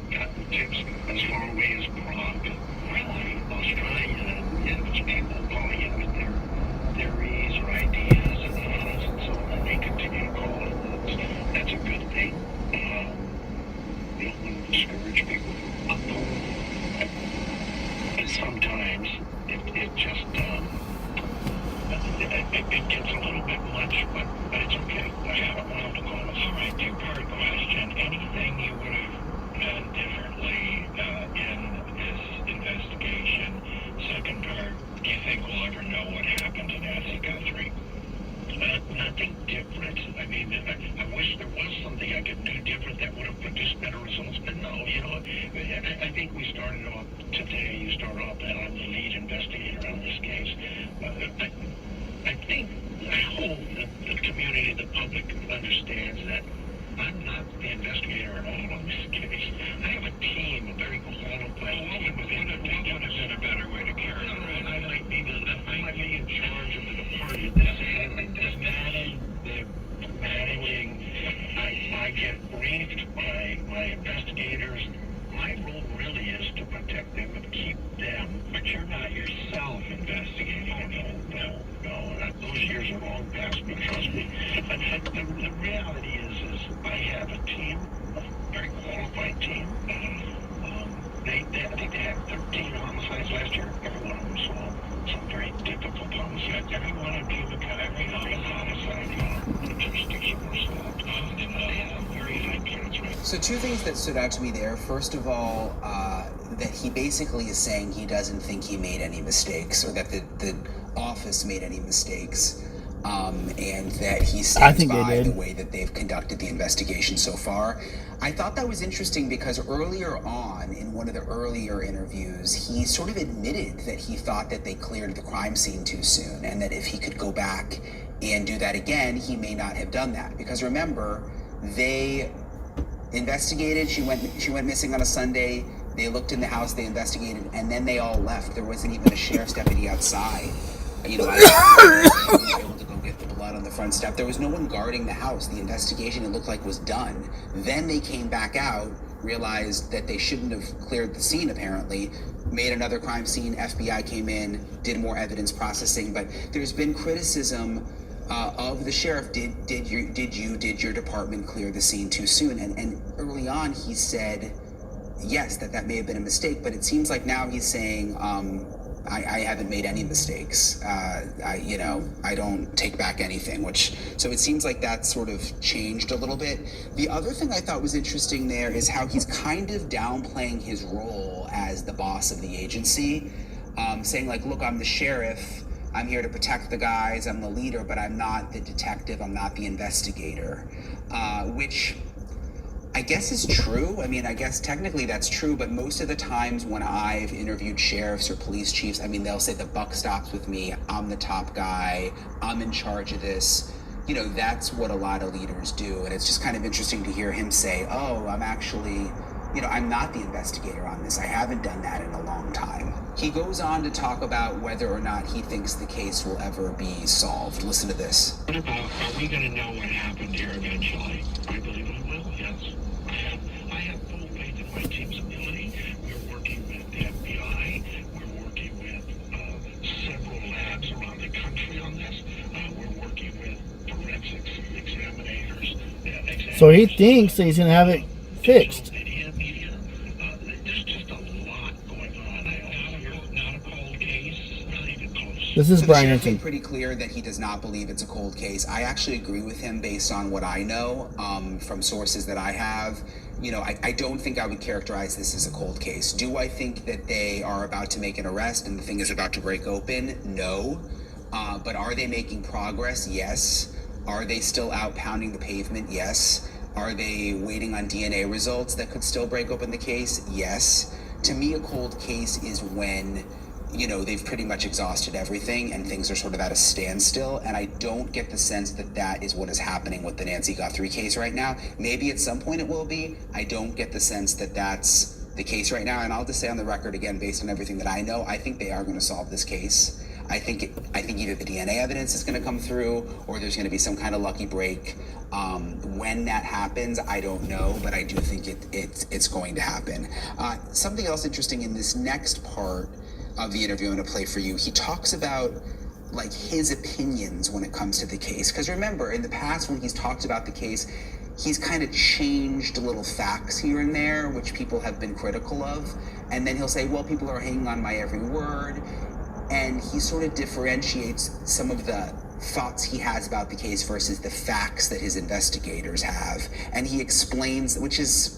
gotten tips as far away as Prague, really, Australia, and people calling in with their theories or ideas and thoughts and so on, and they continue to call in. That's a good thing. We don't want to discourage people from uploading. But sometimes it just it gets a little bit much, but it's okay. I haven't wanted to call it. All right, two-part question. Anything you would have done differently in this investigation? Second part, do you think we'll ever know what happened to Nancy Guthrie? Nothing different. I mean, I wish there was something I could do different that would have produced better results, but no, you know, I think we started off today, you started off that I'm the lead investigator on this case. I hope that the community, the public understands that I'm not the investigator at all on this case. I have a team, a very qualified team. Would have been a better way to carry it. I might be in charge of the department that's handling this, managing. I get briefed by my investigators. My role really is to protect them and keep them. But you're not yourself investigating. No. Those years are long past me, trust me. But the reality is I have a team, a very qualified team. I think they had 13 homicides last year. Every one of them solved. Some very difficult homicides. Every one in Cuba, every homicide in jurisdiction were solved. And they have very high clearance rates. So two things that stood out to me there. First of all, that he basically is saying he doesn't think he made any mistakes, or that the office made any mistakes, and that he stands by the way that they've conducted the investigation so far. I thought that was interesting because earlier on, in one of the earlier interviews, he sort of admitted that he thought that they cleared the crime scene too soon, and that if he could go back and do that again, he may not have done that. Because remember, they investigated, she went missing on a Sunday, they looked in the house, they investigated, and then they all left. There wasn't even a sheriff's deputy outside. You know, able to go get the blood on the front step. There was no one guarding the house. The investigation, it looked like, was done. Then they came back out, realized that they shouldn't have cleared the scene, apparently, made another crime scene. FBI came in, did more evidence processing. But there's been criticism of the sheriff. Did your department clear the scene too soon? And early on, he said, yes, that may have been a mistake. But it seems like now he's saying, I haven't made any mistakes. I don't take back anything, so it seems like that sort of changed a little bit. The other thing I thought was interesting there is how he's kind of downplaying his role as the boss of the agency, saying like, look, I'm the sheriff, I'm here to protect the guys, I'm the leader, but I'm not the detective, I'm not the investigator, which I guess is true. I mean, I guess technically that's true, but most of the times when I've interviewed sheriffs or police chiefs, I mean, they'll say the buck stops with me, I'm the top guy, I'm in charge of this. You know, that's what a lot of leaders do. And it's just kind of interesting to hear him say, oh, I'm actually, I'm not the investigator on this. I haven't done that in a long time. He goes on to talk about whether or not he thinks the case will ever be solved. Listen to this. What about, are we going to know what happened here eventually? I believe we will, yes. I have full faith in my team's ability. We're working with the FBI. We're working with several labs around the country on this. We're working with forensics examinators. So he thinks that he's going to have it fixed. There's just a lot going on. Not a cold case. Not even close. This is Brian Anton. Made pretty clear that he does not believe it's a cold case. I actually agree with him based on what I know from sources that I have. I don't think I would characterize this as a cold case. Do I think that they are about to make an arrest and the thing is about to break open? No. But are they making progress? Yes. Are they still out pounding the pavement? Yes. Are they waiting on DNA results that could still break open the case? Yes. To me, a cold case is when you know, they've pretty much exhausted everything and things are sort of at a standstill. And I don't get the sense that that is what is happening with the Nancy Guthrie case right now. Maybe at some point it will be. I don't get the sense that that's the case right now. And I'll just say on the record again, based on everything that I know, I think they are going to solve this case. I think either the DNA evidence is going to come through or there's going to be some kind of lucky break. When that happens, I don't know, but I do think it's going to happen. Something else interesting in this next part of the interview I'm going to play for you, he talks about like his opinions when it comes to the case. Because remember, in the past when he's talked about the case, he's kind of changed little facts here and there, which people have been critical of. And then he'll say, well, people are hanging on my every word. And he sort of differentiates some of the thoughts he has about the case versus the facts that his investigators have. And he explains, which is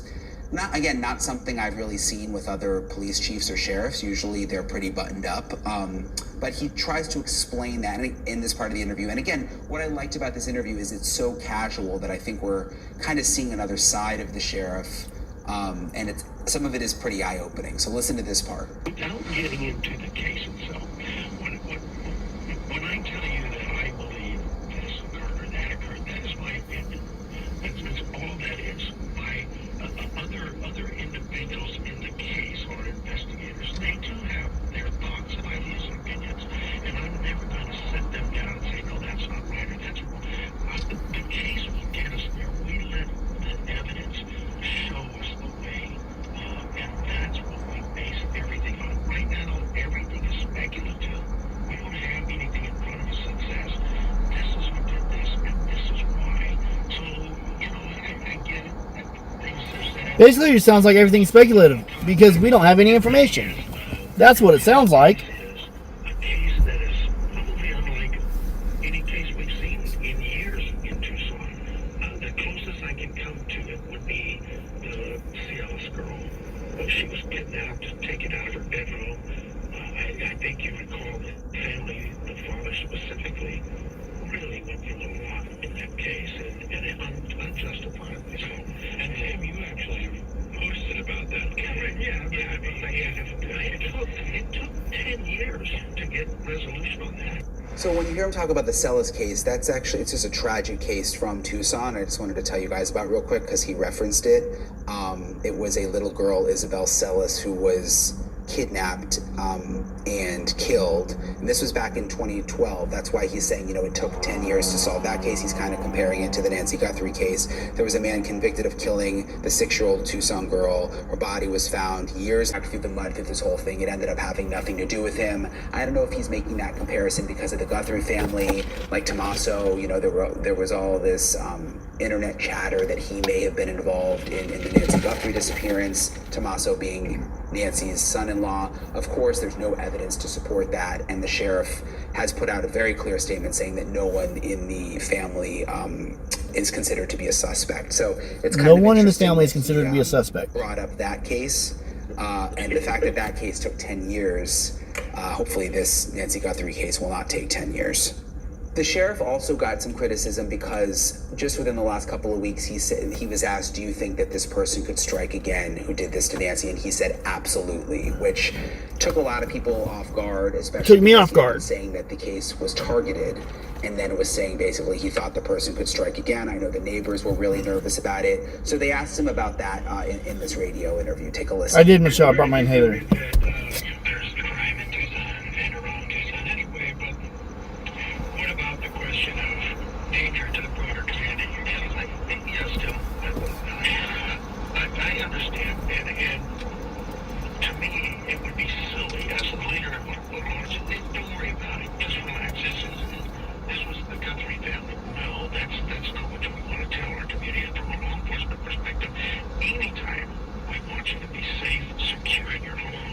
not something I've really seen with other police chiefs or sheriffs. Usually they're pretty buttoned up. But he tries to explain that in this part of the interview. And again, what I liked about this interview is it's so casual that I think we're kind of seeing another side of the sheriff. And some of it is pretty eye-opening. So listen to this part. Without getting into the case itself, when I tell you that I believe this occurred or that occurred, that is my opinion. That's all that is. Other individuals in the case or investigators, they do have their thoughts and ideas and opinions, and I'm never going to sit them down and say, no, that's not right or that's wrong. The case will get us there. We let the evidence show us the way, and that's what we base everything on. Right now, everything is speculative. We don't have anything in front of us that says, this is who did this, and this is why. So, you know, I get it. Basically, it sounds like everything's speculative because we don't have any information. That's what it sounds like. A case that is probably unlike any case we've seen in years in Tucson. The closest I can come to it would be the Cialis girl. She was kidnapped, taken out of her bedroom. I think you recall the family, the father specifically, really went through a lot in that case, and unjustifiably so. And Sam, you actually posted about that case. It took 10 years to get resolution on that. So when you hear him talk about the Celis case, it's just a tragic case from Tucson. I just wanted to tell you guys about real quick because he referenced it. It was a little girl, Isabel Celis, who was kidnapped and killed. And this was back in 2012. That's why he's saying, it took 10 years to solve that case. He's kind of comparing it to the Nancy Guthrie case. There was a man convicted of killing the 6-year-old Tucson girl. Her body was found years after through the mud through this whole thing. It ended up having nothing to do with him. I don't know if he's making that comparison because of the Guthrie family, like Tommaso, there was all this internet chatter that he may have been involved in the Nancy Guthrie disappearance, Tommaso being Nancy's son-in-law. Of course, there's no evidence to support that, and the sheriff has put out a very clear statement saying that no one in the family is considered to be a suspect. So it's kind no of one in this family is considered to be a suspect. Brought up that case, and the fact that case took 10 years. Hopefully, this Nancy Guthrie case will not take 10 years. The sheriff also got some criticism because just within the last couple of weeks, he was asked, do you think that this person could strike again who did this to Nancy? And he said, absolutely, which took a lot of people off guard, especially took me off guard, saying that the case was targeted. And then it was saying basically he thought the person could strike again. I know the neighbors were really nervous about it. So they asked him about that in this radio interview. Take a listen. I did, Michelle. I brought my inhaler. Anytime we want you to be safe, secure in your home,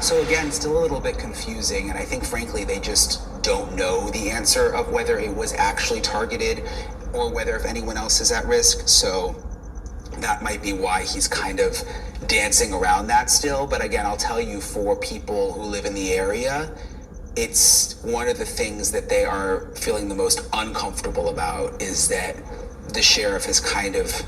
So again, still a little bit confusing, and I think frankly they just don't know the answer of whether it was actually targeted or whether if anyone else is at risk. So that might be why he's kind of dancing around that still. But again, I'll tell you, for people who live in the area, it's one of the things that they are feeling the most uncomfortable about, is that the sheriff has kind of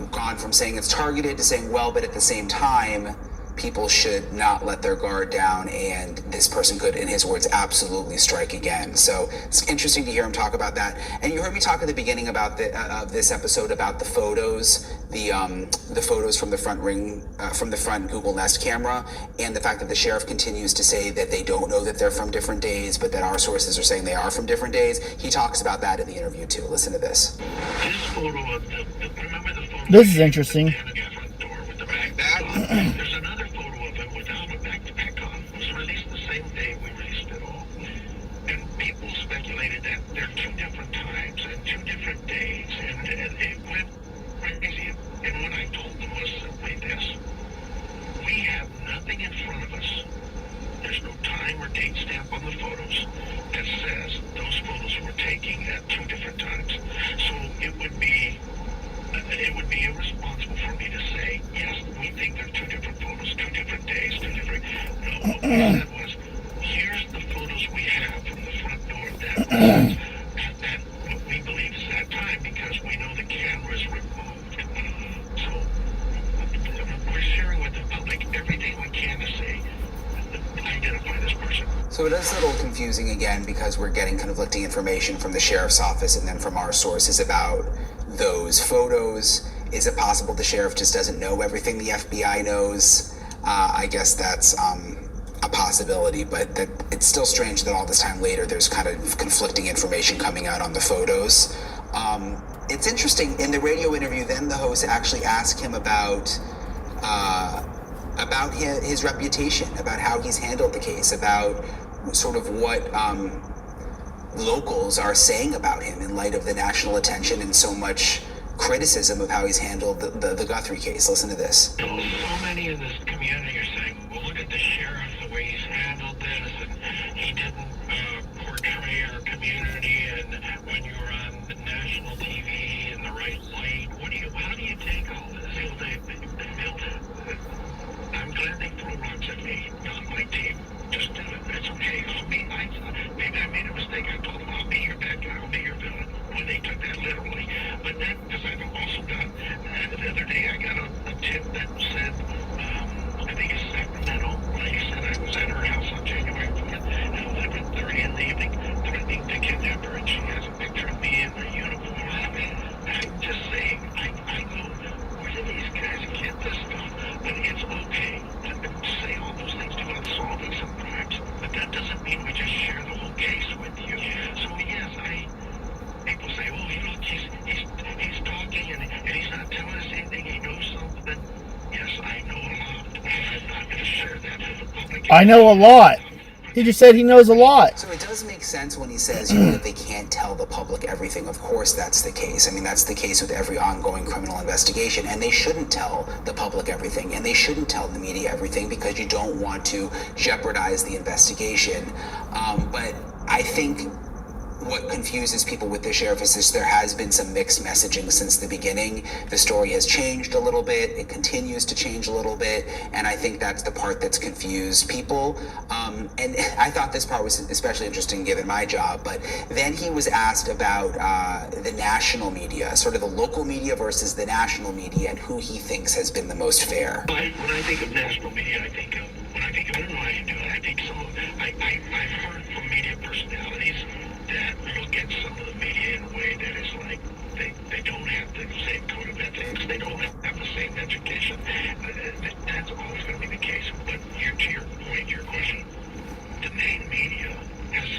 gone from saying it's targeted to saying, well, but at the same time, people should not let their guard down, and this person could, in his words, absolutely strike again. So it's interesting to hear him talk about that. And you heard me talk at the beginning about this episode about the photos, the photos from the front Google Nest camera, and the fact that the sheriff continues to say that they don't know that they're from different days, but that our sources are saying they are from different days. He talks about that in the interview too. Listen to this. This photo of remember the photo? This is interesting. There's another photo of him without a backpack on. It was released the same day we released it all. And people speculated that they're two different times and two different days. And it went crazy. And what I told them was simply this. We have nothing in front of us. There's no time or date stamp on the photos that says those photos were taken at two different times. So it would be irresponsible for me to say, yes, we think they're two different photos, two different days, two different... No, what we said was, here's the photos we have from the front door of that residence at what we believe is that time, because we know the camera is removed. So we're sharing with the public everything we can to say, identify this person. So it is a little confusing again, because we're getting conflicting information from the sheriff's office and then from our sources about those photos. Is it possible the sheriff just doesn't know everything the FBI knows? I guess that's a possibility, but that it's still strange that all this time later there's kind of conflicting information coming out on the photos. It's interesting, in the radio interview, then the host actually asked him about his reputation, about how he's handled the case, about sort of what locals are saying about him in light of the national attention and so much criticism of how he's handled the Guthrie case. Listen to this. So many in this community are saying, well, look at the sheriff, the way he's handled this, and he didn't portray our community, and when you were on the national TV in the right light, how do you take all this? I'm glad they throw rocks at me, not my team. Just do it. It's okay. Maybe I made a mistake. I told them I'll be your bad guy, I'll be your villain, when they took that literally. But then, because I've also got, the other day I got a tip that said, I think it's Sacramento, like said I was at her house on January 4th at 11:30 in the evening, threatening to kidnap her, and she has a picture of me in her uniform. I'm just saying, I know, where do these guys get this stuff? But it's okay to say all those things about solving some crimes, but that doesn't mean we just share the whole case with you. So yes, people say, oh, you know, he's talking and he's not telling us anything, he knows something. Yes, I know a lot, but I'm not going to share that with the public. I know a lot. He just said he knows a lot. So it does make sense when he says, you know, that they can't tell the public everything. Of course that's the case. I mean, that's the case with every ongoing criminal investigation, and they shouldn't tell the public everything, and they shouldn't tell the media everything, because you don't want to jeopardize the investigation. But I think what confuses people with the sheriff is this: there has been some mixed messaging since the beginning. The story has changed a little bit, it continues to change a little bit, and I think that's the part that's confused people. And I thought this part was especially interesting given my job, but then he was asked about the national media, sort of the local media versus the national media, and who he thinks has been the most fair. When I think of national media, I don't know how you do it, I think I've heard from media personalities that look at some of the media in a way that is like, they don't have the same code of ethics, they don't have the same education. That's always going to be the case. But to your point, your question, the main media has,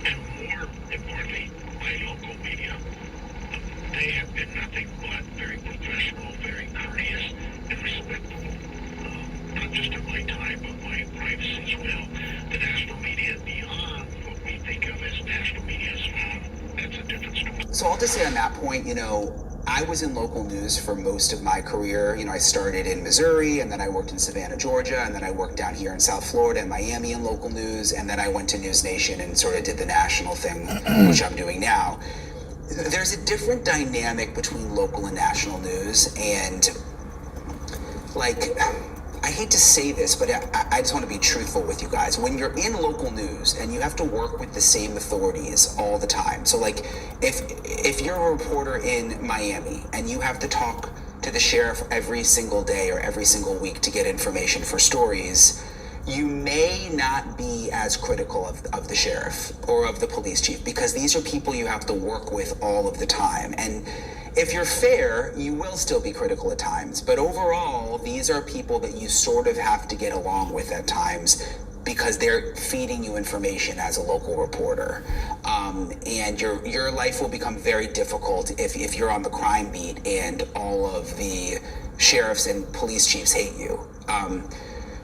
and more importantly, my local media, they have been nothing but very professional, very courteous, and respectful. Not just of my time, but my privacy as well. The national media, beyond what we think of as national media, that's a different story. So I'll just say on that point, you know, I was in local news for most of my career. You know, I started in Missouri, and then I worked in Savannah, Georgia, and then I worked down here in South Florida and Miami in local news, and then I went to News Nation and sort of did the national thing, which I'm doing now. There's a different dynamic between local and national news, and like, I hate to say this, but I just want to be truthful with you guys. When you're in local news and you have to work with the same authorities all the time, so like if you're a reporter in Miami and you have to talk to the sheriff every single day or every single week to get information for stories, you may not be as critical of the sheriff or of the police chief, because these are people you have to work with all of the time. And if you're fair, you will still be critical at times, but overall, these are people that you sort of have to get along with at times because they're feeding you information as a local reporter. And your life will become very difficult if you're on the crime beat and all of the sheriffs and police chiefs hate you.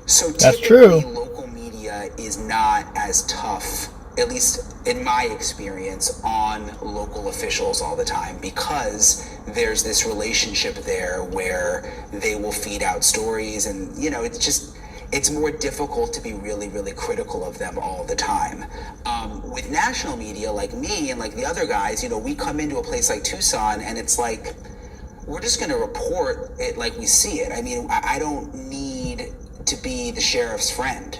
So That's typically, true. local media is not as tough, at least in my experience, on local officials all the time, because there's this relationship there where they will feed out stories, and you know, it's more difficult to be really, really critical of them all the time. With national media like me and like the other guys, you know, we come into a place like Tucson and it's like, we're just going to report it like we see it. I mean, I don't need to be the sheriff's friend.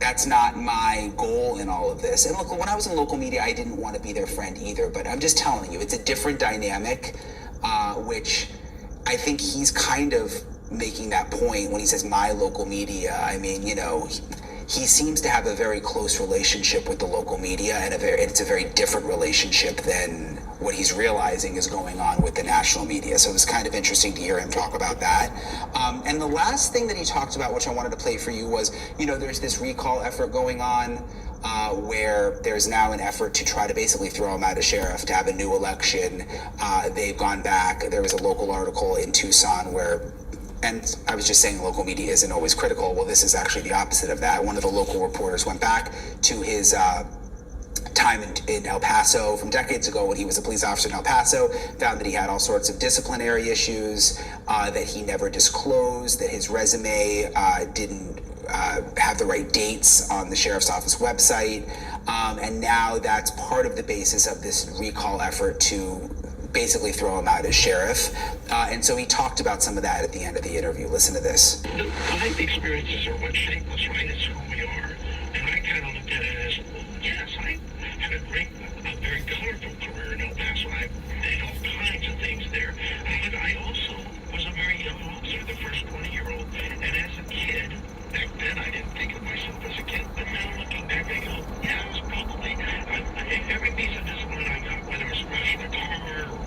That's not my goal in all of this. And look, when I was in local media, I didn't want to be their friend either, but I'm just telling you, it's a different dynamic, which I think he's kind of making that point when he says my local media. I mean, you know, he seems to have a very close relationship with the local media, and it's a very different relationship than what he's realizing is going on with the national media. So it was kind of interesting to hear him talk about that. And the last thing that he talked about, which I wanted to play for you, was, you know, there's this recall effort going on where there's now an effort to try to basically throw him out as sheriff, to have a new election. They've gone back. There was a local article in Tucson where, and I was just saying local media isn't always critical. Well, this is actually the opposite of that. One of the local reporters went back to his time in El Paso from decades ago when he was a police officer in El Paso, found that he had all sorts of disciplinary issues that he never disclosed, that his resume didn't have the right dates on the sheriff's office website. And now that's part of the basis of this recall effort to basically throw him out as sheriff. And so he talked about some of that at the end of the interview. Listen to this. The life experiences are what shape us, right? It's who we are. And I kind of looked at it as, well, yes, I had a very colorful career in El Paso. I did all kinds of things there. But I also was a very young officer, the first 20-year-old. And as a kid, back then I didn't think of myself as a kid. But now looking back, I go, yeah, it was probably every piece of discipline I got, whether it's crashing a car or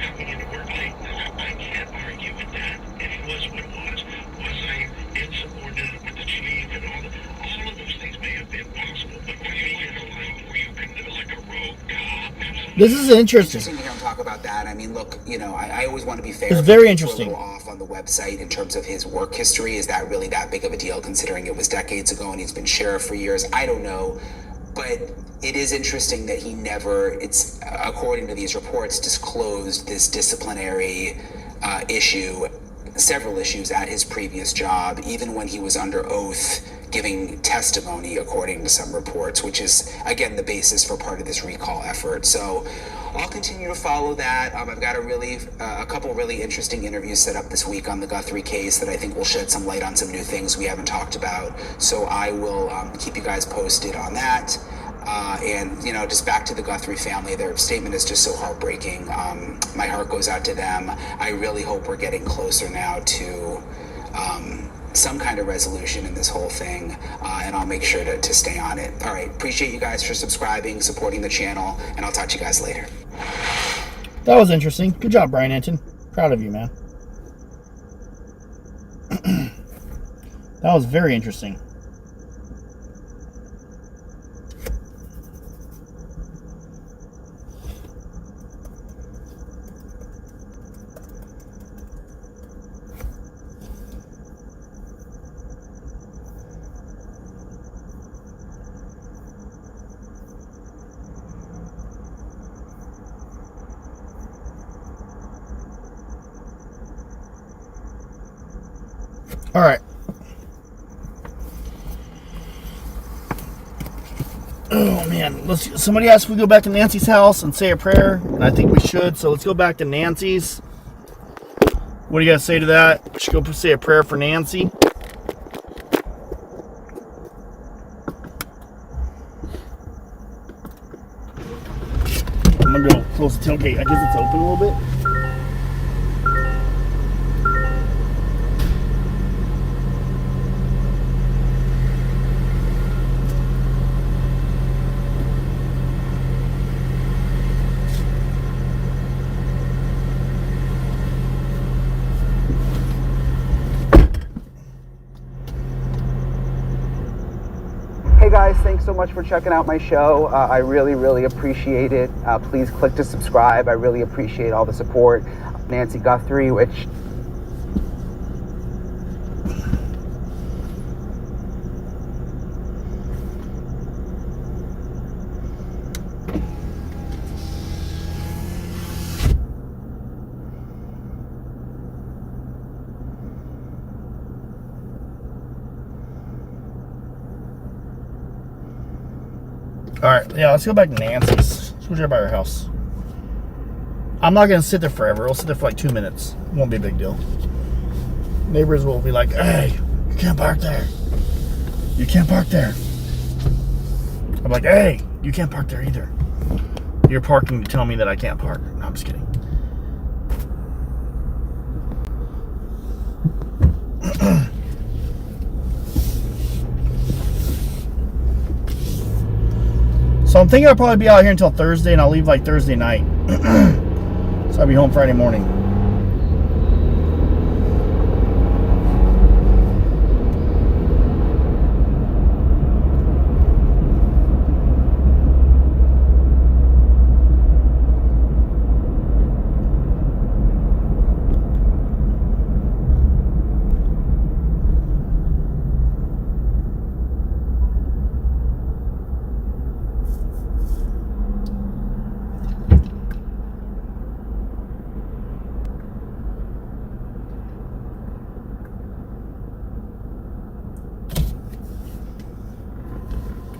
coming into work late, I can't argue with that. It was what it was. Was I insubordinate with the chief and all of those things may have been possible, but when you get a life where you can live like a rogue cop. This is interesting. Interesting to hear him talk about that. I mean, look, you know, I always want to be fair. It's very interesting. A little off on the website in terms of his work history. Is that really that big of a deal, considering it was decades ago and he's been sheriff for years? I don't know. But it is interesting that he never, it's according to these reports, disclosed this disciplinary issue, several issues at his previous job, even when he was under oath giving testimony, according to some reports, which is, again, the basis for part of this recall effort. So I'll continue to follow that. I've got a couple really interesting interviews set up this week on the Guthrie case that I think will shed some light on some new things we haven't talked about. So I will keep you guys posted on that. And, you know, just back to the Guthrie family, their statement is just so heartbreaking. My heart goes out to them. I really hope we're getting closer now to some kind of resolution in this whole thing, and I'll make sure to stay on it. All right, appreciate you guys for subscribing, supporting the channel, and I'll talk to you guys later. That was interesting. Good job, Brian Anton. Proud of you, man. That was very interesting. All right. Oh man, somebody asked if we go back to Nancy's house and say a prayer, and I think we should. So let's go back to Nancy's. What do you guys say to that? We should go say a prayer for Nancy. I'm gonna go close the tailgate. I guess it's open a little bit. Hey guys, thanks so much for checking out my show. I really appreciate it. Please click to subscribe. I really appreciate all the support. Nancy Guthrie, which... Alright, yeah, let's go back to Nancy's. Let's go by her house. I'm not going to sit there forever. We'll sit there for like 2 minutes. It won't be a big deal. Neighbors will be like, hey, you can't park there. You can't park there. I'm like, hey, you can't park there either. You're parking to tell me that I can't park. No, I'm just kidding. So I'm thinking I'll probably be out here until Thursday, and I'll leave like Thursday night. So I'll be home Friday morning.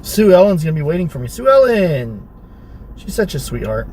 Sue Ellen's gonna be waiting for me. Sue Ellen! She's such a sweetheart.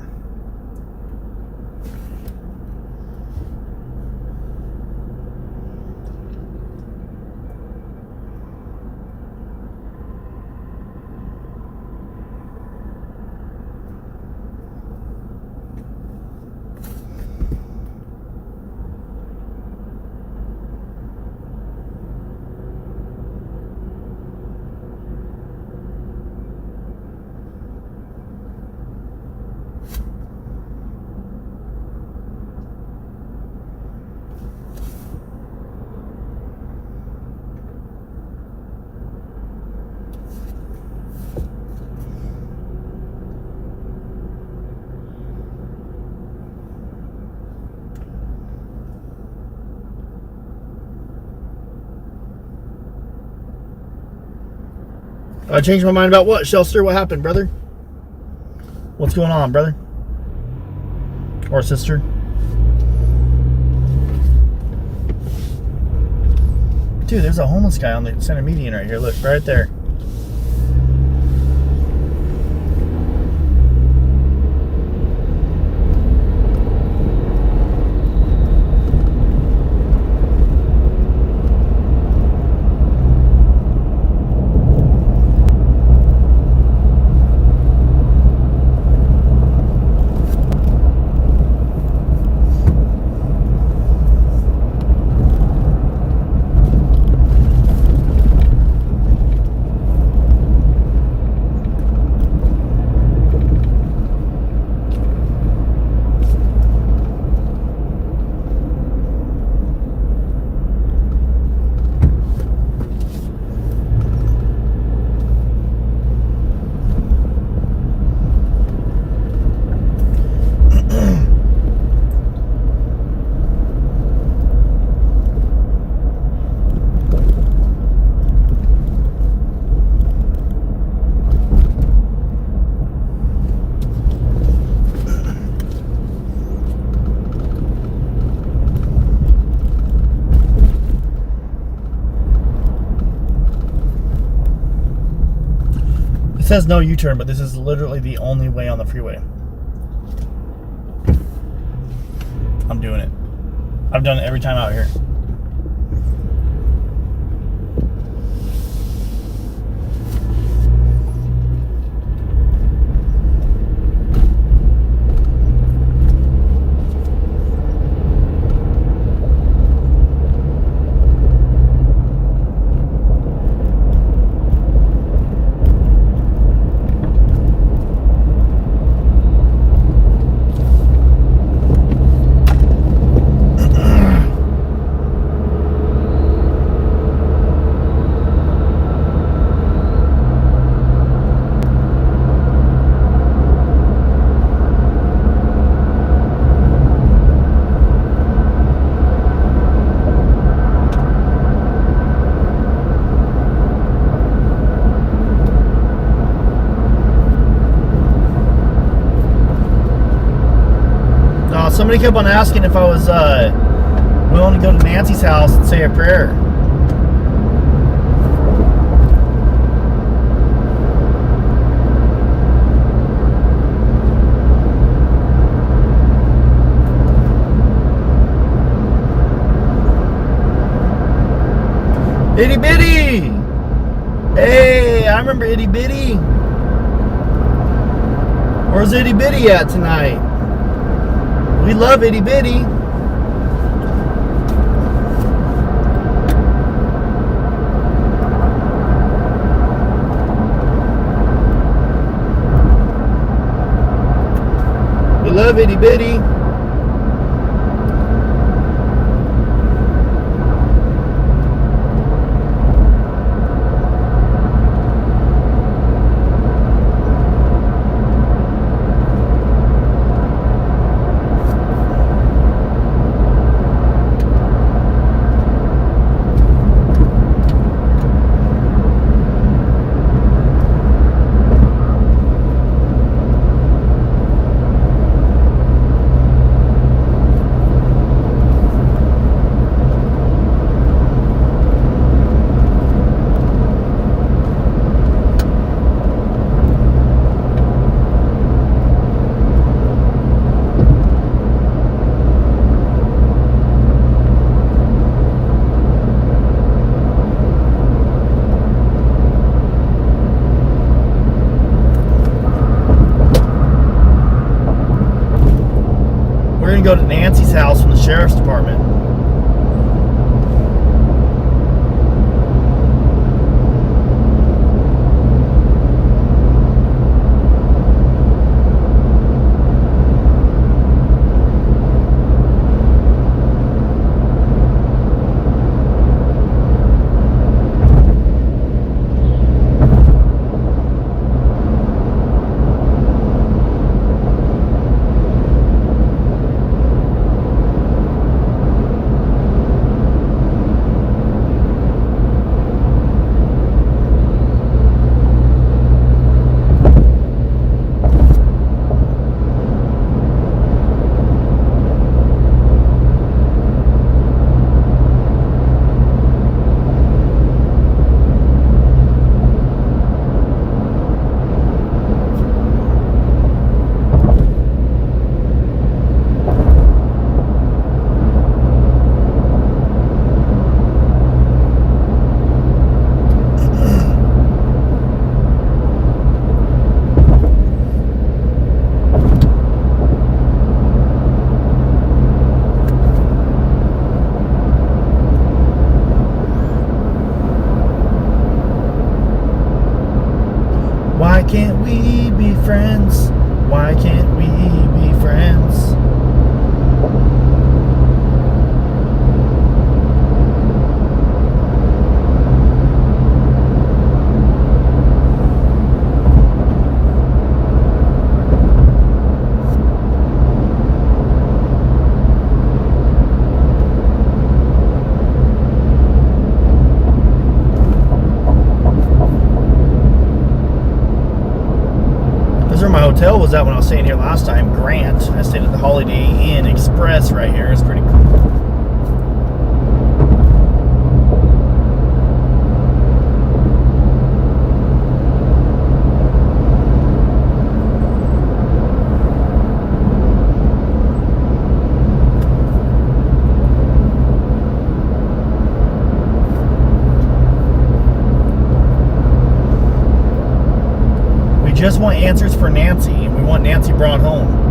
I changed my mind about what, Shelster? What happened, brother? What's going on, brother? Or sister? Dude, there's a homeless guy on the center median right here. Look, right there. says no U-turn, but this is literally the only way on the freeway. I'm doing it. I've done it every time out here. Somebody kept on asking if I was willing to go to Nancy's house and say a prayer. Itty Bitty! Hey, I remember Itty Bitty. Where's Itty Bitty at tonight? We love Itty Bitty. We love Itty Bitty. Go to Nancy's house from the sheriff's department. Why can't we be friends? Why can't we be friends? My hotel was at when I was staying here last time, Grant. I stayed at the Holiday Inn Express right here. It's pretty cool. just want answers for Nancy. We want Nancy brought home.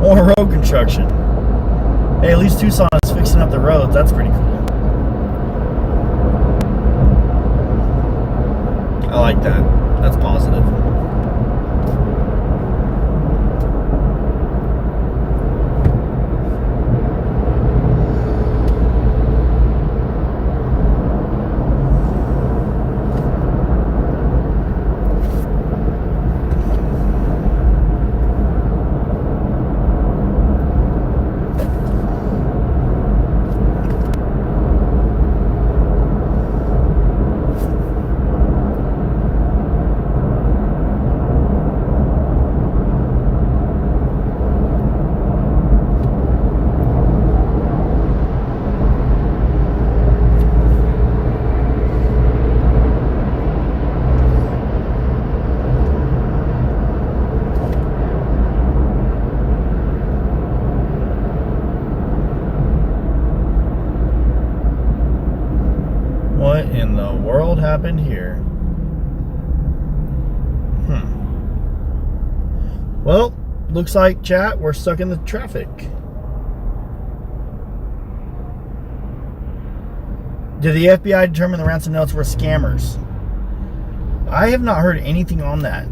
More road construction. Hey, at least Tucson is fixing up the roads. That's pretty cool. I like that. That's positive. What in the world happened here? Well, looks like, chat, we're stuck in the traffic. Did the FBI determine the ransom notes were scammers? I have not heard anything on that.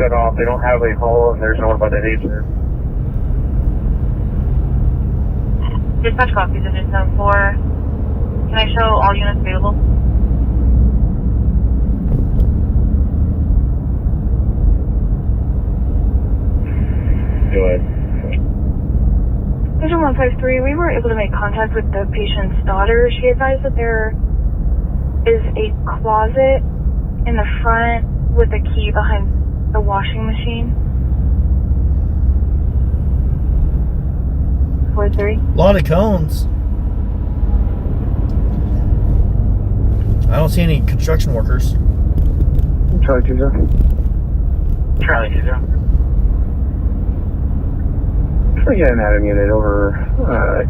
shut off. They don't have a hole, and there's no one by the Hazer. Dispatch copies of 4. Can I show all units available? Go ahead. Division 153, we were able to make contact with the patient's daughter. She advised that there is a closet in the front with a key behind the washing machine. 43. A lot of cones. I don't see any construction workers. Charlie 20. Charlie 20. We got an Adam unit over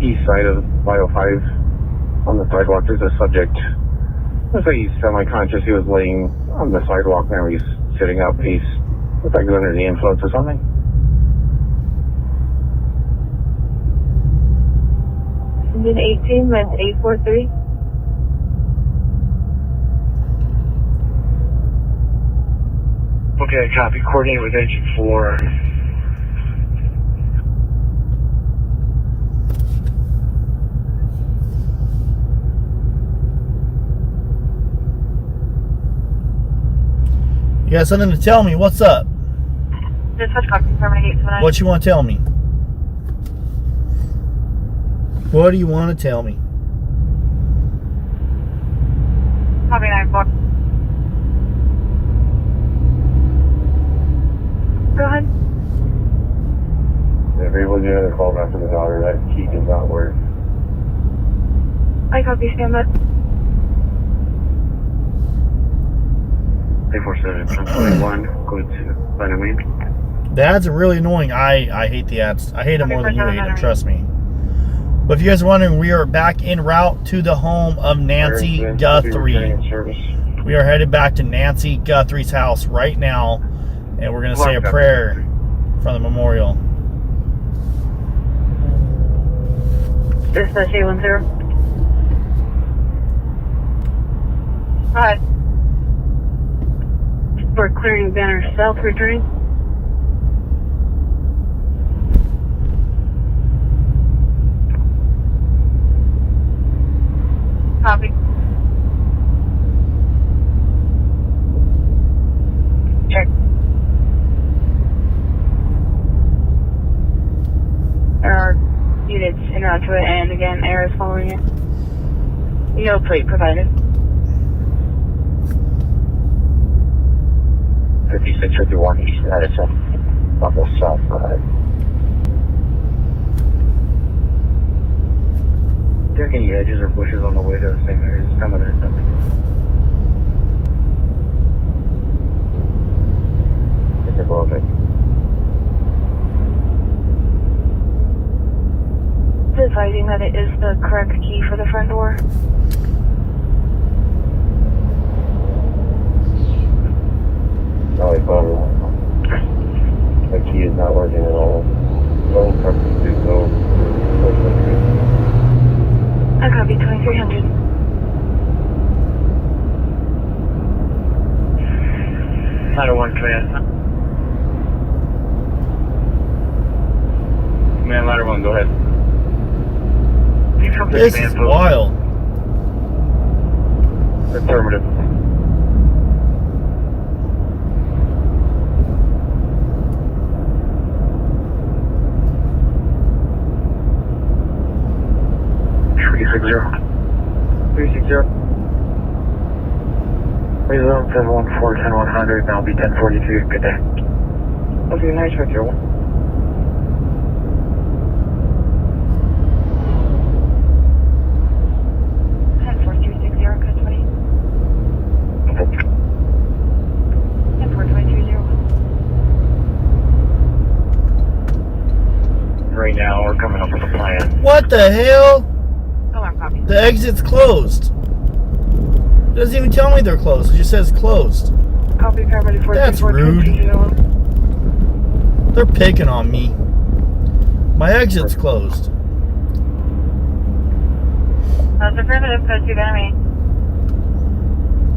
east side of 505 on the sidewalk. There's a subject. Looks like he's semi-conscious. He was laying on the sidewalk. Now he's sitting up. He's looks like he's under the influence or something. Engine 18 with 843. Okay, copy. Coordinate with engine 4. You got something to tell me? What's up? Dispatch copy, Paramedic 879. What you want to tell me? What do you want to tell me? Copy 94. Go ahead. If able to do another call back to the daughter, that key does not work. I copy, stand by. 847, 1041, go to Dynamite. The ads are really annoying. I hate the ads. I hate them more than you hate them, trust me. But if you guys are wondering, we are back en route to the home of Nancy Guthrie. We are headed back to Nancy Guthrie's house right now, and we're going to say a prayer from the memorial. Dispatch 810. Hi. We're clearing banner south returning. Copy. Check. There are units en route to it, and again, air is following it. No plate provided. 5651 East Edison on the south side. Is there any edges or bushes on the way to the same area as coming in? It's a little bit. Advising that it is the correct key for the front door. No, I thought the key is not working at all. No purpose to go. I copy 2300. Ladder 1 command. Command ladder 1, go ahead. This is wild. Affirmative. Please zone 714, 10100, now be 1042, good day. Okay, nice with you. 104360, code 20. 104230. Right now, we're coming up with a plan. What the hell? Alarm copy. The exit's closed. It doesn't even tell me they're closed. It just says closed. Copy, Paramedic 4. That's rude. They're picking on me. My exit's closed. That's affirmative, code 2 enemy.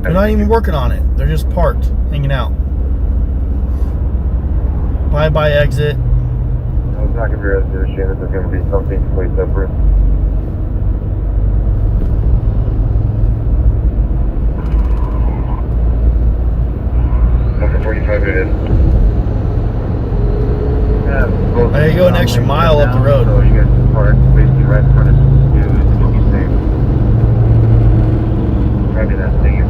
They're not even working on it. They're just parked, hanging out. Bye-bye exit. No, it's not going to be resolution. This is going to be something completely separate. Number 45 it is. Yeah, I go an extra mile up the road. So you guys can park basically right in front of you. You'll be safe. Roger that. Thank you.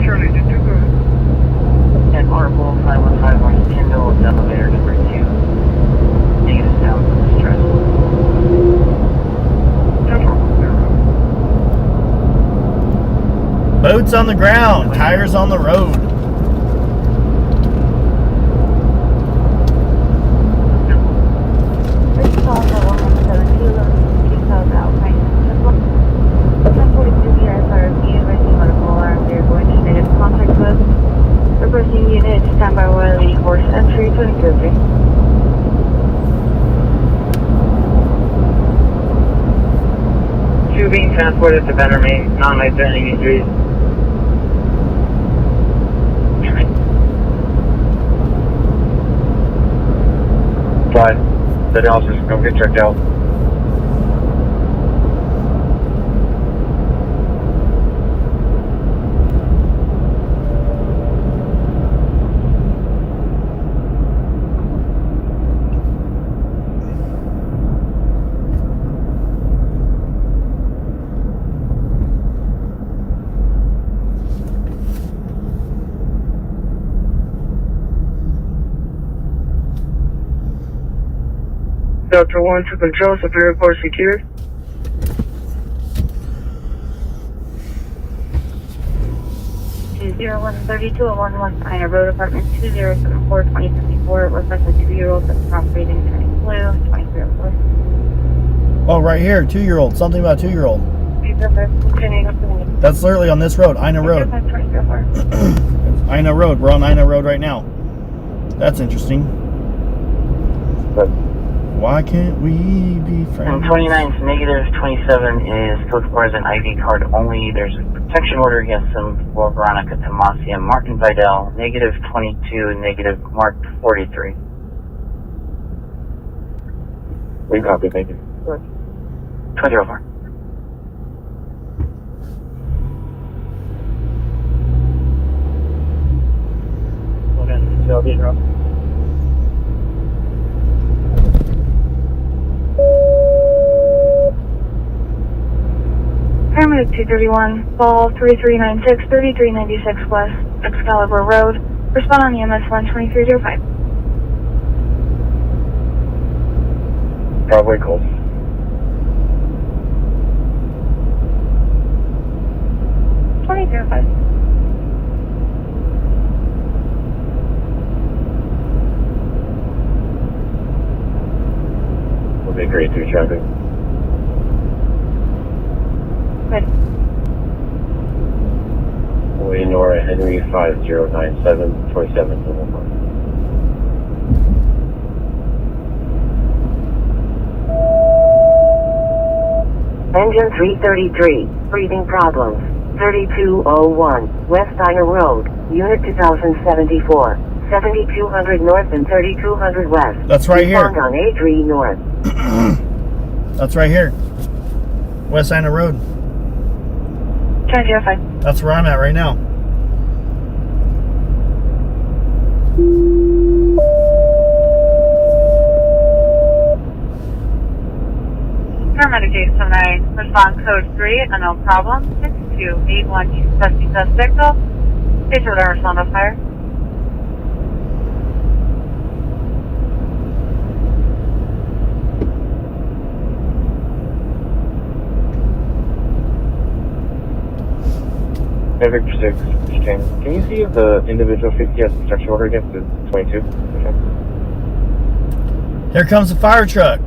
Charlie, did you go? At Oracle 515 Orange Kindle, it's elevator number 2. Negative sound from distress. Boats on the ground, tires on the road. Requesting unit standby while the horse entry 2030. Two being transported to Banner Main, non-life-threatening injuries. Fine. The officers go get checked out. Delta 1 to control, Superior Court secured. Zero 132 111 Pioneer Road, apartment 2074 2054. It looks like a 2-year-old that's operating turning blue, 2304. Oh, right here, 2-year-old. Something about a 2-year-old. That's literally on this road, Ina Road. Ina Road. We're on Ina Road right now. That's interesting. Why can't we be friends? And 29 is negative, 27 is code requires an ID card only. There's a protection order against him for Veronica Tomasia, Martin Vidal, negative 22, negative Mark 43. We copy, thank you. 2004. Paramedic 231, ball 3396, 3396 West Excalibur Road. Respond on EMS 12305. Probably cold. We'll be great through traffic. Good. Leonora Henry 5097 27 November. Engine 333, breathing problems. 3201, West Ina Road, Unit 2074, 7200 North and 3200 West. That's right here. Respond on A3 North. That's right here. West Ina Road. 2005. That's where I'm at right now. Paramedic 879, respond code 3, unknown problem, 6281, suspecting suspect, stage with our respond of fire. Victor 6, James. Can you see if the individual 50 has protection order against the 22? Okay. Here comes the fire truck.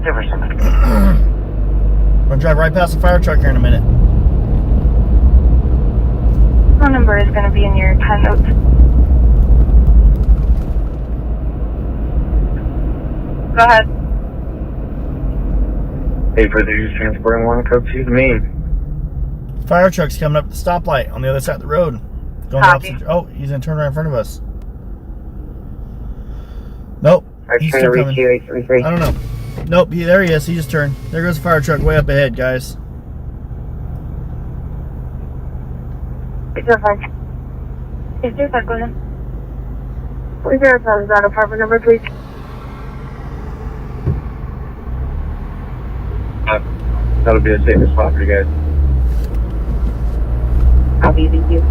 I'm gonna drive right past the fire truck here in a minute. Phone number is going to be in your time notes. Go ahead. Hey, further use transporting one, code 2 to Maine. Fire truck's coming up at the stoplight on the other side of the road. Going opposite. Oh, he's gonna turn right in front of us. Nope. He's still coming. I don't know. Nope. There he is. He just turned. There goes the fire truck way up ahead, guys. It's a fine. Is there a gun? Is there a that apartment number, please? That'll be the safest spot for you guys. Copy, thank you.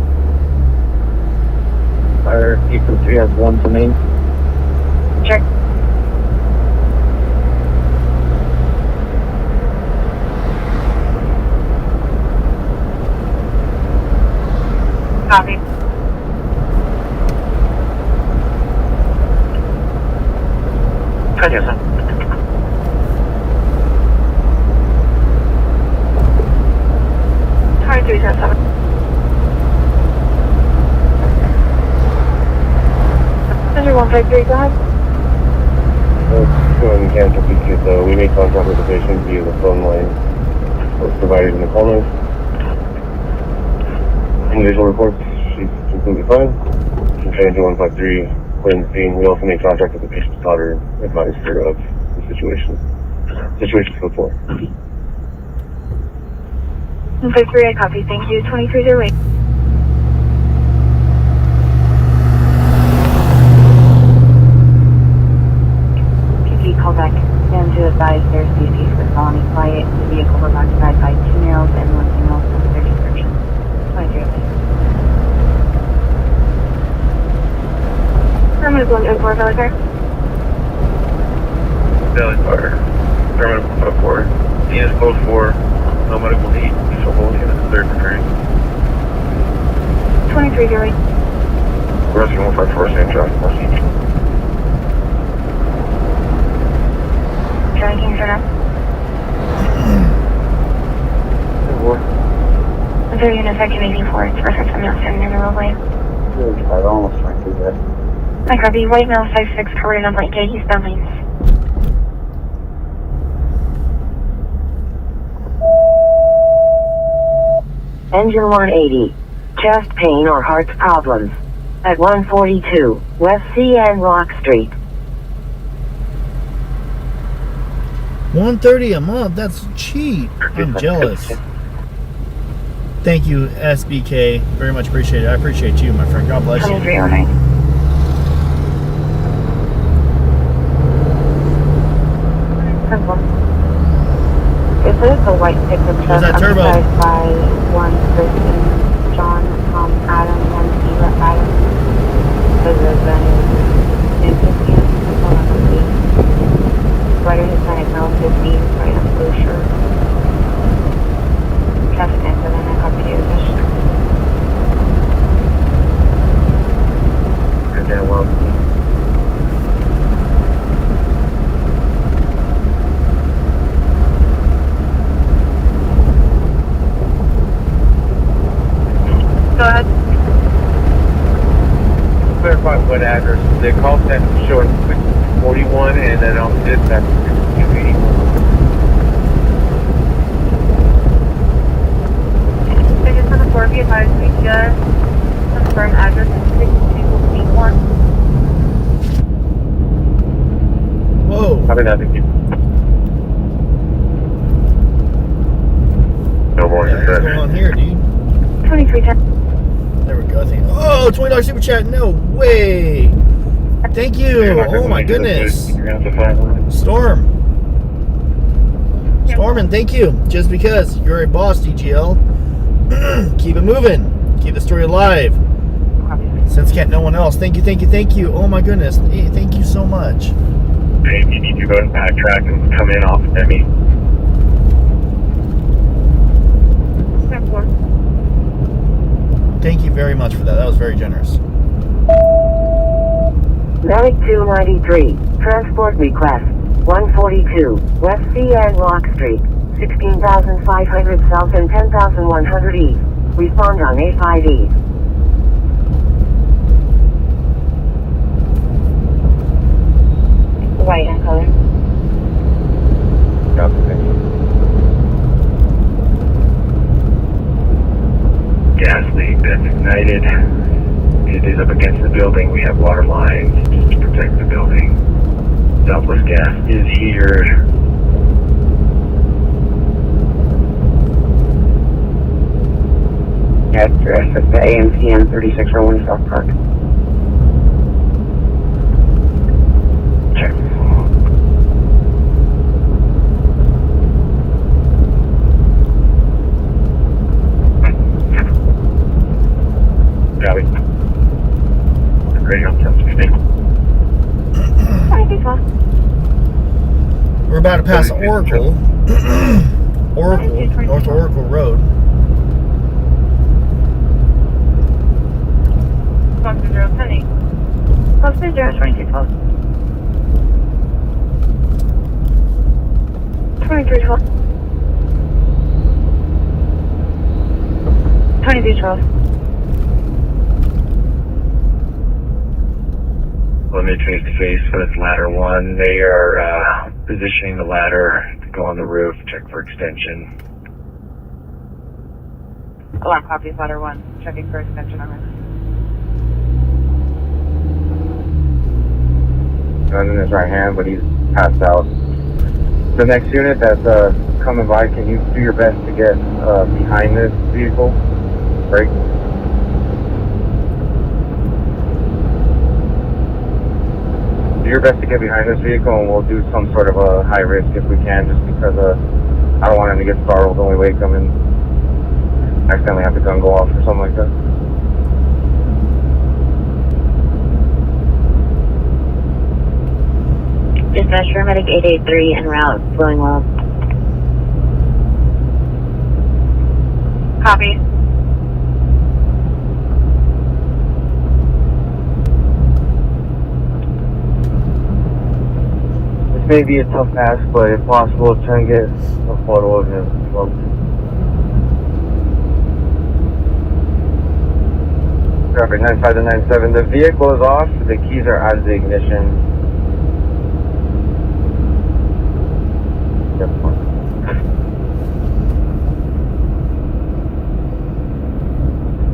Fire 843 has 1 to main. Check. Copy. Yes, sir. Sorry, 377. Measure 153, go ahead. Let's go ahead and cancel because we made contact with the patient via the phone line that was provided in the call notes. Individual reports, she's completely fine. Contained to 153, clear the scene. We also made contact with the patient's daughter and advised her of the situation. Situation code 4. 153, I copy, thank you. 2308. Call back and to advise there's CCs for felony quiet. The vehicle was occupied by 2 males and 1 female since their description. 23. Terminal 104, Valley Car. Valley Car. Terminal 104. Scene is code 4. No medical need. So holding in the third degree. 23, Gary. Rescue 154, same traffic message. Drinking for now. Is there unit second 84? It's perfect. I'm not standing near the roadway. I almost went through that. I copy. White male 5'6", covered in a blanket. He's down lanes. Engine 180. Chest pain or heart problems. At 142 West CN Rock Street. 130 a month. That's cheap. I'm jealous. Thank you, SBK. Very much appreciated. I appreciate you, my friend. God bless you. 2309. This is the white pickup truck occupied by one person, John, Tom, Adam, and Eva Adams. The resident is in 15. Rider Hispanic male 50, right on blue shirt. Traffic incident, I copy you. Good day, well. Go ahead. Clarify what address. The call center showing 641 and then on this that's 281. I just on the 4 be advised we just confirm address 6281. Whoa. Copy that, thank you. No more What's going on here, dude? 2310. There we go. Oh, $20 super chat. No way. Thank you. Oh my goodness. Storm. Stormin', thank you. Just because you're a boss, DGL. Keep it moving. Keep the story alive. Since can't no one else. Thank you, thank you, thank you. Oh my goodness. Hey, thank you so much. Hey, if you need to go and backtrack and come in off of me. Thank you very much for that. That was very generous. Medic 293. Transport request. 142 West CN Rock Street. 16,500 South and 10,100 East. Respond on A5 East. White and color. is up against the building. We have water lines just to protect the building. Southwest Gas is here. Address at the AMPN 3601 South Park. Check. Copy. Radio, 1016. We're about to pass Oracle. North Oracle Road. Foster 010. Foster 02212. 2312. 2212. Let me trace the face for this ladder one. They are positioning the ladder to go on the roof, check for extension. Alarm copies, ladder 1. Checking for extension on roof. Gun in his right hand, but he's passed out. The next unit that's coming by, can you do your best to get behind this vehicle? Break. Do your best to get behind this vehicle, and we'll do some sort of a high risk if we can, just because I don't want him to get startled. The only way come and accidentally have the gun go off or something like that. Dispatch Paramedic 883 en route, flowing well. Copy. This may be a tough task, but if possible, try and get a photo of him. Traffic 95 to 97. The vehicle is off. The keys are out of the ignition.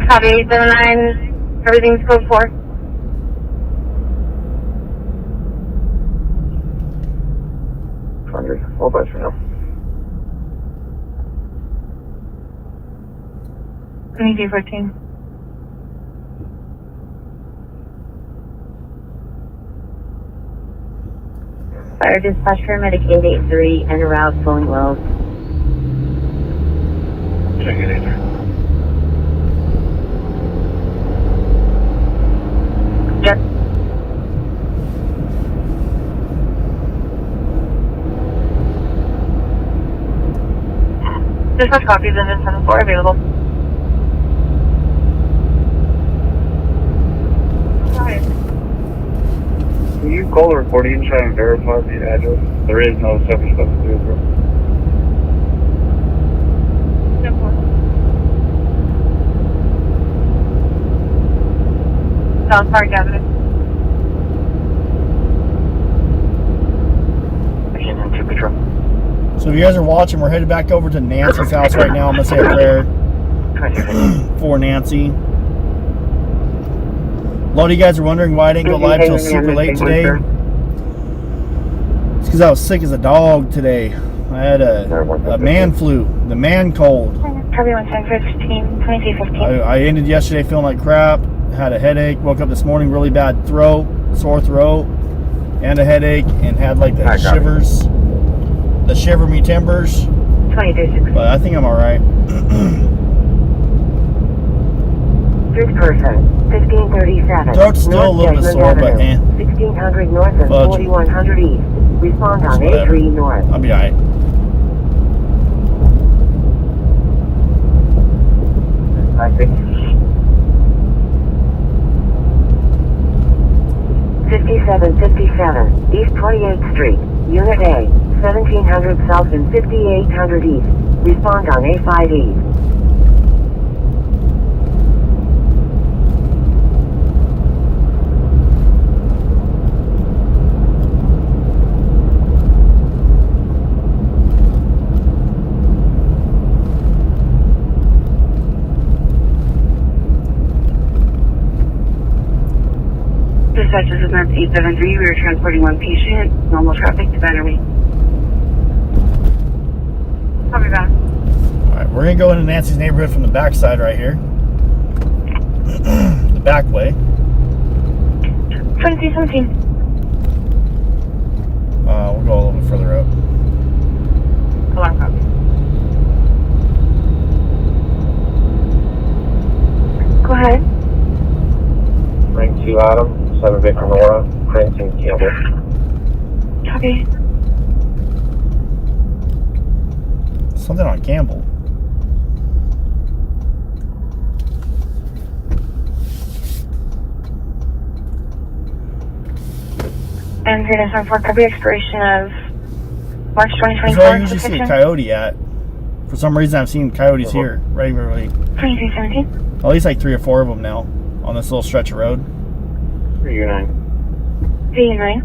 Copy, 79, everything's code 4. All best for now. 2214. Fire Dispatch Paramedic 883 en route, flowing well. Check it in there. Yes. Dispatch copies, engine 74 available. Alright. Can you call the recording and try and verify the address? There is no 770. South Park Avenue. So if you guys are watching, we're headed back over to Nancy's house right now. I'm going to say a prayer for Nancy. A lot of you guys are wondering why I didn't go live till super late today. It's because I was sick as a dog today. I had a man flu, the man cold. Copy 11015, 2215. I ended yesterday feeling like crap, had a headache, woke up this morning really bad throat, sore throat, and a headache, and had like the shivers. The shiver me timbers. 2260. But I think I'm alright. Third person, 1537. Throat's still a little bit sore, but 1600 north and 4100 east. Respond on A3 north. I'll be alright. I think 5757, East 28th Street, Unit A, 1700 South and 5800 East. Respond on A5 East. Dispatch, this is Nancy 873. We are transporting one patient, normal traffic to Battery. Copy back. Alright, we're going to go into Nancy's neighborhood from the back side right here. The back way. 2317. We'll go a little bit further up. Alarm copy. Go ahead. Rank 2 Adam, 7 Victor Nora, Cranston Campbell. Copy. Something on Campbell. And 394, copy expiration of March 2024. That's where I usually see a coyote at. For some reason, I've seen coyotes here regularly. 2317. At least like 3 or 4 of them now on this little stretch of road. 3U9. 3U9.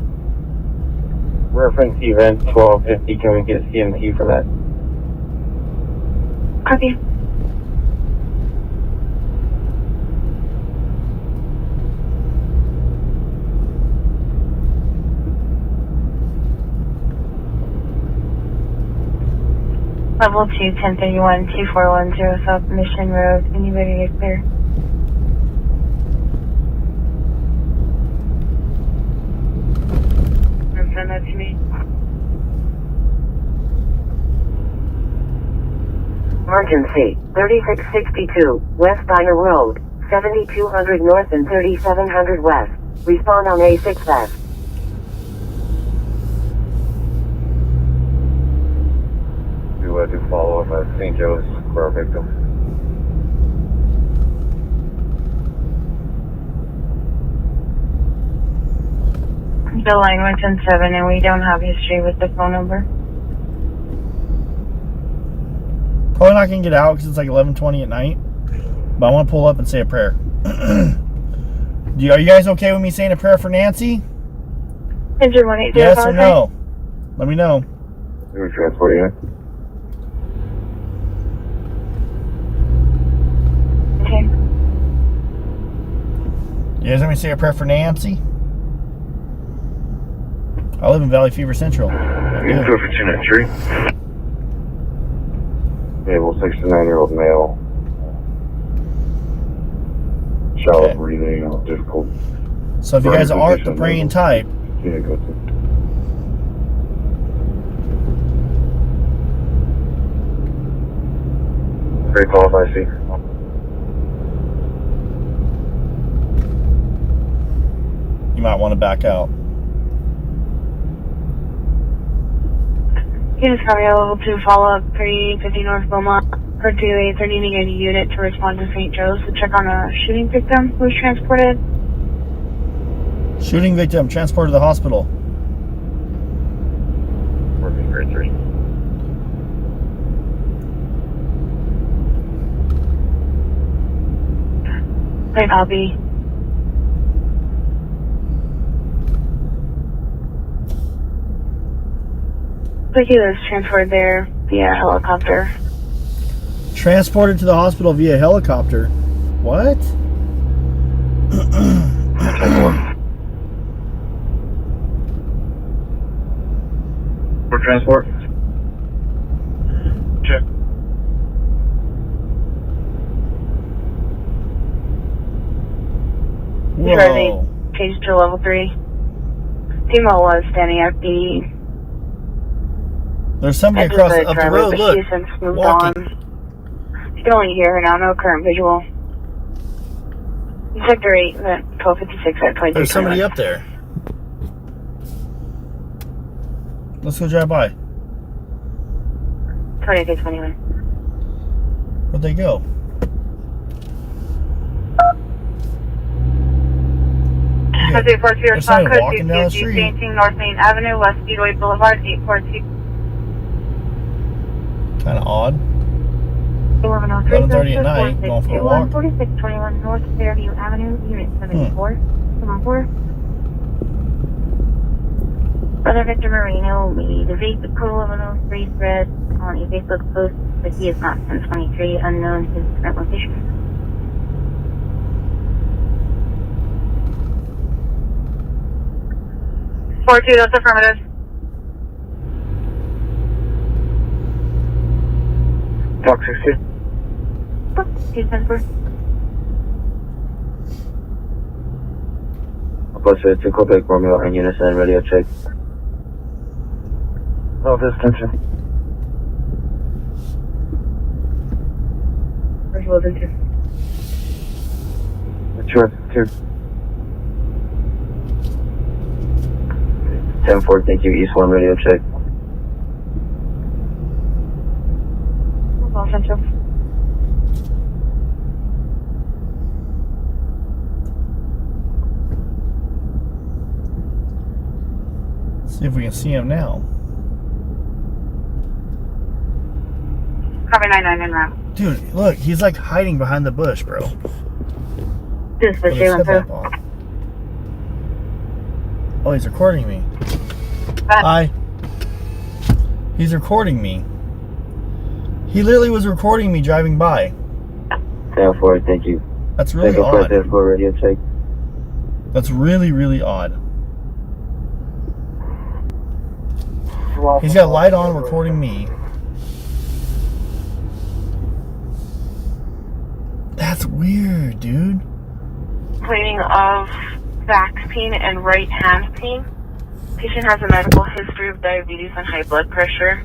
Reference event 1250. Can we get CMT for that? Copy. Level 2, 1031, 2410 South Mission Road. Anybody get clear? Send that to me. Emergency, 3662, West Diner Road, 7200 North and 3700 West. Respond on A6F. Do follow up at St. Joe's for our victim. The line 177, and we don't have history with the phone number. Probably not going to get out because it's like 11:20 at night. But I want to pull up and say a prayer. Are you guys okay with me saying a prayer for Nancy? Engine 180. Yes or no? Let me know. We're transporting it. Okay. You guys want me to say a prayer for Nancy? I live in Valley Fever Central. Go for 293. Able 69-year-old male. Shallow breathing, difficult. So if you guys aren't the praying type, yeah, go to. Great call if I see. you might want to back out. Units copy level 2 follow-up 350 North Beaumont. For 2-8, they're needing a unit to respond to St. Joe's to check on a shooting victim who was transported. Shooting victim transported to the hospital. Working grade 3. Great copy. Policia was transferred there via helicopter. Transported to the hospital via helicopter. What? For transport? Check. Whoa. Changed to level 3. Female was standing at the There's somebody edge across of up the driveway, road. but Look, she has since moved walking. on. You can only hear her now, no current visual. Sector 8, 1256 at 22. There's somebody up there. Let's go drive by. 2221. Where'd they go? That's 842, There's response somebody code walking down the street. 222, North Main Avenue, West Speedway Boulevard, 842. Kind of odd. 1103, 11:30 at night, going for a walk. 4621 North Fairview Avenue, Unit 74. 714. Brother Victor Marino, we the vehicle of an 03 thread on a Facebook post, but he is not 1023, unknown his current location. 4-2, that's affirmative. Fox 16. Houston, for. Policia 2 Quebec Romeo and Unison radio check. Oh, this tension. Where's Wilson 2? 2. 10-4, thank you. East 1 radio check. Well, Central. See if we can see him now. Copy 99 en route. Dude, look, he's like hiding behind the bush, bro. This is With his Jalen headlamp 2. on. Oh, he's recording me. Hi. He's recording me. He literally was recording me driving by. 10-4, thank you. That's really Second odd. 10-4 radio check. That's really, really odd. He's got light on recording me. That's weird, dude. Complaining of back pain and right hand pain. Patient has a medical history of diabetes and high blood pressure.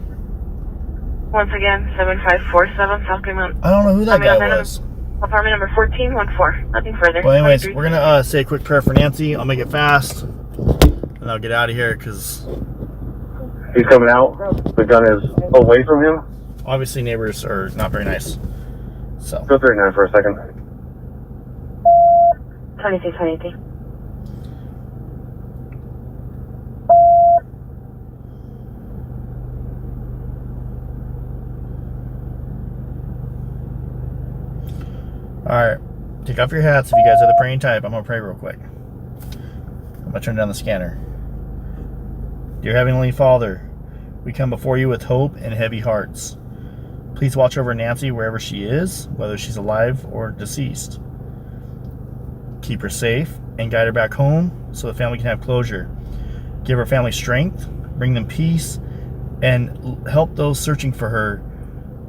Once again, 7547 South I don't know who that guy was. Apartment number 1414. Nothing further. Well, anyways, 23. we're gonna say a quick prayer for Nancy. I'll make it fast, and I'll get out of here because He's coming out. The gun is away from him. obviously neighbors are not very nice. So Go 39 for a second. 22. Alright, take off your hats if you guys are the praying type. I'm going to pray real quick. I'm going to turn down the scanner. Dear Heavenly Father, we come before you with hope and heavy hearts. Please watch over Nancy wherever she is, whether she's alive or deceased. Keep her safe and guide her back home so the family can have closure. Give her family strength, bring them peace, and help those searching for her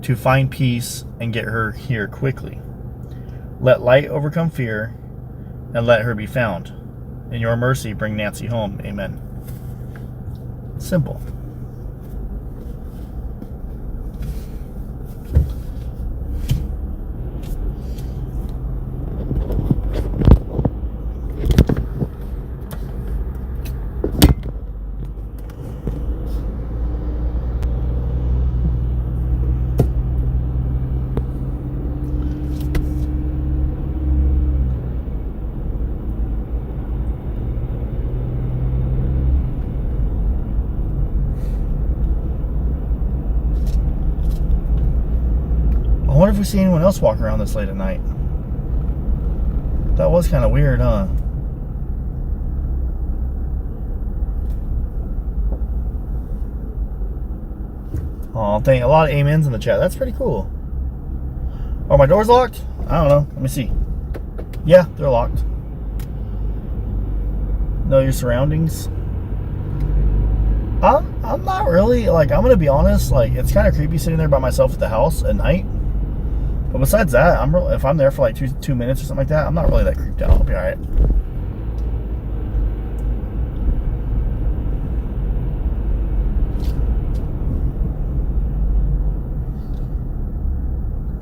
to find peace and get her here quickly. Let light overcome fear, and let her be found. In your mercy, bring Nancy home. Amen. Simple. I wonder if we see anyone else walk around this late at night. That was kind of weird, huh? Oh, thank a lot of amens in the chat. That's pretty cool. Oh, my door's locked? I don't know. Let me see. Yeah, they're locked. Know your surroundings. I'm not really, like, I'm gonna be honest, like, it's kind of creepy sitting there by myself at the house at night. But besides that, if I'm there for like two minutes or something like that, I'm not really that creeped out. I'll be alright.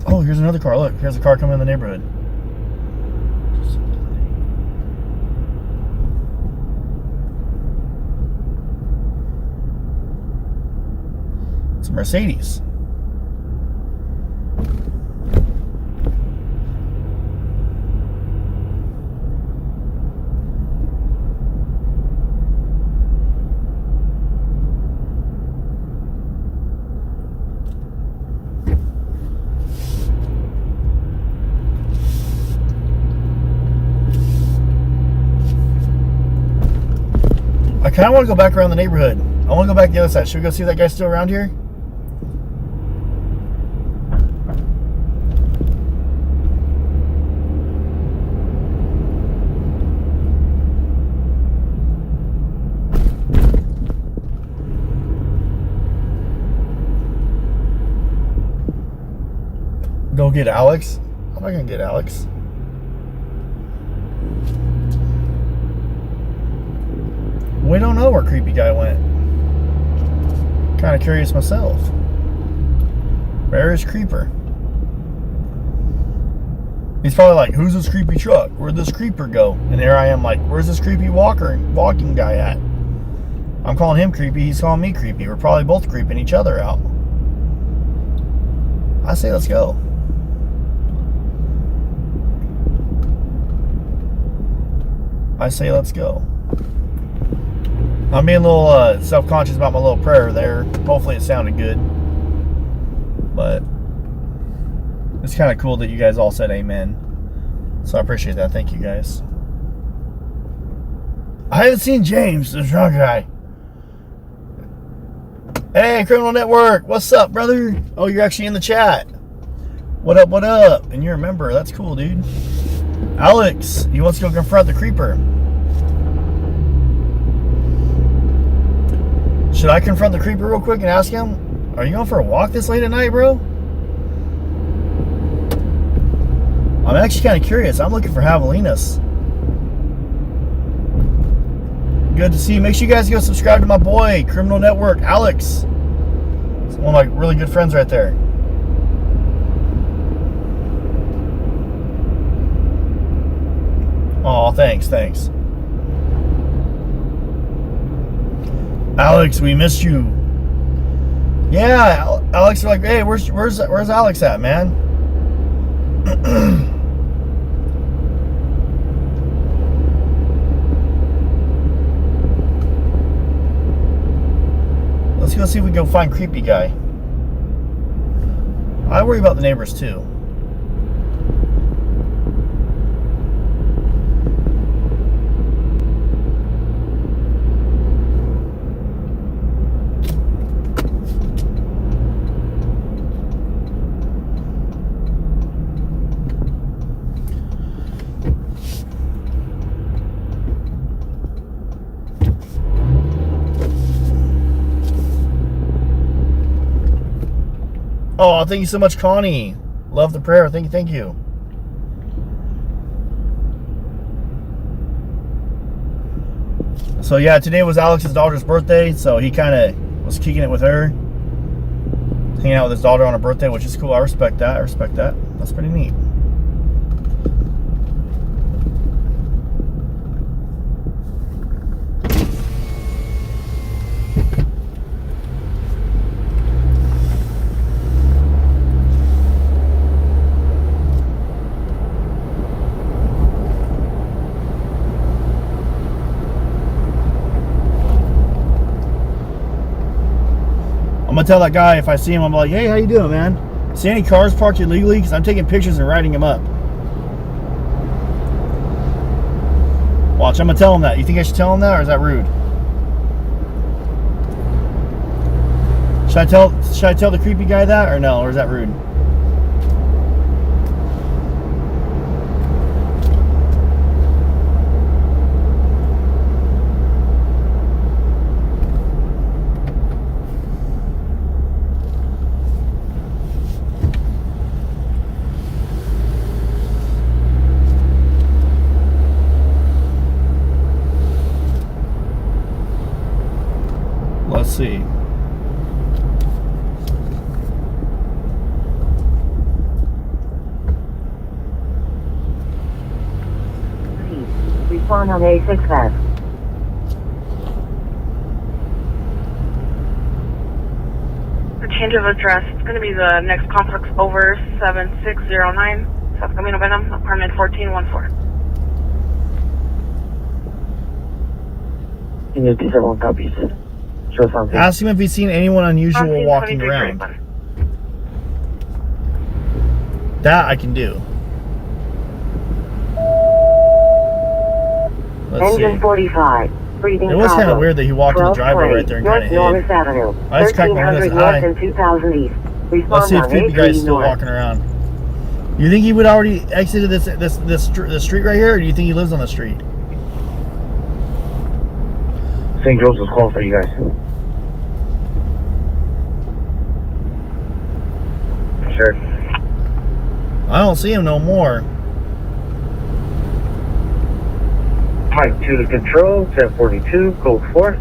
Oh, here's another car. Look, here's a car coming in the neighborhood. It's a Mercedes. I kind of want to go back around the neighborhood. I want to go back the other side. Should we go see if that guy's still around here? Go get Alex? I'm not gonna get Alex. We don't know where creepy guy went. Kind of curious myself. Where is Creeper? He's probably like, who's this creepy truck? Where'd this creeper go? And there I am like, where's this creepy walking guy at? I'm calling him creepy, he's calling me creepy. We're probably both creeping each other out. I say let's go. I say let's go. I'm being a little self-conscious about my little prayer there. Hopefully it sounded good. But it's kind of cool that you guys all said amen. So I appreciate that. Thank you guys. I haven't seen James, the drunk guy. Hey, Criminal Network. What's up, brother? Oh, you're actually in the chat. What up, what up? And you're a member. That's cool, dude. Alex, he wants to go confront the creeper. Should I confront the creeper real quick and ask him, are you going for a walk this late at night, bro? I'm actually kind of curious. I'm looking for javelinas. Good to see you. Make sure you guys go subscribe to my boy, Criminal Network, Alex. He's one of my really good friends right there. Oh, thanks. Alex, we missed you. Yeah, Alex, like, hey, where's Alex at, man? Let's go see if we can go find creepy guy. I worry about the neighbors too. Oh, thank you so much, Connie. Love the prayer. Thank you. So yeah, today was Alex's daughter's birthday, so he kind of was kicking it with her, hanging out with his daughter on her birthday, which is cool. I respect that. That's pretty neat. I'm gonna tell that guy if I see him, I'm like, hey, how you doing, man? See any cars parked illegally? Because I'm taking pictures and writing them up. Watch, I'm gonna tell him that. You think I should tell him that, or is that rude? Should I tell the creepy guy that, or no, or is that rude? Let's see. Respond on A6 F. The change of address, it's going to be the next complex over 7609 South Camino Rial, apartment 1414. Can you do several copies? Show something. Ask him if he's seen anyone unusual walking around. That I can do. Let's Engine see. 45. Breathing It was kind of Bravo. weird that he walked in the driveway 1220, right there and kind of North hid. Avenue. I just cracked my windows 1300 and hi. North and 2000 East. Respond Let's see if on creepy A3 guy's still North. walking around. You think he would already exited this street right here, or do you think he lives on the street? St. Joseph's calling for you guys. Sure. I don't see him no more. Mike 2 to control, 1042, code 4.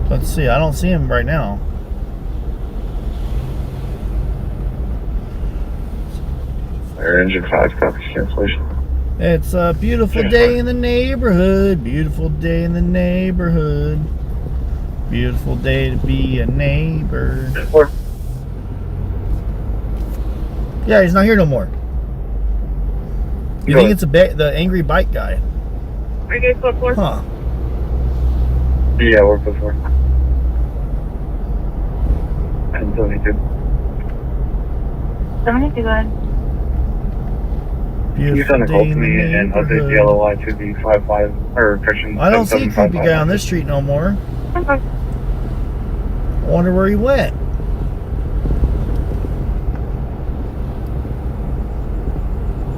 Let's see. I don't see him right now. Air engine 5 copies cancellation. It's a beautiful day in the neighborhood. Beautiful day in the neighborhood. Beautiful day to be a neighbor. Yeah, he's not here no more. You think it's the angry bike guy? Are you guys code 4? Huh. Yeah, we're before. And 72. 72, go ahead. You send a call to me and update the LOI to the 55 or correction. I don't see a creepy guy on this street no more. Okay. I wonder where he went.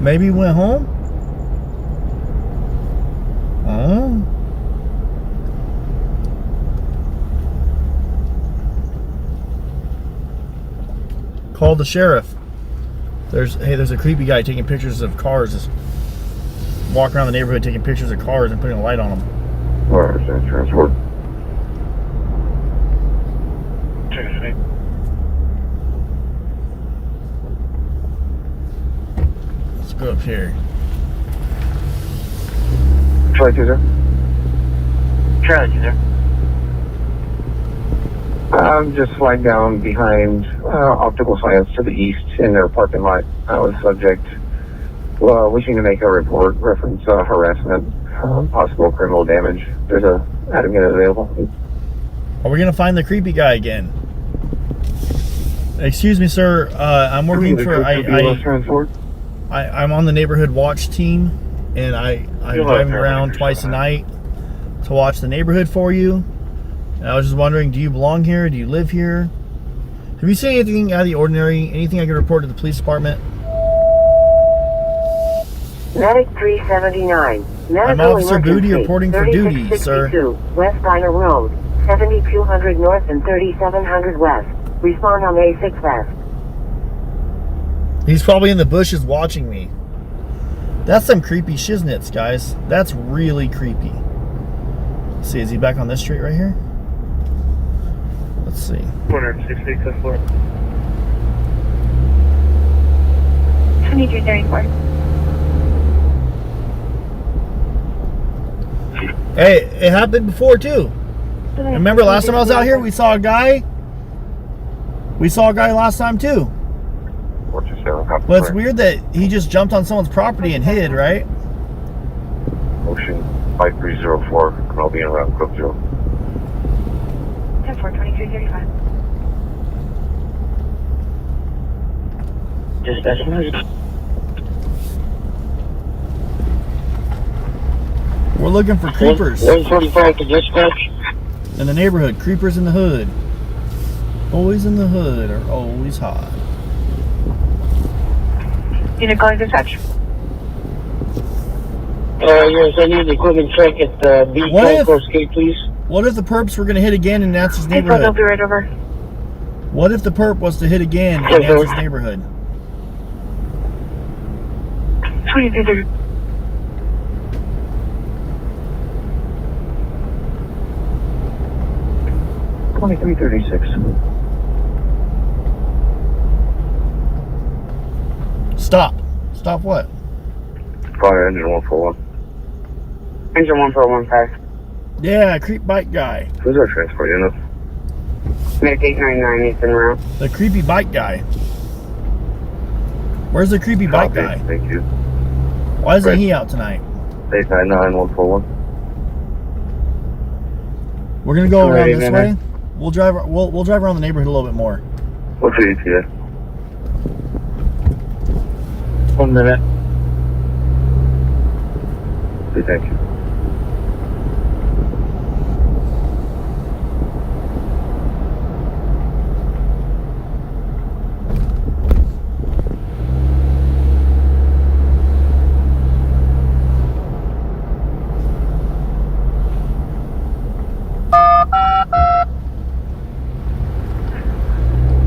Maybe he went home? Oh. Call the sheriff. There's a creepy guy taking pictures of cars, just walking around the neighborhood taking pictures of cars and putting a light on them. Where is that transport? Let's go up here. Charlie 2 0. Charlie 2 0. I'm just flying down behind Optical Science to the east in their parking lot. I was wishing to make a report reference harassment, possible criminal damage. There's a admin available. Are we gonna find the creepy guy again? Excuse me, sir. I'm working for I'm on the neighborhood watch team, and I'm driving around twice a night to watch the neighborhood for you. And I was just wondering, do you belong here? Do you live here? Have you seen anything out of the ordinary? Anything I could report to the police department? Medic 379. I'm Officer Booty reporting for duty, sir. West Diner Road, 7200 North and 3700 West. Respond on A6 West. He's probably in the bushes watching me. That's some creepy shiznits, guys. That's really creepy. Let's see, is he back on this street right here? Let's see. 168 2334. Hey, it happened before too. Remember last time I was out here, we saw a guy. We saw a guy last time too. Well, it's weird that he just jumped on someone's property and hid, right? Ocean 5304, and I'll be in route code 0. 10-4, 2335. Dispatch. We're looking for creepers. 145 to dispatch. In the neighborhood, creepers in the hood. Boys in the hood are always hot. Unit calling dispatch. Yes, I need equipment check at B12 Coast Gate, please. What if the perps were going to hit again in Nancy's neighborhood? I'll be right over. What if the perp was to hit again in Nancy's neighborhood? 2330. Stop. Stop what? Fire engine 141. Engine 1415. Yeah, creep bike guy. Who's our transport unit? Medic 899, Eastern route. The creepy bike guy. Where's the creepy bike guy? Thank you. Why isn't he out tonight? 899 141. We're gonna go around this way. We'll drive around the neighborhood a little bit more. What's the ETA? 1 minute. Okay, thank you.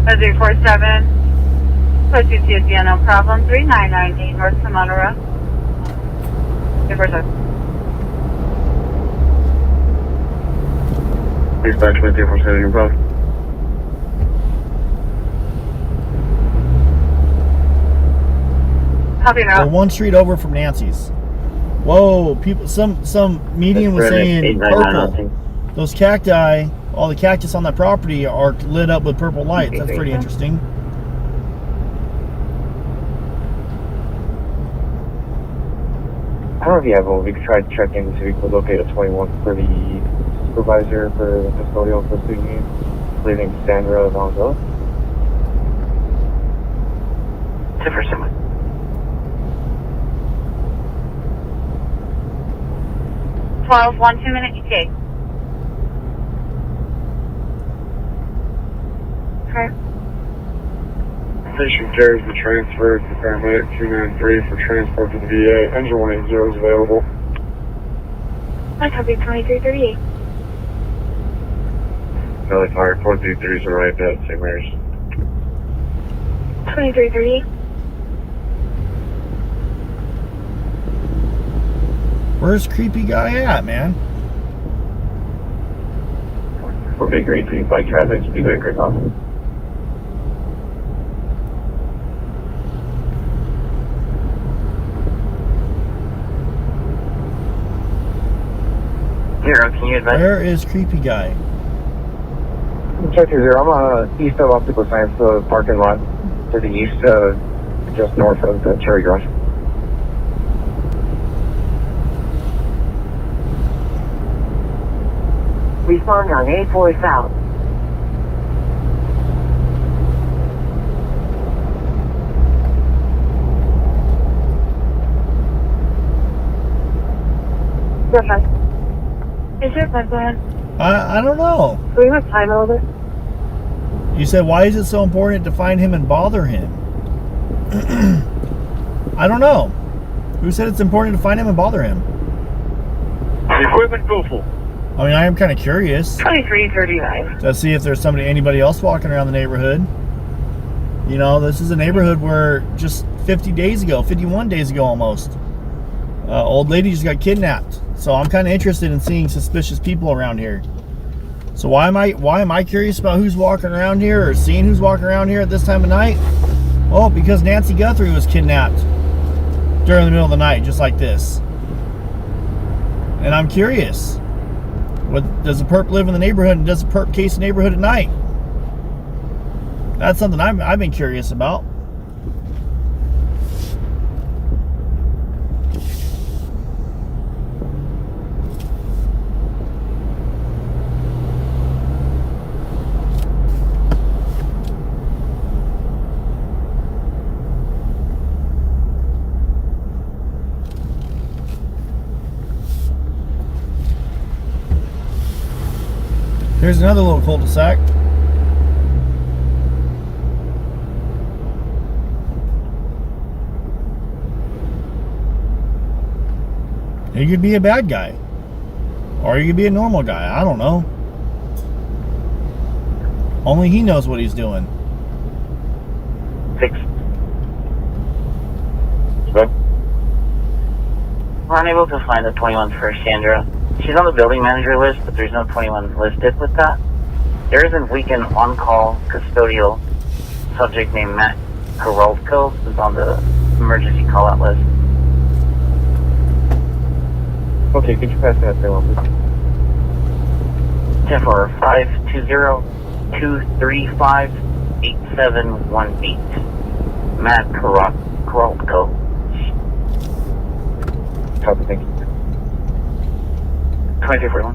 Azure 47. Code 22, no problem. 3998 North Samara. Dispatch with you for setting your problem. We're one street over from Nancy's. Whoa, people! Some medium was saying purple. Those cacti, all the cactus on that property are lit up with purple lights. That's pretty interesting. I don't know if you have one. We could try to check in to see if we could locate a 21 for the supervisor for the custodial for student union, leaving Sandra Valenzuela. For someone. $12, 1 2-minute ETA. Okay. Patient carries the transfer to Paramedic 293 for transport to the VA. Engine 180 is available. I copy 2338. Valley Fire 433 is arrived at St. Mary's. 2338. Where's creepy guy at, man? For Big Green Street bike traffic, Speedway Creek off. Zero, can you advise? Where is creepy guy? Check 0. I'm east of Optical Science, the parking lot to the east, just north of the Cherry Garage. Respond on A4 South. Is there a plan? I don't know. Do we have time over? You said, why is it so important to find him and bother him? I don't know. Who said it's important to find him and bother him? Equipment go full. I mean, I am kind of curious 2339. to see if there's anybody else walking around the neighborhood. You know, this is a neighborhood where just 51 days ago almost, old lady just got kidnapped. So I'm kind of interested in seeing suspicious people around here. So why am I curious about who's walking around here or seeing who's walking around here at this time of night? Well, because Nancy Guthrie was kidnapped during the middle of the night, just like this. And I'm curious. Does a perp live in the neighborhood, and does a perp case the neighborhood at night? That's something I've been curious about. Here's another little cul-de-sac. He could be a bad guy. Or he could be a normal guy. I don't know. Only he knows what he's doing. 6. We're unable to find the 21 for Sandra. She's on the building manager list, but there's no 21 listed with that. There is a weekend on-call custodial subject named Matt Karolko, who's on the emergency call-out list. Okay, could you pass that bill, please? 10 for 520-235-8718. Matt Karolko. Copy, thank you. 2241.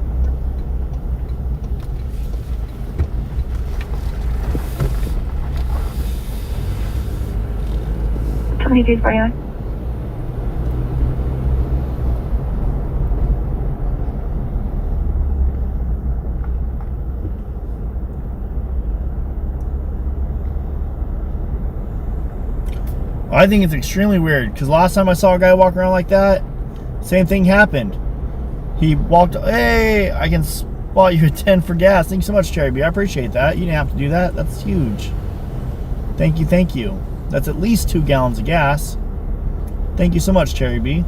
I think it's extremely weird because last time I saw a guy walk around like that, same thing happened. He walked, hey, I can spot you at 10 for gas. Thanks so much, Cherry B. I appreciate that. You didn't have to do that. That's huge. Thank you, thank you. That's at least 2 gallons of gas. Thank you so much, Cherry B.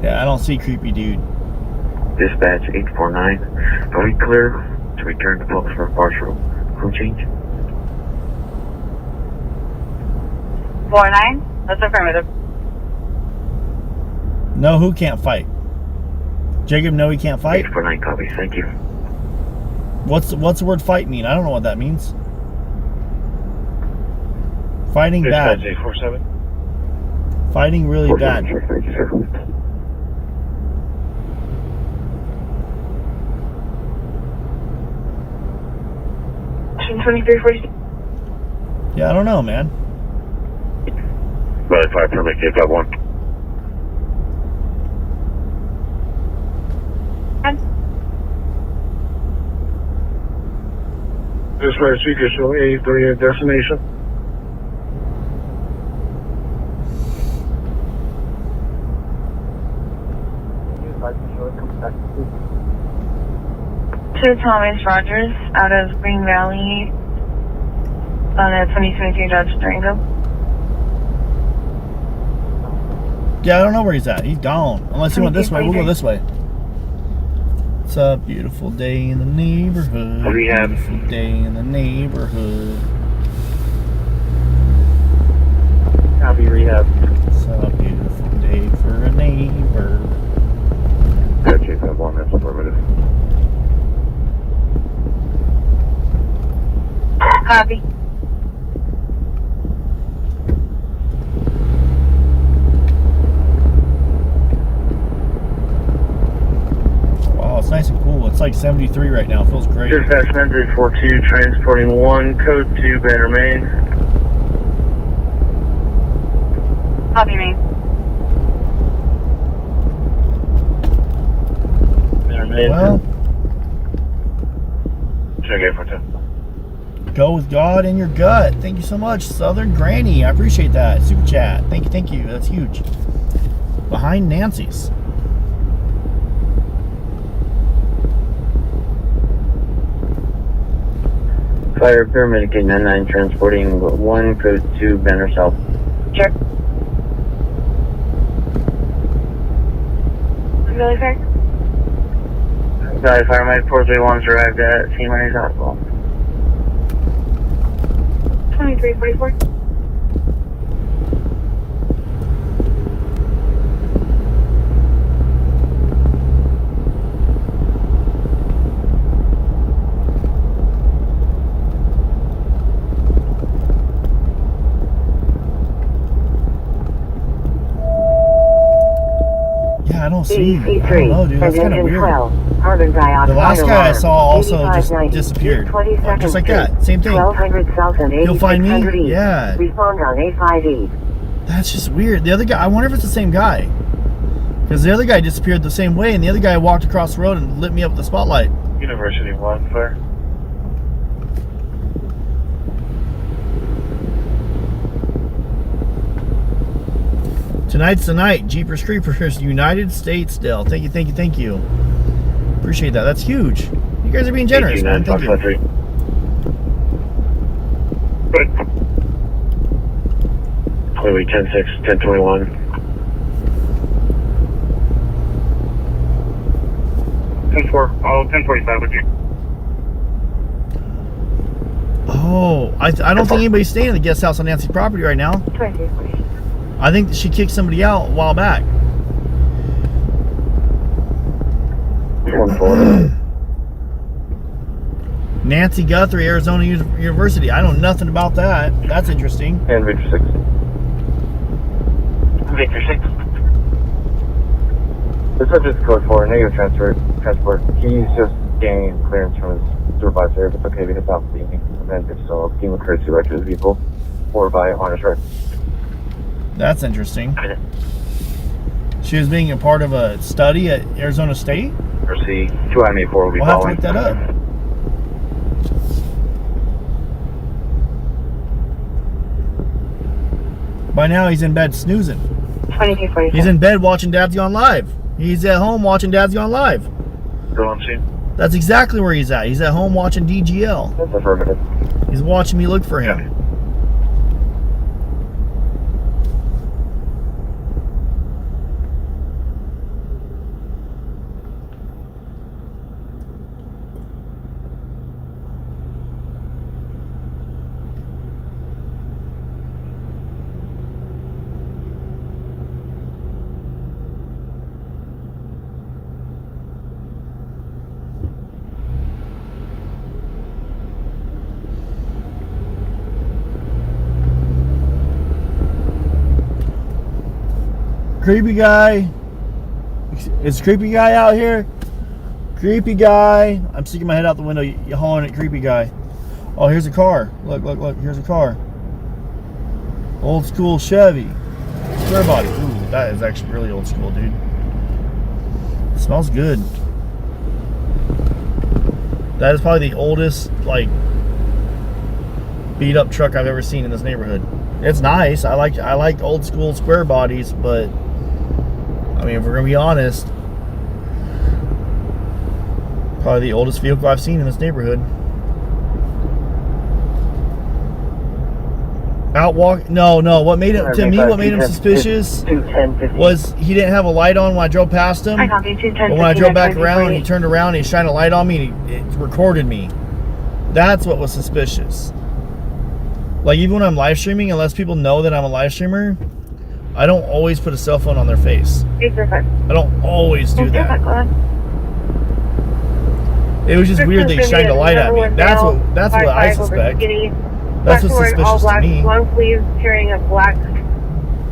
Yeah, I don't see creepy dude. Dispatch 849. Are we clear to return to focus for partial crew change? 49. That's affirmative. No, who can't fight? Jacob, no, he can't fight? 849 copy, thank you. What's the word fight mean? I don't know what that means. Fighting bad. Dispatch 847. Fighting really bad. Thank you, sir. 2346. Yeah, I don't know, man. Valley Fire Permit K51. Dispatch speaker show 838 destination. To Thomas Rogers out of Green Valley on a 2023 Dodge Durango. Yeah, I don't know where he's at. He's gone. Unless he went this way, we'll go this way. It's a beautiful day in the neighborhood. Rehab. Beautiful day in the neighborhood. Copy rehab. It's a beautiful day for a neighbor. Dispatch 851, that's affirmative. Copy. Wow, it's nice and cool. It's like 73 right now. It feels great. Dispatch 9342 transporting 1 code 2 Banner Main. Copy me. Banner Main. Well, Check 842. go with God in your gut. Thank you so much, Southern Granny. I appreciate that. Super chat. Thank you. That's huge. Behind Nancy's. Fire Paramedic 899 transporting 1 code 2 Banner South. Sure. Really fair? Valley Firefighter 431's arrived at St. Mary's Hospital. 2344. Yeah, I don't see. I don't know, dude. That's kind of weird. Carbon dioxide The last guy I saw also just 8590, disappeared. 22nd Just like Street, that. Same thing. 1200 South and You'll find me? 8600 East. Yeah. Respond on A5 East. That's just weird. The other guy, I wonder if it's the same guy. Because the other guy disappeared the same way, and the other guy walked across the road and lit me up with the spotlight. University 1, fire. Tonight's the night. Jeepers Creepers, United States Dell. Thank you. Appreciate that. That's huge. You guys are being generous, man. Thank you. Good. Clearly 10-6, 10-21. 10-4. Oh, 10-45 with you. Oh, I don't think anybody's staying in the guest house on Nancy's property right now. 2340. I think she kicked somebody out a while back. Nancy Guthrie, Arizona University. I know nothing about that. That's interesting. And Victor 6. Victor 6. The subject's code 4, negative transport. He's just gaining clearance from his supervisor. If it's okay, we can stop the evening. And then if so, team of courtesy right to the vehicle or by honest right. That's interesting. She was being a part of a study at Arizona State? Or C, 2 out of 4 will be We'll have to following. look that up. By now he's in bed snoozing. 2344. He's in bed watching Dad's Gone Live. He's at home watching Dad's Gone Live. Still on scene? That's exactly where he's at. He's at home watching DGL. That's affirmative. He's watching me look for him. Creepy guy. Is creepy guy out here? Creepy guy. I'm sticking my head out the window. You hollering at creepy guy. Oh, here's a car. Look, look, look. Here's a car. Old school Chevy. Square body. Ooh, that is actually really old school, dude. It smells good. That is probably the oldest, like, beat up truck I've ever seen in this neighborhood. It's nice. I like old school square bodies, but I mean, if we're gonna be honest, probably the oldest vehicle I've seen in this neighborhood. No. What made him, to me, what made him suspicious was he didn't have a light on when I drove past him. But when I drove back around, he turned around and he shined a light on me and it recorded me. That's what was suspicious. Like, even when I'm live streaming, unless people know that I'm a live streamer, I don't always put a cell phone on their face. I don't always do that. It was just weird that he shined a light at me. That's what I suspect. That's what's suspicious to me. Long sleeves carrying a black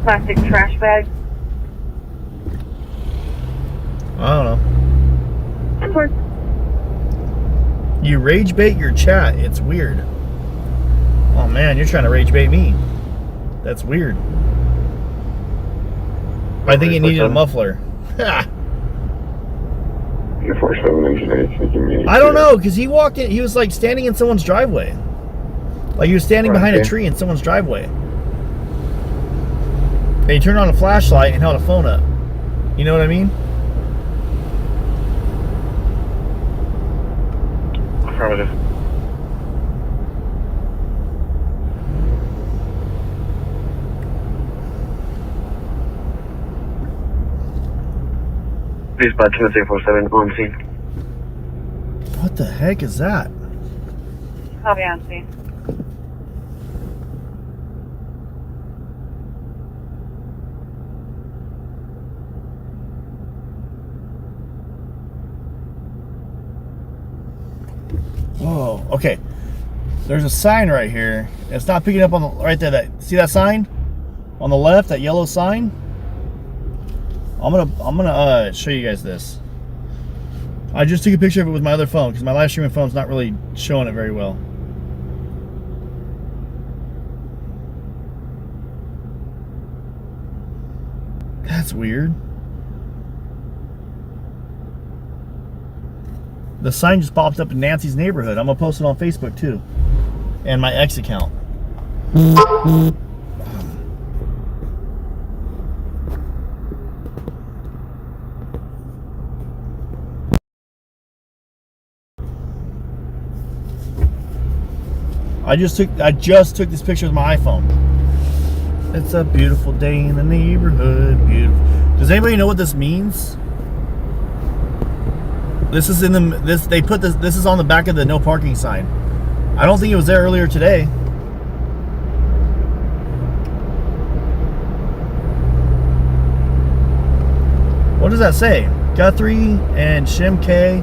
plastic trash bag. I don't know. You rage bait your chat. It's weird. Oh man, you're trying to rage bait me. That's weird. I think it needed a muffler. Your 47 engineer. I don't know, because he walked in, he was like standing in someone's driveway. Like he was standing behind a tree in someone's driveway. And he turned on a flashlight and held a phone up. You know what I mean? Affirmative. Please patch 347 on scene. What the heck is that? Copy on scene. Whoa, okay. There's a sign right here. It's not picking up on the right there. See that sign on the left? That yellow sign. I'm gonna show you guys this. I just took a picture of it with my other phone because my live streaming phone's not really showing it very well. That's weird. The sign just popped up in Nancy's neighborhood. I'm gonna post it on Facebook too, and my X account. I just took this picture with my iPhone. It's a beautiful day in the neighborhood. Beautiful. Does anybody know what this means? This is in the they put this is on the back of the no parking sign. I don't think it was there earlier today. What does that say? Guthrie and Shim K.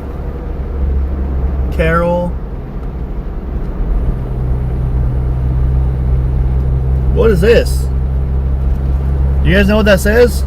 Carol. What is this? You guys know what that says?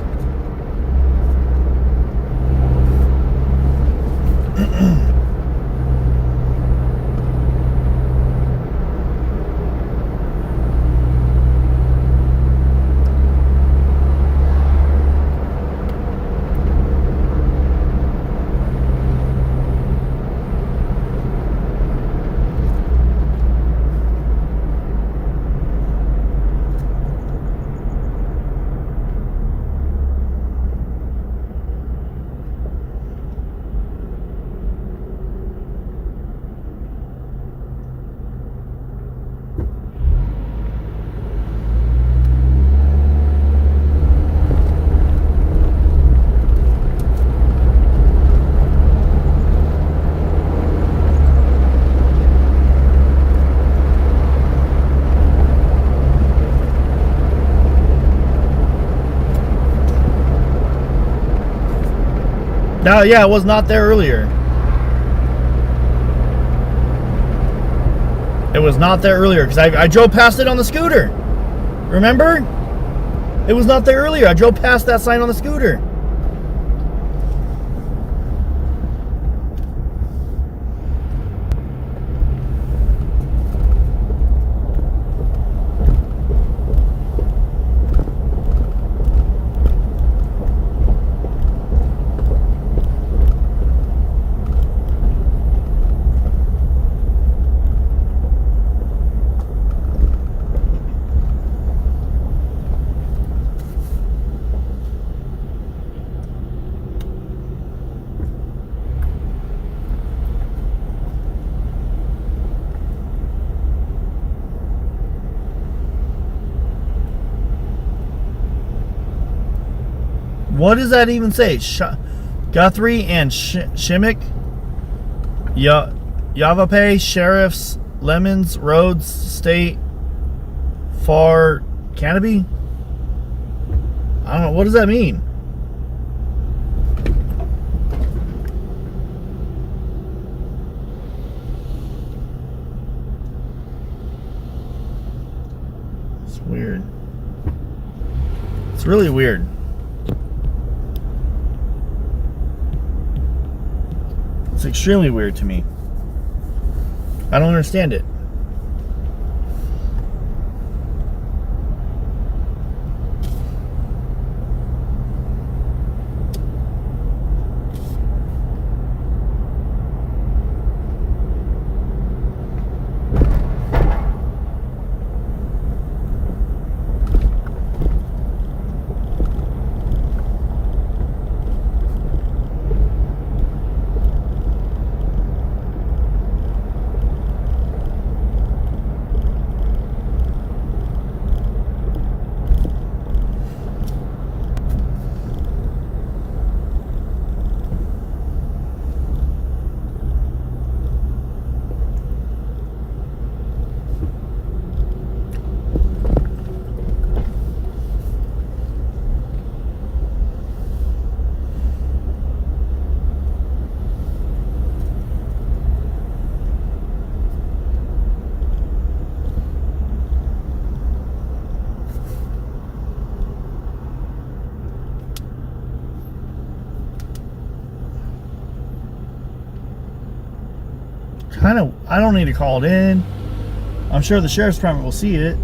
Yeah, it was not there earlier. It was not there earlier because I drove past it on the scooter. Remember? It was not there earlier. I drove past that sign on the scooter. What does that even say? Guthrie and Shimmick? Yavapai, Sheriffs, Lemons, Roads, State, Far, Canopy? I don't know. What does that mean? It's weird. It's really weird. It's extremely weird to me. I don't understand it. I don't need to call it in. I'm sure the sheriff's department will see it.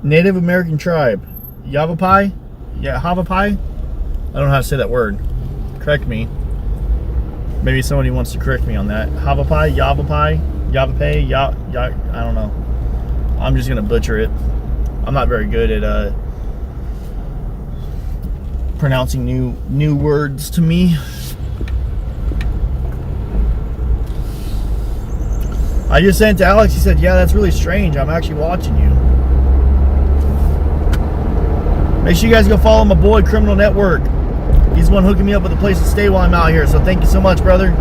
Native American tribe. Yavapai? Yeah, Havapai? I don't know how to say that word. Correct me. Maybe somebody wants to correct me on that. Havapai? Yavapai? Yavapai? I don't know. I'm just going to butcher it. I'm not very good at pronouncing new words to me. I just sent to Alex. He said, yeah, that's really strange. I'm actually watching you. Make sure you guys go follow my boy Criminal Network. He's the one hooking me up with a place to stay while I'm out here. So thank you so much, brother.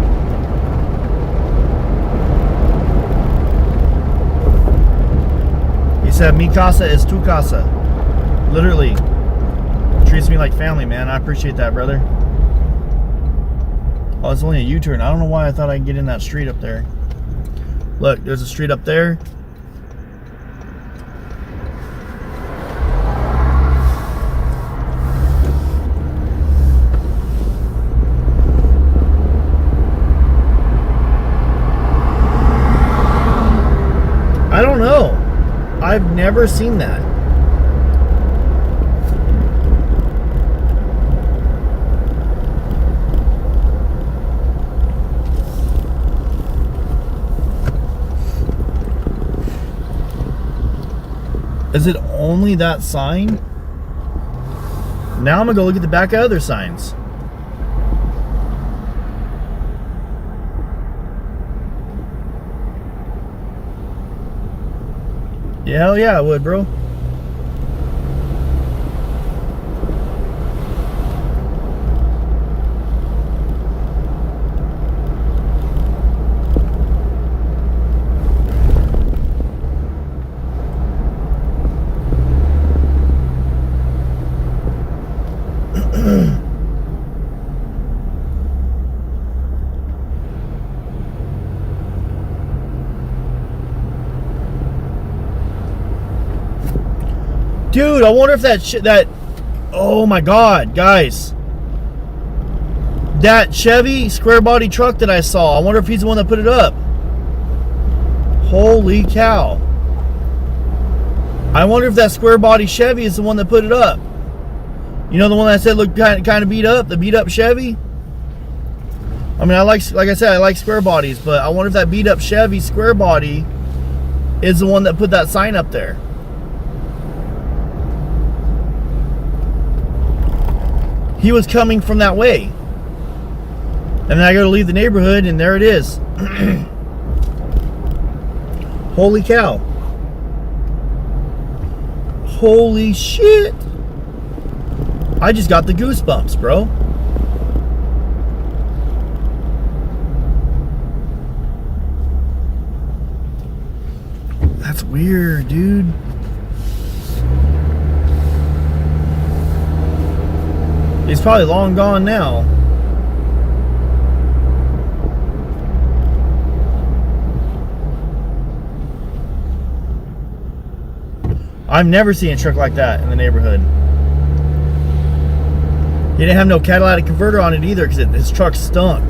He said, mi casa es tu casa. Literally. Treats me like family, man. I appreciate that, brother. Oh, it's only a U-turn. I don't know why I thought I could get in that street up there. Look, there's a street up there. I don't know. I've never seen that. Is it only that sign? Now I'm gonna go look at the back of other signs. Yeah, hell yeah, I would, bro. Dude, I wonder if that oh my God, guys. That Chevy square body truck that I saw, I wonder if he's the one that put it up. Holy cow. I wonder if that square body Chevy is the one that put it up. You know the one that I said looked kind of beat up? The beat up Chevy? I mean, like I said, I like square bodies, but I wonder if that beat up Chevy square body is the one that put that sign up there. He was coming from that way. And then I go to leave the neighborhood, and there it is. Holy cow. Holy shit. I just got the goosebumps, bro. That's weird, dude. He's probably long gone now. I've never seen a truck like that in the neighborhood. He didn't have no catalytic converter on it either because his truck stunk.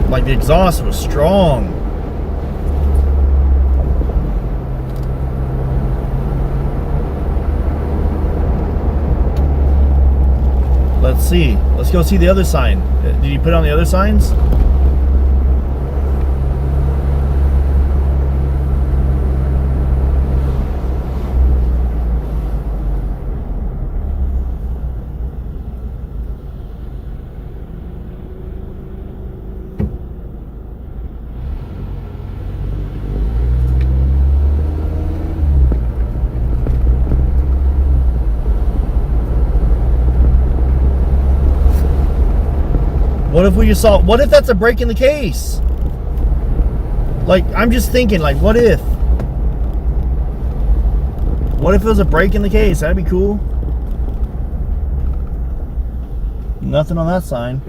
Like the exhaust was strong. Let's see. Let's go see the other sign. Did you put on the other signs? What if we just saw, what if that's a break in the case? Like, I'm just thinking, like, what if? What if it was a break in the case? That'd be cool. Nothing on that sign.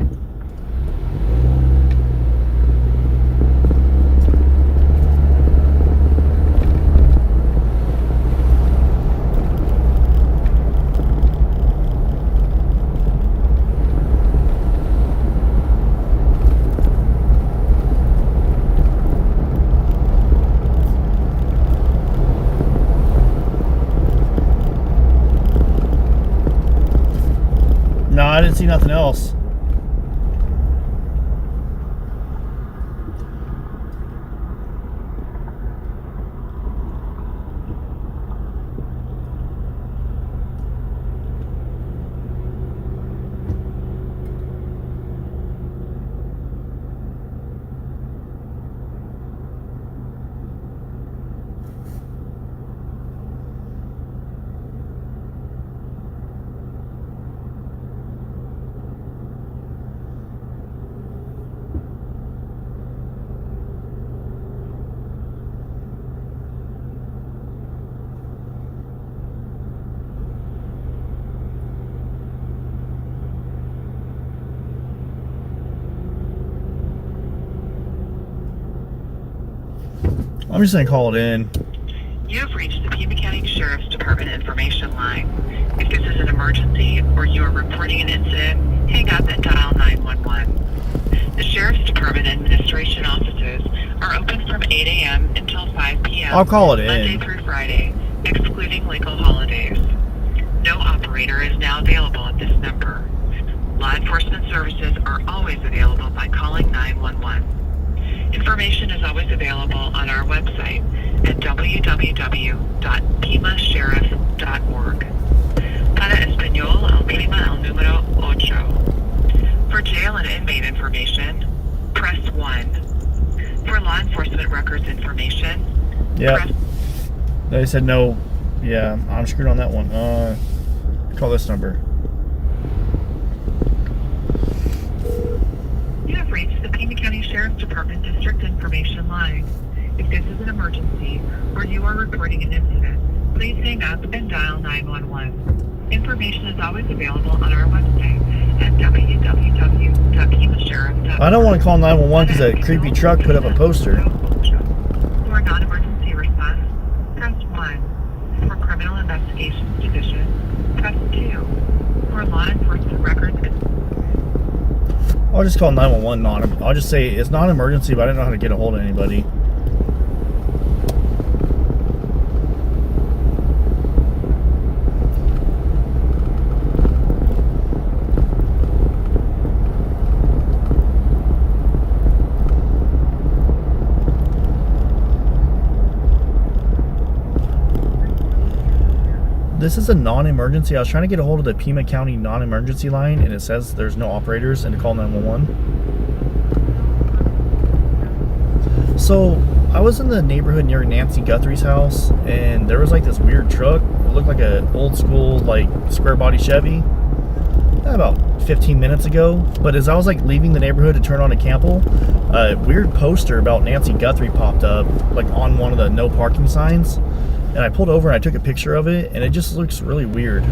No, I didn't see nothing else. I'm just gonna call it in. You have reached the Pima County Sheriff's Department information line. If this is an emergency or you are reporting an incident, hang up and dial 911. The Sheriff's Department administration offices are open from 8 a.m. until 5 p.m. I'll call it in. Monday through Friday, excluding legal holidays. No operator is now available at this number. Law enforcement services are always available by calling 911. Information is always available on our website at www.pimasheriff.org. Para Español, oprima el número 8. For jail and inmate information, press 1. For law enforcement records information, yeah. They said no. Yeah, I'm screwed on that one. Call this number. You have reached the Pima County Sheriff's Department District Information Line. If this is an emergency or you are reporting an incident, please hang up and dial 911. Information is always available on our website at www.kevsheriff.com. I don't want to call 911 because that creepy truck put up a poster. For non-emergency response, press 1. For Criminal Investigations Division, press 2. For law enforcement records. I'll just call 911. I'll just say it's not an emergency, but I don't know how to get a hold of anybody. This is a non-emergency. I was trying to get a hold of the Pima County non-emergency line, and it says there's no operators and to call 911. So I was in the neighborhood near Nancy Guthrie's house, and there was like this weird truck. It looked like an old school like square body Chevy. About 15 minutes ago, but as I was like leaving the neighborhood to turn on a Campbell, a weird poster about Nancy Guthrie popped up like on one of the no parking signs. And I pulled over and I took a picture of it, and it just looks really weird.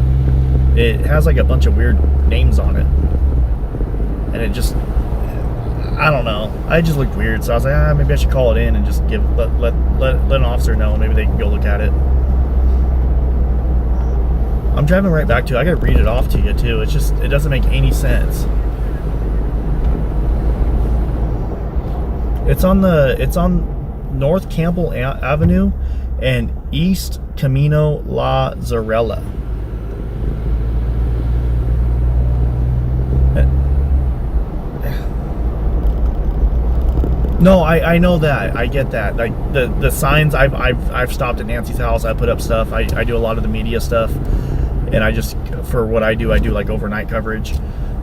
It has like a bunch of weird names on it, and it just, I don't know. I just looked weird, so I was like, maybe I should call it in and just let an officer know. Maybe they can go look at it. I'm driving right back to it. I gotta read it off to you too. It's just, it doesn't make any sense. It's on North Campbell Avenue and East Camino La Zarella. No, I know that. I get that. Like the signs, I've stopped at Nancy's house. I put up stuff. I do a lot of the media stuff, and I just, for what I do like overnight coverage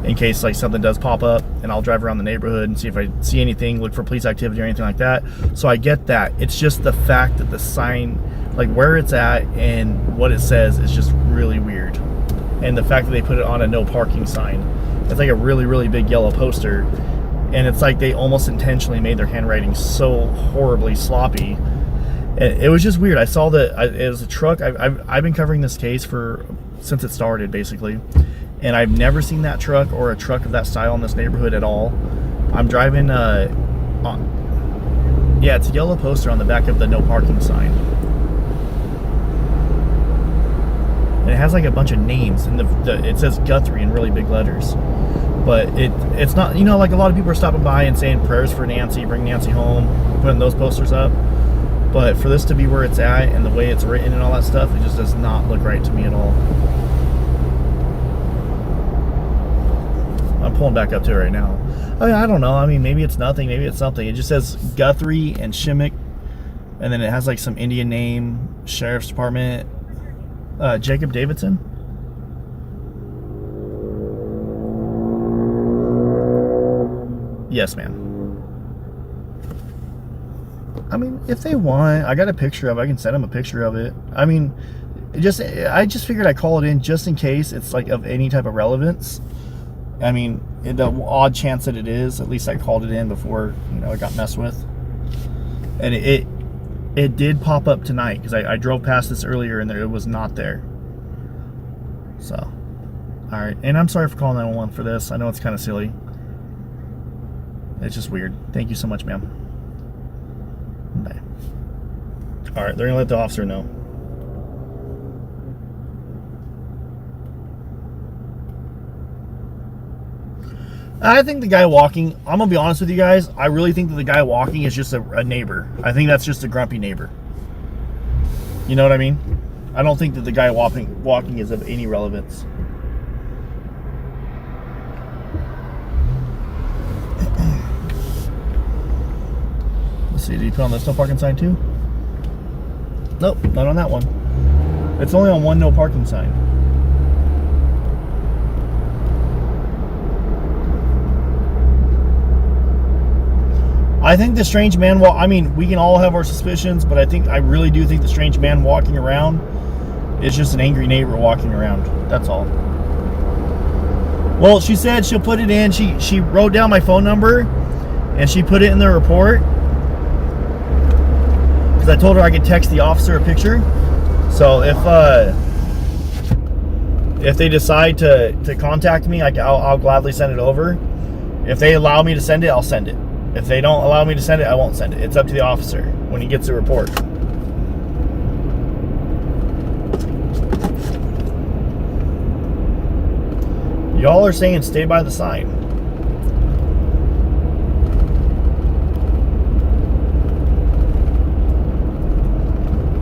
in case like something does pop up, and I'll drive around the neighborhood and see if I see anything, look for police activity or anything like that. So I get that. It's just the fact that the sign, like where it's at and what it says, is just really weird. And the fact that they put it on a no parking sign, it's like a really, really big yellow poster, and it's like they almost intentionally made their handwriting so horribly sloppy. And it was just weird. I saw that it was a truck. I've been covering this case since it started, basically. And I've never seen that truck or a truck of that style in this neighborhood at all. I'm driving, yeah, it's a yellow poster on the back of the no parking sign. And it has like a bunch of names, and it says Guthrie in really big letters. But it's not, you know, like a lot of people are stopping by and saying prayers for Nancy, bring Nancy home, putting those posters up. But for this to be where it's at and the way it's written and all that stuff, it just does not look right to me at all. I'm pulling back up to it right now. I mean, I don't know. I mean, maybe it's nothing. Maybe it's something. It just says Guthrie and Shimmick, and then it has like some Indian name, Sheriff's Department, Jacob Davidson. Yes, ma'am. I mean, if they want, I got a picture of it. I can send them a picture of it. I mean, I just figured I'd call it in just in case it's like of any type of relevance. I mean, the odd chance that it is, at least I called it in before, you know, it got messed with. And it did pop up tonight, because I drove past this earlier and it was not there. So, alright. And I'm sorry for calling 911 for this. I know it's kind of silly. It's just weird. Thank you so much, ma'am. Bye. Alright, they're going to let the officer know. I think the guy walking, I'm going to be honest with you guys, I really think that the guy walking is just a neighbor. I think that's just a grumpy neighbor. You know what I mean? I don't think that the guy walking is of any relevance. Let's see, did he put on this no parking sign too? Nope, not on that one. It's only on one no parking sign. I think the strange man, well, I mean, we can all have our suspicions, but I really do think the strange man walking around is just an angry neighbor walking around. That's all. Well, she said she'll put it in. She wrote down my phone number, and she put it in the report. Because I told her I could text the officer a picture. So If they decide to contact me, I'll gladly send it over. If they allow me to send it, I'll send it. If they don't allow me to send it, I won't send it. It's up to the officer when he gets the report. Y'all are saying stay by the sign.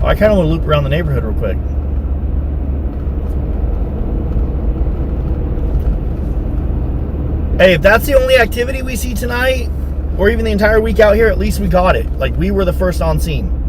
I kind of want to loop around the neighborhood real quick. Hey, if that's the only activity we see tonight, or even the entire week out here, at least we got it. Like, we were the first on scene.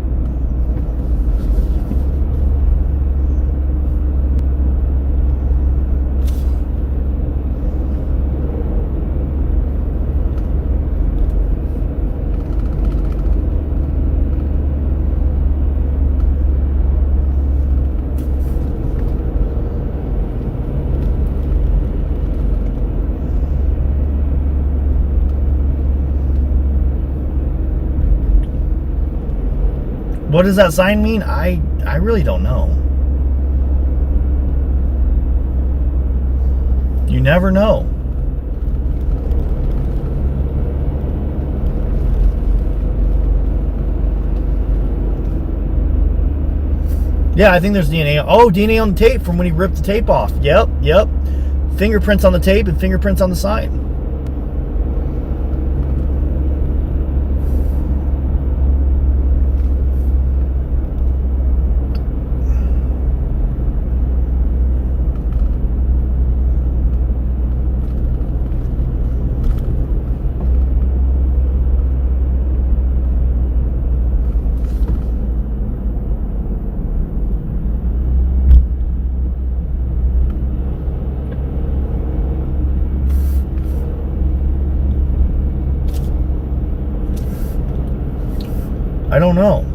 What does that sign mean? I really don't know. You never know. Yeah, I think there's DNA. Oh, DNA on the tape from when he ripped the tape off. Yep. Fingerprints on the tape and fingerprints on the sign. I don't know.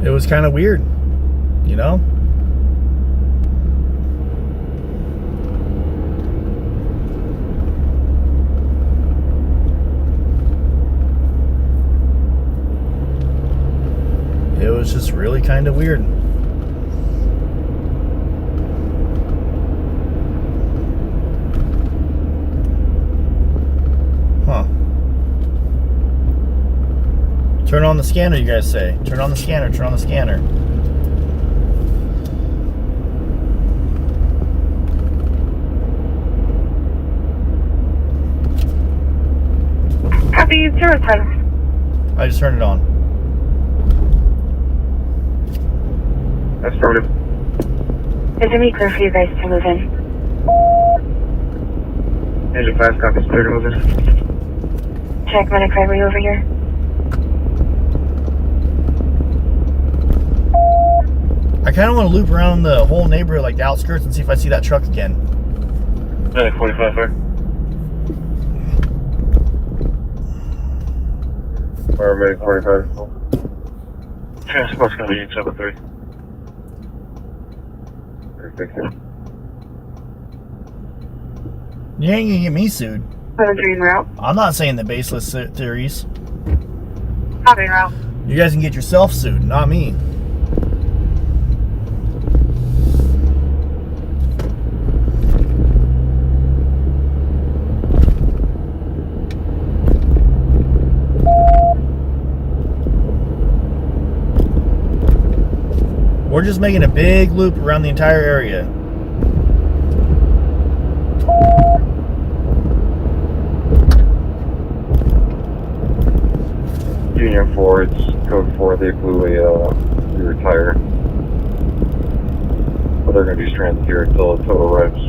It was kind of weird, you know? It was just really kind of weird. Turn on the scanner, you guys say. Turn on the scanner, turn on the scanner. Copy 010. I just turned it on. That's affirmative. Is it clear for you guys to move in? Engine 5, copy, clear to move in. Check medic highway over here. I kind of want to loop around the whole neighborhood, like the outskirts, and see if I see that truck again. Medic 45, sir. Paramedic 45. Transport's going to be 873. Perfect. You ain't gonna get me sued. Green route. I'm not saying the baseless theories. Copy route. You guys can get yourself sued, not me. We're just making a big loop around the entire area. Union 4, it's code 4, they blew a rear tire. But they're going to be stranded here until the tow arrives.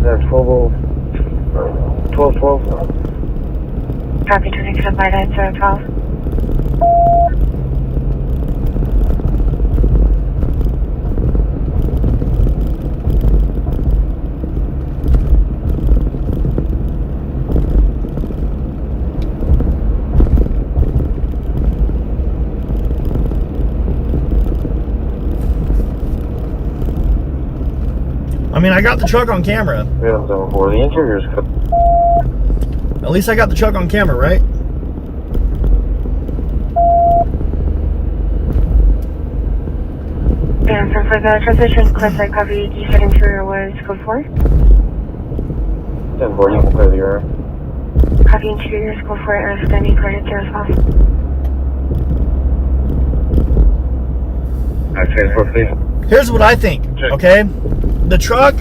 That's 12. Copy 26 by that 012. I mean, I got the truck on camera. Yeah, zone 4. The interior is cut. At least I got the truck on camera, right? For the transition request I copied, you said interior was code 4? 10-4, you can clear the area. Copy interior is code 4, air standing coordinates there as well. Transport, please. Here's what I think, okay? The truck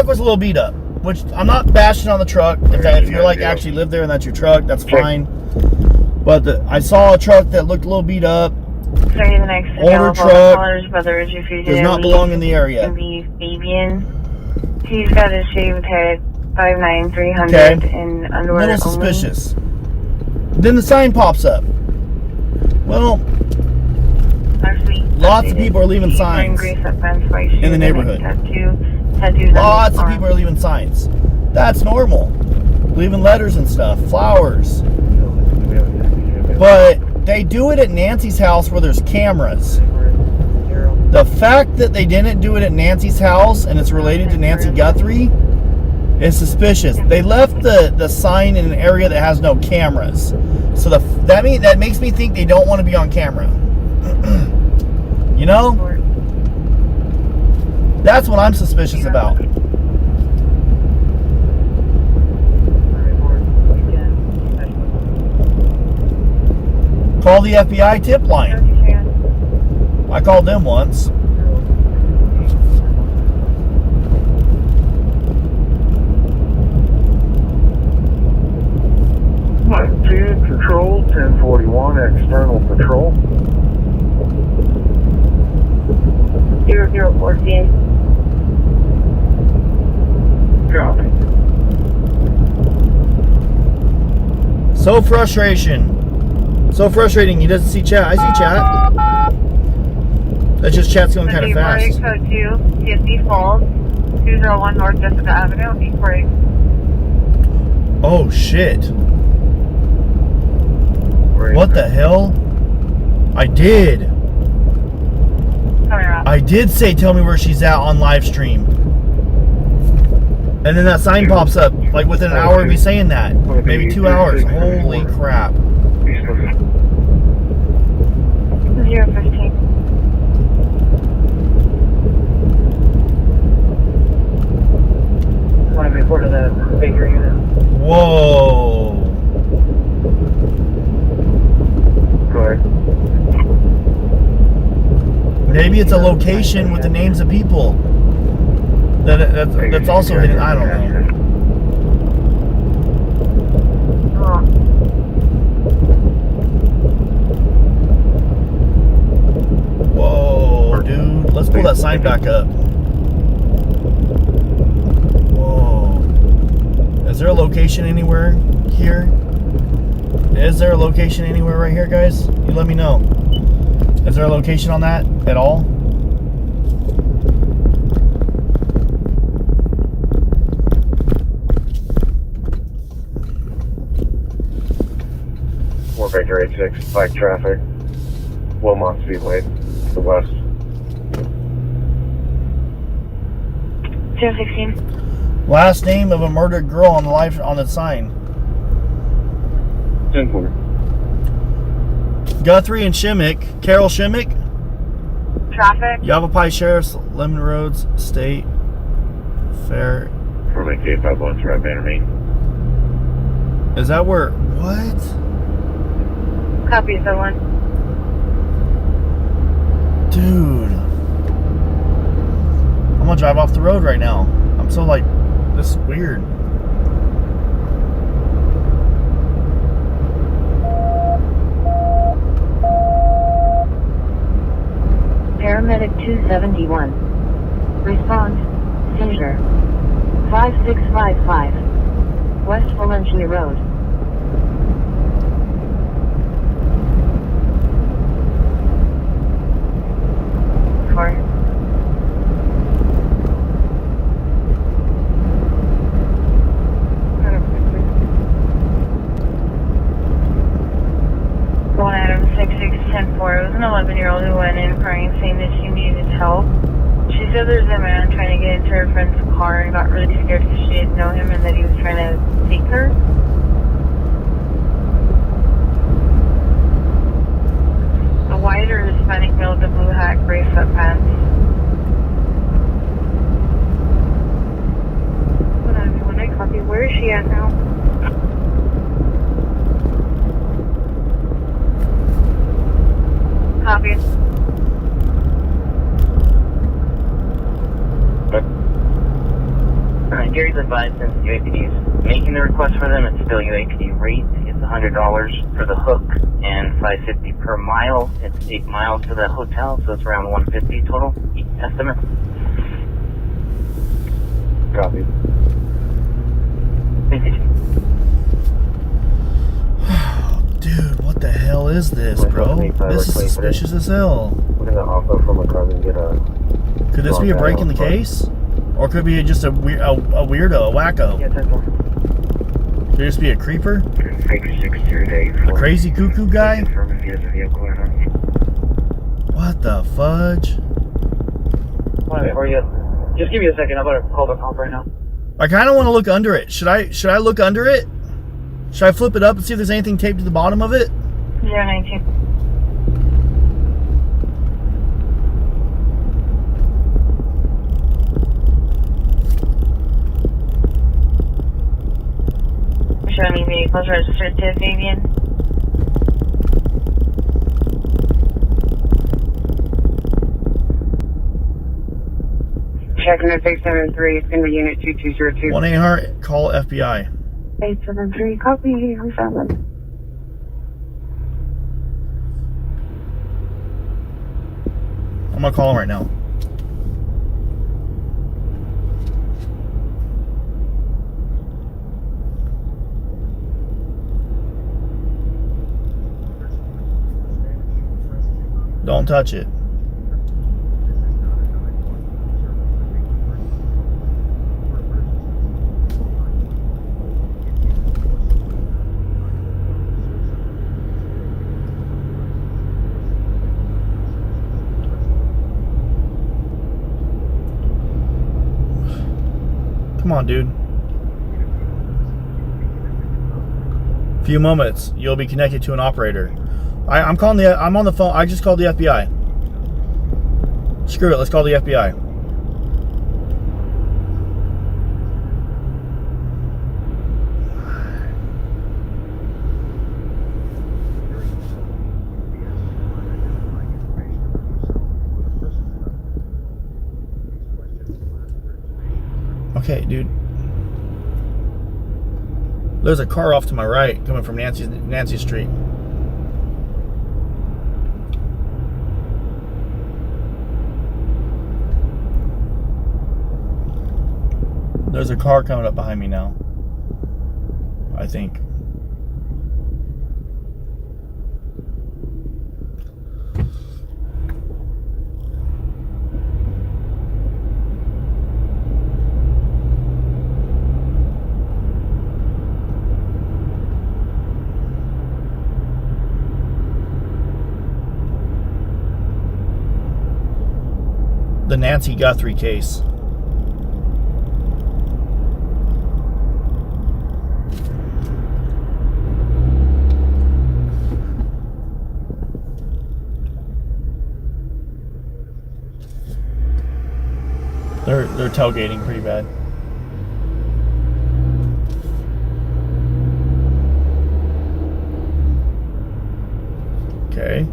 was a little beat up, which I'm not bashing on the truck. If you're like actually live there and that's your truck, that's fine. But I saw a truck that looked a little beat up. Sorry, the next older truck does not belong in the area. Fabian. He's got a shaved head, 5'9", 300, Okay. and underwear Little only. suspicious. Then the sign pops up. Well, Actually, lots of people are leaving signs in the neighborhood. Lots of people are leaving signs. That's normal. Leaving letters and stuff, flowers. But they do it at Nancy's house where there's cameras. The fact that they didn't do it at Nancy's house and it's related to Nancy Guthrie is suspicious. They left the sign in an area that has no cameras. So that makes me think they don't want to be on camera. You know? That's what I'm suspicious about. Call the FBI tip line. I called them once. Control 1041 external patrol. 0014. Copy. So frustrating. He doesn't see chat. I see chat. That just chat's going kind of fast. Code 2, CSD Falls, 201 North Jessica Avenue, Eastbury. Oh shit. What the hell? I did say tell me where she's at on LiveStream. And then that sign pops up like within an hour of me saying that. Maybe 2 hours. Holy crap. 015. Want to report to the bakery unit? Whoa. Go ahead. Maybe it's a location with the names of people. That's also hidden. I don't know. Whoa, dude. Let's pull that sign back up. Whoa. Is there a location anywhere here? Is there a location anywhere right here, guys? You let me know. Is there a location on that at all? More Baker 86, bike traffic. Wilmot Speedway, to the west. 016. Last name of a murdered girl on the sign. 10-4. Guthrie and Shimmick. Carol Shimmick. Traffic. Yavapai Sheriff's, Lemon Roads, State Fair. From a K5 right Banner Main. Is that where? What? Copy, someone. Dude. I'm gonna drive off the road right now. I'm so like, this is weird. Paramedic 271. Response, seizure. 5655. West Valencia Road. One Adam 6610-4. It was an 11-year-old who went in crying, saying that she needed help. She said there's a man trying to get into her friend's car and got really scared because she didn't know him and that he was trying to take her. A white or the Hispanic male with the blue hat, gray sweatpants? Hold on, everyone, I copy. Where is she at now? Copy. Gary's advised since UAPD's making the request for them, it's still UAPD rate. It's $100 for the hook and $550 per mile. It's 8 miles to the hotel, so it's around $150 total estimate. Copy. Dude, what the hell is this, bro? This is suspicious as hell. We're gonna offload from a car and get a... Could this be a break in the case? Or could it be just a weirdo, a wacko? Yeah, 10-4. Could it just be a creeper? A crazy cuckoo guy? What the fudge? Or you, just give me a second. I'm about to call the comp right now. I kind of want to look under it. Should I look under it? Should I flip it up and see if there's anything taped to the bottom of it? 019. Show me vehicles registered to Fabian. Checking at 873. It's going to be unit 2202. 1-800, call FBI. 873, copy. I'm found. I'm gonna call him right now. Don't touch it. Come on, dude. Few moments, you'll be connected to an operator. I'm on the phone. I just called the FBI. Screw it, let's call the FBI. Okay, dude. There's a car off to my right coming from Nancy Street. There's a car coming up behind me now, I think. The Nancy Guthrie case. They're tailgating pretty bad. Okay.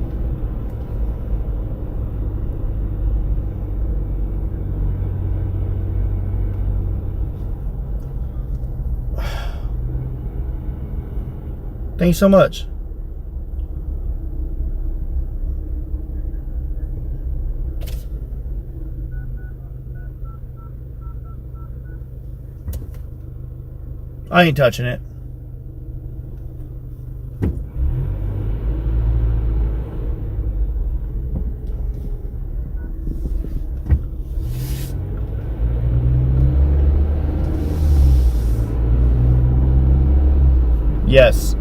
Thank you so much. I ain't touching it. Yes.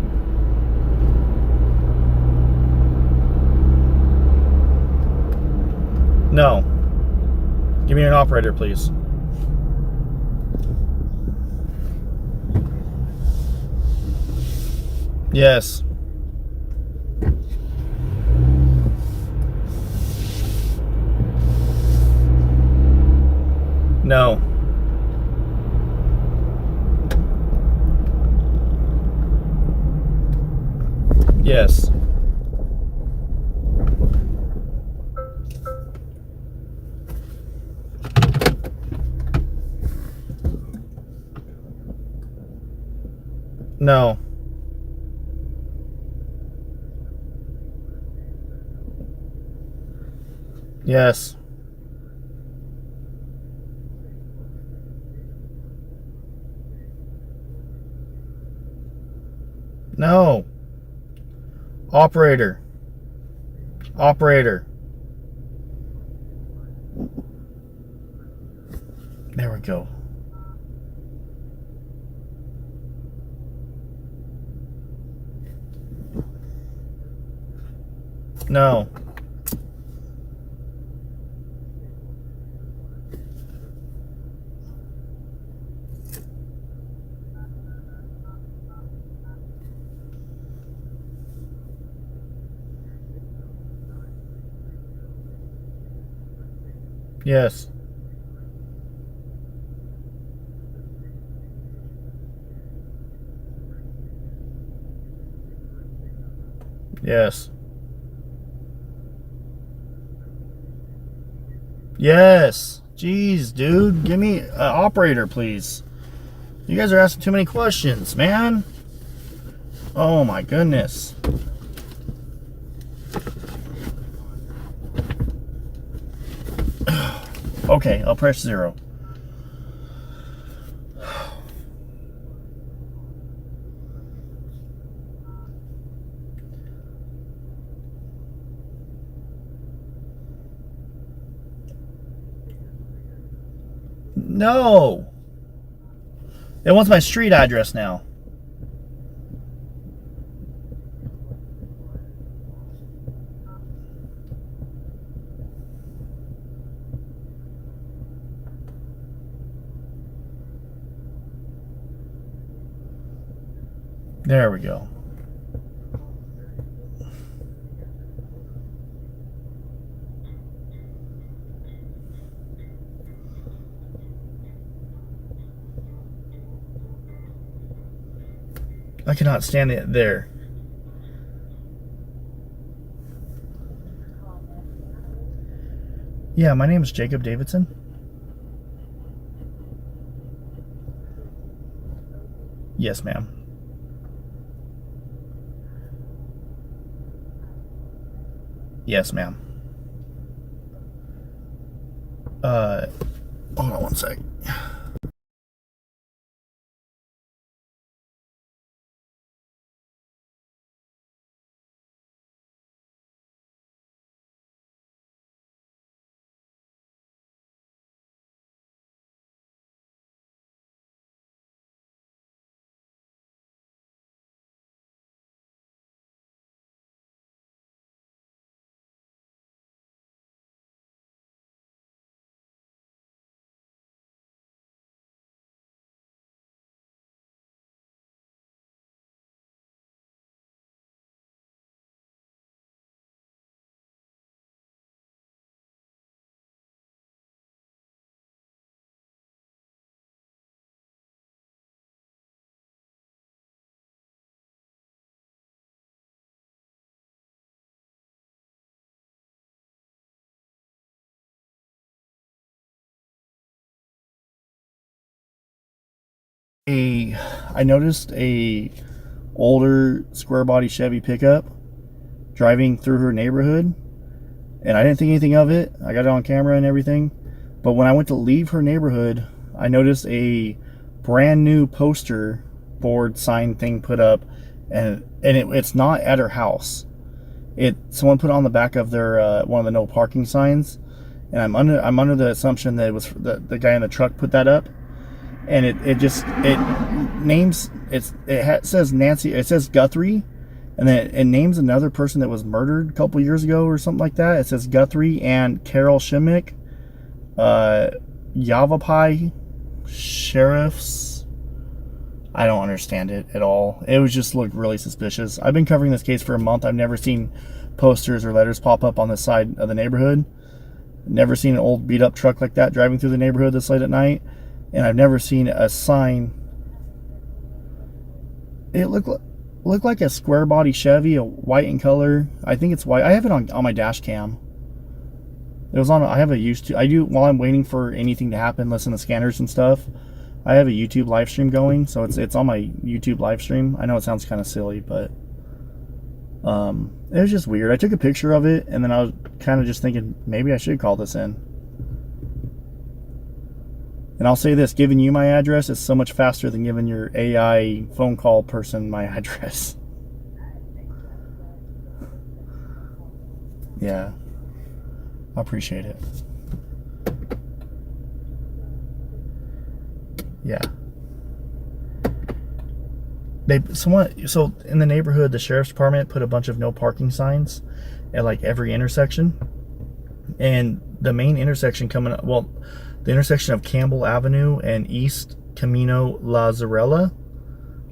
No. Give me an operator, please. Yes. No. Yes. No. Yes. No. Operator. Operator. There we go. No. Yes. Yes. Yes. Jeez, dude. Give me an operator, please. You guys are asking too many questions, man. Oh my goodness. Okay, I'll press 0. No. It wants my street address now. There we go. I cannot stand it there. Yeah, my name is Jacob Davidson. Yes, ma'am. Yes, ma'am. Hold on one sec. I noticed a older square body Chevy pickup driving through her neighborhood, and I didn't think anything of it. I got it on camera and everything, but when I went to leave her neighborhood, I noticed a brand new poster board sign thing put up, and it's not at her house. Someone put it on the back of their one of the no parking signs, and I'm under the assumption that it was the guy in the truck put that up. And it says Nancy, it says Guthrie, and then it names another person that was murdered a couple years ago or something like that. It says Guthrie and Carol Shimmick, Yavapai sheriffs. I don't understand it at all. It was just looked really suspicious. I've been covering this case for a month. I've never seen posters or letters pop up on the side of the neighborhood. Never seen an old beat up truck like that driving through the neighborhood this late at night. And I've never seen a sign. It looked like a square body Chevy, a white in color. I think it's white. I have it on my dash cam. It was on. I have a YouTube. I do while I'm waiting for anything to happen, listen to scanners and stuff. I have a YouTube live stream going, so it's on my YouTube live stream. I know it sounds kind of silly, but it was just weird. I took a picture of it, and then I was kind of just thinking maybe I should call this in. And I'll say this, giving you my address is so much faster than giving your AI phone call person my address. Yeah. I appreciate it. Yeah. So in the neighborhood, the sheriff's department put a bunch of no parking signs at like every intersection. And the main intersection coming up, well, the intersection of Campbell Avenue and East Camino Rial.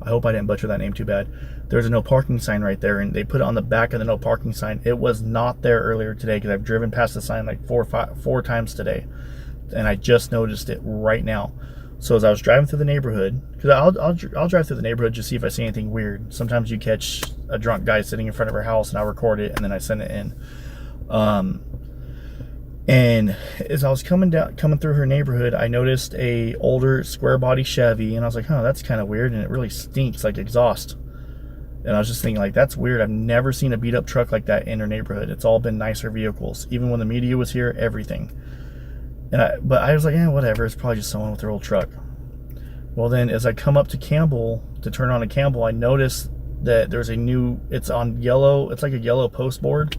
I hope I didn't butcher that name too bad. There's a no parking sign right there, and they put it on the back of the no parking sign. It was not there earlier today because I've driven past the sign like four times today, and I just noticed it right now. So as I was driving through the neighborhood, because I'll drive through the neighborhood just see if I see anything weird. Sometimes you catch a drunk guy sitting in front of our house, and I record it, and then I send it in. And as I was coming through her neighborhood, I noticed a older square body Chevy, and I was like, huh, that's kind of weird, and it really stinks like exhaust. And I was just thinking, like, that's weird. I've never seen a beat up truck like that in her neighborhood. It's all been nicer vehicles, even when the media was here, everything. But I was like, whatever, it's probably just someone with their old truck. Well, then as I come up to Campbell to turn on a Campbell, I noticed that there's a new, it's on yellow, it's like a yellow post board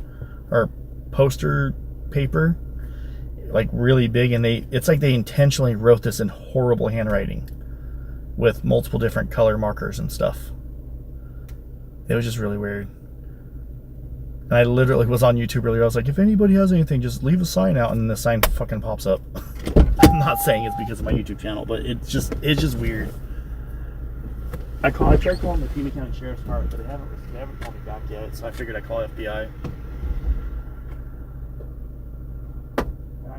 or poster paper, like really big, and it's like they intentionally wrote this in horrible handwriting with multiple different color markers and stuff. It was just really weird. And I literally was on YouTube earlier. I was like, if anybody has anything, just leave a sign out, and the sign fucking pops up. I'm not saying it's because of my YouTube channel, but it's just weird. I tried calling the Pima County Sheriff's Department, but they haven't called me back yet, so I figured I'd call FBI.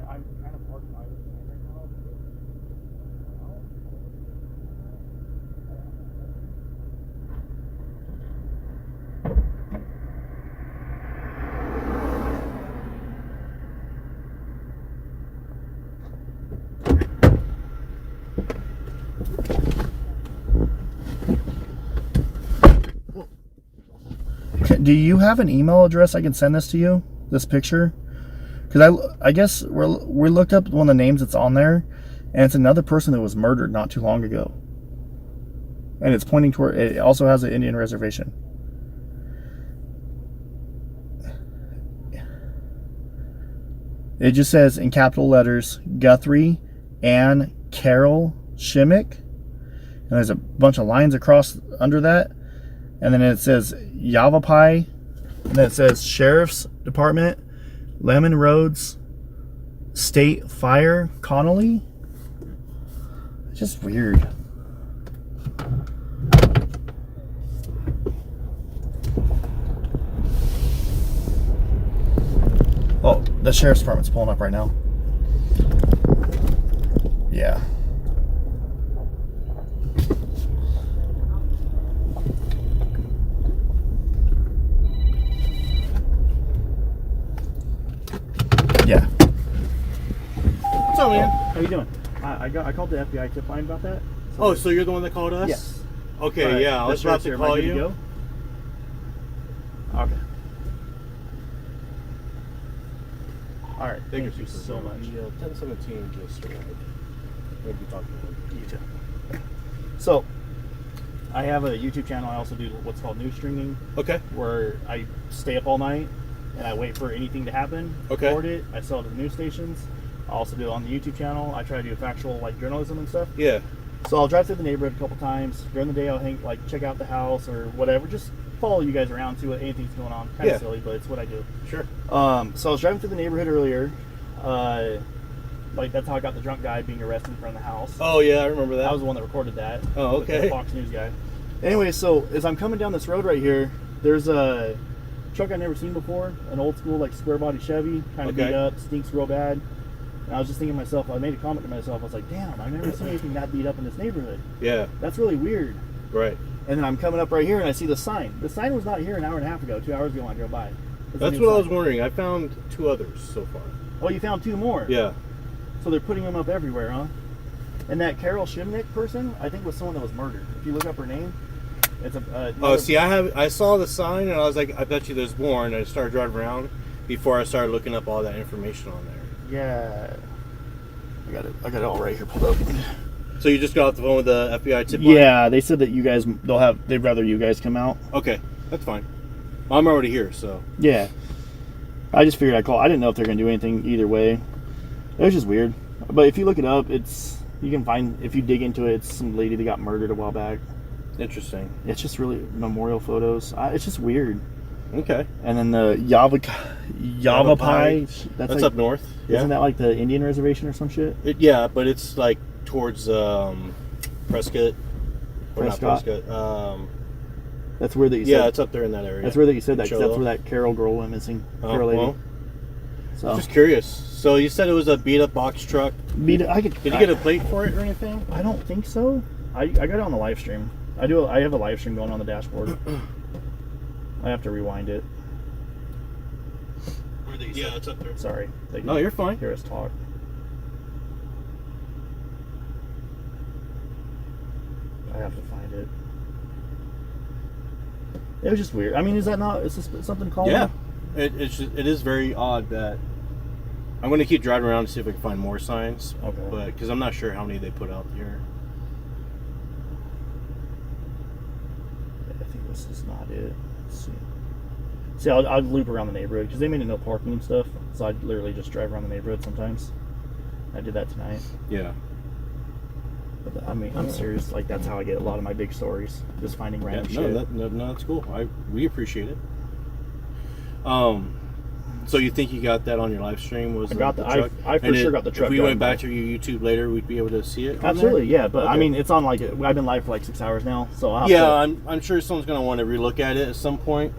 I'm kind of parked by this thing right now. Do you have an email address I can send this to you? This picture? Because I guess we looked up one of the names that's on there, and it's another person that was murdered not too long ago. And it's pointing toward, it also has an Indian reservation. It just says in capital letters, Guthrie and Carol Shimmick. And there's a bunch of lines across under that. And then it says Yavapai. And then it says Sheriff's Department, Lemon Roads, State Fire, Connolly. It's just weird. Oh, the Sheriff's Department's pulling up right now. Yeah. Yeah. What's up, man? How you doing? I called the FBI tip line about that. Oh, so you're the one that called us? Yes. Okay, yeah, I was about to call you. Go? Okay. All right. Thank you so much. 1017 just arrived. We'll be talking about you too. So, I have a YouTube channel. I also do what's called news streaming. Okay. Where I stay up all night and I wait for anything to happen. Okay. Record it. I sell it to the news stations. I also do it on the YouTube channel. I try to do factual journalism and stuff. Yeah. So I'll drive through the neighborhood a couple times. During the day I'll check out the house or whatever. Just follow you guys around, see what anything's going on. Kind of silly, but it's what I do. Sure. So I was driving through the neighborhood earlier. That's how I got the drunk guy being arrested in front of the house. Oh yeah, I remember that. I was the one that recorded that. Oh, okay. The Fox News guy. Anyway, so as I'm coming down this road right here, there's a truck I've never seen before, an old school like square body Chevy, kind of beat up, stinks real bad. And I was just thinking to myself, I made a comment to myself, I was like, damn, I've never seen anything that beat up in this neighborhood. Yeah. That's really weird. Right. And then I'm coming up right here and I see the sign. The sign was not here an hour and a half ago, 2 hours ago when I drove by. That's what I was wondering. I found 2 others so far. Oh, you found 2 more? Yeah. So they're putting them up everywhere, huh? And that Carol Shimnick person, I think was someone that was murdered. If you look up her name, it's a... Oh, see, I saw the sign and I was like, I bet you there's more, and I started driving around before I started looking up all that information on there. Yeah. I got it all right here pulled up. So you just got off the phone with the FBI tip line? Yeah, they said that they'd rather you guys come out. Okay, that's fine. I'm already here, so. Yeah. I just figured I'd call. I didn't know if they're going to do anything either way. It was just weird. But if you look it up, you can find, if you dig into it, it's some lady that got murdered a while back. Interesting. It's just really memorial photos. It's just weird. Okay. And then the Yavapai. That's like, up north. Yeah. Isn't that like the Indian reservation or some shit? Yeah, but it's like towards Prescott. Or not Prescott. That's where you said. Yeah, it's up there in that area. That's where you said that. 'Cause that's where that Carol girl went missing. Carol lady. Well, so. Just curious. So you said it was a beat up box truck. Did you get a plate for it or anything? I don't think so. I got it on the live stream. I have a live stream going on the dashboard. I have to rewind it. Yeah, it's up there. Sorry. No, you're fine. Hear us talk. I have to find it. It was just weird. I mean, is this something called? Yeah. It is very odd that I'm going to keep driving around to see if I can find more signs. Okay. But because I'm not sure how many they put out here. I think this is not it. Let's see. See, I'll loop around the neighborhood because they made it no parking and stuff. So I'd literally just drive around the neighborhood sometimes. I did that tonight. Yeah. But I mean, I'm serious. Like, that's how I get a lot of my big stories. Just finding random shit. No, that's cool. We appreciate it. So you think you got that on your live stream? I got the truck? I for sure got the truck. If we went back to your YouTube later, we'd be able to see it. Absolutely, yeah. But okay. I mean, it's on I've been live for like 6 hours now, so I'm sure someone's gonna want to relook at it at some point.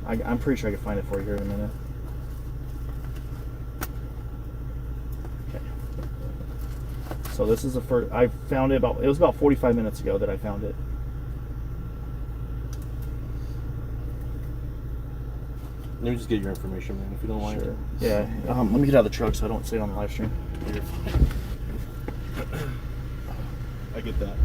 I'm pretty sure I can find it for you here in a minute. Okay. So this is the first. I found it it was about 45 minutes ago that I found it. Let me just get your information, man, if you don't mind. Sure. Yeah. Let me get out of the truck so I don't say it on the live stream. I get that.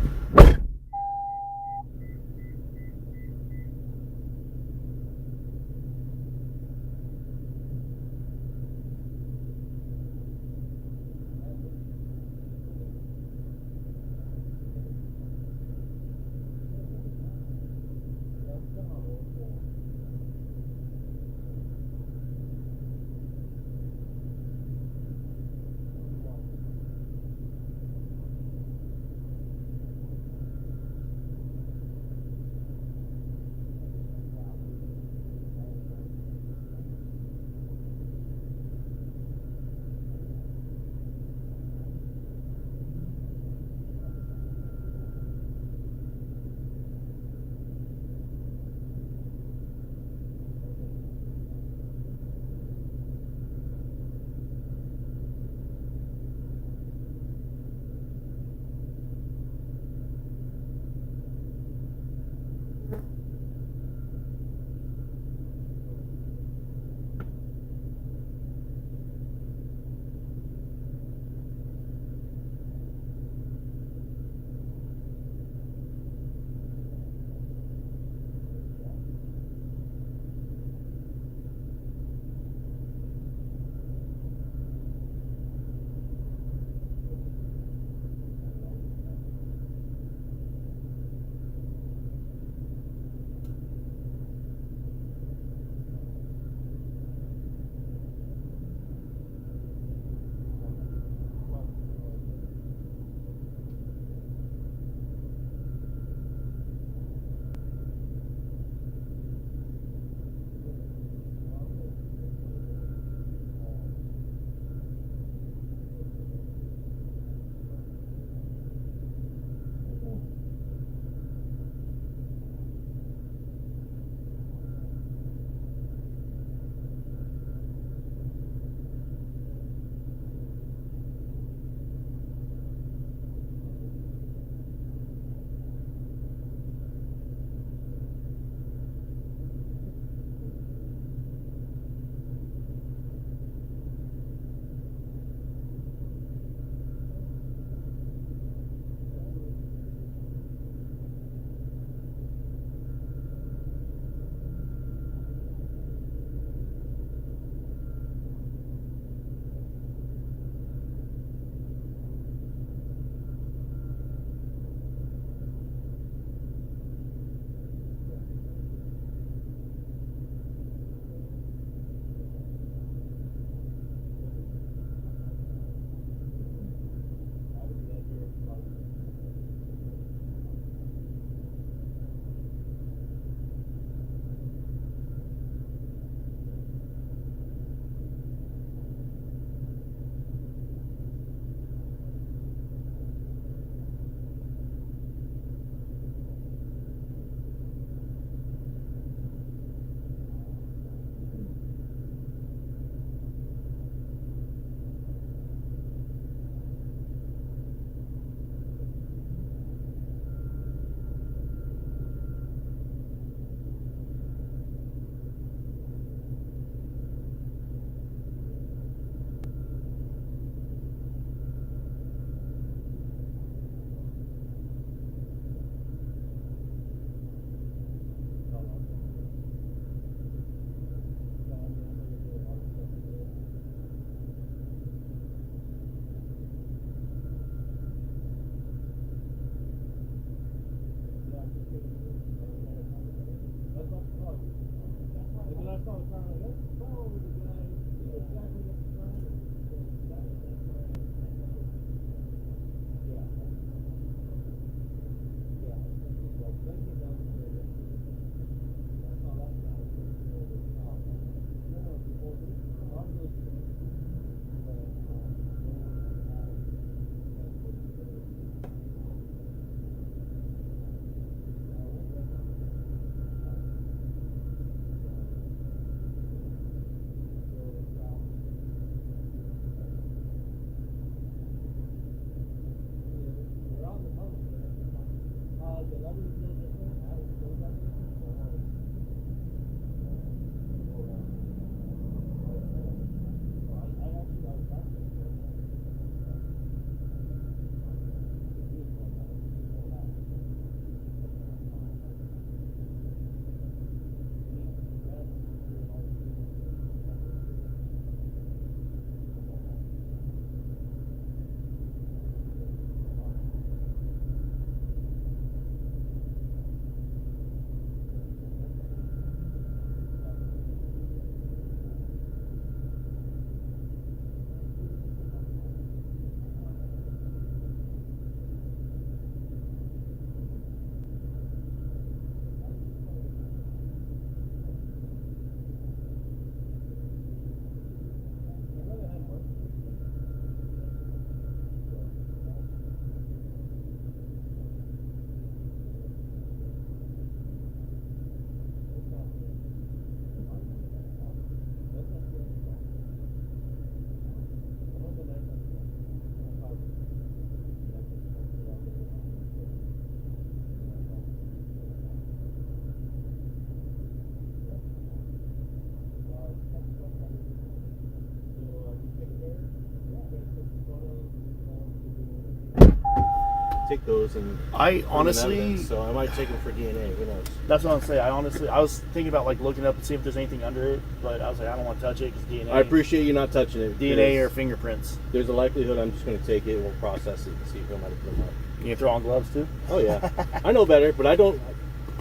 take those and I honestly, evidence, so I might take them for DNA. Who knows? That's what I'm saying. I was thinking about like looking up and see if there's anything under it, but I was like, I don't want to touch it because DNA. I appreciate you not touching it. DNA or fingerprints. There's a likelihood I'm just going to take it, we'll process it and see if I might have put them up. You can throw on gloves too? Oh yeah, I know better, but I don't.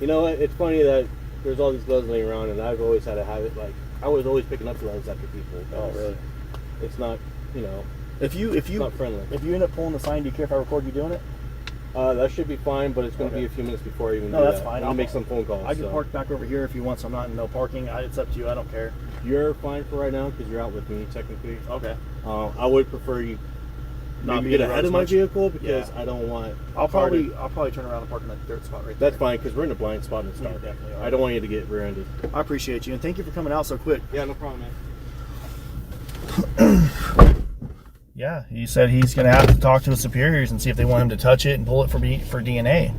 You know what? It's funny that there's all these gloves laying around, and I've always had a habit. Like I was always picking up gloves after people. Oh really? It's not, you know. If you not friendly. If you end up pulling the sign, do you care if I record you doing it? That should be fine, but it's going to be a few minutes before I even do that. No, that's fine. I'll make some phone calls. I can park back over here if you want, so I'm not in no parking. It's up to you. I don't care. You're fine for right now because you're out with me, technically. Okay. I would prefer you not get ahead of my vehicle because I don't want. I'll probably turn around and park in that dirt spot right there. That's fine because we're in a blind spot and stuff. Definitely. I don't want you to get rear-ended. I appreciate you and thank you for coming out so quick. Yeah, no problem, man. Yeah, he said he's going to have to talk to his superiors and see if they want him to touch it and pull it for DNA.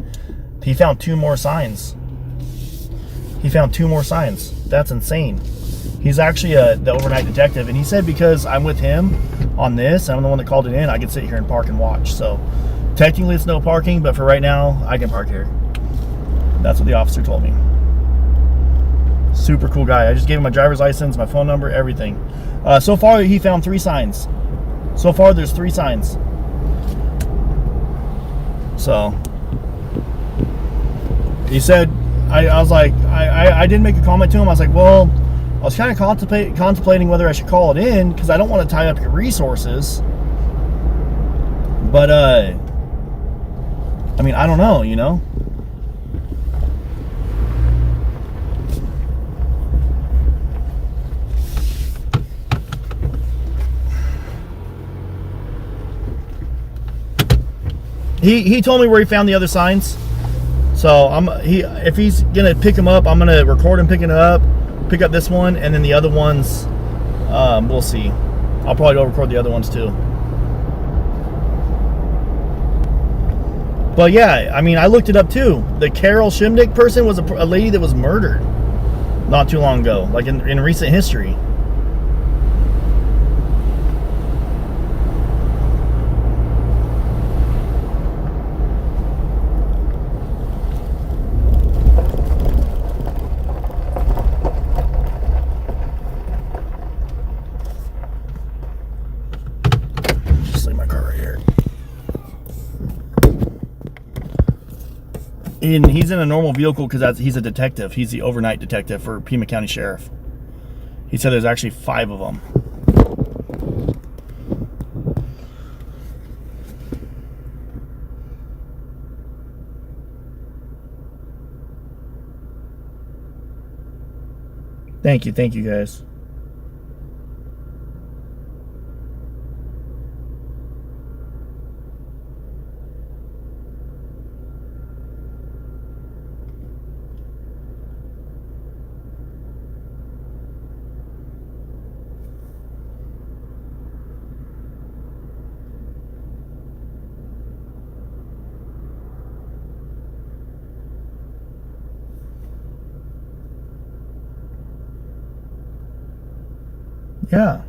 He found 2 more signs. That's insane. He's actually the overnight detective, and he said because I'm with him on this, I'm the one that called it in, I can sit here and park and watch. So technically it's no parking, but for right now, I can park here. That's what the officer told me. Super cool guy. I just gave him my driver's license, my phone number, everything. So far, he found 3 signs. So far, there's 3 signs. So, he said, I was like, I didn't make a comment to him. I was like, well, I was kind of contemplating whether I should call it in because I don't want to tie up your resources. But, I mean, I don't know, you know? He told me where he found the other signs, so if he's gonna pick them up, I'm gonna record him picking it up, pick up this one, and then the other ones, we'll see. I'll probably go record the other ones too. But yeah, I mean, I looked it up too. The Carol Shimdick person was a lady that was murdered not too long ago, like in recent history. And he's in a normal vehicle because he's a detective. He's the overnight detective for Pima County Sheriff. He said there's actually 5 of them. Thank you guys. Yeah.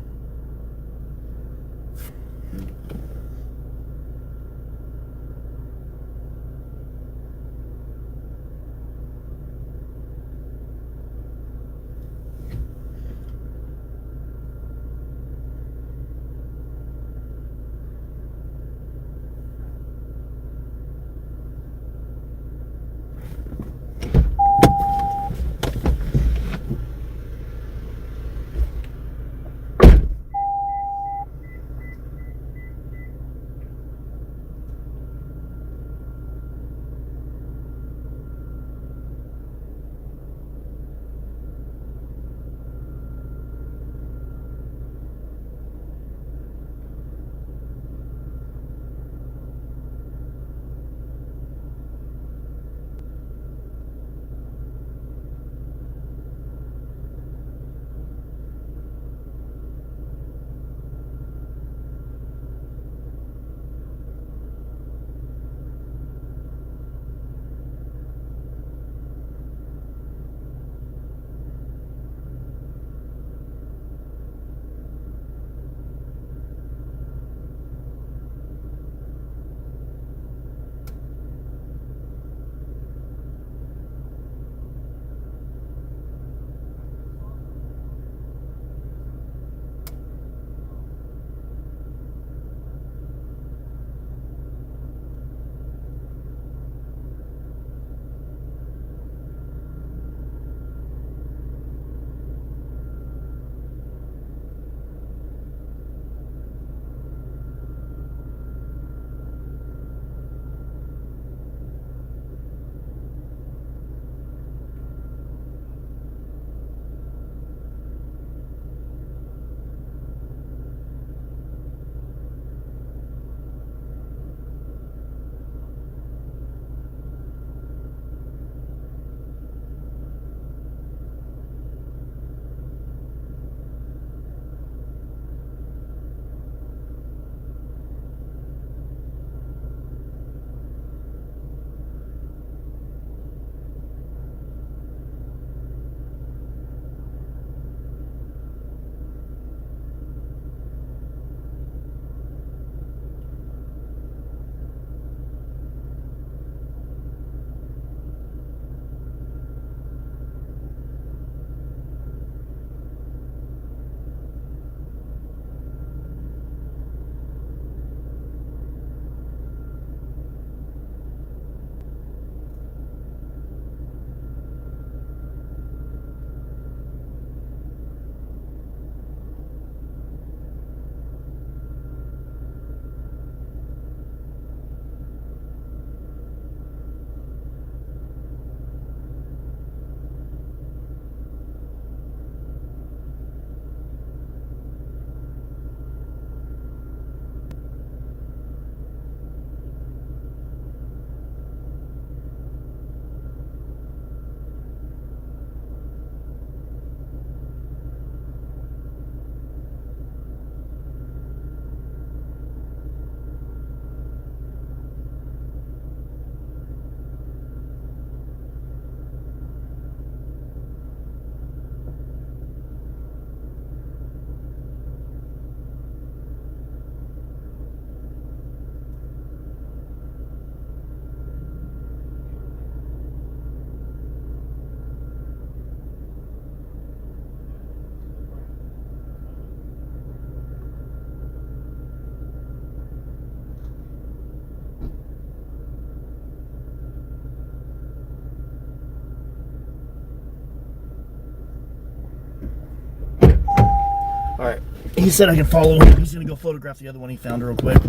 he said I can follow him. He's gonna go photograph the other one he found real quick.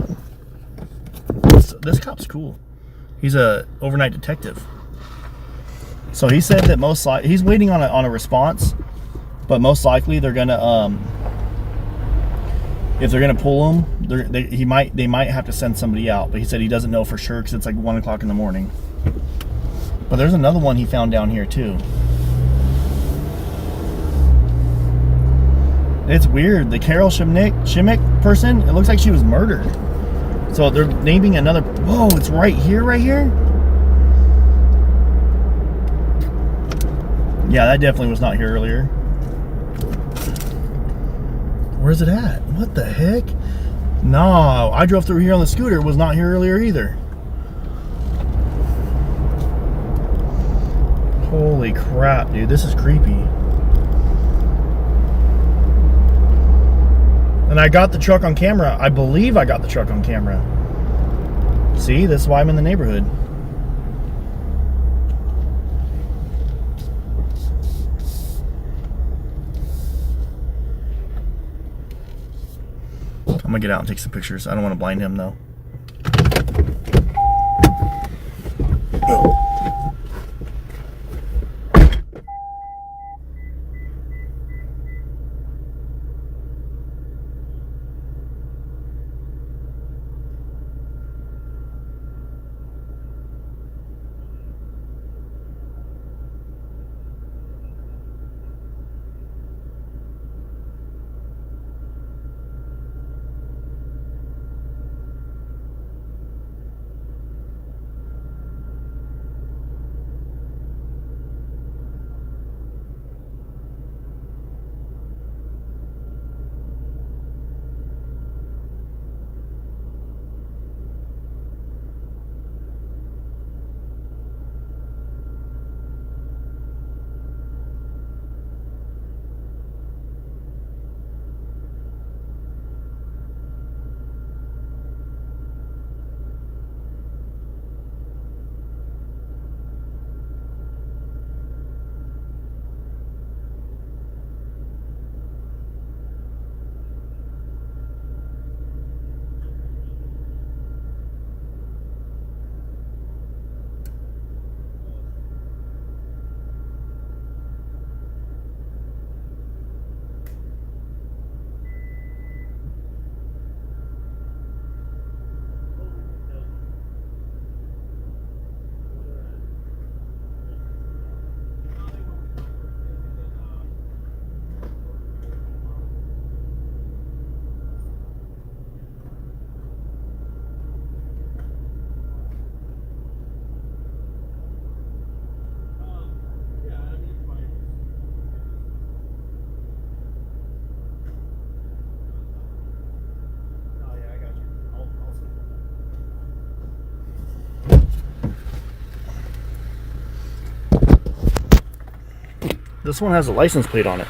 This cop's cool. He's a overnight detective. So he said that he's waiting on a response, but most likely they're gonna if they're gonna pull him, they might have to send somebody out. But he said he doesn't know for sure because it's like 1 o'clock in the morning. But there's another one he found down here too. It's weird. The Carol Shimmick person, it looks like she was murdered. So they're naming another. Whoa, it's right here, right here? Yeah, that definitely was not here earlier. Where's it at? What the heck? No, I drove through here on the scooter. It was not here earlier either. Holy crap, dude. This is creepy. And I got the truck on camera. I believe I got the truck on camera. See, this is why I'm in the neighborhood. I'm gonna get out and take some pictures. I don't want to blind him though. This one has a license plate on it.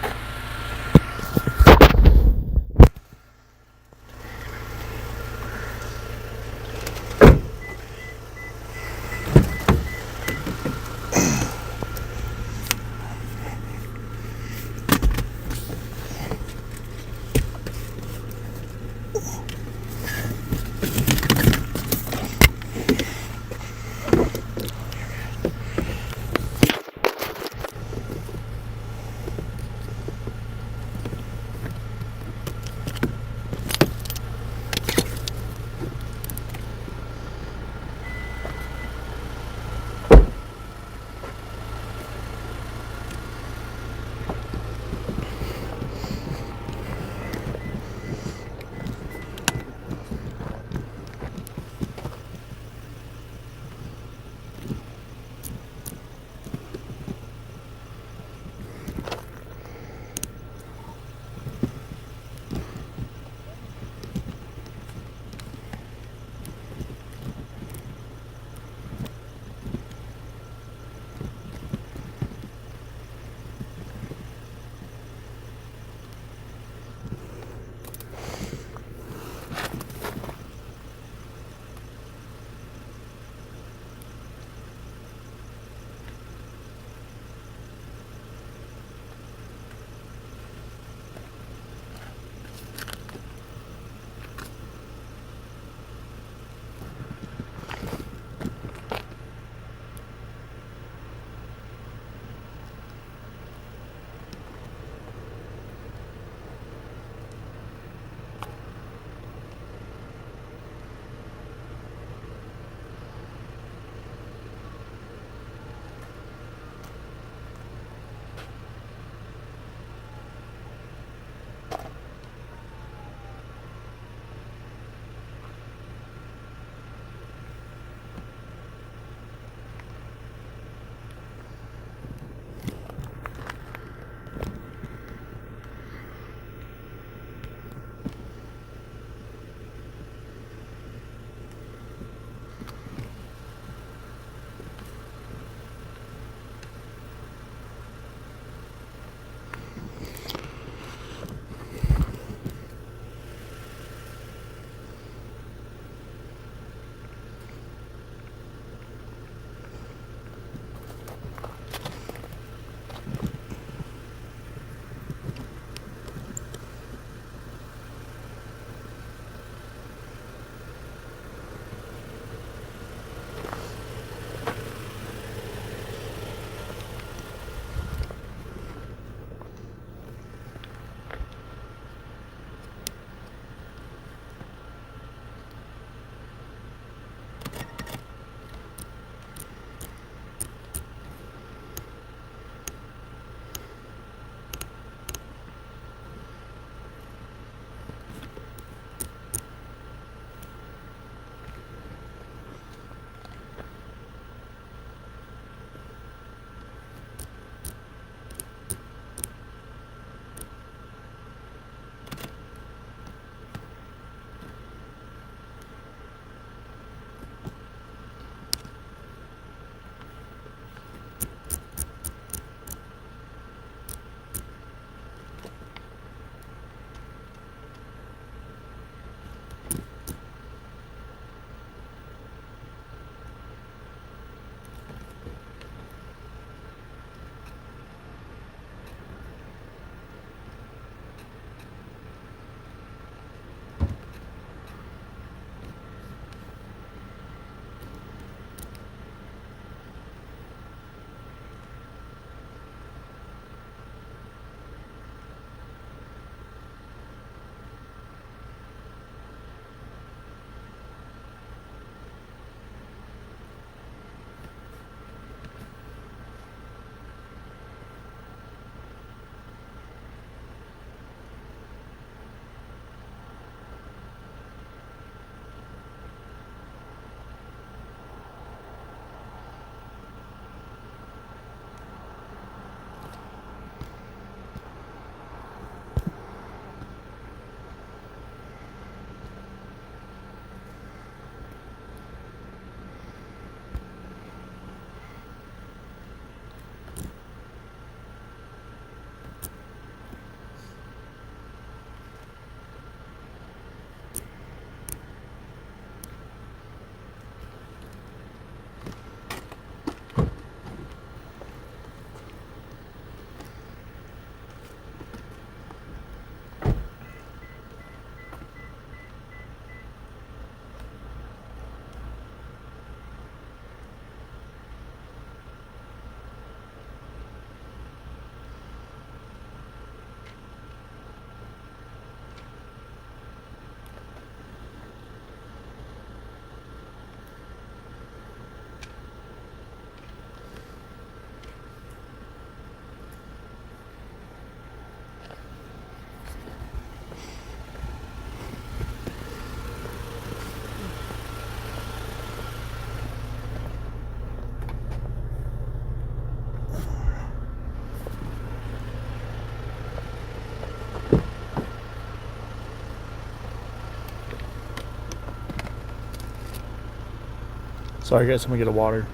Sorry guys, I'm gonna get a water.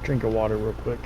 Drink of water real quick.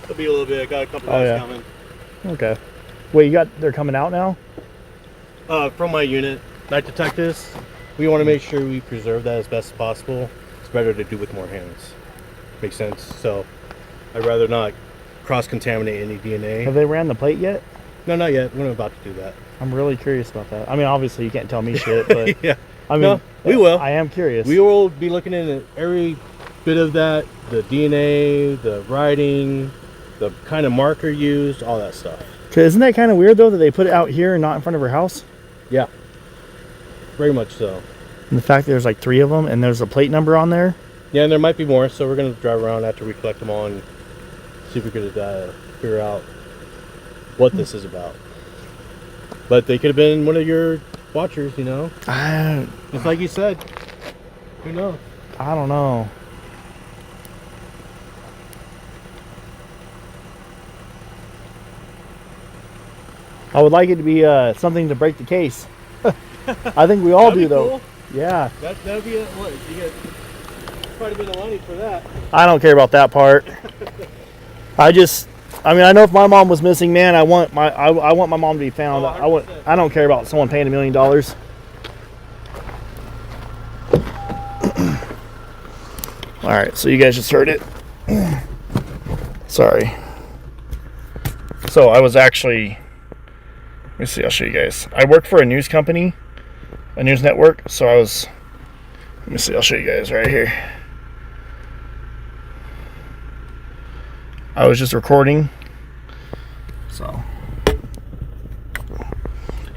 It'll be a little bit. I got a couple guys coming. Okay. Wait, they're coming out now? From my unit, night detectives. We want to make sure we preserve that as best as possible. It's better to do with more hands. Makes sense. So I'd rather not cross-contaminate any DNA. Have they ran the plate yet? No, not yet. We're about to do that. I'm really curious about that. I mean, obviously you can't tell me shit, but yeah. I mean, no, we will. I am curious. We will be looking into every bit of that, the DNA, the writing, the kind of marker used, all that stuff. Isn't that kind of weird though that they put it out here and not in front of her house? Yeah, very much so. And the fact that there's like 3 of them and there's a plate number on there. Yeah, and there might be more, so we're going to drive around after we collect them all and see if we could figure out what this is about. But they could have been one of your watchers, you know? Just like you said. Who knows? I don't know. I would like it to be something to break the case. I think we all do, though. Cool. Yeah. That would be what? You get quite a bit of money for that. I don't care about that part. I mean, I know if my mom was missing, man, I want my mom to be found. Oh, I don't care about someone paying $1 million. All right, so you guys just heard it. Sorry. So I was actually, let me see, I'll show you guys. I work for a news company, a news network. So let me see, I'll show you guys right here. I was just recording. So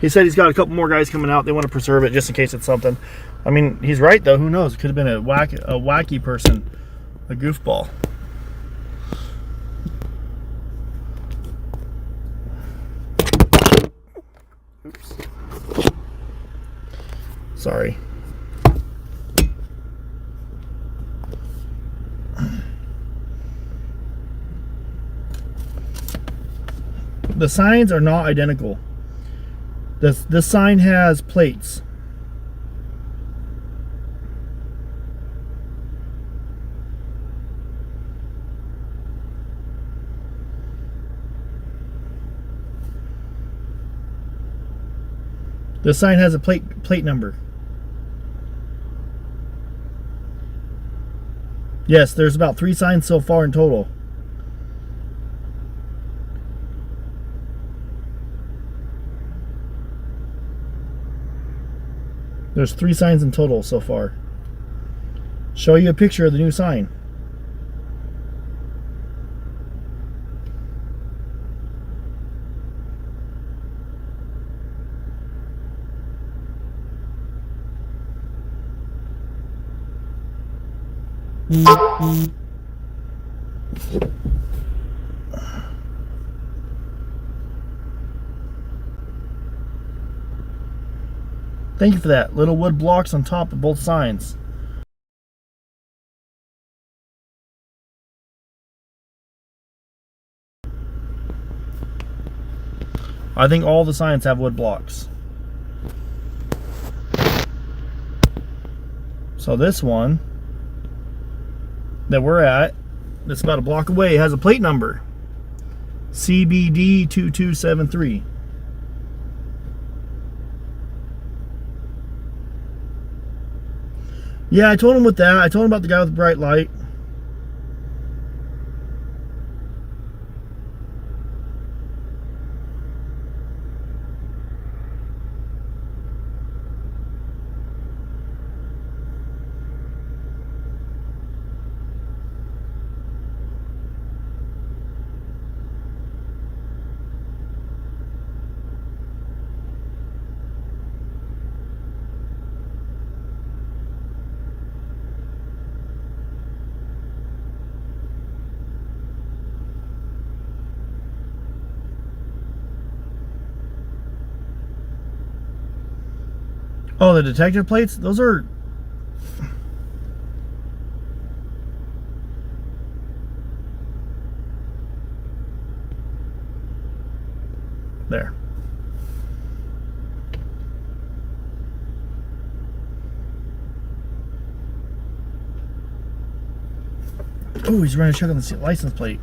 he said he's got a couple more guys coming out. They want to preserve it just in case it's something. I mean, he's right though. Who knows? It could have been a wacky person, a goofball. Oops. Sorry. The signs are not identical. This sign has plates. The sign has a plate number. Yes, there's about 3 signs so far in total. There's 3 signs in total so far. Show you a picture of the new sign. Thank you for that. Little wood blocks on top of both signs. I think all the signs have wood blocks. So this one that we're at, that's about a block away, has a plate number. CBD 2273. Yeah, I told him with that. I told him about the guy with the bright light. Oh, the detective plates? Those are... There. Oh, he's running a check on the license plate.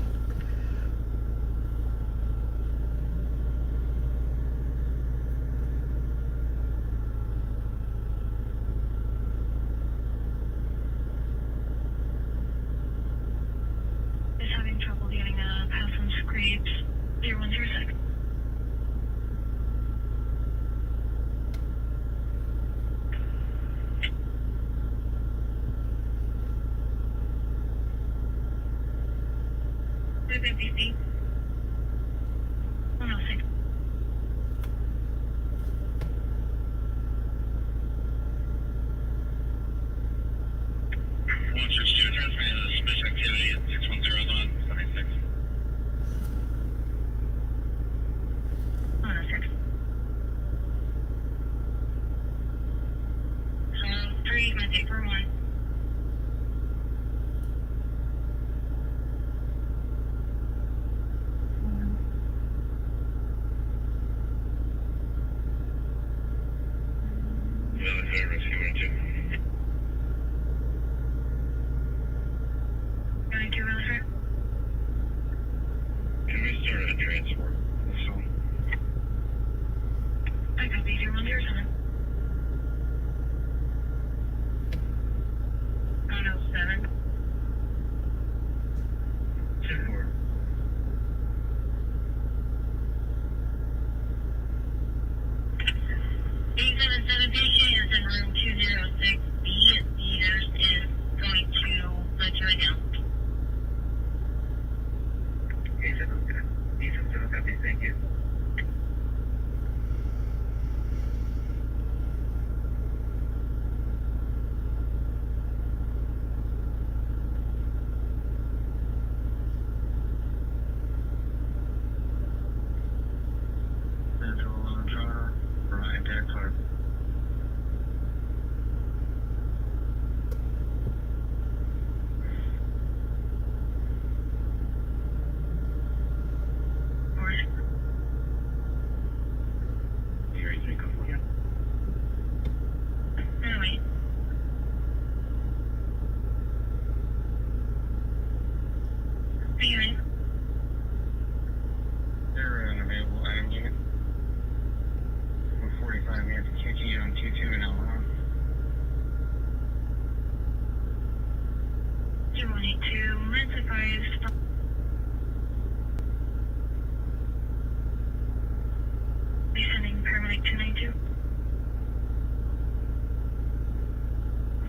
Paramedic 292.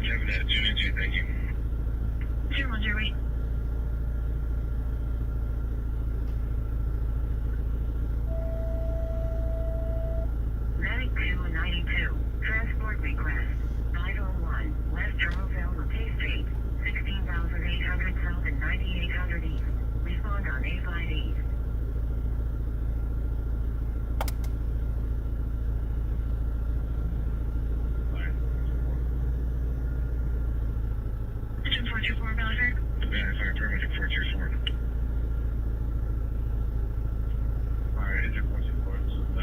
Cabinet 292, thank you. 008. Medic 292. Transport request. 501 West Charlesville, Pay Street. 16,800 South and 9,800 East. Respond on A5 East. Engine 424, Bellinger. Fire Paramedic 424. Alright, engine 424.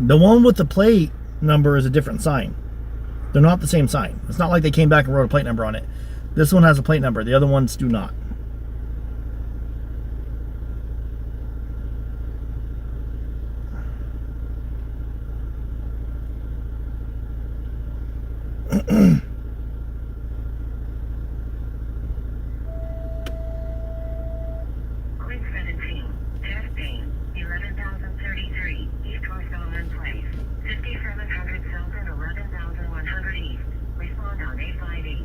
The one with the plate number is a different sign. They're not the same sign. It's not like they came back and wrote a plate number on it. This one has a plate number. The other ones do not. Quick 17. Testing. 11,033. East West Almond Place. 5700 South and 11,100 East. Respond on 85 East.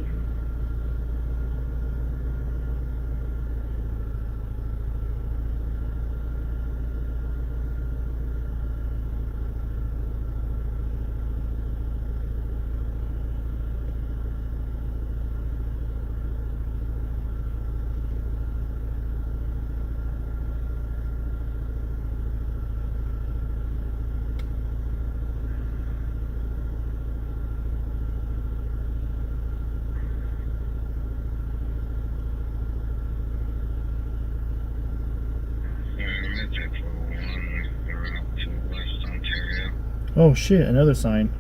Oh shit, another sign.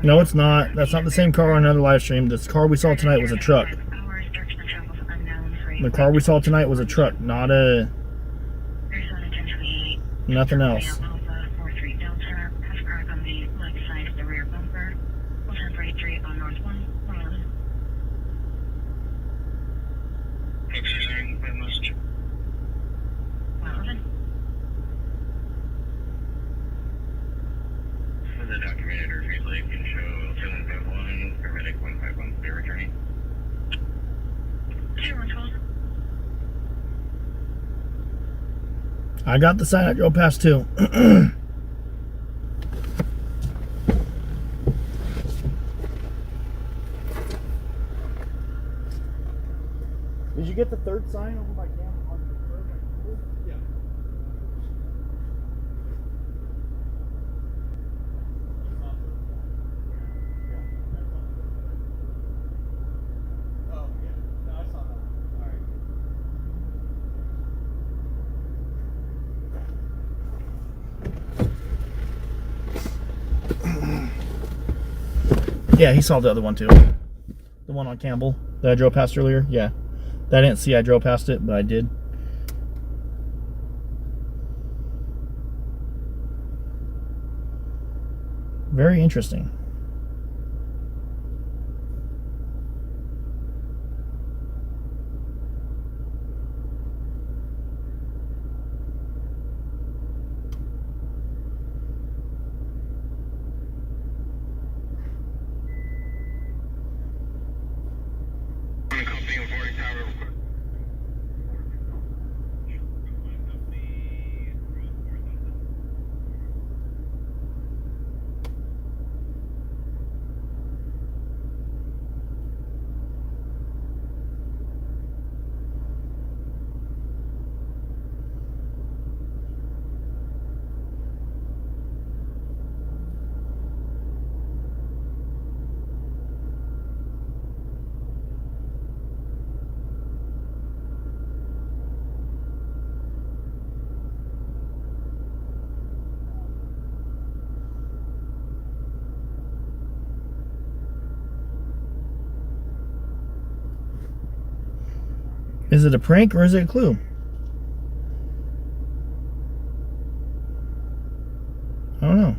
No, it's not. That's not the same car on another live stream. This car we saw tonight was a truck. The car we saw tonight was a truck, not a... nothing else. The documented review lake can show 751, Paramedic 151, they're returning. I got the sign I drove past too. Did you get the third sign over by camp? Yeah. Yeah, he saw the other one too. The one on Campbell that I drove past earlier. Yeah. That I didn't see I drove past it, but I did. Very interesting. Is it a prank or is it a clue? I don't know.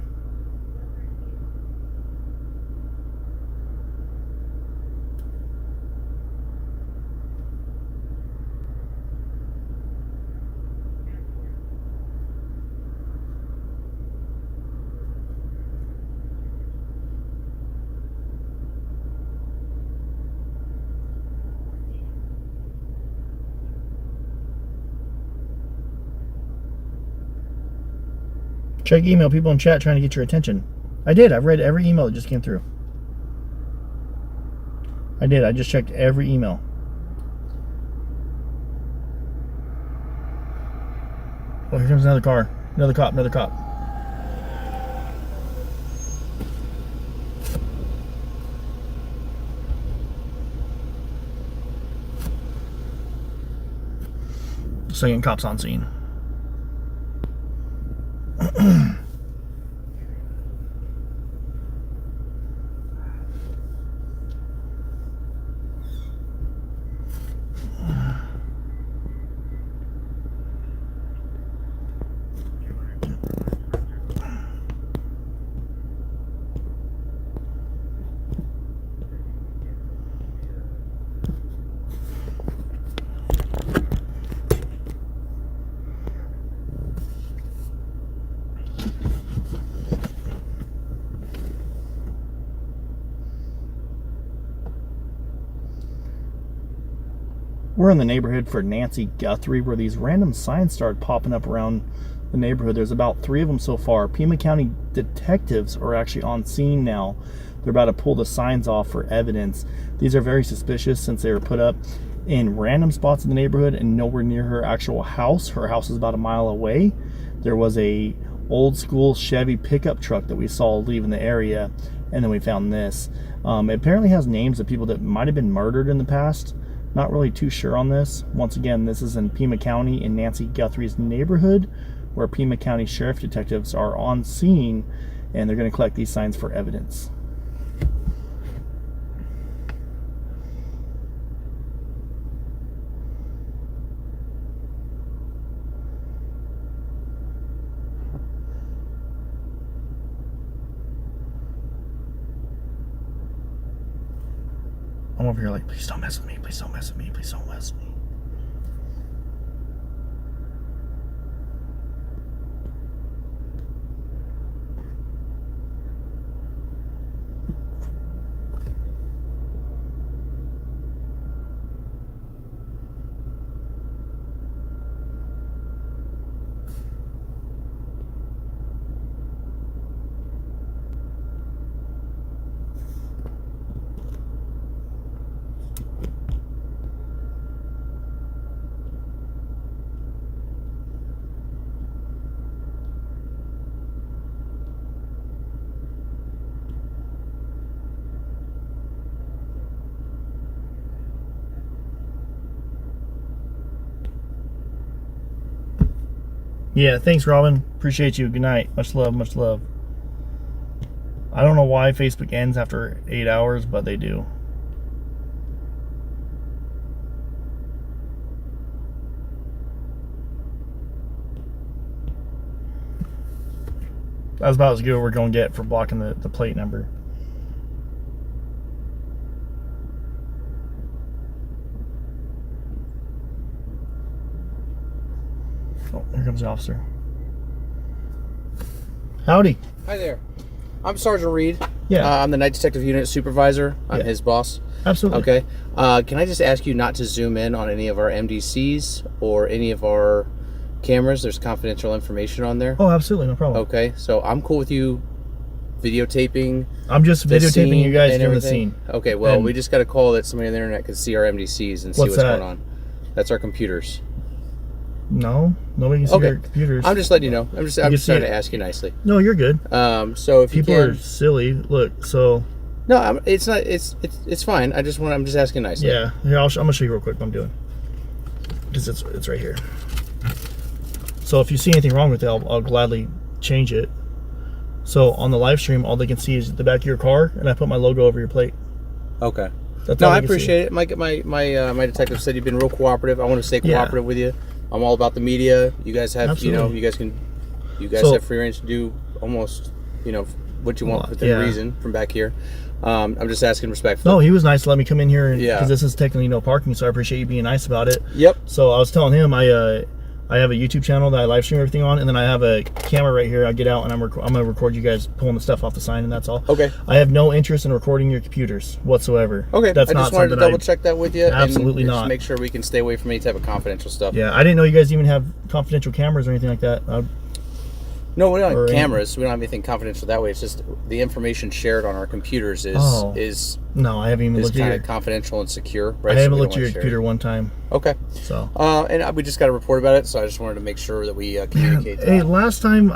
Check email, people in chat trying to get your attention. I did. I've read every email that just came through. I did. I just checked every email. Oh, here comes another car. Another cop. Another cop. Second cop's on scene. We're in the neighborhood for Nancy Guthrie, where these random signs started popping up around the neighborhood. There's about 3 of them so far. Pima County detectives are actually on scene now. They're about to pull the signs off for evidence. These are very suspicious since they were put up in random spots in the neighborhood and nowhere near her actual house. Her house is about a mile away. There was a old school Chevy pickup truck that we saw leaving the area, and then we found this. It apparently has names of people that might have been murdered in the past. Not really too sure on this. Once again, this is in Pima County in Nancy Guthrie's neighborhood, where Pima County Sheriff detectives are on scene, and they're going to collect these signs for evidence. I'm over here like, please don't mess with me, please don't mess with me, please don't mess with me. Yeah, thanks, Robin. Appreciate you. Good night. Much love, much love. I don't know why Facebook ends after 8 hours, but they do. That's about as good as we're going to get for blocking the plate number. Oh, here comes the officer. Howdy. Hi there. I'm Sergeant Reed. Yeah. I'm the night detective unit supervisor. I'm his boss. Absolutely. Okay. Can I just ask you not to zoom in on any of our MDCs or any of our cameras? There's confidential information on there. Oh, absolutely. No problem. Okay. So I'm cool with you videotaping. I'm just videotaping you guys doing the scene. Okay. Well, And we just got a call that somebody on the internet could see our MDCs and see what's going on. That's our computers. No, nobody can see your computers. I'm just letting you know. I'm just trying to ask you nicely. No, you're good. So if people you can, are silly. Look, so no, it's not. It's fine. I'm just asking nicely. Yeah, here I'm gonna show you real quick what I'm doing, because it's right here. So if you see anything wrong with it, I'll gladly change it. So on the live stream, all they can see is the back of your car, and I put my logo over your plate. Okay. That's no, all I they can see. appreciate it. My detective said you've been real cooperative. I want to stay cooperative with you. I'm all about the media. You guys have, Absolutely. you guys have free range to do almost, what you want within reason from back here. I'm just asking respectfully. No, he was nice to let me come in here, because Yeah. this is technically no parking, so I appreciate you being nice about it. Yep. So I was telling him I have a YouTube channel that I live stream everything on, and then I have a camera right here. I get out and I'm gonna record you guys pulling the stuff off the sign, and that's all. Okay. I have no interest in recording your computers whatsoever. Okay. That's I not just wanted to something double check that with you. Absolutely and not. Just make sure we can stay away from any type of confidential stuff. Yeah, I didn't know you guys even have confidential cameras or anything like that. No, we don't Or have any- cameras. We don't have anything confidential that way. It's just the information shared on our computers is no, I haven't even is looked at kind your, of confidential and secure. Right? I So haven't we looked don't at your wanna share it. computer one time. Okay. So and we just got a report about it, so I just wanted to make sure that we communicate. Hey, last time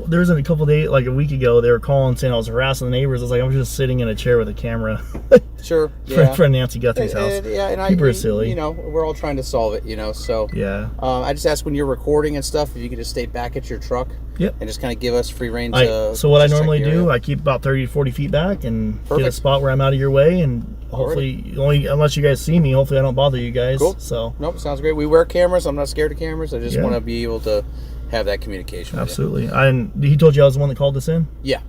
there was a couple of days, like a week ago, they were calling saying I was harassing the neighbors. I was like, I'm just sitting in a chair with a camera. Sure. for, Yeah. for Nancy Guthrie's house. Yeah, and People are silly. You know, we're all trying to solve it. You know, so yeah. I just ask when you're recording and stuff if you could just stay back at your truck. Yep. And just kind of give us free reign. So what I normally do, I keep about 30 to 40 feet back and get a Perfect. spot where I'm out of your way, and hopefully, only unless you guys see me, hopefully I don't bother you guys. Cool. So nope, sounds great. We wear cameras. I'm not scared of cameras. I just Yeah. want to be able to have that communication. with you. absolutely. And he told you I was the one that called this in. Yeah.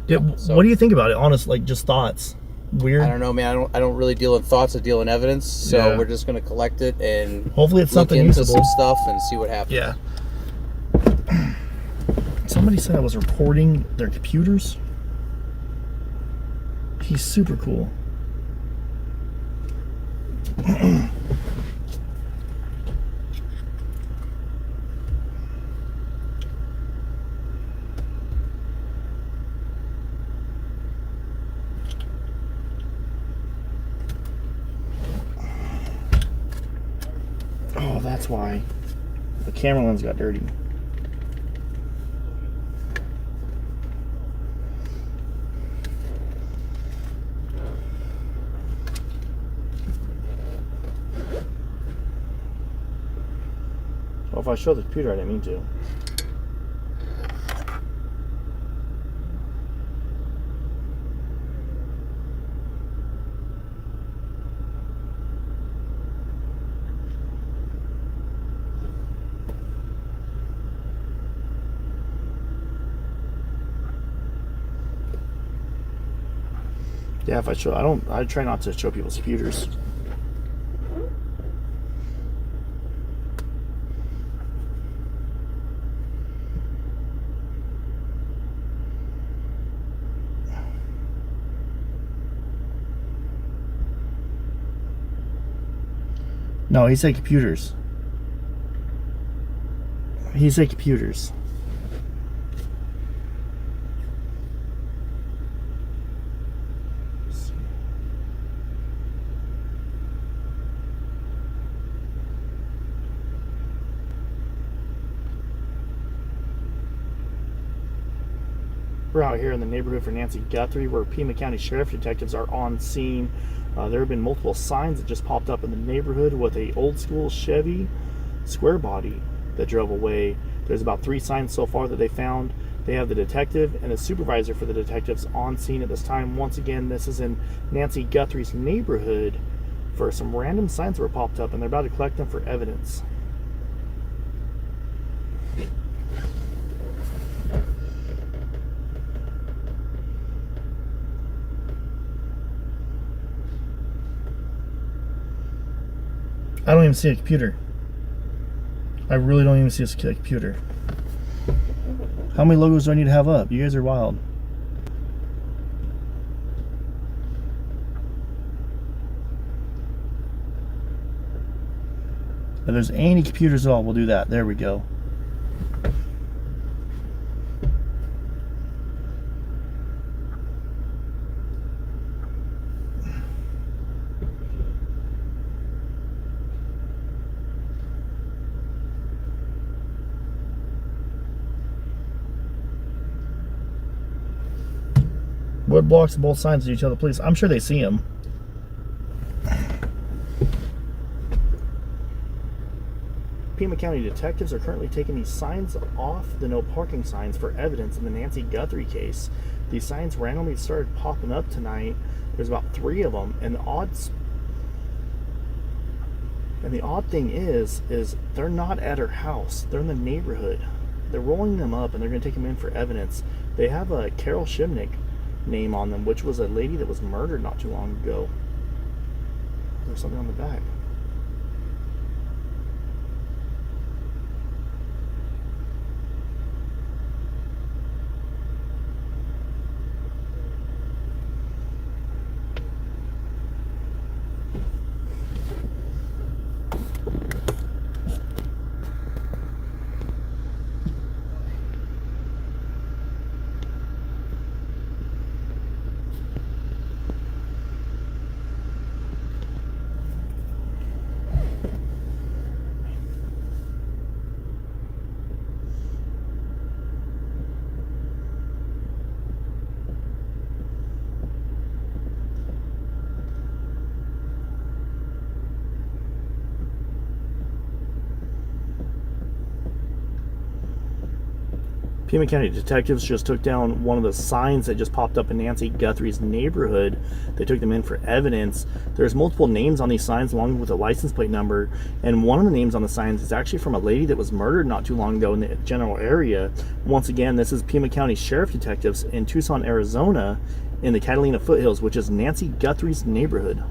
So, what do you think about it? Honest, like just thoughts. Weird. I don't know, man. I don't really deal in thoughts. I deal in evidence. So Yeah. we're just going to collect it and Hopefully it's look something into usable. some stuff and see what happens. Yeah. Somebody said I was recording their computers. He's super cool. Oh, that's why the camera lens got dirty. Well, if I show the computer, I didn't mean to. Yeah, if I show, I try not to show people's computers. No, he said computers. He said computers. We're out here in the neighborhood for Nancy Guthrie, where Pima County Sheriff detectives are on scene. There have been multiple signs that just popped up in the neighborhood with a old school Chevy square body that drove away. There's about 3 signs so far that they found. They have the detective and a supervisor for the detectives on scene at this time. Once again, this is in Nancy Guthrie's neighborhood for some random signs that were popped up, and they're about to collect them for evidence. I don't even see a computer. I really don't even see a computer. How many logos do I need to have up? You guys are wild. If there's any computers at all, we'll do that. There we go. What blocks both signs do you tell the police? I'm sure they see them. Pima County detectives are currently taking these signs off the no parking signs for evidence in the Nancy Guthrie case. These signs randomly started popping up tonight. There's about 3 of them, and the odd thing is they're not at her house. They're in the neighborhood. They're rolling them up, and they're going to take them in for evidence. They have a Carol Shimnick name on them, which was a lady that was murdered not too long ago. There's something on the back. Pima County detectives just took down one of the signs that just popped up in Nancy Guthrie's neighborhood. They took them in for evidence. There's multiple names on these signs along with a license plate number, and one of the names on the signs is actually from a lady that was murdered not too long ago in the general area. Once again, this is Pima County Sheriff Detectives in Tucson, Arizona, in the Catalina foothills, which is Nancy Guthrie's neighborhood.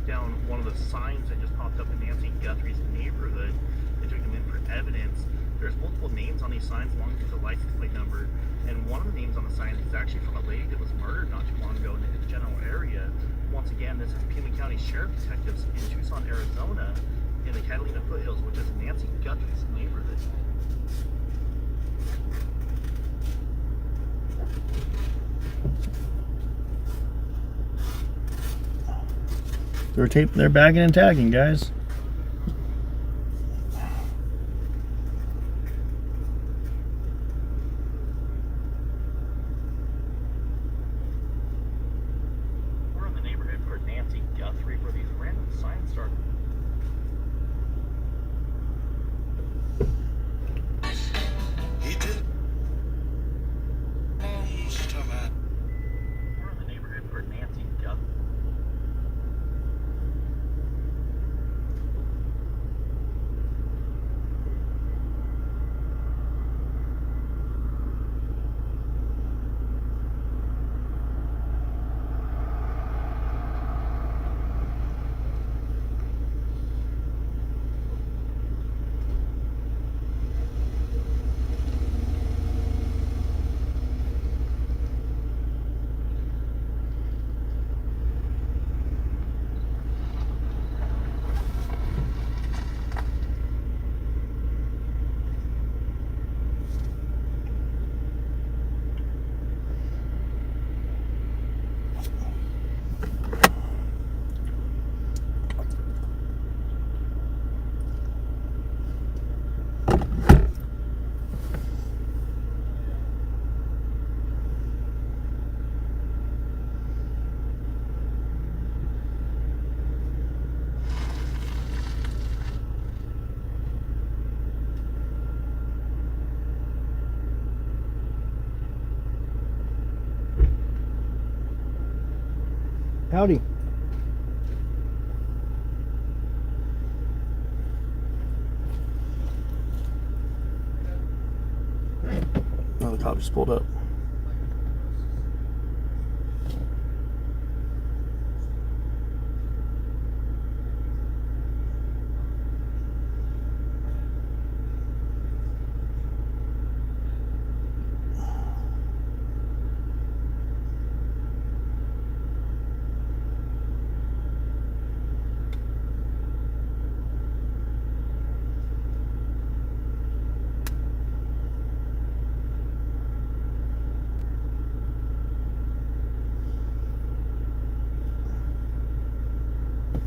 Down one of the signs that just popped up in Nancy Guthrie's neighborhood. They took them in for evidence. There's multiple names on these signs along with the license plate number, and one of the names on the sign is actually from a lady that was murdered not too long ago in the general area. Once again, this is Pima County Sheriff Detectives in Tucson, Arizona, in the Catalina foothills, which is Nancy Guthrie's neighborhood. They're bagging and tagging, guys. We're in the neighborhood for Nancy Guthrie, where these random signs start. We're in the neighborhood for Nancy Guthrie. Howdy. Oh, the cop just pulled up.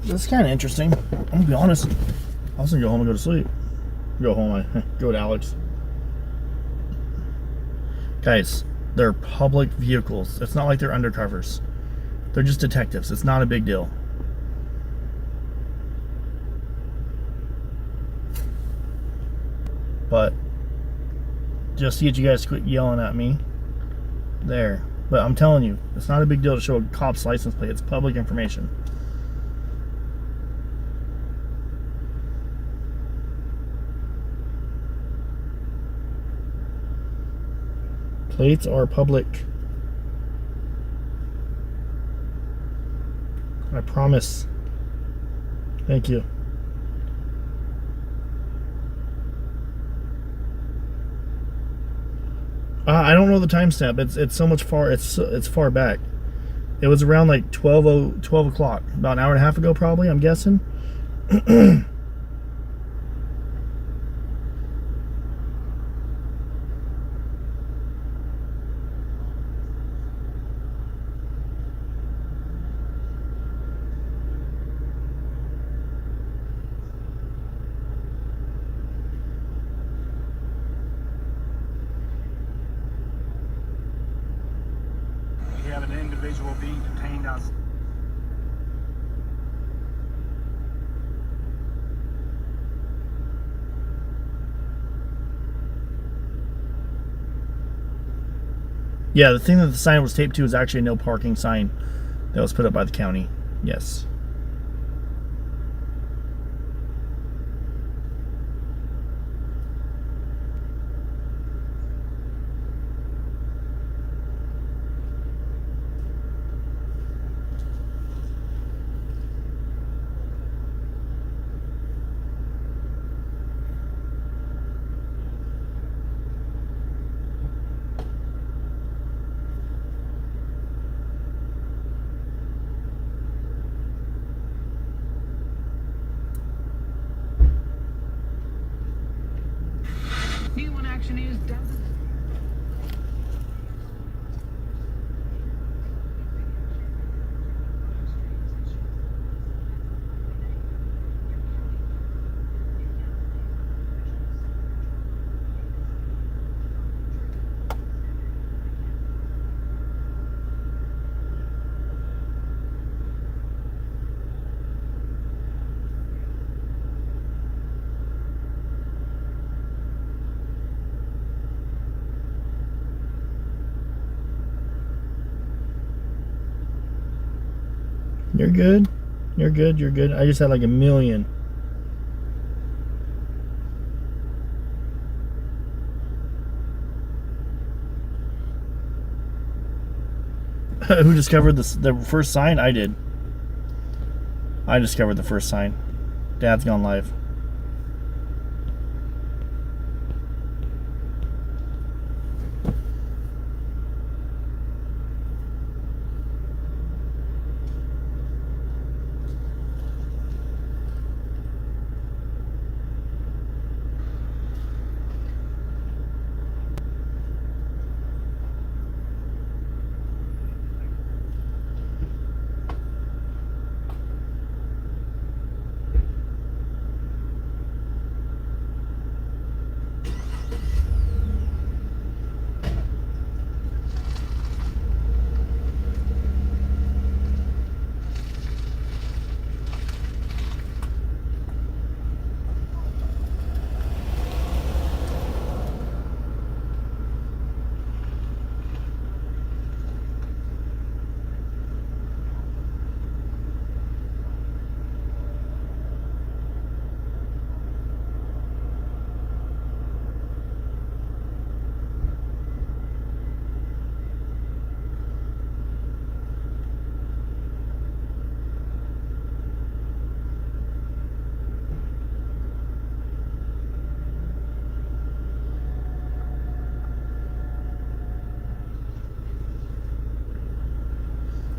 This is kind of interesting. I'm gonna be honest. I was gonna go home and go to sleep. Go home. Go to Alex. Guys, they're public vehicles. It's not like they're undercovers. They're just detectives. It's not a big deal. But just to get you guys to quit yelling at me. There. But I'm telling you, it's not a big deal to show a cop's license plate. It's public information. Plates are public. I promise. Thank you. I don't know the timestamp. It's so much far. It's far back. It was around like 12 o'clock, about an hour and a half ago probably, I'm guessing. We have an individual being detained on. Yeah, the thing that the sign was taped to is actually a no parking sign that was put up by the county. Yes. New One Action News doesn't. You're good. You're good. You're good. I just had like a million. Who discovered the first sign? I did. I discovered the first sign. Dad's gone live.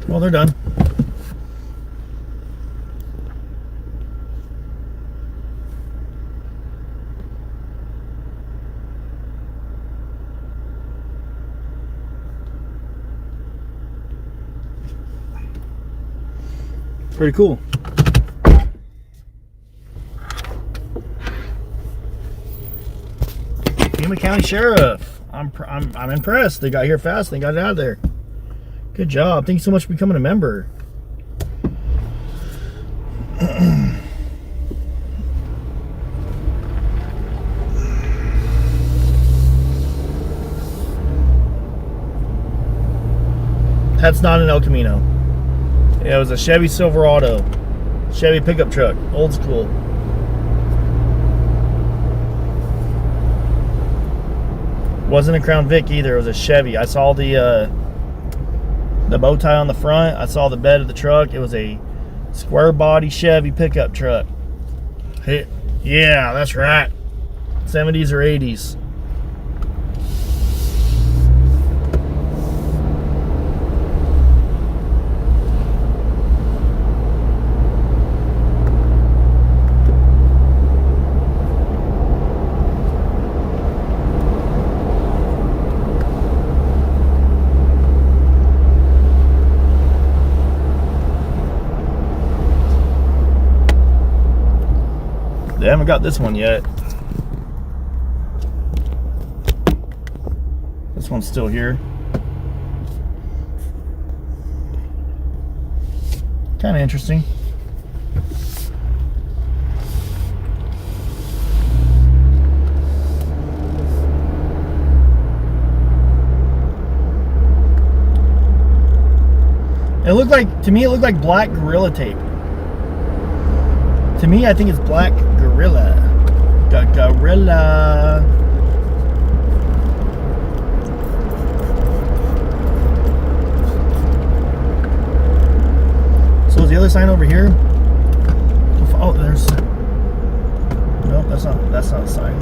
Well, they're done. Pretty cool. Yuma County Sheriff. I'm impressed. They got here fast. They got it out of there. Good job. Thank you so much for becoming a member. That's not an El Camino. It was a Chevy Silverado. Chevy pickup truck. Old school. Wasn't a Crown Vic either. It was a Chevy. I saw the bow tie on the front. I saw the bed of the truck. It was a square body Chevy pickup truck. Hey, yeah, that's right. 70s or 80s. They haven't got this one yet. This one's still here. Kind of interesting. It looked like, to me, it looked like black Gorilla tape. To me, I think it's black Gorilla. Gorilla. So is the other sign over here? Oh, there's. Nope, that's not a sign.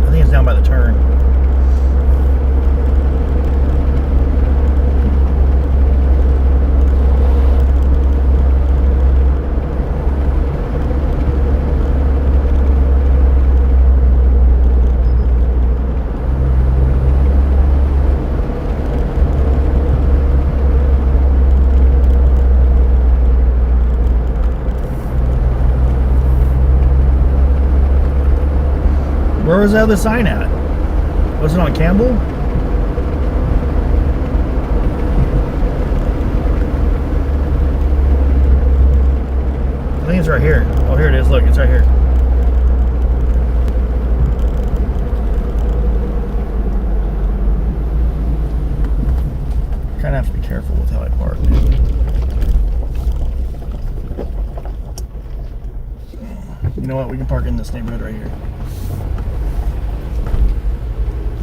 I think it's down by the turn. Where was the other sign at? Was it on Campbell? I think it's right here. Oh, here it is. Look, it's right here. Kind of have to be careful with how I park. You know what? We can park in this neighborhood right here.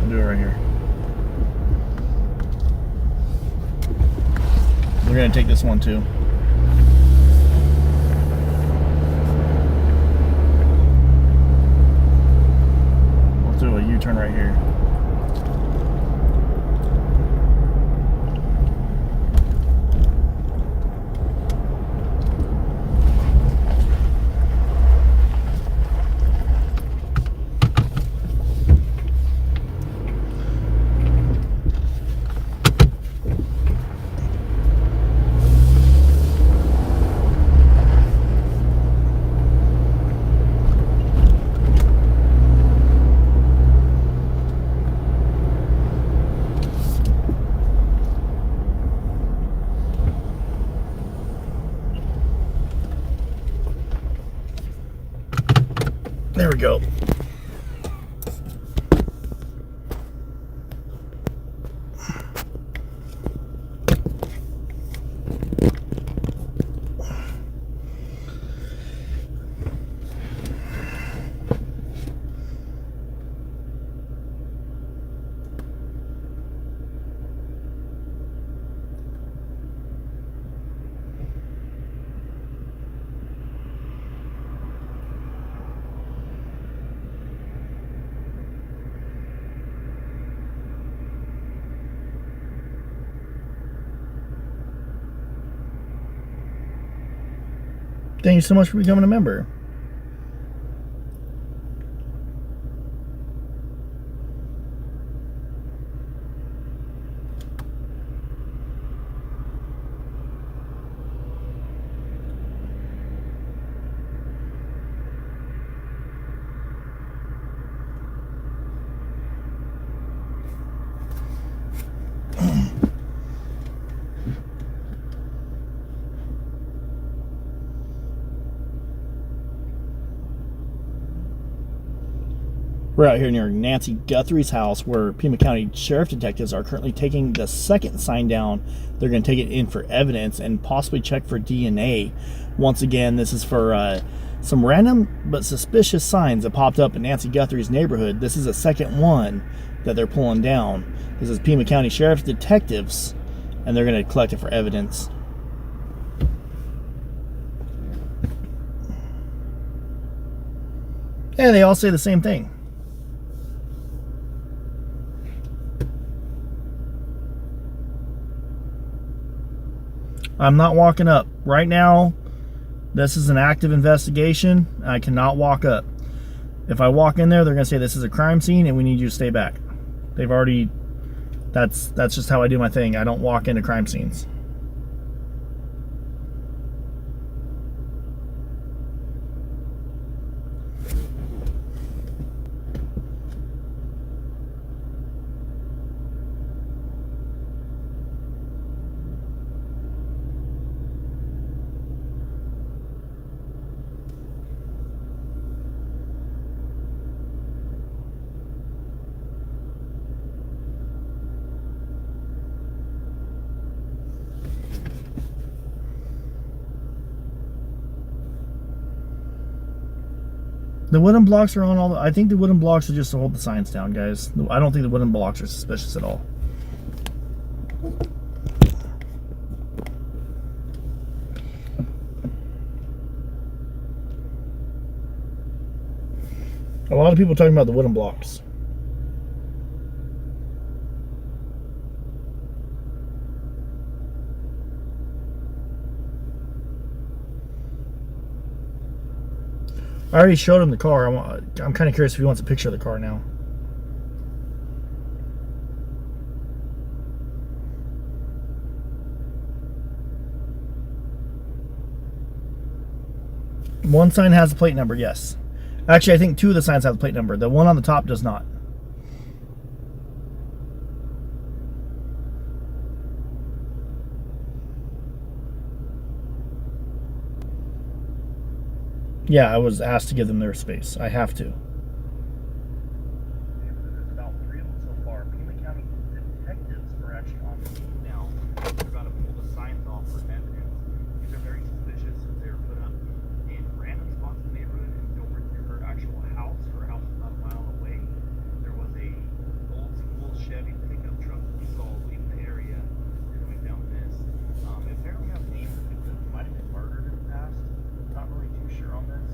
We'll do it right here. We're gonna take this one too. We'll do a U-turn right here. There we go. Thank you so much for becoming a member. We're out here near Nancy Guthrie's house where Pima County Sheriff detectives are currently taking the second sign down. They're going to take it in for evidence and possibly check for DNA. Once again, this is for some random but suspicious signs that popped up in Nancy Guthrie's neighborhood. This is the second one that they're pulling down. This is Pima County Sheriff detectives, and they're going to collect it for evidence. And they all say the same thing. I'm not walking up. Right now, this is an active investigation. I cannot walk up. If I walk in there, they're going to say this is a crime scene and we need you to stay back. They've already... That's just how I do my thing. I don't walk into crime scenes. The wooden blocks are on all the... I think the wooden blocks are just to hold the signs down, guys. I don't think the wooden blocks are suspicious at all. A lot of people talking about the wooden blocks. I already showed him the car. I'm kind of curious if he wants a picture of the car now. One sign has the plate number, yes. Actually, I think two of the signs have the plate number. The one on the top does not. Yeah, I was asked to give them their space. I have to. There's about 3 of them so far. Pima County detectives are actually on the scene now. They're about to pull the signs off for evidence. These are very suspicious since they were put up in random spots in the neighborhood and nowhere near her actual house. Her house was about a mile away. There was a old school Chevy pickup truck that we saw leaving the area coming down this. It apparently has names of people that might have been murdered in the past. Not really too sure on this.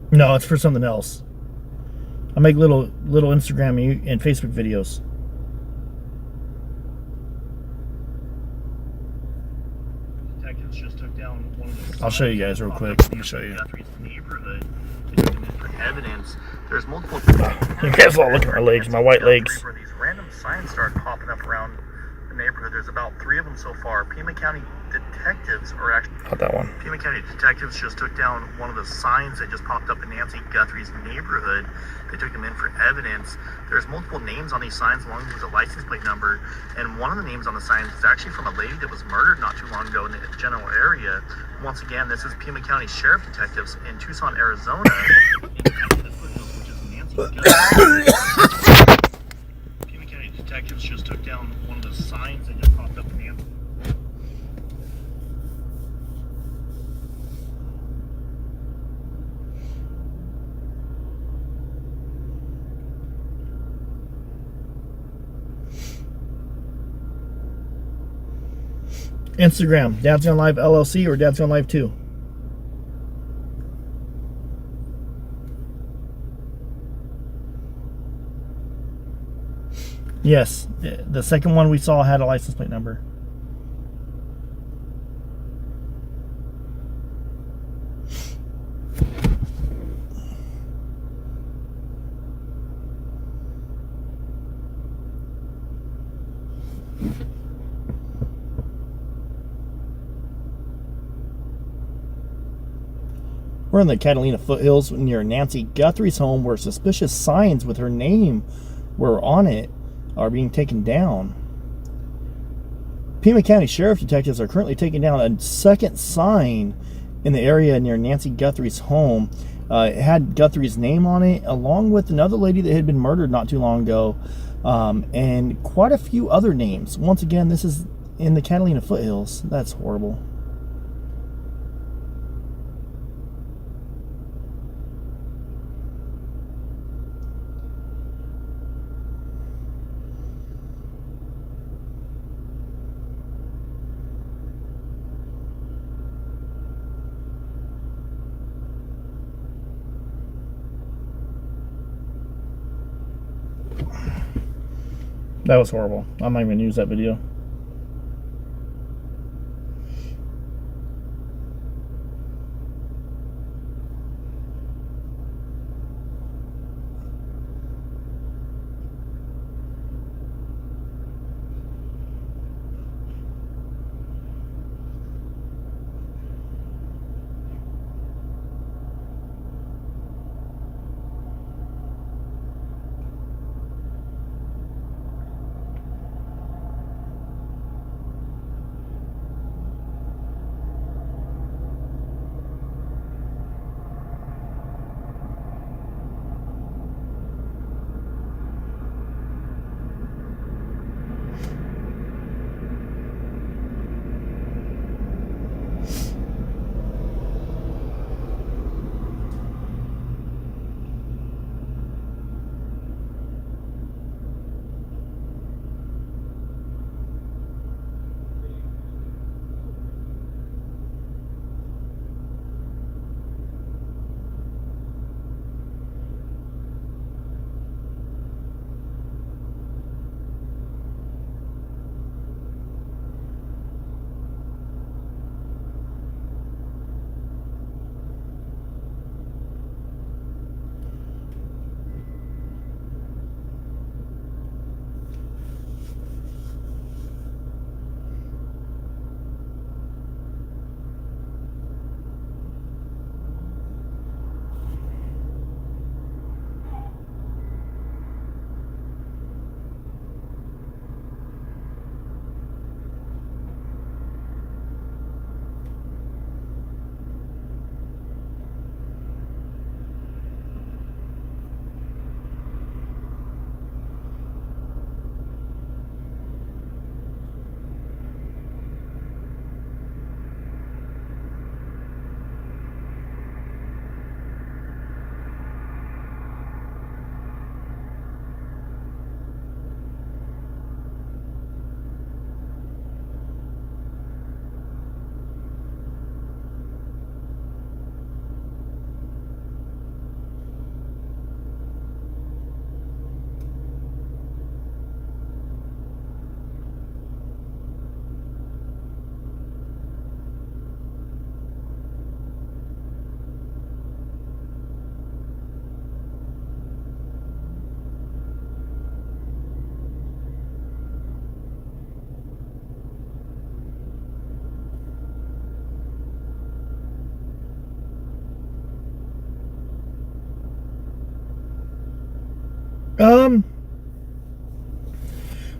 No, it's for something else. I make little Instagram and Facebook videos. Detectives just took down one of the... I'll show you guys real quick. Let me show you. Neighborhood. They took them in for evidence. There's multiple... You guys all look at my legs, my white legs. Where these random signs start popping up around the neighborhood. There's about 3 of them so far. Pima County detectives are actually... Not that one. Pima County detectives just took down one of the signs that just popped up in Nancy Guthrie's neighborhood. They took them in for evidence. There's multiple names on these signs along with the license plate number, and one of the names on the signs is actually from a lady that was murdered not too long ago in the general area. Once again, this is Pima County Sheriff Detectives in Tucson, Arizona. Which is Nancy Guthrie. Pima County detectives just took down one of the signs that just popped up in Nancy. Instagram, Dad's Gone Live LLC or Dad's Gone Live 2. Yes, the second one we saw had a license plate number. We're in the Catalina foothills near Nancy Guthrie's home where suspicious signs with her name were on it are being taken down. Pima County Sheriff Detectives are currently taking down a second sign in the area near Nancy Guthrie's home. It had Guthrie's name on it, along with another lady that had been murdered not too long ago, and quite a few other names. Once again, this is in the Catalina foothills. That's horrible. That was horrible. I'm not even going to use that video.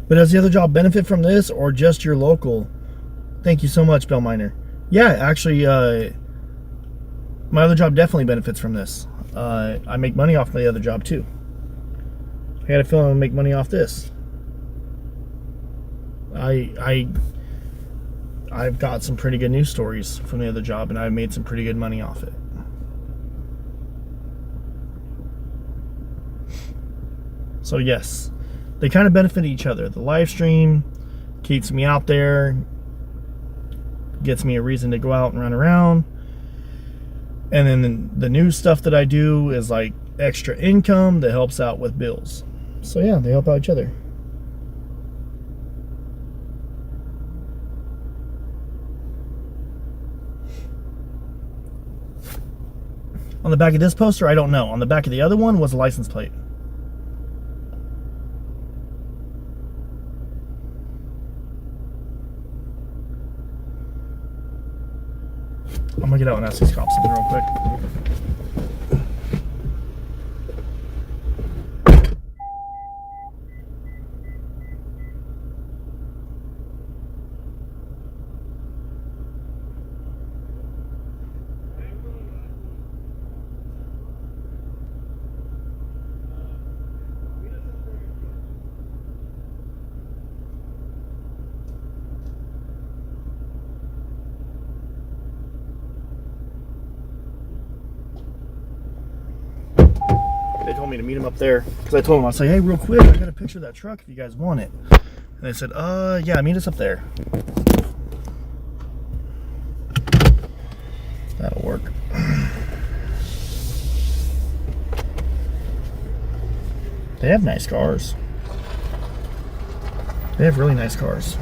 But does the other job benefit from this, or just your local? Thank you so much, Bell Miner. Yeah, actually, my other job definitely benefits from this. I make money off my other job too. I had a feeling I would make money off this. I've got some pretty good news stories from the other job, and I've made some pretty good money off it. So yes, they kind of benefit each other. The live stream keeps me out there, gets me a reason to go out and run around. And then the new stuff that I do is like extra income that helps out with bills. So yeah, they help out each other. On the back of this poster, I don't know. On the back of the other one was a license plate. I'm gonna get out and ask these cops something real quick. They told me to meet them up there because I told them, I was like, hey, real quick, I got a picture of that truck if you guys want it. And they said, yeah, meet us up there. That'll work. They have nice cars. They have really nice cars.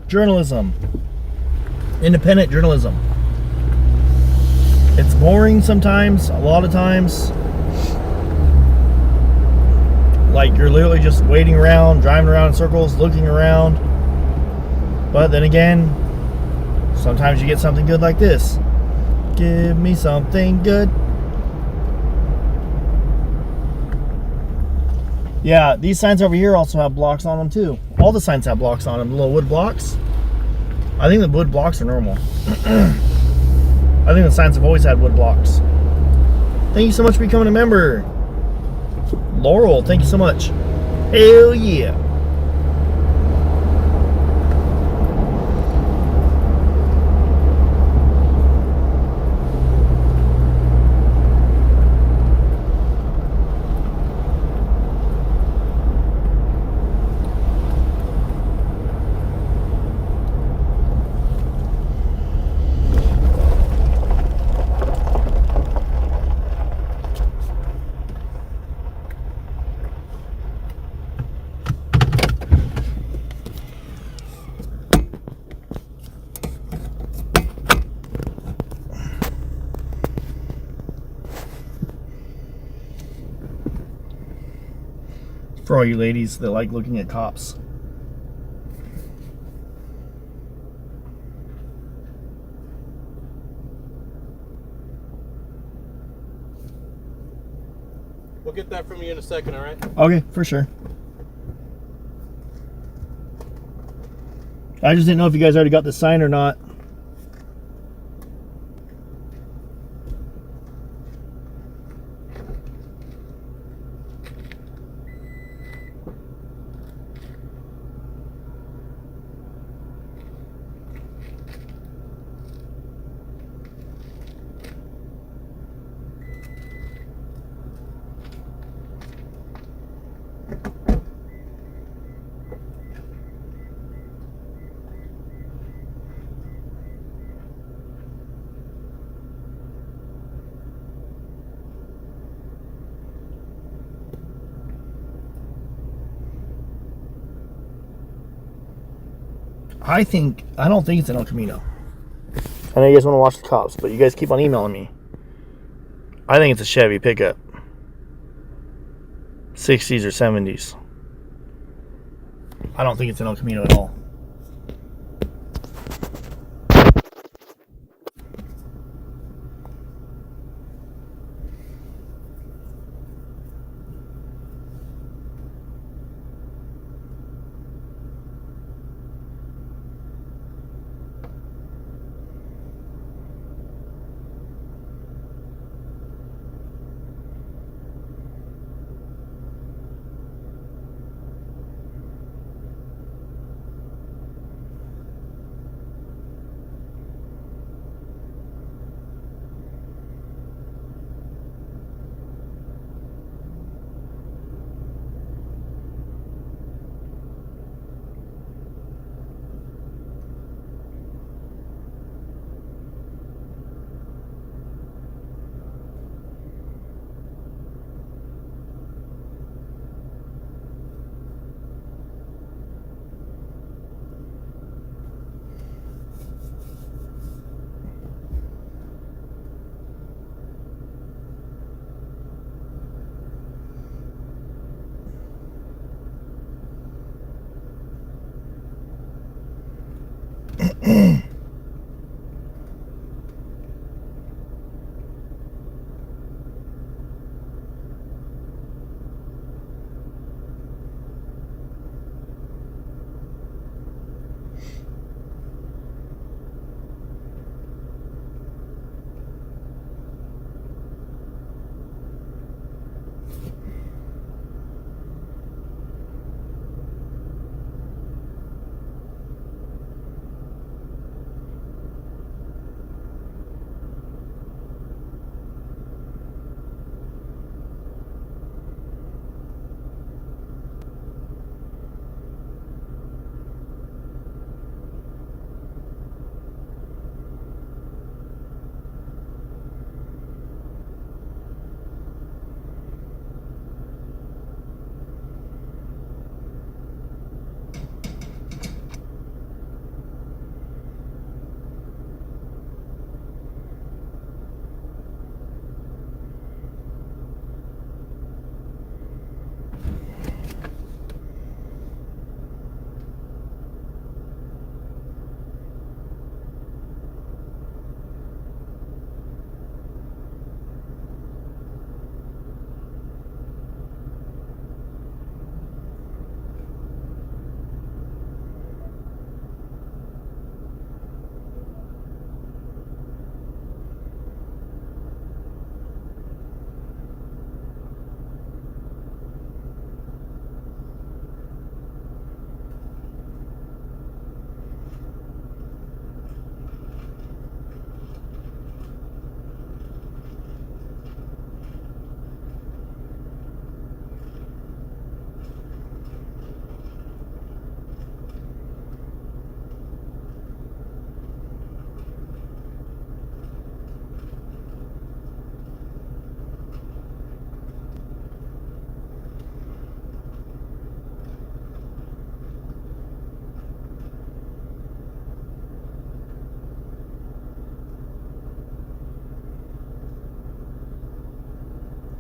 Journalism. Independent journalism. It's boring sometimes, a lot of times. Like you're literally just waiting around, driving around in circles, looking around. But then again, sometimes you get something good like this. Give me something good. Yeah, these signs over here also have blocks on them too. All the signs have blocks on them, little wood blocks. I think the wood blocks are normal. I think the signs have always had wood blocks. Thank you so much for becoming a member. Laurel, thank you so much. Hell yeah. For all you ladies that like looking at cops. We'll get that from you in a second, all right? Okay, for sure. I just didn't know if you guys already got the sign or not. I don't think it's an El Camino. I know you guys want to watch the cops, but you guys keep on emailing me. I think it's a Chevy pickup. 60s or 70s. I don't think it's an El Camino at all.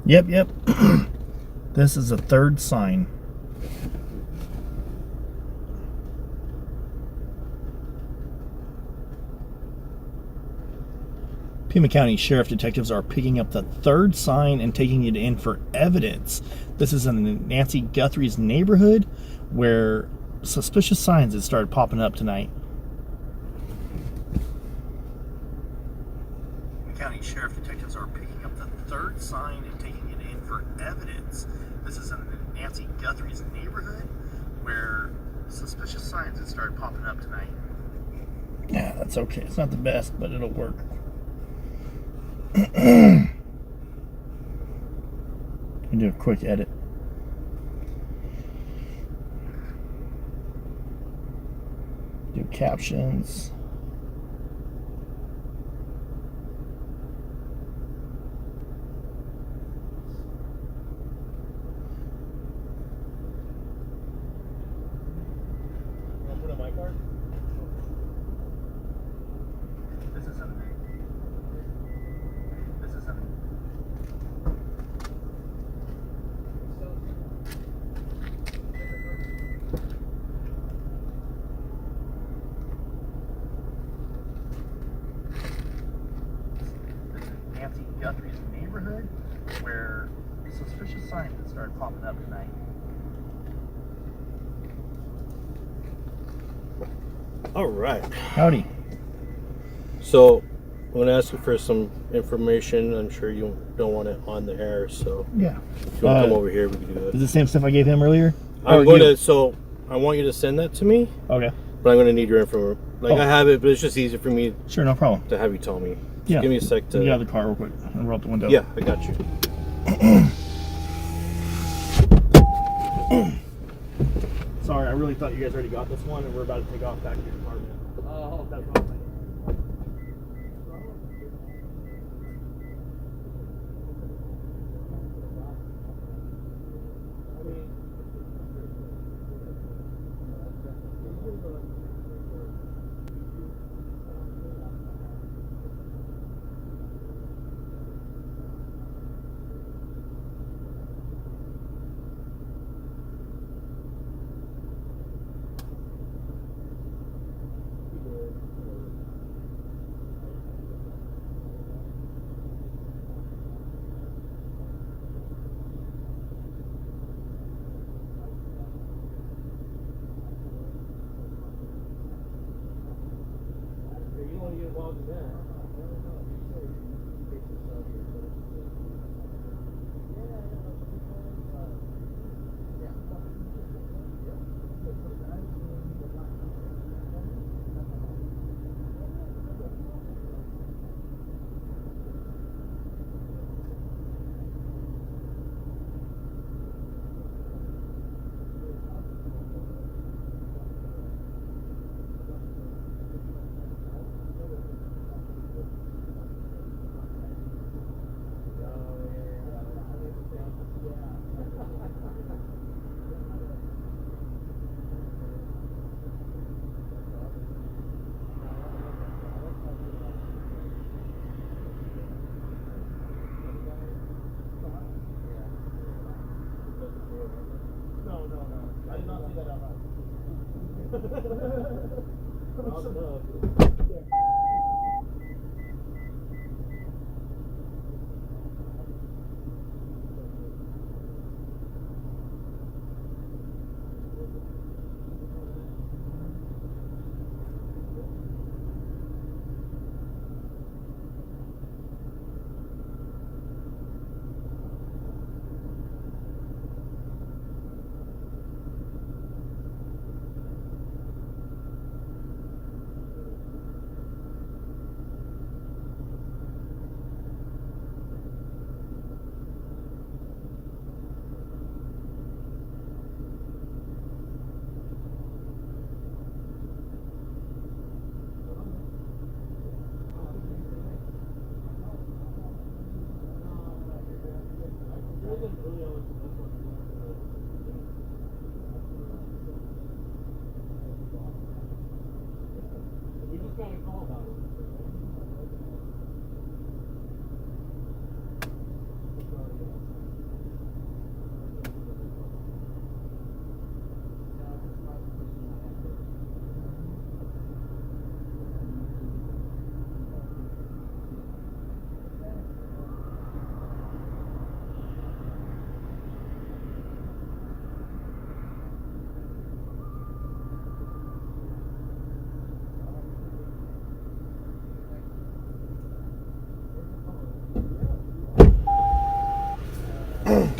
Yep. This is a third sign. Pima County Sheriff detectives are picking up the third sign and taking it in for evidence. This is in Nancy Guthrie's neighborhood where suspicious signs had started popping up tonight. Pima County Sheriff detectives are picking up the third sign and taking it in for evidence. This is in Nancy Guthrie's neighborhood where suspicious signs had started popping up tonight. Yeah, that's okay. It's not the best, but it'll work. And do a quick edit. Do captions. Put on my card? This is an Nancy Guthrie's neighborhood where suspicious signs had started popping up tonight. All right. Howdy. So, I'm going to ask you for some information. I'm sure you don't want it on the air, so Yeah. if you want to come over here, we can do it. Is it the same stuff I gave him earlier? I'm going to, so I want you to send that to me. Okay. But I'm going to need your info. Like, Oh. I have it, but it's just easier for me. Sure, no problem. To have you tell me. Just Yeah. give me a sec to. Get out of the car real quick and roll out the window. Yeah, I got you. Sorry, I really thought you guys already got this one, and we're about to take off back to your apartment. Oh, that's what I'm saying.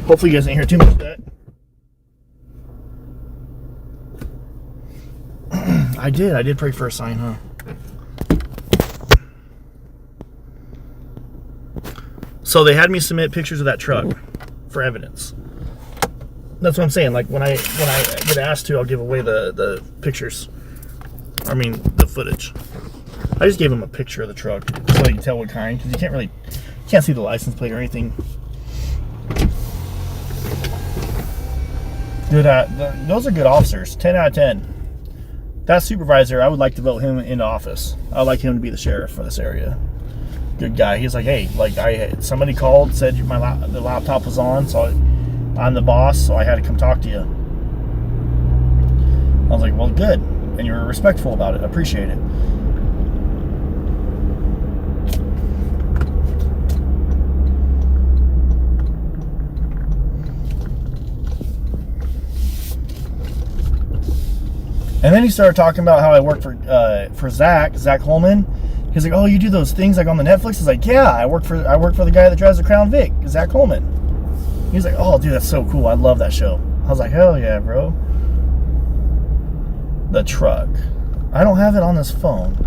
Hopefully you guys didn't hear too much of that. I did pray for a sign, huh? So they had me submit pictures of that truck for evidence. That's what I'm saying. Like when I get asked to, I'll give away the pictures. I mean the footage. I just gave him a picture of the truck so you can tell what kind, because you can't see the license plate or anything. Good. Those are good officers. 10 out of 10. That supervisor, I would like to vote him into office. I would like him to be the sheriff for this area. Good guy. He's like, hey, like somebody called, said the laptop was on, so I'm the boss, so I had to come talk to you. I was like, well, good, and you were respectful about it. I appreciate it. And then he started talking about how I work for Zach Holman. He's like, oh, you do those things like on the Netflix? He's like, yeah, I work for the guy that drives the Crown Vic, Zach Holman. He's like, oh, dude, that's so cool. I love that show. I was like, hell yeah, bro. The truck. I don't have it on this phone.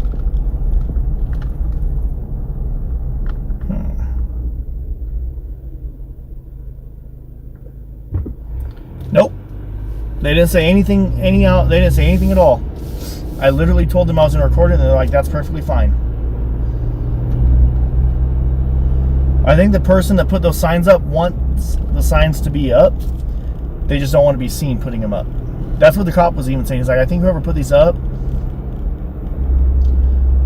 Nope. They didn't say anything. They didn't say anything at all. I literally told them I was going to record it, and they're like, "That's perfectly fine." I think the person that put those signs up wants the signs to be up. They just don't want to be seen putting them up. That's what the cop was even saying. He's like, "I think whoever put these up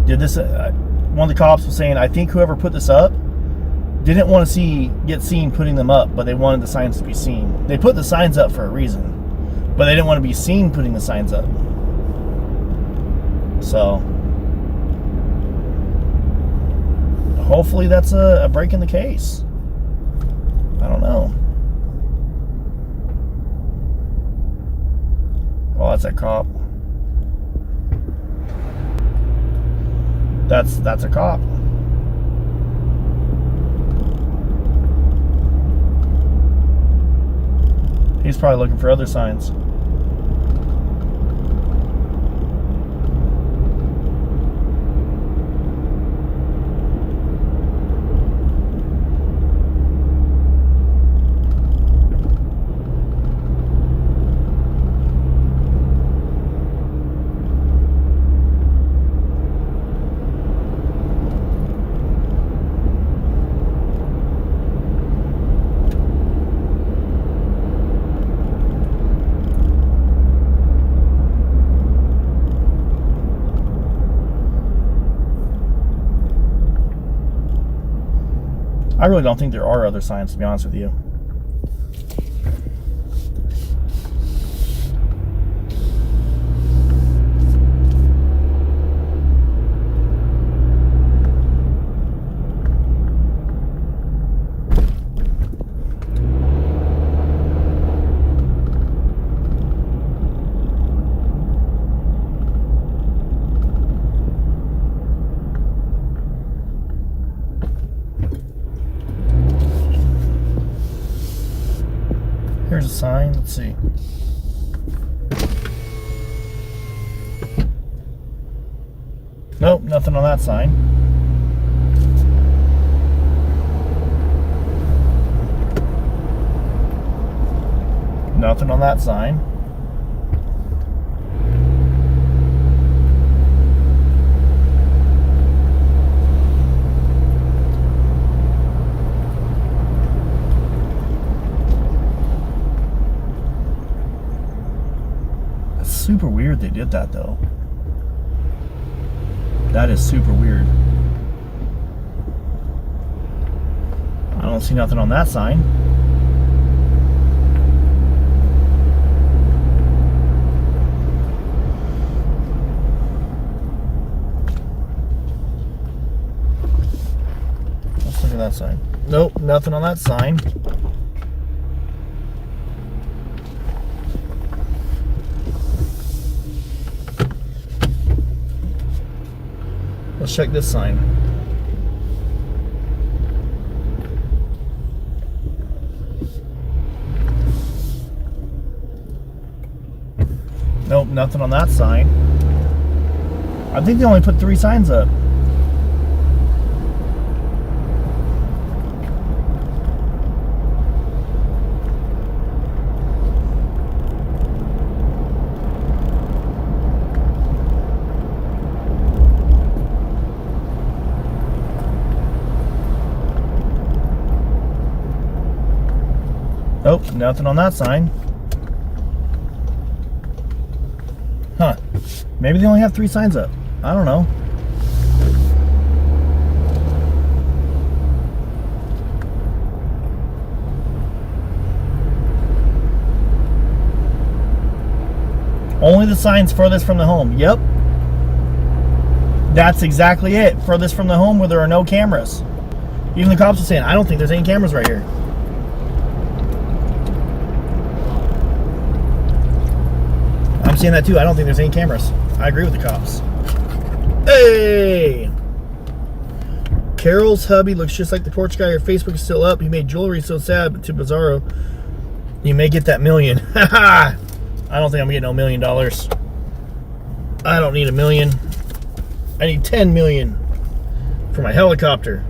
did this." One of the cops was saying, "I think whoever put this up didn't want to get seen putting them up, but they wanted the signs to be seen. They put the signs up for a reason." But they didn't want to be seen putting the signs up. So, hopefully that's a break in the case. I don't know. Oh, that's that cop. That's a cop. He's probably looking for other signs. I really don't think there are other signs, to be honest with you. Here's a sign. Let's see. Nope, nothing on that sign. Nothing on that sign. Super weird they did that though. That is super weird. I don't see nothing on that sign. Let's look at that sign. Nope, nothing on that sign. Let's check this sign. Nope, nothing on that sign. I think they only put 3 signs up. Nope, nothing on that sign. Huh. Maybe they only have 3 signs up. I don't know. Only the signs furthest from the home. Yep. That's exactly it. Furthest from the home where there are no cameras. Even the cops are saying, I don't think there's any cameras right here. I'm seeing that too. I don't think there's any cameras. I agree with the cops. Hey! Carol's hubby looks just like the porch guy. Your Facebook is still up. He made jewelry so sad, but too bizarro. You may get that $1 million. I don't think I'm getting no $1 million. I don't need $1 million. I need 10 million for my helicopter.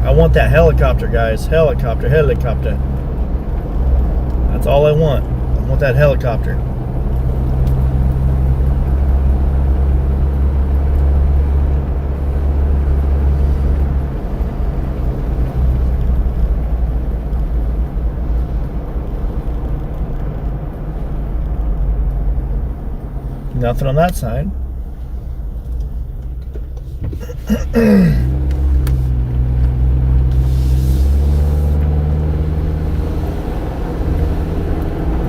I want that helicopter, guys. Helicopter. That's all I want. I want that helicopter. Nothing on that side.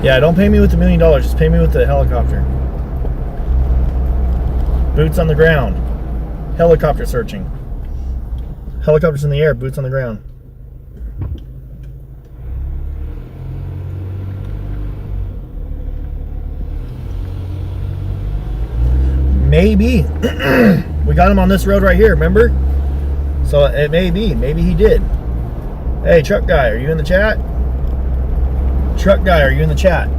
Yeah, don't pay me with $1 million. Just pay me with the helicopter. Boots on the ground. Helicopter searching. Helicopters in the air, boots on the ground. Maybe. We got him on this road right here, remember? So it may be. Maybe he did. Hey, truck guy, are you in the chat? Truck guy, are you in the chat?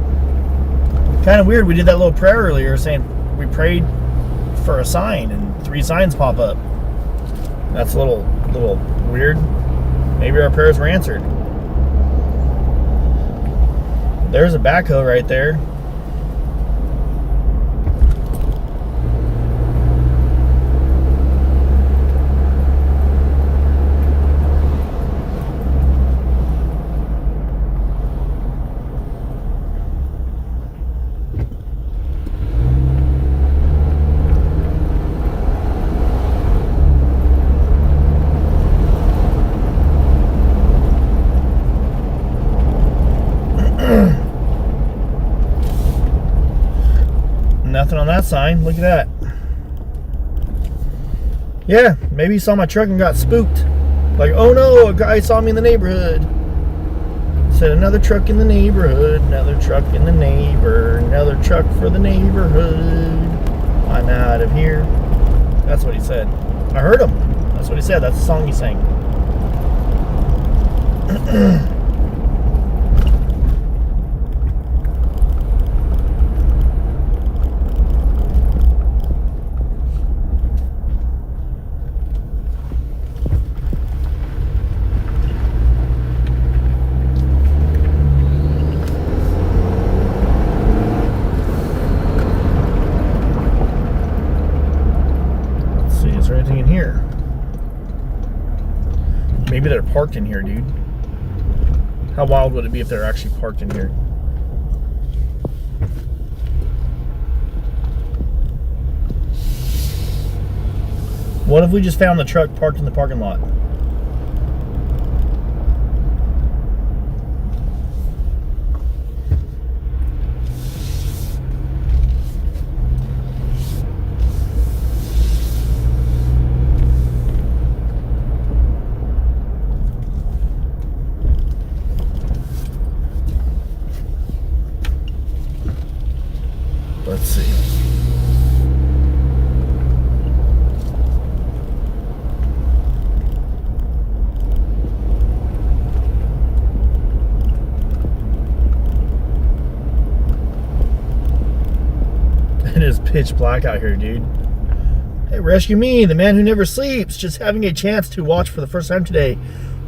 Kind of weird. We did that little prayer earlier saying we prayed for a sign and 3 signs pop up. That's a little weird. Maybe our prayers were answered. There's a backhoe right there. Nothing on that sign. Look at that. Yeah, maybe he saw my truck and got spooked. Like, oh no, a guy saw me in the neighborhood. Said another truck in the neighborhood, another truck in the neighbor, another truck for the neighborhood. I'm out of here. That's what he said. I heard him. That's what he said. That's the song he sang. Maybe they're parked in here, dude. How wild would it be if they're actually parked in here? What if we just found the truck parked in the parking lot? Let's see. It is pitch black out here, dude. Hey, rescue me, the man who never sleeps. Just having a chance to watch for the first time today.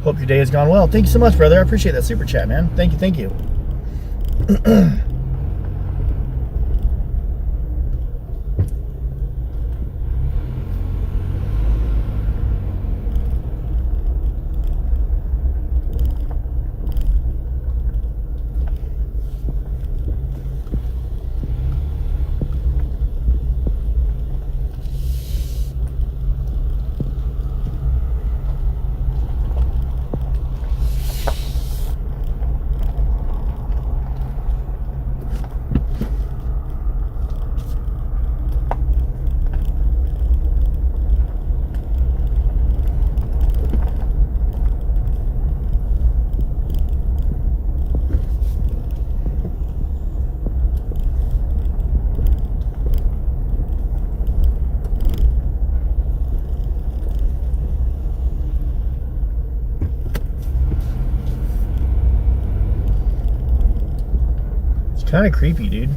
Hope your day has gone well. Thank you so much, brother. I appreciate that super chat, man. Thank you, thank you. Kind of creepy, dude.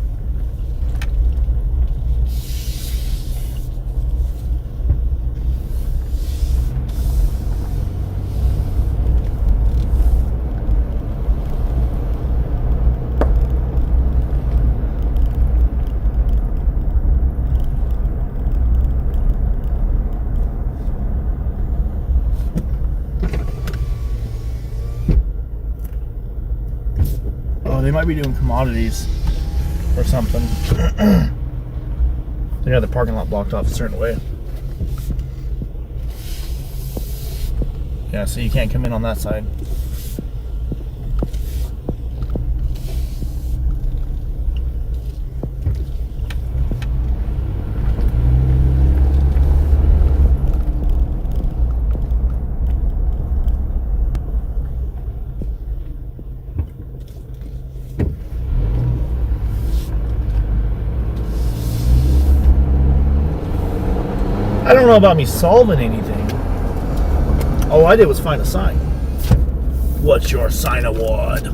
They might be doing commodities or something. They got the parking lot blocked off a certain way. Yeah, so you can't come in on that side. I don't know about me solving anything. All I did was find a sign. What's your sign award?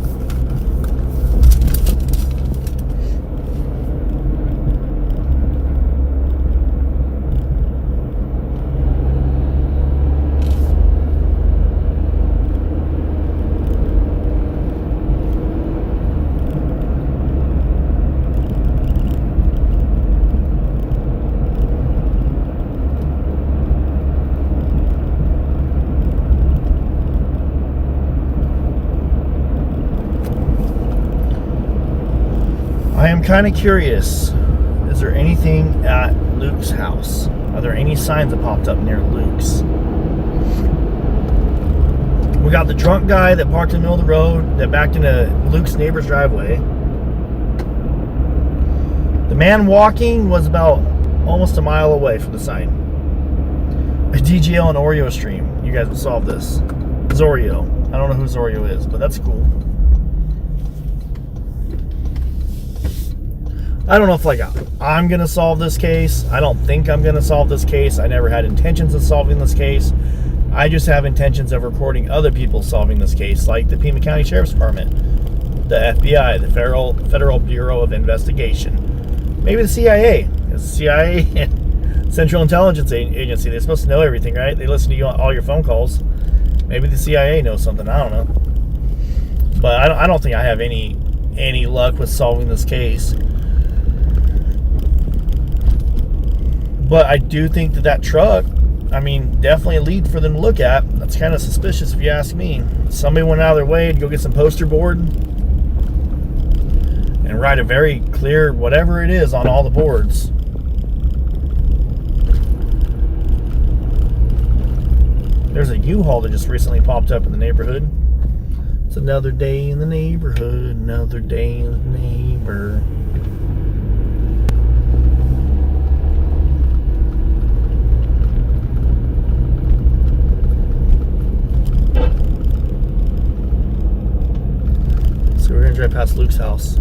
I am kind of curious. Is there anything at Luke's house? Are there any signs that popped up near Luke's? We got the drunk guy that parked in the middle of the road that backed into Luke's neighbor's driveway. The man walking was about almost a mile away from the sign. A DGL and Oreo stream. You guys will solve this. Zorio. I don't know who Zorio is, but that's cool. I don't know if I'm going to solve this case. I don't think I'm going to solve this case. I never had intentions of solving this case. I just have intentions of recording other people solving this case, like the Pima County Sheriff's Department, the FBI, the Federal Bureau of Investigation, maybe the CIA. The CIA, Central Intelligence Agency, they're supposed to know everything, right? They listen to you on all your phone calls. Maybe the CIA knows something. I don't know. But I don't think I have any luck with solving this case. But I do think that truck, I mean, definitely a lead for them to look at. That's kind of suspicious if you ask me. Somebody went out of their way to go get some poster board and write a very clear whatever it is on all the boards. There's a U-Haul that just recently popped up in the neighborhood. It's another day in the neighborhood, another day in the neighbor. So we're gonna drive past Luke's house.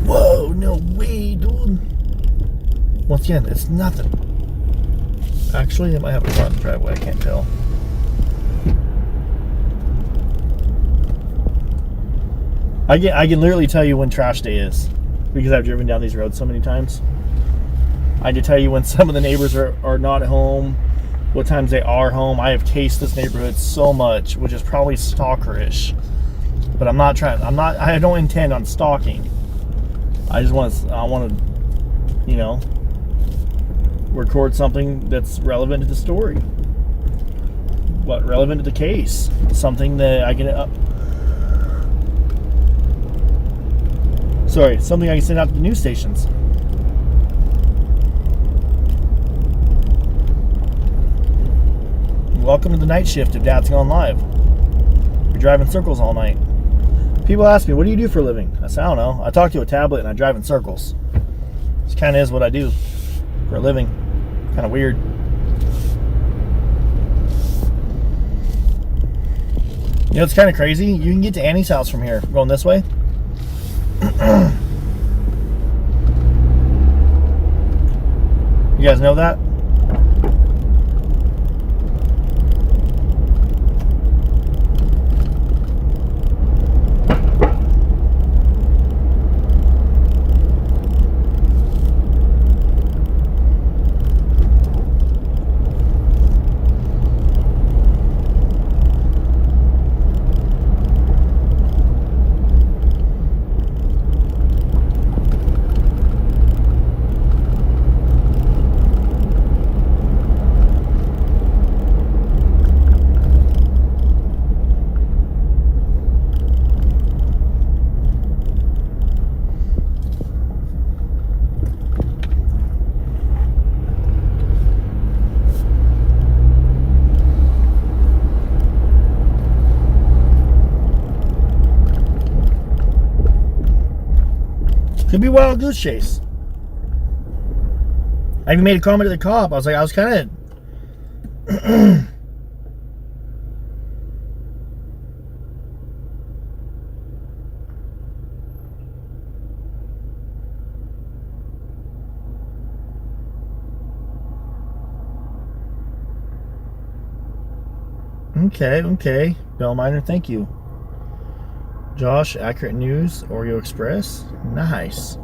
Whoa, no way, dude. Once again, it's nothing. Actually, it might have a car in the driveway, I can't tell. I can literally tell you when trash day is because I've driven down these roads so many times. I can tell you when some of the neighbors are not at home, what times they are home. I have cased this neighborhood so much, which is probably stalkerish. But I don't intend on stalking. I want to, you know, record something that's relevant to the story. What, relevant to the case? Something that I can something I can send out to the news stations. Welcome to the night shift of Dad's Gone Live. We're driving circles all night. People ask me, what do you do for a living? I say, I don't know. I talk to a tablet and I drive in circles. This kind of is what I do for a living. Kind of weird. You know, it's kind of crazy. You can get to Annie's house from here, going this way. You guys know that? Could be wild goose chase. I even made a comment to the cop. I was kind of Okay. Bell Miner, thank you. Josh, Accurate News, Oreo Express. Nice.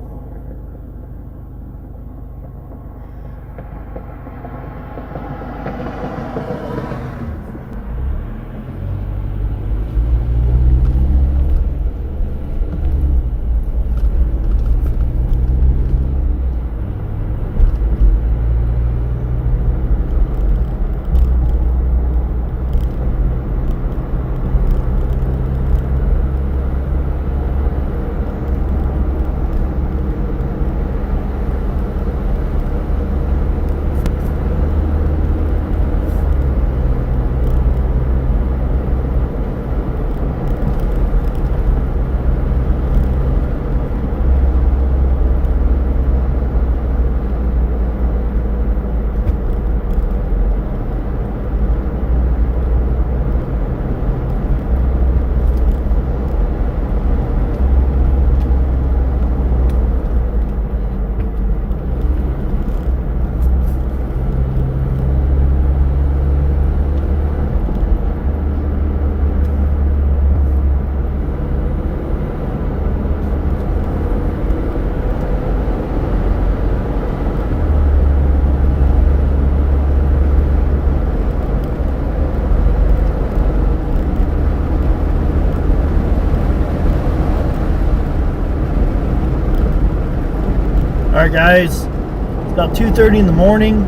Alright guys, it's about 2:30 in the morning.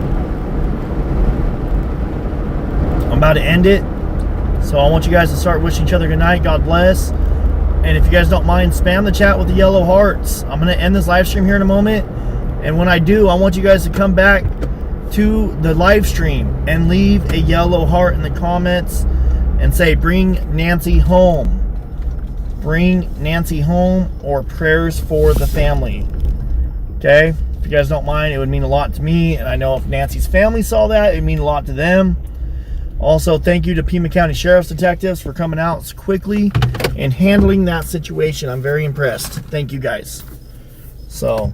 I'm about to end it. So I want you guys to start wishing each other good night. God bless. And if you guys don't mind, spam the chat with the yellow hearts. I'm going to end this live stream here in a moment. And when I do, I want you guys to come back to the live stream and leave a yellow heart in the comments and say, bring Nancy home. Bring Nancy home, or prayers for the family. Okay, if you guys don't mind, it would mean a lot to me, and I know if Nancy's family saw that, it would mean a lot to them. Also, thank you to Pima County Sheriff's Detectives for coming out quickly and handling that situation. I'm very impressed. Thank you guys. So,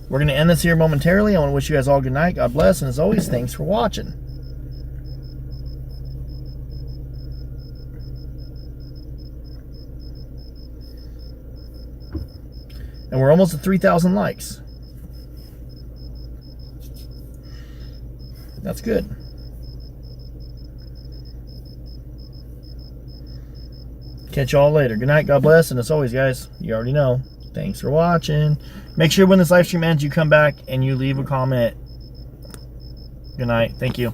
we're going to end this here momentarily. I want to wish you guys all good night. God bless, and as always, thanks for watching. And we're almost at 3,000 likes. That's good. Catch y'all later. Good night. God bless. And as always, guys, you already know. Thanks for watching. Make sure when this live stream ends, you come back and you leave a comment. Good night. Thank you.